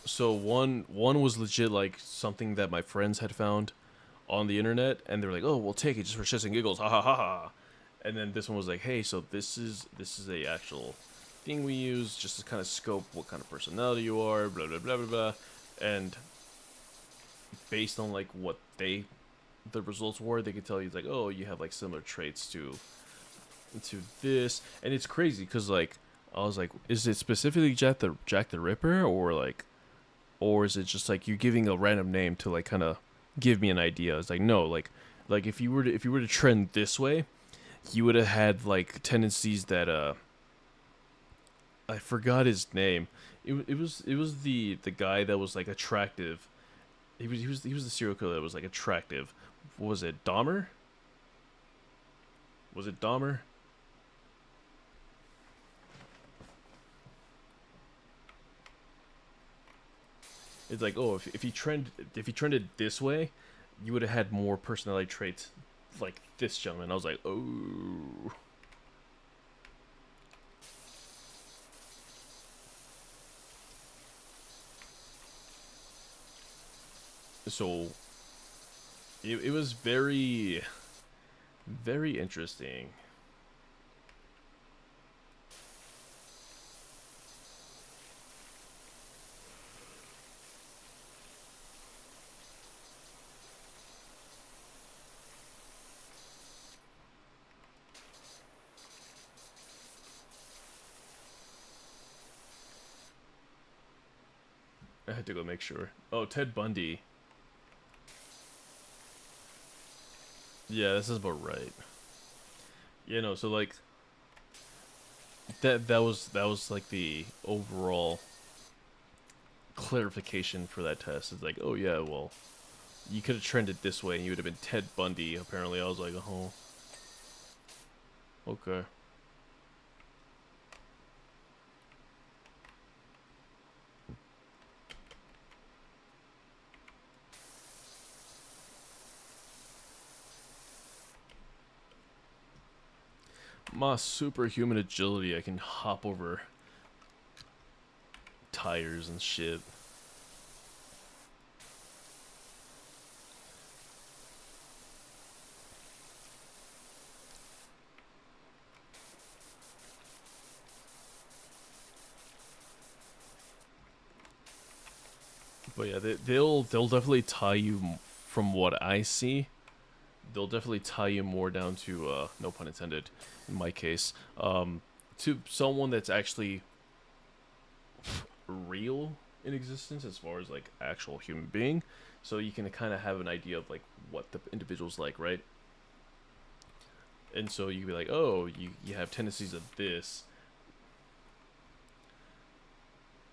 So one was legit like something that my friends had found on the internet, and they were like, "Oh, we'll take it just for shits and giggles, ha ha ha ha." And then this one was like, "Hey, so this is a actual thing we use just to kind of scope what kind of personality you are, blah blah blah blah blah." And based on like what the results were, they could tell you, it's like, "Oh, you have like similar traits to this." And it's crazy because like I was like, "Is it specifically Jack the Ripper, or is it just like you're giving a random name to like kind of give me an idea?" It's like, no, like if you were to trend this way, you would have had like tendencies that I forgot his name. It was the guy that was like attractive. He was the serial killer that was like attractive. Was it Dahmer? Was it Dahmer? It's like, oh, if you trended this way, you would have had more personality traits like this gentleman. I was like, oh. So it was very, very interesting. I had to go make sure. Oh, Ted Bundy. Yeah, this is about right. You know, so like that was like the overall clarification for that test. It's like, oh yeah, well, you could have trended this way and you would have been Ted Bundy. Apparently, I was like, oh. Okay. My superhuman agility, I can hop over tires and shit. But yeah, they'll definitely tie you, from what I see, they'll definitely tie you more down to no pun intended in my case, to someone that's actually real in existence as far as like actual human being, so you can kind of have an idea of like what the individual's like, right? And so you can be like, oh, you have tendencies of this,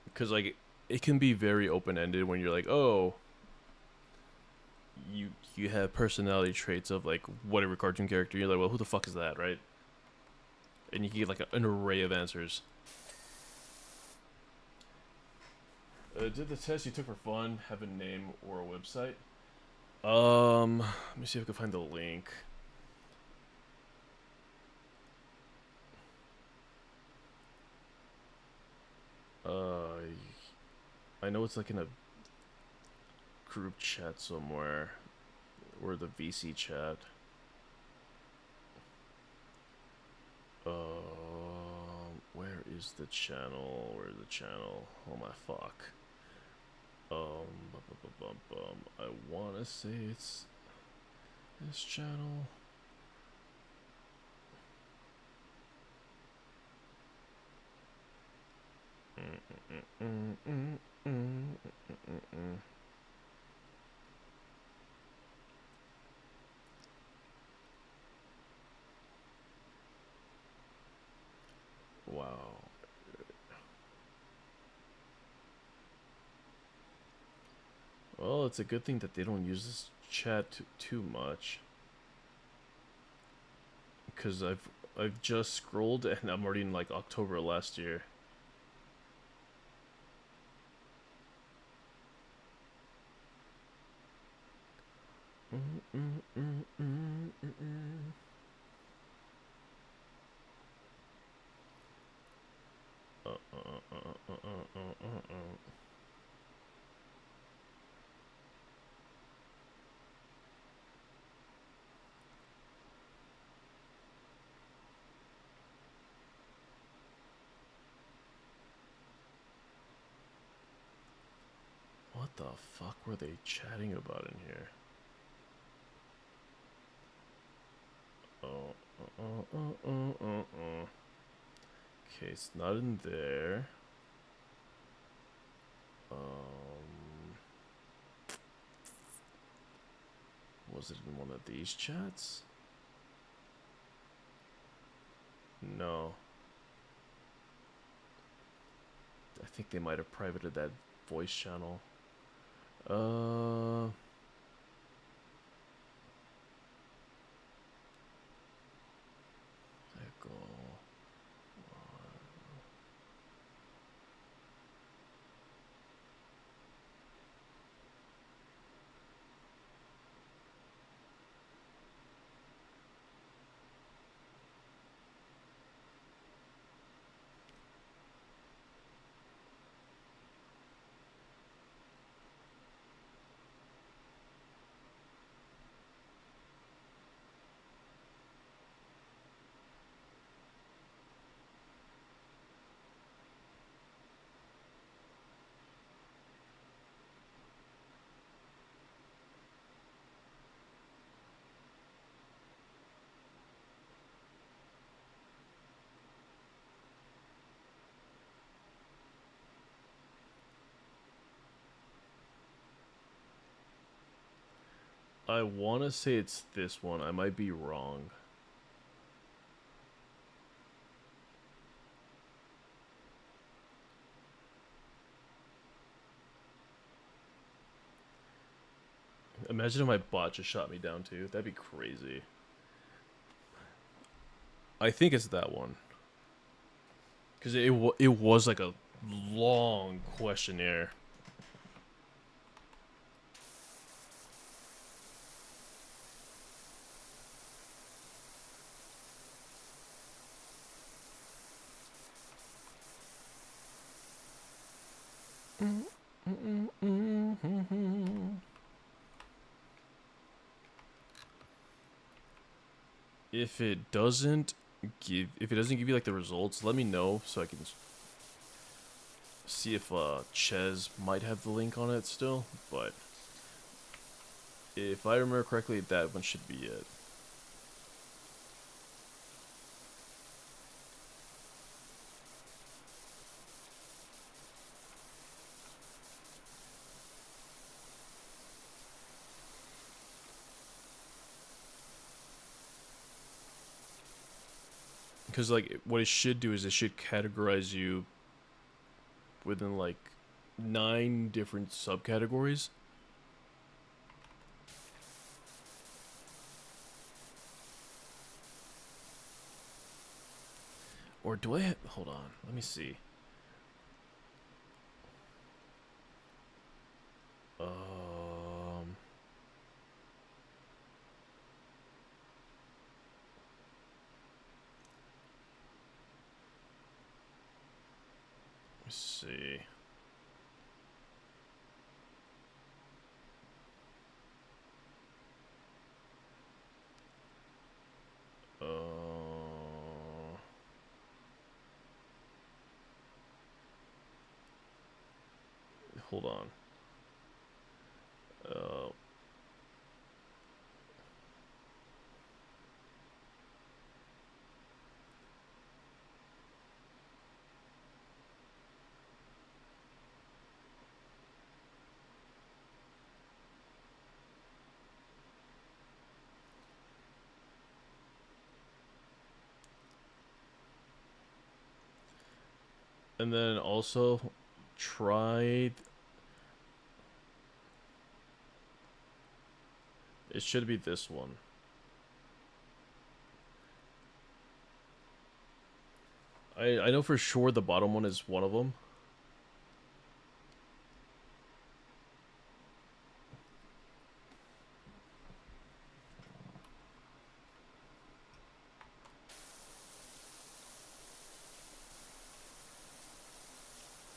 because like it can be very open-ended when you're like, oh, you have personality traits of like whatever cartoon character. You're like, well, who the fuck is that, right? And you can get like an array of answers. Did the test you took for fun have a name or a website? Let me see if I can find the link. Uh, I know it's like in a group chat somewhere, or the VC chat. Where is the channel? Where's the channel? Oh my fuck. I wanna say it's this channel. Wow. Well, it's a good thing that they don't use this chat too much, because I've just scrolled and I'm already in like October last year. What the fuck were they chatting about in here? Oh, okay, it's not in there. Was it in one of these chats? No. I think they might have privated that voice channel. Echo. I want to say it's this one. I might be wrong. Imagine if my bot just shot me down too. That'd be crazy. I think it's that one. Because it was like a long questionnaire. If it doesn't give you like the results, let me know so I can see if Ches might have the link on it still. But if I remember correctly, that one should be it. Because like what it should do is it should categorize you within like 9 different subcategories. Or do I hold on, let me see. Um Let's see. Hold on. Uh, and then also try. It should be this one. I know for sure the bottom one is one of them.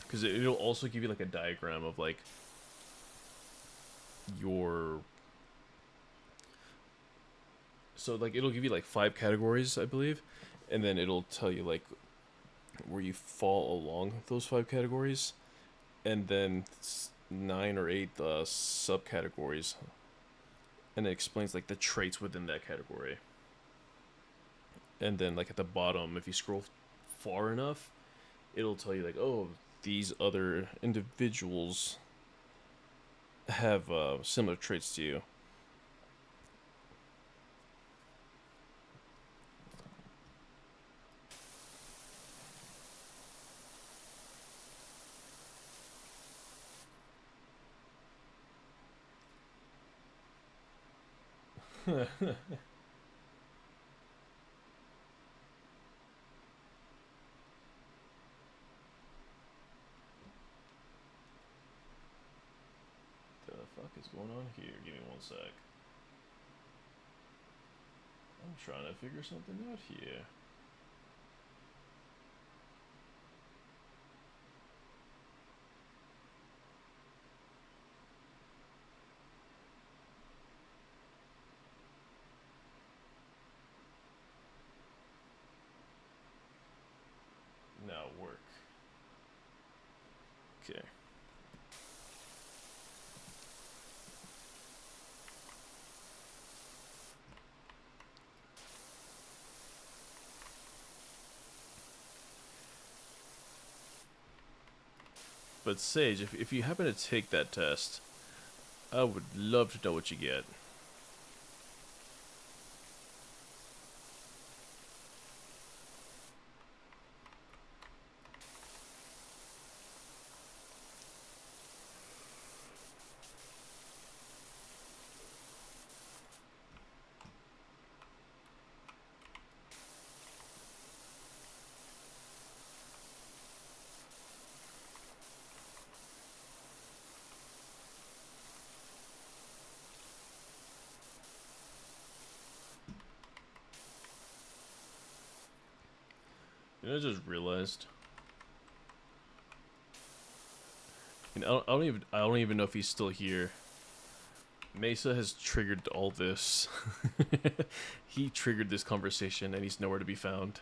Because it'll also give you like a diagram of like your. So like it'll give you like 5 categories, I believe, and then it'll tell you like where you fall along those 5 categories, and then 9 or 8 subcategories, and it explains like the traits within that category. And then like at the bottom, if you scroll far enough, it'll tell you like, oh, these other individuals have similar traits to you. The fuck is going on here? Give me one sec. I'm trying to figure something out here. Now work. Okay. But Sage, if you happen to take that test, I would love to know what you get. You know, I just realized. You know, I don't even know if he's still here. Mesa has triggered all this. He triggered this conversation, and he's nowhere to be found.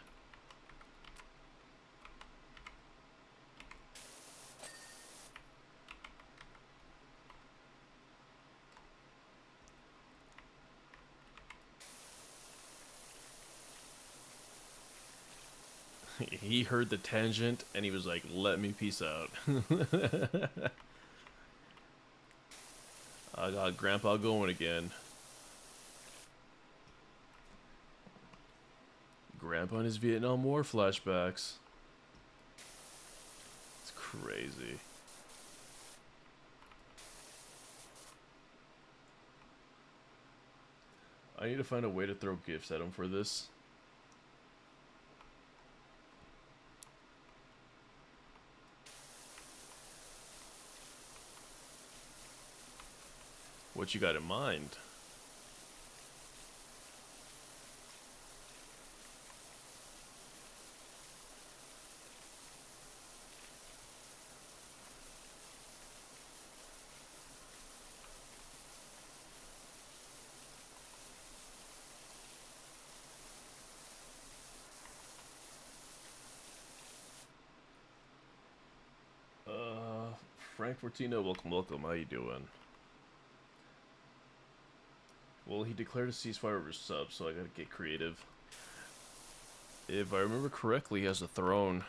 He heard the tangent, and he was like, "Let me peace out." I got Grandpa going again. Grandpa and his Vietnam War flashbacks. It's crazy. I need to find a way to throw gifts at him for this. What you got in mind? Frank Fortino, welcome, welcome. How you doing? Well, he declared a ceasefire over sub, so I gotta get creative. If I remember correctly, he has a throne.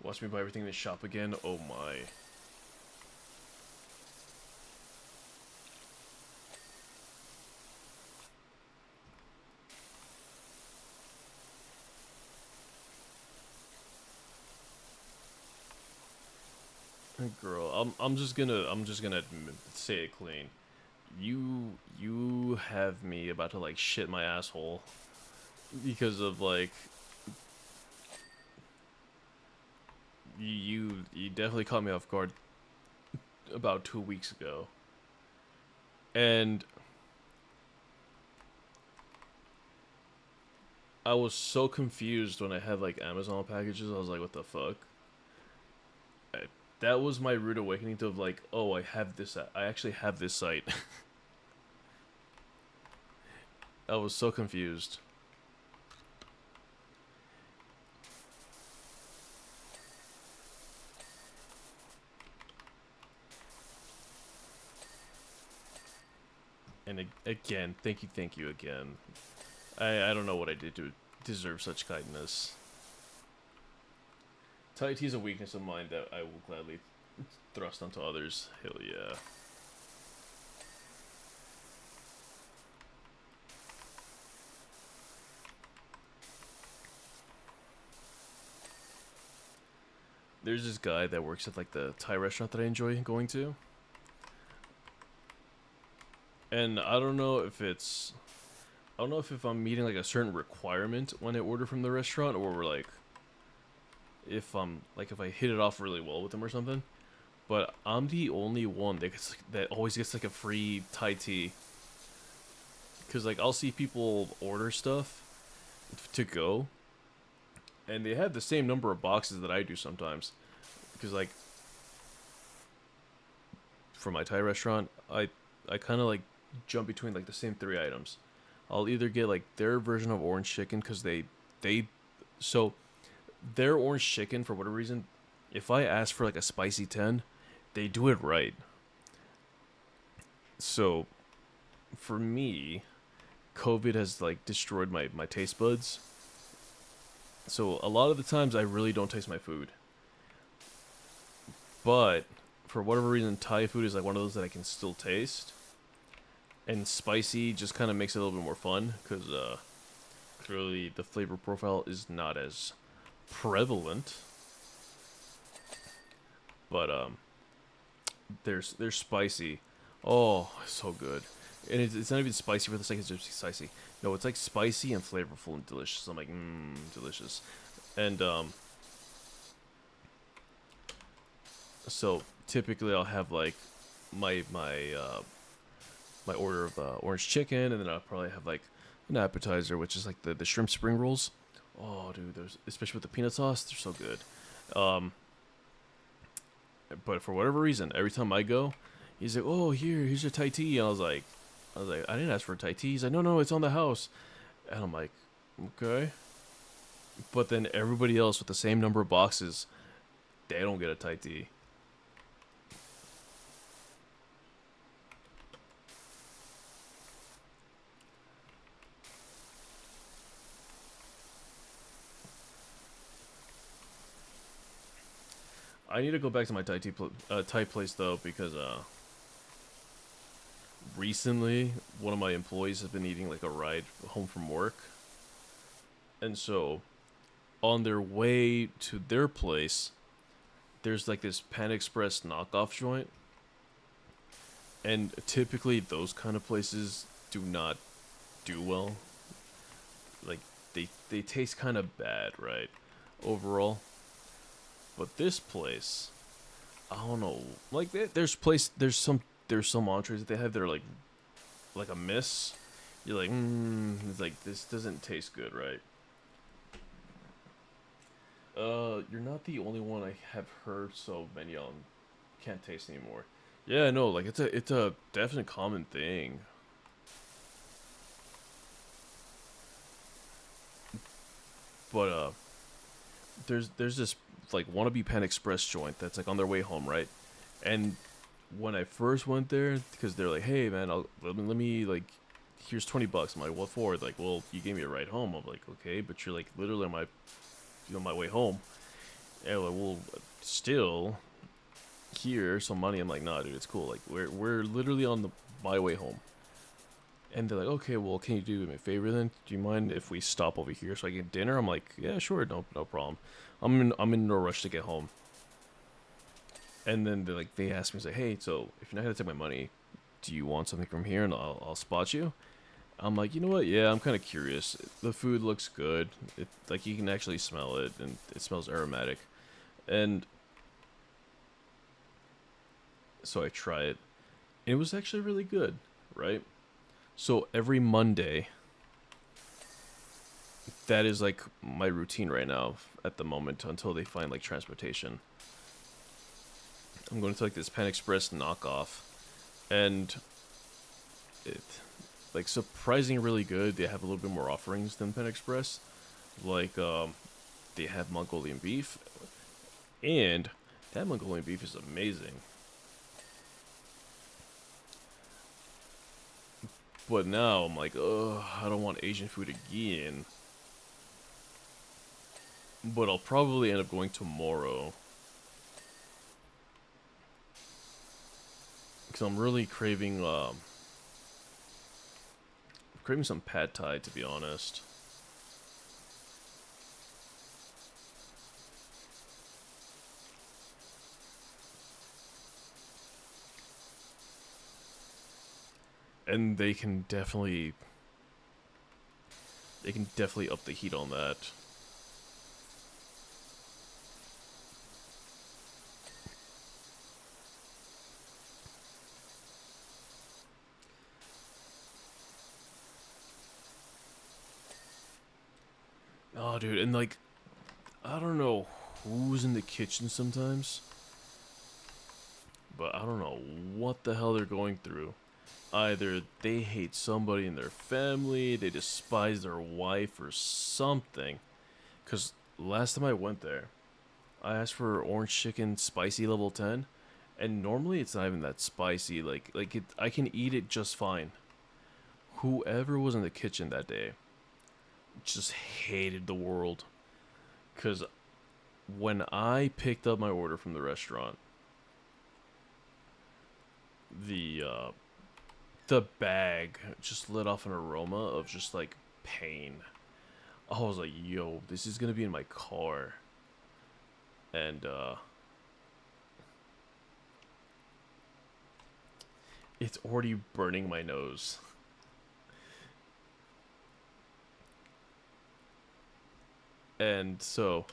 Watch me buy everything in the shop again. Oh my. Girl, I'm just gonna say it clean. You have me about to like shit my asshole because of like you definitely caught me off guard about 2 weeks ago. And I was so confused when I had like Amazon packages. I was like, what the fuck? That was my rude awakening to like, oh, I have this. I actually have this site. I was so confused. And again, thank you again. I don't know what I did to deserve such kindness. Tight is a weakness of mine that I will gladly thrust onto others. Hell yeah. There's this guy that works at like the Thai restaurant that I enjoy going to. And I don't know if I'm meeting like a certain requirement when I order from the restaurant, or like if I hit it off really well with them or something. But I'm the only one that always gets like a free Thai tea. Cause like I'll see people order stuff to go, and they have the same number of boxes that I do sometimes. Because like for my Thai restaurant, I kind of like jump between like the same 3 items. I'll either get like their version of orange chicken because so their orange chicken for whatever reason, if I ask for like a spicy 10, they do it right. So for me, COVID has like destroyed my taste buds. So a lot of the times I really don't taste my food. But for whatever reason, Thai food is like one of those that I can still taste. And spicy just kind of makes it a little bit more fun because clearly the flavor profile is not as prevalent. But there's spicy. Oh, so good. And it's not even spicy for the sake of just spicy. No, it's like spicy and flavorful and delicious. I'm like, delicious. And so typically I'll have like my order of orange chicken, and then I'll probably have like an appetizer, which is like the shrimp spring rolls. Oh, dude, those, especially with the peanut sauce, they're so good. Um, but for whatever reason, every time I go, he's like, "Oh, here's your Thai tea," and I was like, I didn't ask for a Thai tea. He's like, "No, it's on the house," and I'm like, "Okay." But then everybody else with the same number of boxes, they don't get a Thai tea. I need to go back to my Thai place though, because recently one of my employees has been needing like a ride home from work, and so on their way to their place, there's like this Pan Express knockoff joint, and typically those kind of places do not do well. Like they taste kind of bad, right? Overall, but this place, I don't know. Like there's some entrees that they have that are like a miss. You're like, it's like this doesn't taste good, right? You're not the only one I have heard so many on can't taste anymore. Yeah, no, like it's a definite common thing. But there's this like wannabe Pan Express joint that's like on their way home, right? And when I first went there, because they're like, "Hey man, let me like, here's $20." I'm like, "What for?" Like, "Well, you gave me a ride home." I'm like, "Okay, but you're like literally on my way home." And they're like, "Well, still, here's some money." I'm like, "Nah, dude, it's cool. Like, we're literally on my way home." And they're like, "Okay, well, can you do me a favor then? Do you mind if we stop over here so I get dinner?" I'm like, "Yeah, sure, no problem. I'm in no rush to get home." And then they asked me, it's like, "Hey, so if you're not gonna take my money, do you want something from here and I'll spot you?" I'm like, "You know what? Yeah, I'm kind of curious. The food looks good. It like you can actually smell it and it smells aromatic." And so I try it. And it was actually really good, right? So every Monday, that is like my routine right now at the moment until they find like transportation. I'm going to like this Pan Express knockoff, and it like surprisingly really good. They have a little bit more offerings than Pan Express. Like they have Mongolian beef, and that Mongolian beef is amazing. But now I'm like, ugh, I don't want Asian food again. But I'll probably end up going tomorrow because I'm really craving some pad thai, to be honest. And they can definitely up the heat on that. Oh, dude, and like I don't know who's in the kitchen sometimes, but I don't know what the hell they're going through. Either they hate somebody in their family, they despise their wife or something. Cause last time I went there, I asked for orange chicken spicy level 10, and normally it's not even that spicy. I can eat it just fine. Whoever was in the kitchen that day just hated the world. Cause when I picked up my order from the restaurant, the the bag just lit off an aroma of just like pain. I was like, "Yo, this is gonna be in my car," and it's already burning my nose. And so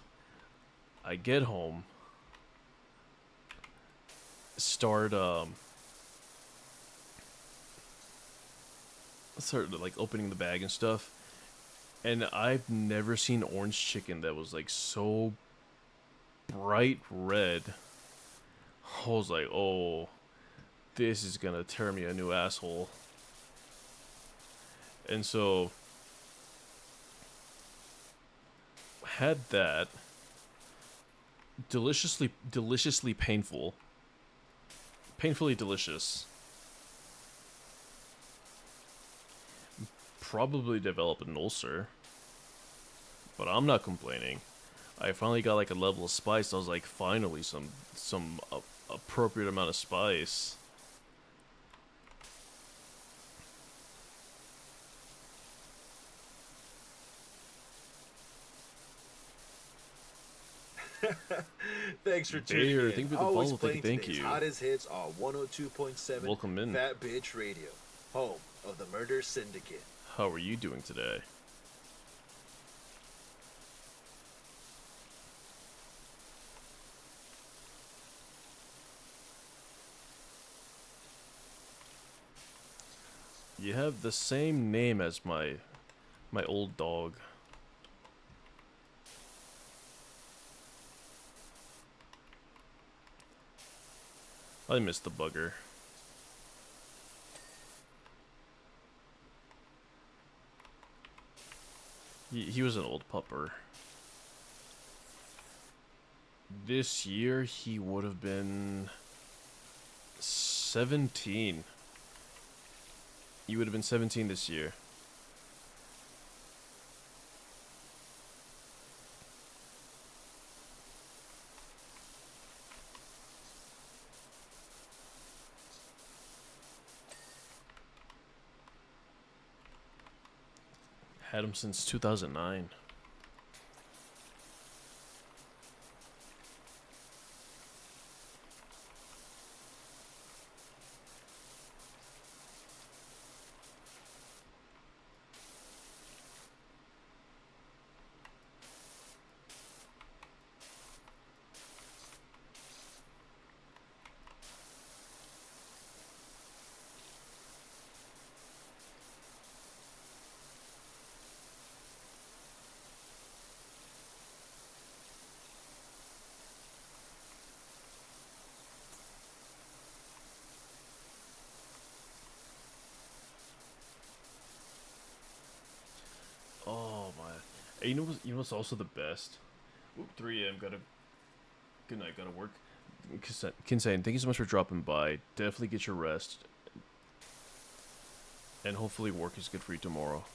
I get home, start started like opening the bag and stuff, and I've never seen orange chicken that was like so bright red. I was like, oh, this is gonna tear me a new asshole. And so had that, deliciously painful, painfully delicious. Probably developed an ulcer, but I'm not complaining. I finally got like a level of spice. I was like, finally, some appropriate amount of spice. Thanks for tuning Bayer, in. thank you for the Always follow. playing Thank today's you. hottest hits on 102.7 Welcome in. Fat Bitch Radio, home of the Murder Syndicate. How are you doing today? You have the same name as my old dog. I miss the bugger. He was an old pupper. This year he would have been 17. He would have been 17 this year. Had him since 2009. Oh my! Hey, you know what's also the best? Oop, 3 a.m. Gotta good night. Gotta work. Kinsane, thank you so much for dropping by. Definitely get your rest, and hopefully work is good for you tomorrow.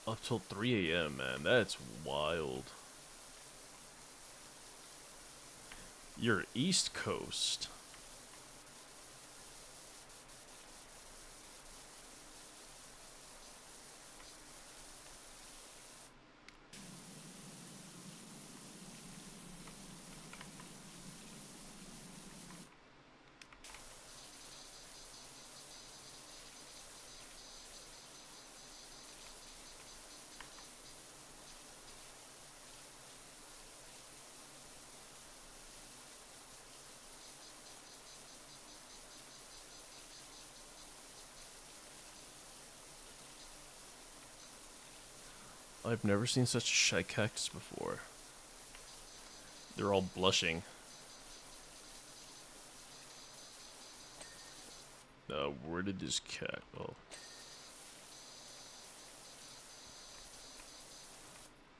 Up till 3 a.m. man, that's wild. You're East Coast. I've never seen such shy cactus before. They're all blushing. Where did this cat? Oh.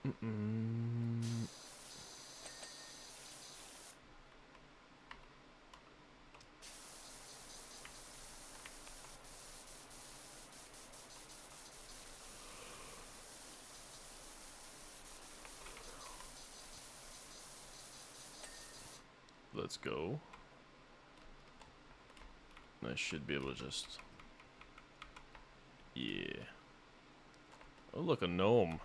Mm-mm. Let's go. I should be able to just... Yeah. Oh, look, a gnome.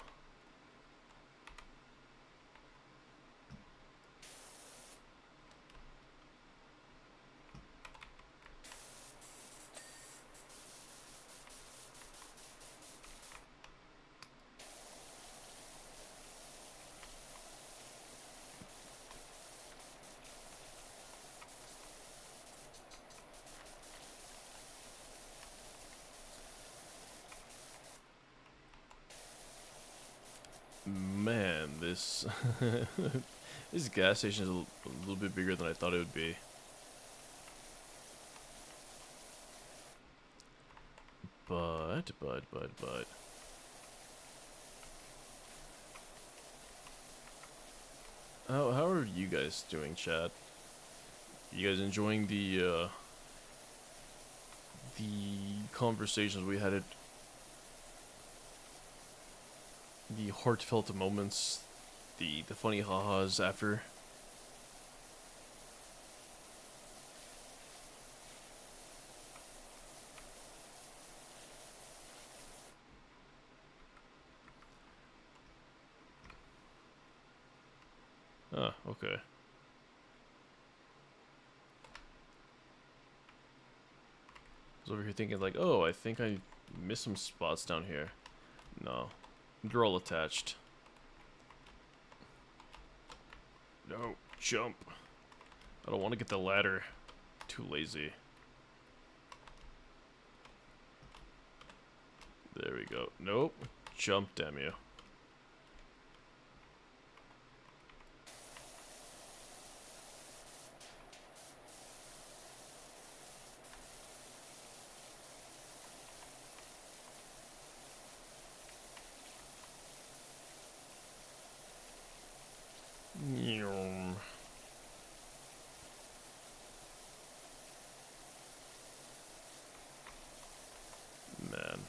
Man, this this gas station is a little bit bigger than I thought it would be. But. How are you guys doing, chat? You guys enjoying the conversations we had at the heartfelt moments, the funny ha-has after? Ah, okay. I was over here thinking like, oh, I think I missed some spots down here. No. They're all attached. No, jump. I don't want to get the ladder. Too lazy. There we go. Nope. Jump, damn you. Nyom. Man.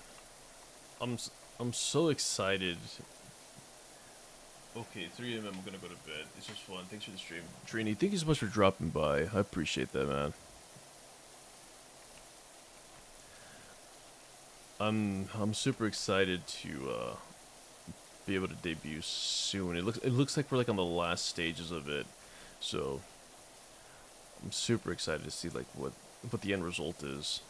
I'm so excited. Okay, 3 a.m. I'm gonna go to bed. It's just fun. Thanks for the stream. Trini, thank you so much for dropping by. I appreciate that, man. I'm super excited to be able to debut soon. It looks like we're like on the last stages of it. So I'm super excited to see like what the end result is.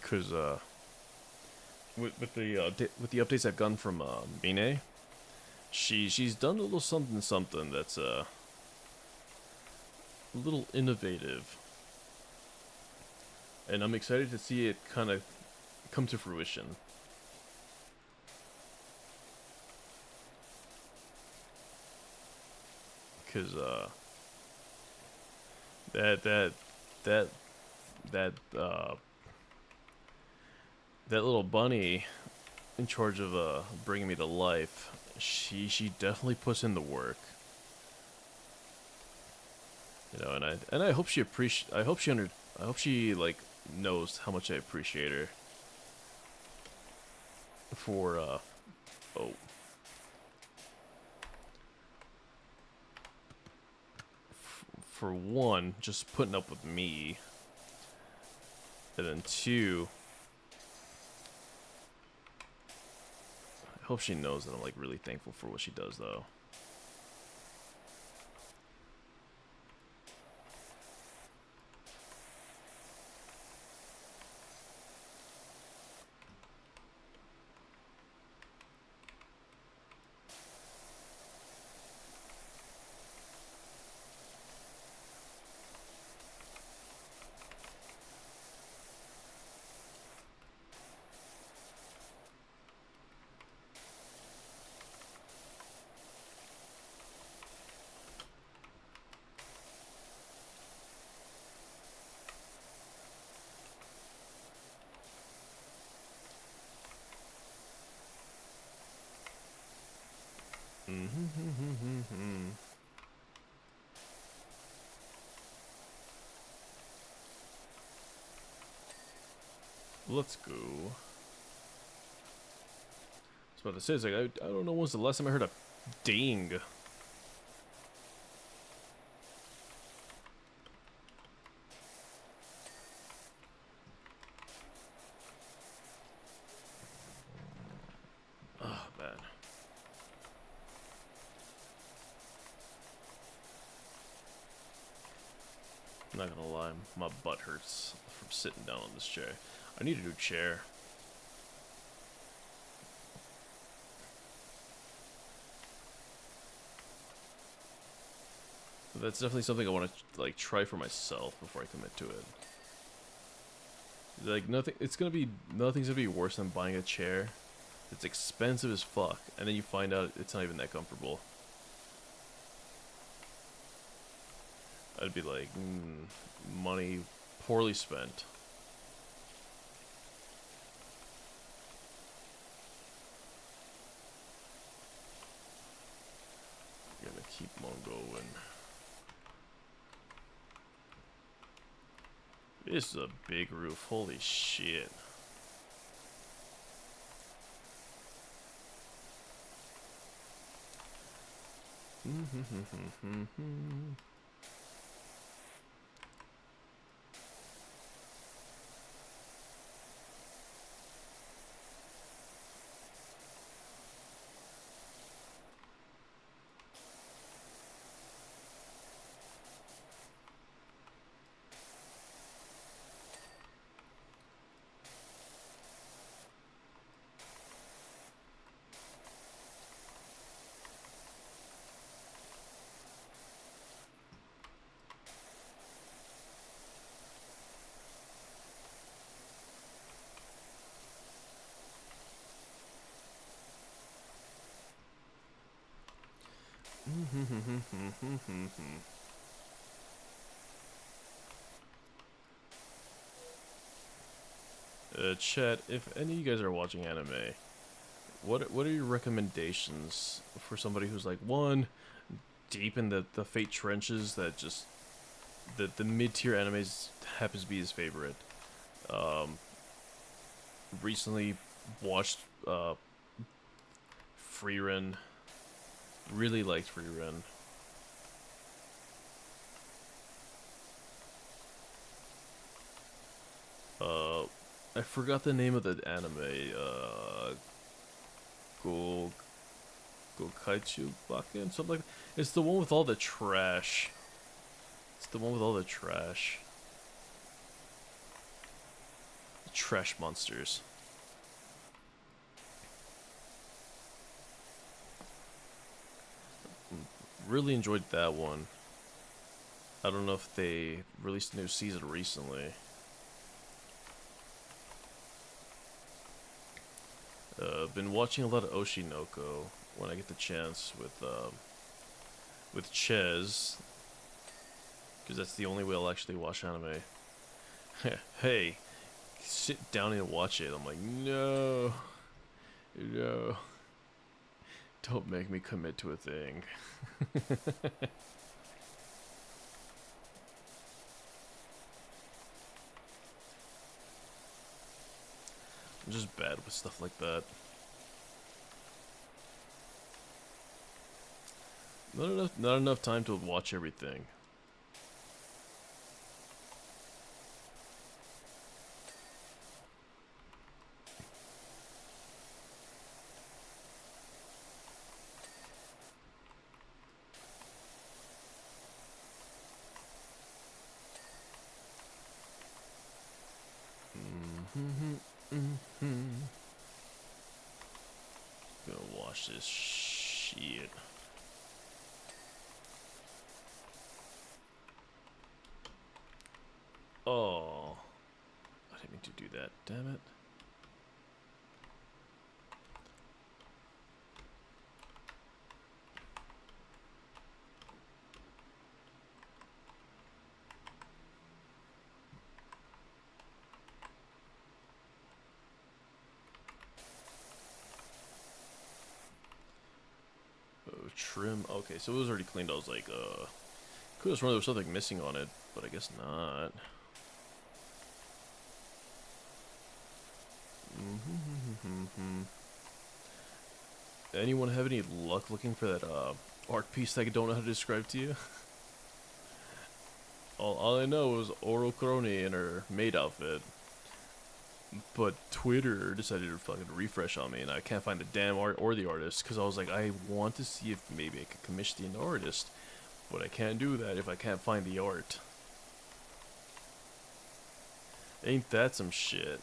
Cause with the updates I've gotten from Mine, she's done a little something that's a little innovative, and I'm excited to see it kind of come to fruition. Cause that that that that that little bunny in charge of bringing me to life, she definitely puts in the work. You know, and I hope she I hope she like knows how much I appreciate her for oh for one, just putting up with me, and then two, I hope she knows that I'm like really thankful for what she does though. Let's go. I was about to say, it's like, I don't know when's the last time I heard a ding. Oh, man. I'm not gonna lie, my butt hurts from sitting down on this chair. I need a new chair. That's definitely something I want to like try for myself before I commit to it. Like nothing's gonna be worse than buying a chair. It's expensive as fuck, and then you find out it's not even that comfortable. I'd be like, money poorly spent. Gonna keep on going. This is a big roof. Holy shit. Chat, if any of you guys are watching anime, what are your recommendations for somebody who's like, one, deep in the fate trenches that just the mid-tier animes happens to be his favorite. Recently watched Frieren. Really liked Frieren. I forgot the name of the anime. Go Gokaichu Bakken? Something like that. It's the one with all the trash. It's the one with all the trash. Trash monsters. Really enjoyed that one. I don't know if they released a new season recently. Been watching a lot of Oshinoko when I get the chance with Ches, because that's the only way I'll actually watch anime. Hey, sit down and watch it. I'm like, no, no, don't make me commit to a thing. I'm just bad with stuff like that. Not enough time to watch everything. Gonna watch this shit. Oh, I didn't mean to do that. Damn it. Oh, trim. Okay, so it was already cleaned. I was like, could have sworn there was something missing on it, but I guess not. Anyone have any luck looking for that art piece that I don't know how to describe to you? all I know is Oro Crony in her maid outfit. But Twitter decided to fucking refresh on me, and I can't find the damn art or the artist, because I was like, I want to see if maybe I could commission the artist, but I can't do that if I can't find the art. Ain't that some shit?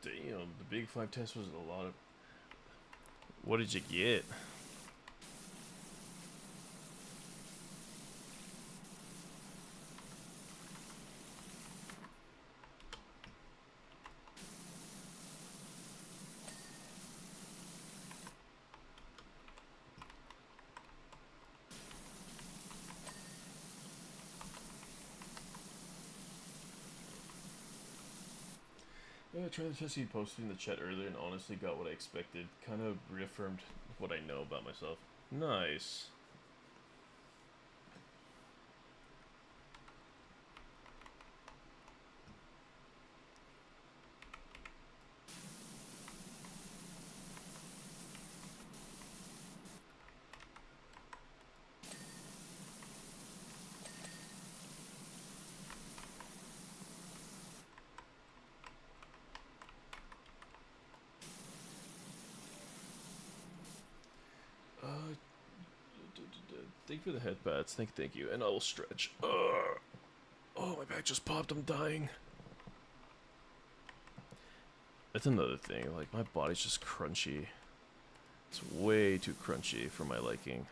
Damn, the Big 5 test was a lot of... What did you get? Yeah, I tried the test you posted in the chat earlier and honestly got what I expected. Kind of reaffirmed what I know about myself. Nice. Thank you for the head pats. Thank you. And I will stretch. Oh, my back just popped. I'm dying. That's another thing. Like, my body's just crunchy. It's way too crunchy for my liking.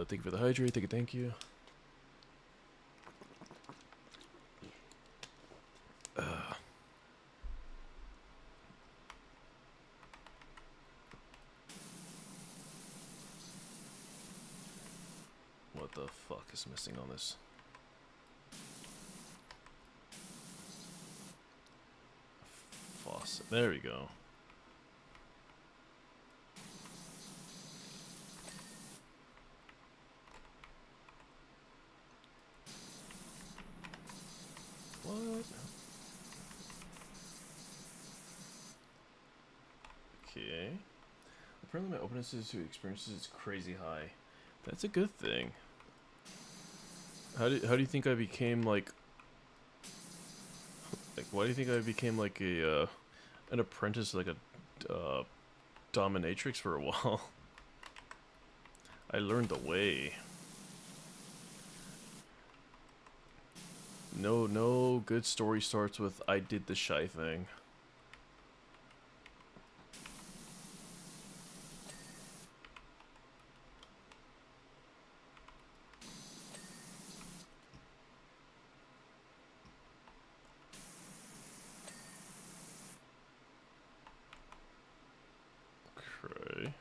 Thank you for the hydrate. Thank you. What the fuck is missing on this? Faucet. There we go. What? Okay. Apparently my openness to experiences is crazy high. That's a good thing. How do you think I became like why do you think I became like a an apprentice, like a dominatrix for a while? I learned the way. No good story starts with I did the shy thing. Okay.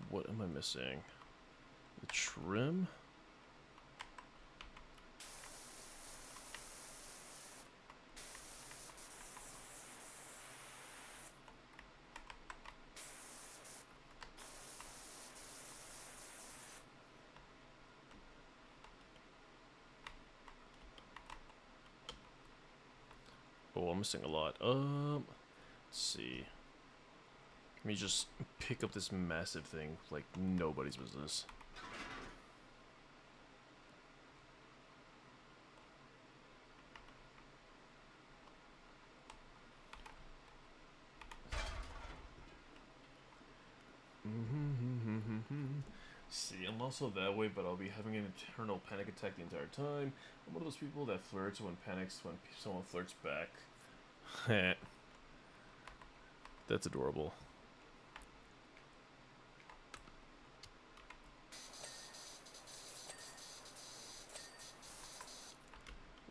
What am I missing? The trim? Oh, I'm missing a lot. Let's see. Let me just pick up this massive thing like nobody's business. See, I'm also that way, but I'll be having an internal panic attack the entire time. I'm one of those people that flirts when panics when someone flirts back. That's adorable.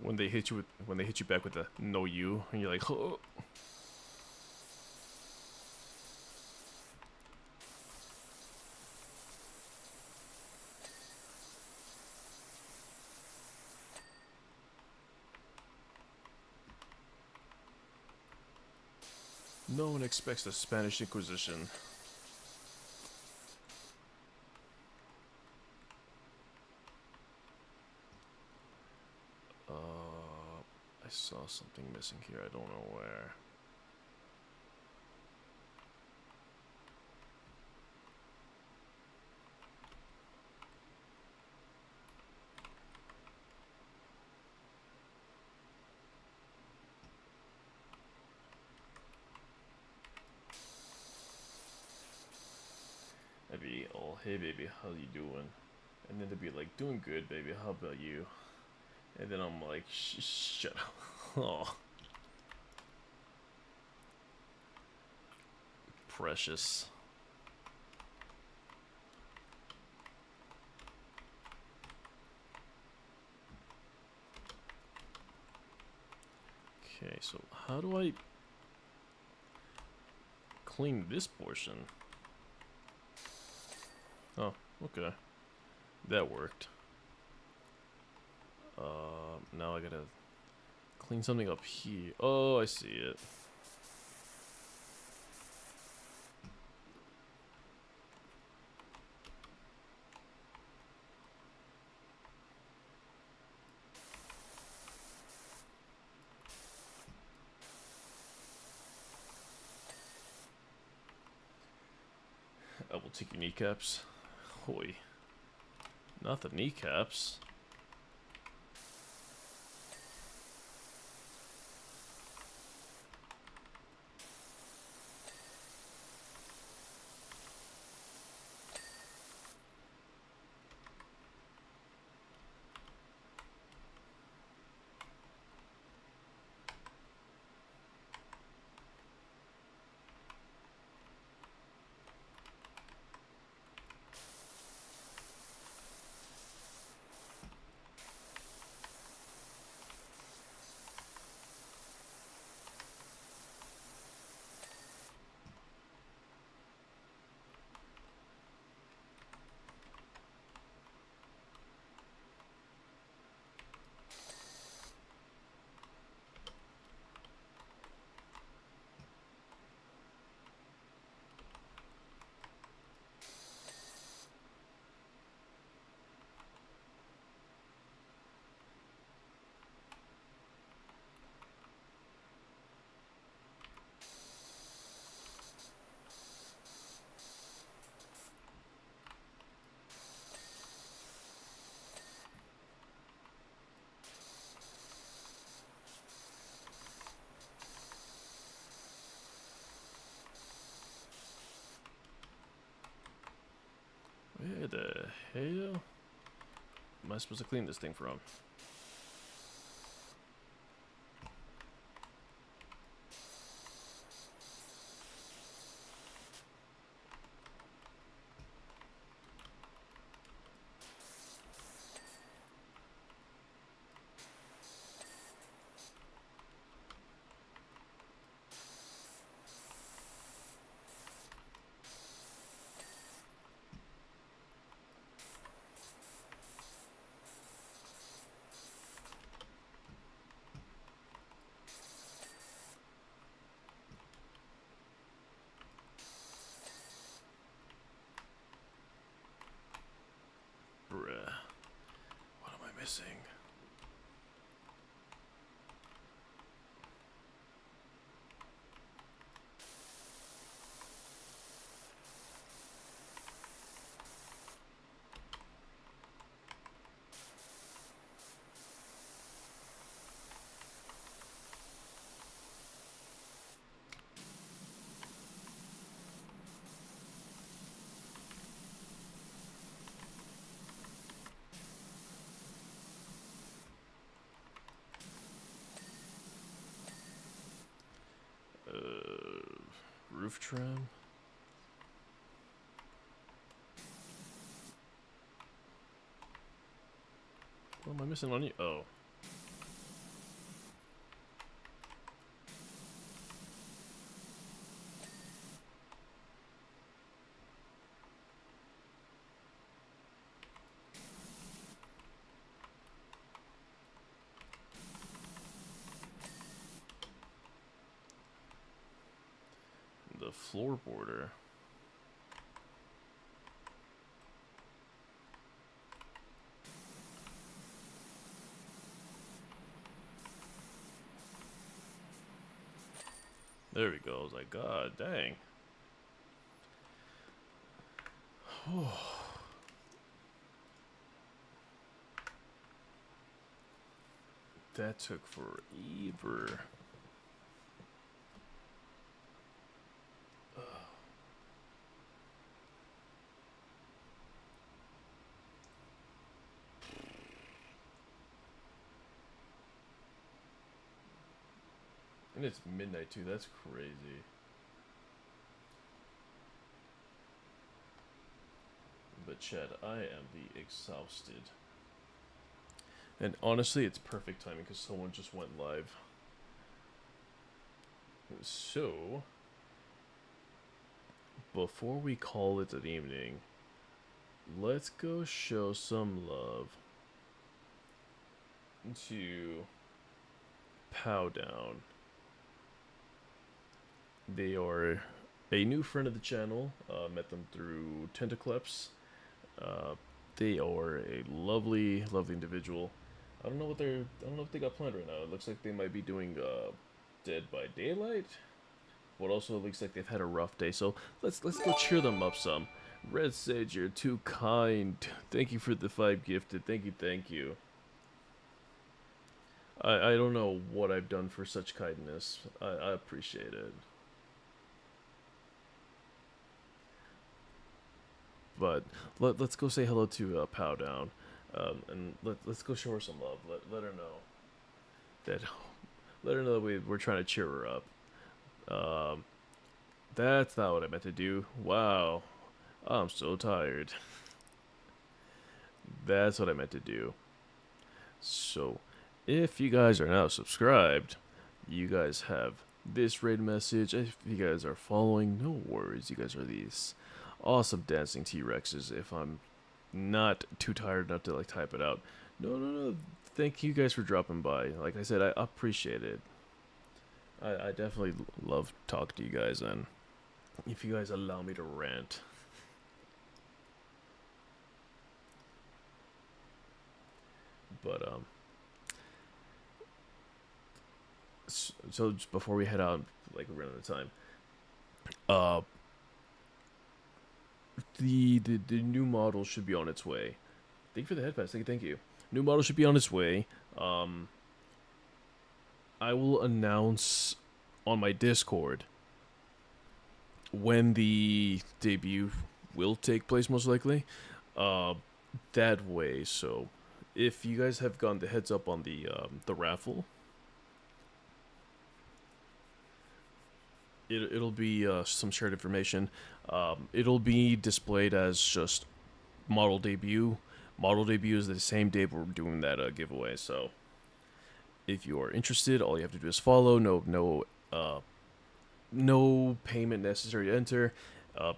When they hit you back with the no you, and you're like, oh. No one expects the Spanish Inquisition. I saw something missing here. I don't know where. I'd be all, hey baby, how you doing? And then they'd be like, doing good, baby. How about you? And then I'm like, shut up. Oh, precious. Okay, so how do I clean this portion? Oh, okay. That worked. Now I gotta clean something up here. Oh, I see it. I will take your kneecaps. Hoy. Not the kneecaps. Where the hell am I supposed to clean this thing from? Bruh. What am I missing? Roof trim. What am I missing on you? Oh. The floor border. There we go. I was like, God dang. That took forever. And it's midnight too, that's crazy. But Chad, I am the exhausted. And honestly, it's perfect timing because someone just went live. So, before we call it an evening, let's go show some love to Pow Down. They are a new friend of the channel. Met them through Tentacleps. They are a lovely, lovely individual. I don't know what they got planned right now. It looks like they might be doing Dead by Daylight. But also it looks like they've had a rough day. So let's go cheer them up some. Red Sage, you're too kind. Thank you for the 5 gifted. Thank you. I don't know what I've done for such kindness. I appreciate it. But let's go say hello to Pow Down, and let's go show her some love. Let her know that we're trying to cheer her up. That's not what I meant to do. Wow, I'm so tired. That's what I meant to do. So, if you guys are now subscribed, you guys have this raid message. If you guys are following, no worries. You guys are these awesome dancing T-Rexes. If I'm not too tired enough to like type it out. No. Thank you guys for dropping by. Like I said, I appreciate it. I definitely love talking to you guys, and if you guys allow me to rant. But so just before we head out, like we're running out of time. The new model should be on its way. Thank you for the head pass. Thank you. New model should be on its way. I will announce on my Discord when the debut will take place, most likely. That way, so if you guys have gotten the heads up on the raffle, it'll be some shared information. It'll be displayed as just model debut. Model debut is the same day we're doing that giveaway. So if you are interested, all you have to do is follow. No payment necessary to enter.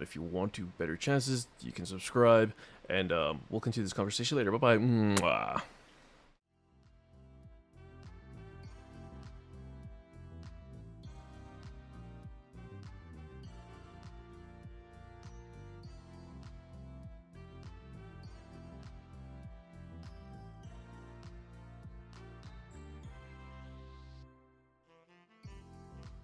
If you want to better chances, you can subscribe, and we'll continue this conversation later. Bye bye.